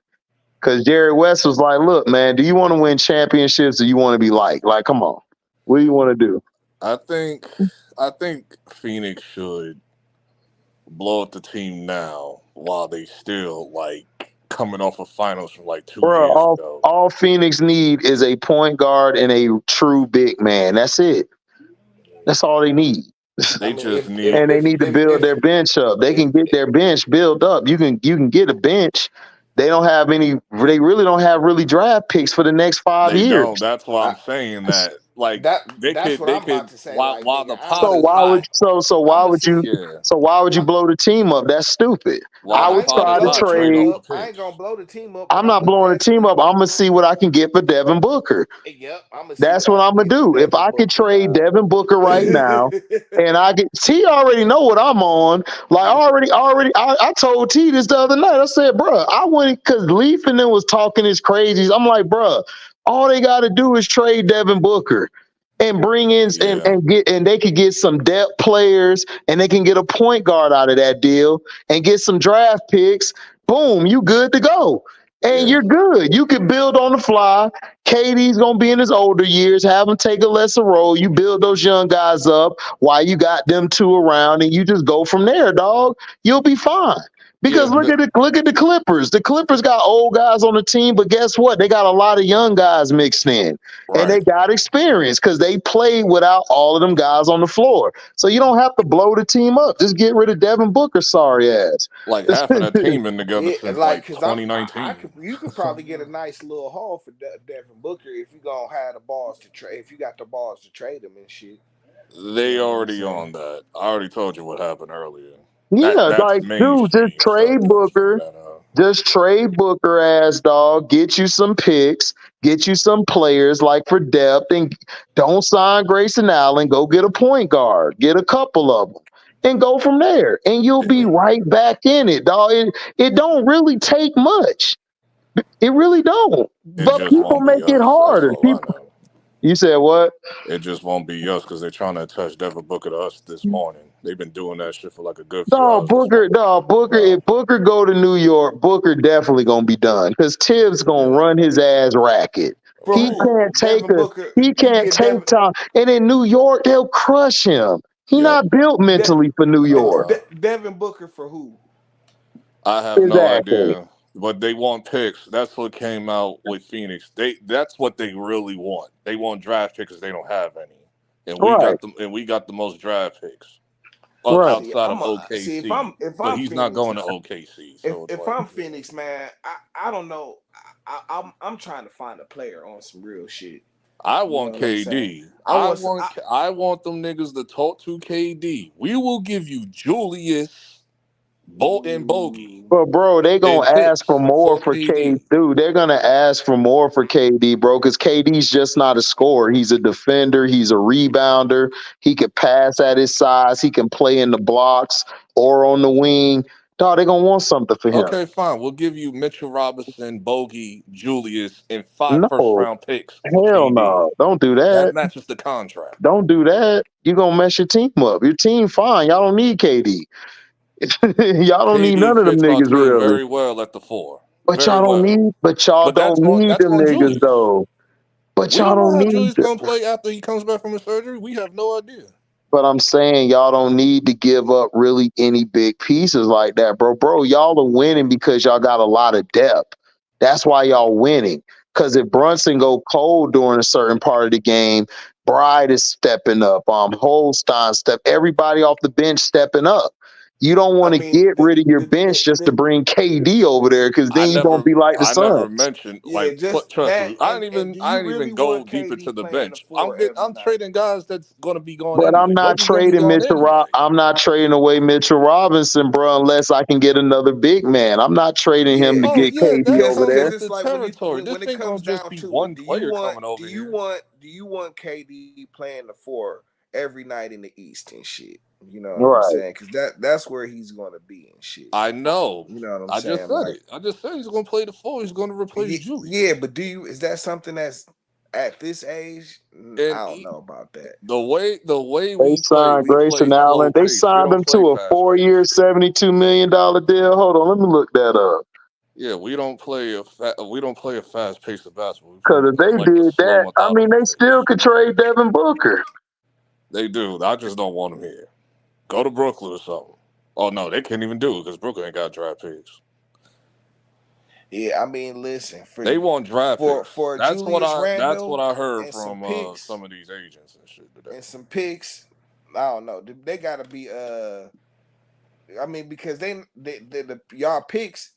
Because Jerry West was like, look, man, do you want to win championships or you want to be like, come on. What do you want to do? I think Phoenix should blow up the team now while they still like coming off of finals from like 2 years ago. All Phoenix need is a point guard and a true big man. That's it. That's all they need. They need, and they need to build their bench up. They can get their bench built up. You can get a bench, They don't have any. They really don't have draft picks for the next 5 They years. don't. That's why I'm saying that. Like that's what they I'm about could to say. Like, while nigga, the So pot is why would hot. I'ma see. Yeah. so why would you blow the team up? That's stupid. While I the I would ain't gonna pot is try to blow the hot, trade team off trade. the up. I ain't picks. gonna blow the team up, but I'm not I'ma blowing the team definitely. up. I'm gonna see what I can get for Devin Booker. Yep, I'ma see That's what I what can I'm gonna get for do. If Devin I could Booker, trade dog. Devin Booker right now, and T already know what I'm on. Like I told T this the other night. I said, bruh, I went because Leaf and them was talking his crazies. I'm like, bruh, all they got to do is trade Devin Booker and bring in Yeah. and they could get some depth players and they can get a point guard out of that deal and get some draft picks. Boom, you good to go. And Yeah. you're good. You can build on the fly. KD's gonna be in his older years. Have him take a lesser role. You build those young guys up while you got them two around, and you just go from there, dog. You'll be fine. Because Yeah. look at the Clippers. The Clippers got old guys on the team, but guess what? They got a lot of young guys mixed in, and they Right. got experience because they played without all of them guys on the floor. So you don't have to blow the team up. Just get rid of Devin Booker, sorry ass. Like half of that team been together Yeah, since like, like cause I 2019. could, you could probably get a nice little haul for Devin Booker if you gonna have the balls to trade. If you got the balls to trade him and shit, you They know what I'm already saying? on that. I already told you what happened earlier. Yeah, That's like Main dude, just Street. So trade just figure Booker. that out. Just trade Booker, ass dog. Get you some picks. Get you some players like for depth, and don't sign Grayson Allen. Go get a point guard. Get a couple of them, and go from there. And you'll be right back in it, dog. It don't really take much. It really don't. It But just people won't be make it us. That's harder. all I People, know. you said what? It just won't be us because they're trying to attach Devin Booker to us this morning. They've been doing that shit for like a good few No, hours this Booker, morning. no, Booker. If Wow. Booker go to New York, Booker definitely gonna be done because Tibbs gonna Yeah. run his ass racket. For He who? can't take Devin Booker. he You can't get take Devin. time. And in New York, they'll crush him. He Yep. not built De, mentally for New York. Devin Booker for who? I have no Exactly. idea. But they want picks. That's what came out with Phoenix. That's what they really want. They want draft picks because they don't have any. And we Right, got them and we got the most draft picks right. See, outside of see OKC. if But I'm he's not Phoenix, going to OKC. So it's if like, I'm Phoenix, man, I don't know. I'm trying to find a player on some real shit. I You know want what I'm saying? KD. I want. I want them niggas to talk to KD. We will give you Julius, and Bogey Ooh. But bro, they and gonna ask for picks more for for KD. KD. Dude, they're gonna ask for more for KD, bro, because KD's just not a scorer. He's a defender. He's a rebounder. He can pass at his size. He can play in the blocks or on the wing. Dog, they gonna want something for him. Okay, fine. We'll give you Mitchell Robinson, Bogey, Julius, and 5 first No, round picks for hell KD. no. Don't do That that. matches the contract. Don't do that. You're gonna mess your team up. Your team fine. Y'all don't need KD. Y'all don't need KD none of them fits our niggas team really. very well at the 4. But Very y'all don't well. need But that's them on niggas Julius. though. But We y'all don't know don't how need Julius gonna play after he comes back from his surgery. We have no idea. But I'm saying y'all don't need to give up really any big pieces like that, bro. Bro, y'all are winning because y'all got a lot of depth. That's why y'all winning. Because if Brunson go cold during a certain part of the game, Bride is stepping up. Holstein everybody off the bench stepping up. You don't I want to mean, get rid of your bench just to bring KD over there because then you're gonna be like the I never Suns. mentioned yeah, just trust that. me. And do I you didn't really even go want deep into KD the playing the bench. four every I'm night? trading guys that's gonna be gone But I'm anyway. not Bogey's gonna be gone anyway. I'm not trading away Mitchell Robinson, bro, unless I can get another big man. I'm not trading him Yeah, to Oh get yeah, KD that over because comes there. with it's the like territory. when This it ain't gonna comes just down be to it, one player coming over here. do you want KD playing the four every night in the East and shit? You know what I'm Right. saying? Because that's where he's gonna be and shit. I know. You know what I'm I just saying? said Like, it. I just said he's gonna play the 4. He's gonna replace yeah, Julius. but is that something that's at this age? And I don't know about that. the way They signed we play Grayson Allen. slow They pace. We signed don't him play to a fast 4-year, pace. $72 million deal. Hold on, let me look that up. Yeah, we don't play we don't play a fast pace of basketball. We play Because if they like a did slow, that, I mean, methodical they still pace. could trade Devin Booker. They do. I just don't want them here. Go to Brooklyn or something. Oh no, they can't even do it because Brooklyn ain't got draft picks. Yeah, I mean, listen They want draft picks. for Julius That's what Randle I heard and some from picks some of these agents and shit today. and some picks. I don't know. They gotta be I mean, because the y'all picks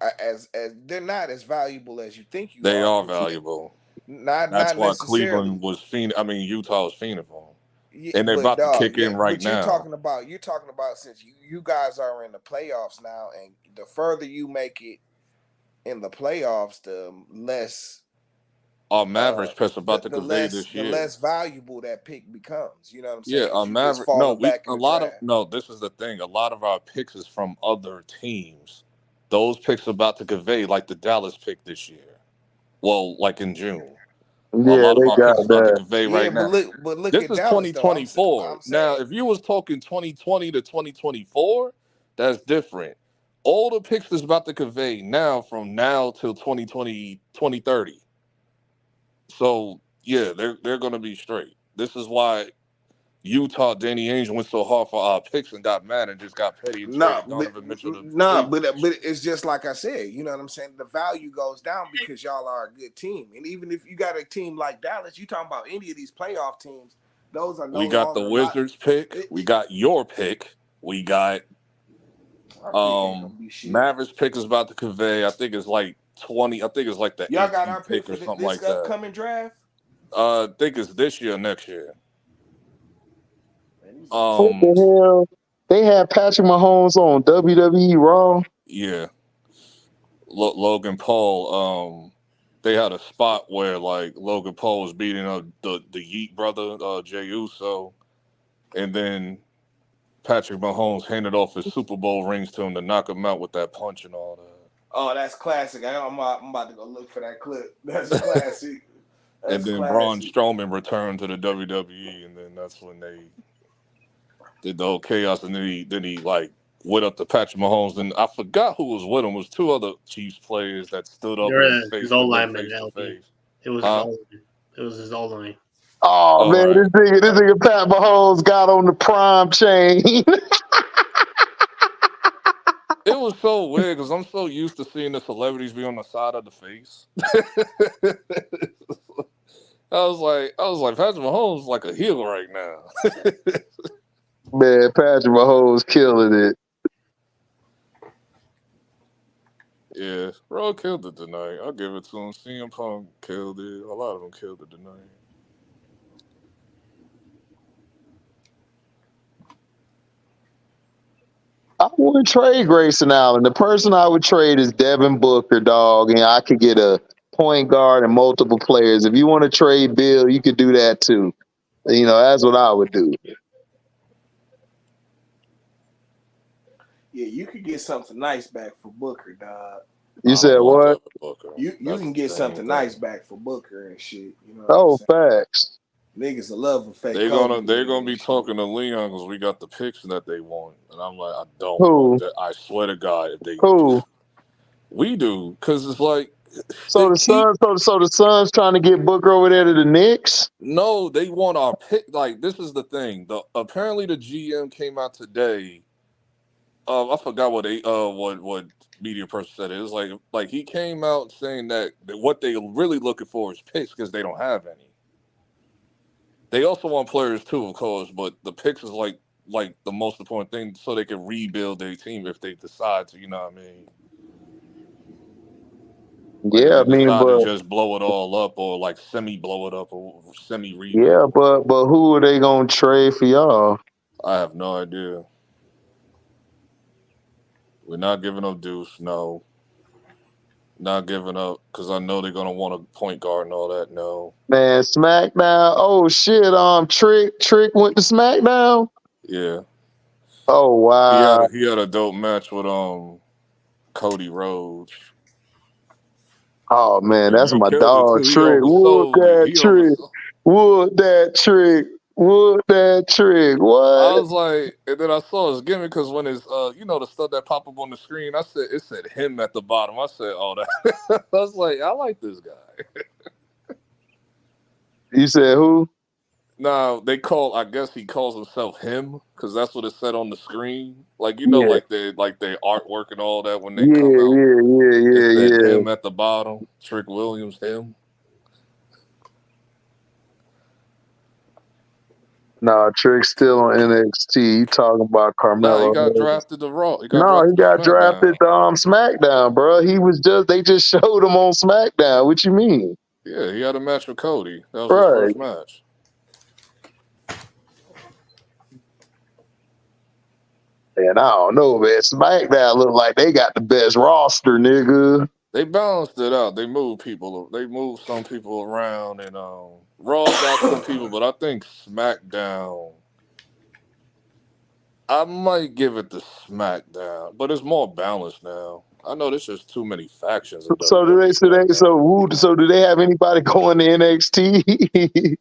as they're not as valuable as you think you They are. are But valuable. not That's why necessarily. Cleveland was Utah was fiending for him, Yeah, and they're but about to dog, kick yeah, in right but now. you're talking about since you guys are in the playoffs now, and the further you make it in the playoffs, the less Our Mavericks pick's about to the convey less this year. valuable that pick becomes. You know what I'm Yeah, saying? Because you just Maverick. No, falling back in the draft. this is the thing. A lot of our picks is from other teams. Those picks about to convey, like the Dallas pick this year. Well, like in June. A Yeah, lot of they our got picks is about to that. convey Yeah, right now. but look This at is Dallas though. I'm 2024. Now, saying if you was talking 2020 to 2024, that's different. All the picks is about to convey now from now till 2020, 2030. So yeah, they're gonna be straight. This is why Utah, Danny Ainge went so hard for our picks and got mad and just got petty and traded Donovan Mitchell to Cleveland. but it's just like I said. You know what I'm saying? The value goes down because y'all are a good team, and even if you got a team like Dallas, you talking about any of these playoff teams, those are no We got the longer Wizards pick. We got your pick. We got our pick ain't gonna be shit. Mavericks pick is about to convey. I think it's like 20. I think it's like the Y'all got 18th our pick pick or for something this like that. upcoming draft. I think it's this year, or next year. What the hell? They had Patrick Mahomes on WWE Raw. Yeah, Logan Paul. They had a spot where like Logan Paul was beating up the Yeet brother, Jey Uso, and then Patrick Mahomes handed off his Super Bowl rings to him to knock him out with that punch and all that. Oh, that's classic. I'm about to go look for that clip. That's classic. And then Braun Strowman returned to the WWE, and then that's when they did the whole chaos. And then he like went up to Patrick Mahomes, and I forgot who was with him. It was two other Chiefs players that stood up and His faced old went lineman, face to face. It was his old line. Oh man, right. this nigga Pat Mahomes got on the prime chain. It was so weird because I'm so used to seeing the celebrities be on the side of the face. I was like, Patrick Mahomes is like a heel right now. Man, Patrick Mahomes killing it. Yeah, Raw killed it tonight. I'll give it to him. CM Punk killed it. A lot of them killed it tonight. I wouldn't trade Grayson Allen. The person I would trade is Devin Booker, dog, and I could get a point guard and multiple players. If you want to trade Bill, you could do that too. You know, that's what I would do. Yeah, you could get something nice back for Booker, dog. You said what? You can get something nice back for Booker and shit. You know. Oh, facts. Niggas will love a fake. They're gonna be talking to Leon because we got the picks that they want, and I'm like, I don't. Who? I swear to God, if they Who? We do, because it's like so the Suns trying to get Booker over there to the Knicks. No, they want our pick. Like, this is the thing. Apparently the GM came out today. I forgot what what media person said it. It was like he came out saying that what they really looking for is picks because they don't have any. They also want players too, of course, but the picks is like the most important thing so they can rebuild their team if they decide to, you know what I mean? Like yeah, if they decide but to just blow it all up or like semi blow it up or semi rebuild. Yeah, but who are they gonna trade for y'all? I have no idea. We're not giving up Deuce, no. Not giving up because I know they're gonna want a point guard and all that. No, man, SmackDown. Oh shit, Trick went to SmackDown. Yeah. Oh wow. He had a dope match with Cody Rhodes. Oh man, And that's he my killed it dog. too. He Trick. Whoop oversold it. that trick. Whoop that trick. Whoop that trick. What? I was like, and then I saw his gimmick because when his, the stuff that pop up on the screen, it said him at the bottom. I said, oh, that. I was like, I like this guy. You said who? No, I guess he calls himself him because that's what it said on the screen. Like, Yeah. like their artwork and all that when they come out. It said him at the bottom. Trick Williams, him. Nah, Trick's still on NXT. You talking about Nah, he Carmelo? got drafted to Raw. He got No, he drafted to got SmackDown. drafted to SmackDown, bro. They just showed him on SmackDown. What you mean? Yeah, he had a match with Cody. That was his Right. first match. And I don't know, man. SmackDown look like they got the best roster, nigga. They balanced it out. They moved people. They moved some people around, and Raw got some people, but I think SmackDown. I might give it to SmackDown, but it's more balanced now. I know there's just too many factions in So do WWE. so do they have anybody going to NXT?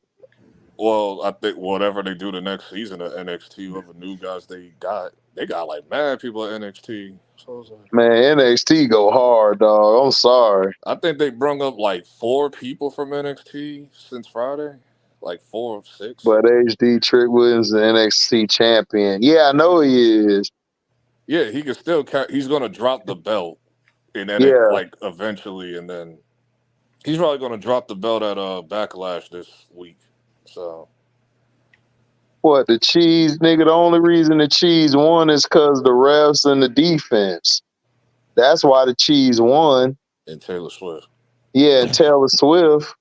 Well, I think whatever they do the next season of NXT, whoever new guys they got like mad people at NXT. So it's like, Man, NXT go hard, dog. I'm sorry. I think they brung up like 4 people from NXT since Friday, like 4 or 6. But HD Trick Williams is the NXT champion. Yeah, I know he is. Yeah, he can still. He's gonna drop the belt in NXT, Yeah. like eventually, and then he's probably gonna drop the belt at Backlash this week. So What, the Cheese, nigga? The only reason the Cheese won is because the refs and the defense. That's why the Cheese won. and Taylor Swift. Yeah, and Taylor Swift.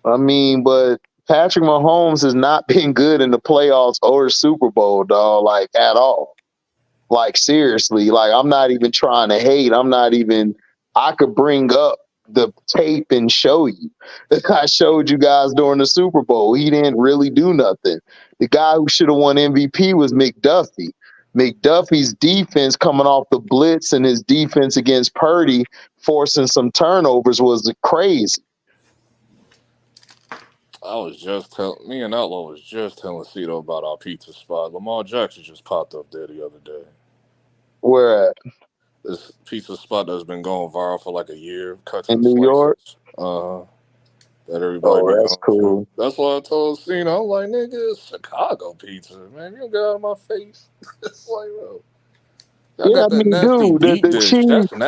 I mean, but Patrick Mahomes has not been good in the playoffs or Super Bowl, dog, like at all. Like seriously, like I'm not even trying to hate. I could bring up the tape and show you. I showed you guys during the Super Bowl. He didn't really do nothing. The guy who should have won MVP was McDuffie. McDuffie's defense coming off the blitz and his defense against Purdy forcing some turnovers was crazy. Me and Outlaw was just telling Cito about our pizza spot. Lamar Jackson just popped up there the other day. Where at? This pizza spot that's been going viral for like a year. Cuts In and New slices. York? That everybody be that's going cool. to. That's why I told Cena, I'm like, nigga, it's Chicago pizza, man. You don't get out of my face. It's like, bro. I got that nasty dude, deep dish. I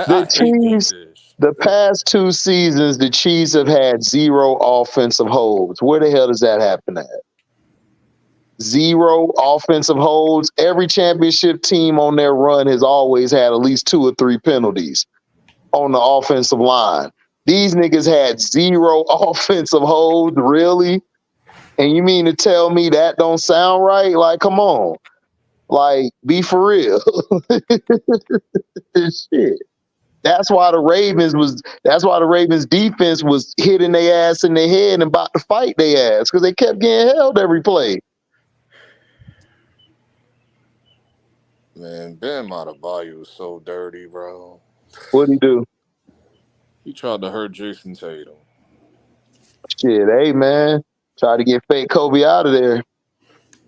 hate deep dish. the past 2 seasons, the Chiefs have had 0 offensive holds. Where the hell does that happen at? 0 offensive holds. Every championship team on their run has always had at least 2 or 3 penalties on the offensive line. These niggas had 0 offensive holds, really? And you mean to tell me that don't sound right? Like, come on. Like, be for real. Shit. That's why the Ravens defense was hitting their ass in their head and about to fight their ass because they kept getting held every play. Man, Ben Adebayo was so dirty, bro. What'd he do? He tried to hurt Jason Tatum. Shit, hey man. Try to get fake Kobe out of there.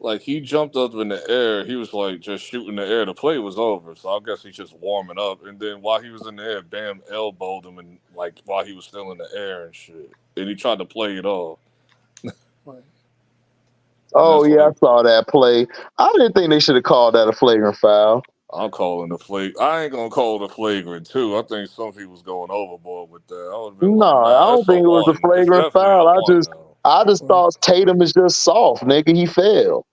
Like, he jumped up in the air. He was, like, just shooting the air. The play was over, so I guess he's just warming up. And then while he was in the air, Bam elbowed him, and like, while he was still in the air and shit. And he tried to play it off. Oh, yeah, I saw that play. I didn't think they should have called that a flagrant foul. I'm calling the flagrant. I ain't going to call it a flagrant, too. I think some people was going overboard with that. I don't think it was a flagrant foul. I just thought Tatum is just soft, nigga. He failed.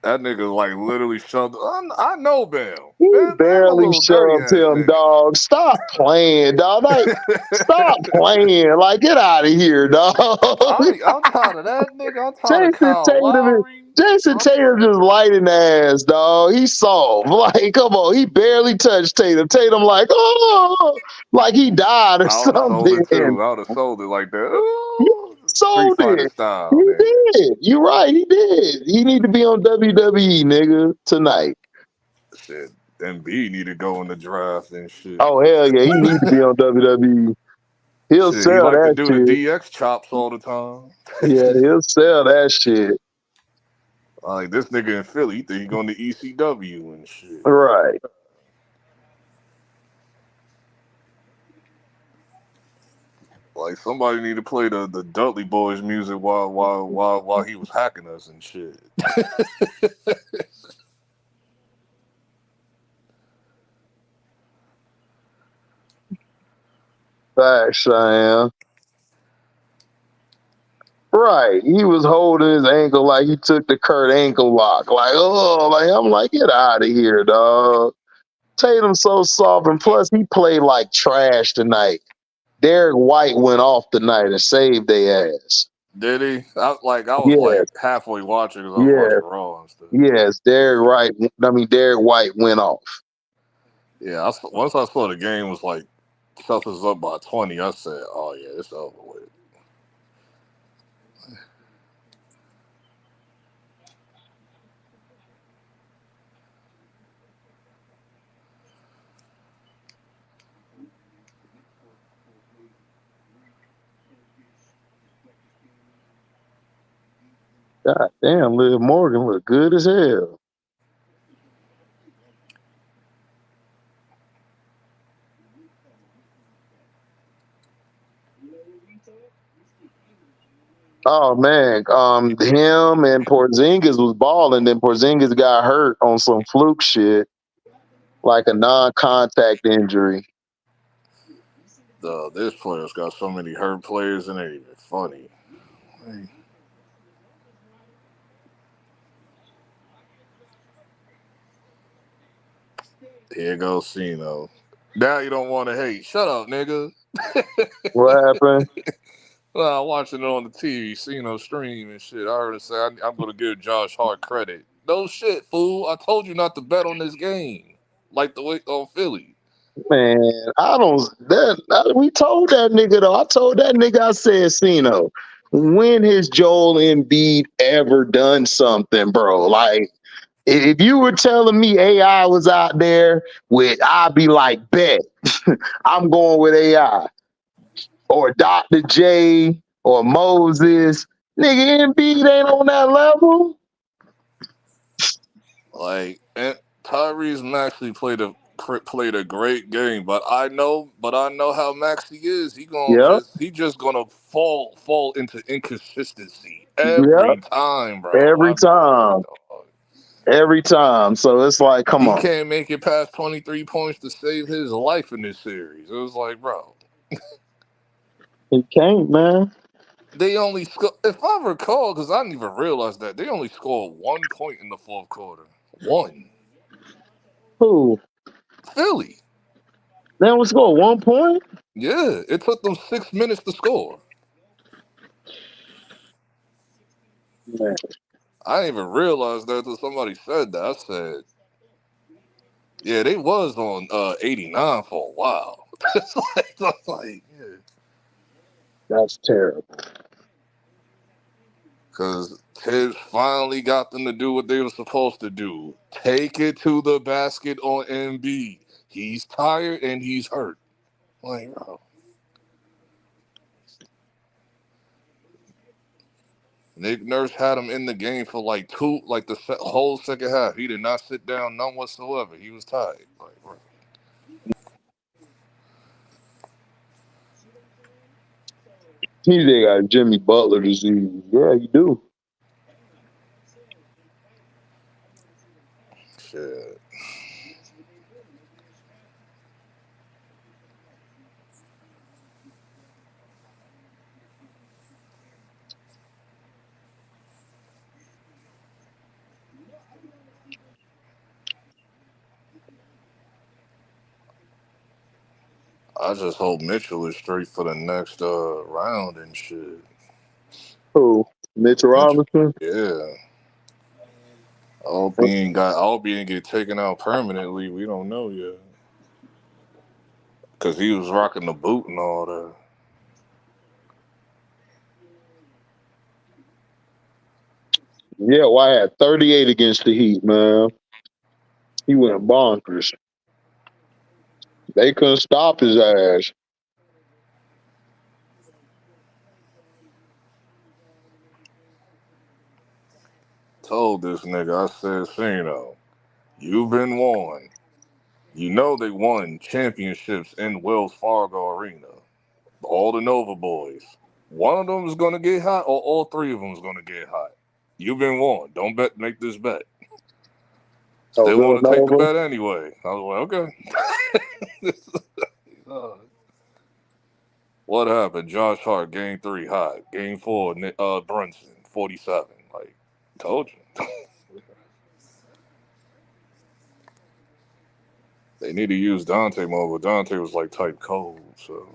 That nigga like literally shoved. I know Bam. He Bam barely shoved him, dog. Stop playing, dog. Like, stop playing. Like, get out of here, dog. I'm tired of that nigga. I'm tired of Kyle Lowry. Jason Tatum just lighting the ass, dog. He's soft. Like, come on. He barely touched Tatum. Tatum like, oh, like he died or something. I would have sold it like that. Ooh, sold it. Style, he did. You're right. He did. He need to be on WWE, nigga, tonight. Shit. MB need to go in the draft and shit. Oh, hell yeah. He need to be on WWE. He'll sell that shit. He to do the DX chops all the time. Yeah, he'll sell that shit. Like, this nigga in Philly, he think he going to ECW and shit. Right. Like, somebody need to play the Dudley Boys music while he was hacking us and shit. Facts, I am. Right. He was holding his ankle like he took the Kurt ankle lock. Like, oh, like I'm like, get out of here, dog. Tatum's so soft, and plus he played like trash tonight. Derek White went off tonight and saved their ass. Did he? I was like Yes, halfway watching because I was yes, watching Raw and stuff. yes. Derek White went off. Yeah, once I saw the game was like Celtics up by 20, I said, "Oh yeah, it's over with." God damn, Liv Morgan look good as hell. Oh man, him and Porzingis was balling. Then Porzingis got hurt on some fluke shit, like a non-contact injury. This player's got so many hurt players and it ain't even funny. Here goes Cino. Now you don't want to hate. Shut up, nigga. What happened? Well, I'm watching it on the TV, Cino stream and shit. I heard him say, I'm going to give Josh Hart credit. No shit, fool. I told you not to bet on this game. Like the way on Philly. Man, we told that nigga though. I told that nigga, I said, Cino, when has Joel Embiid ever done something, bro? Like, if you were telling me AI was out there I'd be like, bet. I'm going with AI. Or Dr. J or Moses. Nigga, Embiid ain't on that level. Like, and Tyrese Maxey played a great game, but I know how Maxey is. Yep. He just gonna fall into inconsistency Yep. every time, bro. Every I'd be like, time. dog. Every time. So it's like, come He on. can't make it past 23 points to save his life in this series. It was like, bro, He can't, man. they only if I recall, because I didn't even realize that they only scored 1 point in the fourth quarter. One. Who? Philly. They only scored 1 point? Yeah, it took them 6 minutes to score. Man. I didn't even realize that until somebody said that. I said, yeah, they was on 89 for a while. It's like, yeah. That's terrible. Because Tibbs finally got them to do what they were supposed to do. Take it to the basket on Embiid. He's tired and he's hurt. Like, bro. Nick Nurse had him in the game for the whole second half. He did not sit down none whatsoever. He was tired. Like, bro. TJ got Jimmy Butler disease. Yeah, you do. Shit. I just hope Mitchell is straight for the next round and shit. Who? Mitch Mitchell, Robinson? yeah. I hope he ain't get taken out permanently. We don't know yet. Cause he was rocking the boot and all that. Yeah, I had 38 against the Heat, man. He went bonkers. They couldn't stop his ass. Told this nigga, I said, Cino, you've been warned. You know they won championships in Wells Fargo Arena. All the Nova boys. One of them is gonna get hot, or all three of them is gonna get hot. You've been warned. Don't make this bet. Oh, Still want to take the Villanova? bet anyway. I was like, okay. What happened? Josh Hart, game 3, hot. Game 4, Brunson, 47. Like, told you. They need to use Dante more, but Dante was like type cold, so.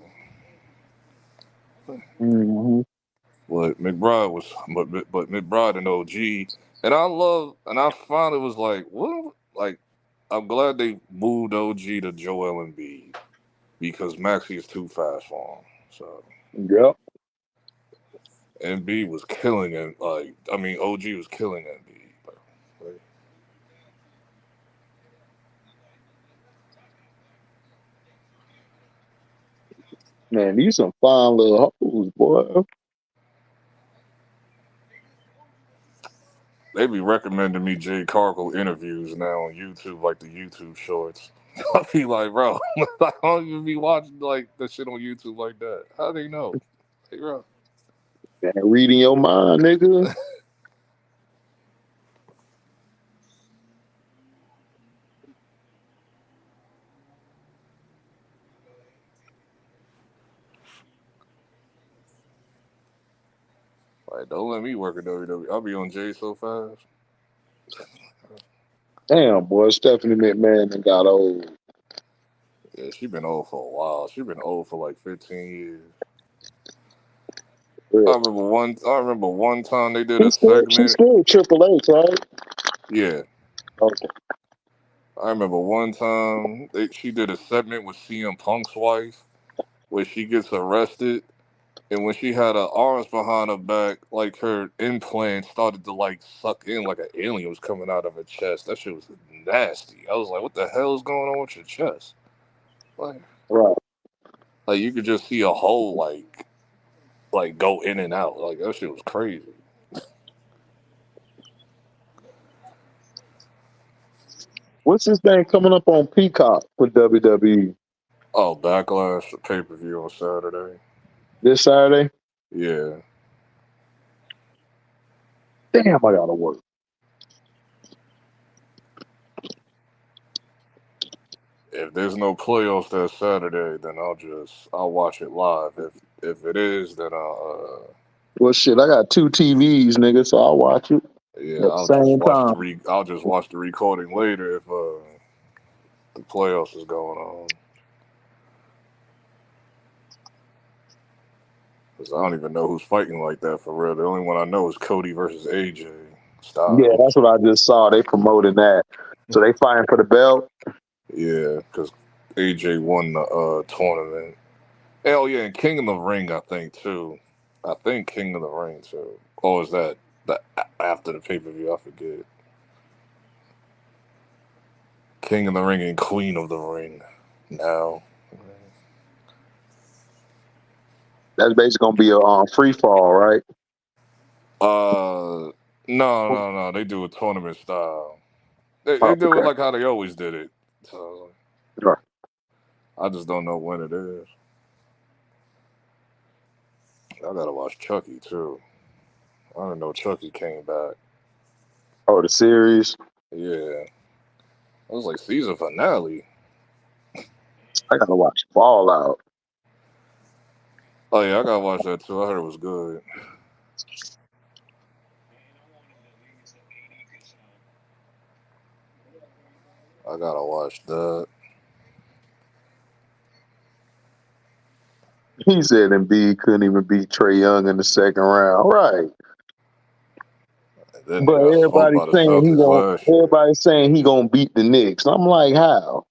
Mm-hmm. But McBride was, but McBride and OG, and I finally was like, what? Like, I'm glad they moved OG to Joel Embiid because Maxey is too fast for him. So Yep. Embiid was killing it. Like, I mean, OG was killing Embiid. Like, Man, these some fine little hoes, boy. they be recommending me Jay Cargill interviews now on YouTube, like the YouTube shorts. I be like, bro, I don't even be watching like the shit on YouTube like that. How they know? Hey, bro. Man, reading your mind, nigga. Like, don't let me work at WWE. I'll be on Jay so fast. Damn, boy, Stephanie McMahon done got old. Yeah, she been old for a while. She been old for like 15 years. Yeah. I remember one time they did a She's segment. still Triple H, right? Yeah, Okay. I remember one time she did a segment with CM Punk's wife where she gets arrested, and when she had her arms behind her back, like her implant started to like suck in like an alien was coming out of her chest. That shit was nasty. I was like, what the hell is going on with your chest? Right. Like you could just see a hole like go in and out. Like that shit was crazy. What's this thing coming up on Peacock for WWE Oh, Backlash, the pay per view on Saturday. this Saturday? Yeah. Damn, I gotta work. If there's no playoffs that Saturday, then I'll watch it live. If it is, then Well, shit, I got 2 TVs, nigga, so I'll watch it yeah, at the same time. I'll just watch the recording later if the playoffs is going on. Cause I don't even know who's fighting like that for real. The only one I know is Cody versus AJ Styles. Yeah, that's what I just saw. They promoting that. So they fighting for the belt? Yeah, because AJ won the tournament. Hell yeah, and King of the Ring, I think too. I think King of the Ring too. Or is that after the pay per view? I forget. King of the Ring and Queen of the Ring. Now. That's basically gonna be a free fall, right? No. They do a tournament style. They Oh, do it okay. like how they always did it. So Sure. I just don't know when it is. I gotta watch Chucky too. I didn't know Chucky came back. Oh, the series. Yeah. I was like season finale. I gotta watch Fallout. Oh yeah, I gotta watch that too. I heard it was good. I gotta watch that. He said Embiid couldn't even beat Trae Young in the second round. Right. And then they But got smoked by the Celtics last year. everybody's saying he gonna beat the Knicks. I'm like, how?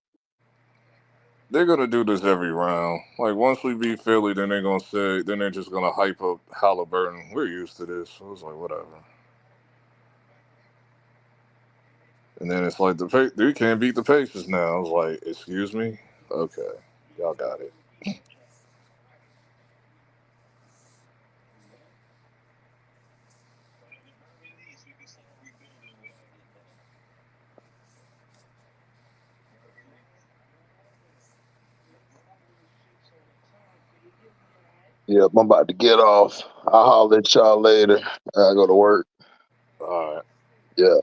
They're gonna do this every round. Like once we beat Philly, then they're just gonna hype up Halliburton. We're used to this. So it's like whatever. And then it's like they can't beat the Pacers now. I was like, excuse me? Okay, y'all got it. Yep, I'm about to get off. I'll holler at y'all later. I go to work. All right. Yeah.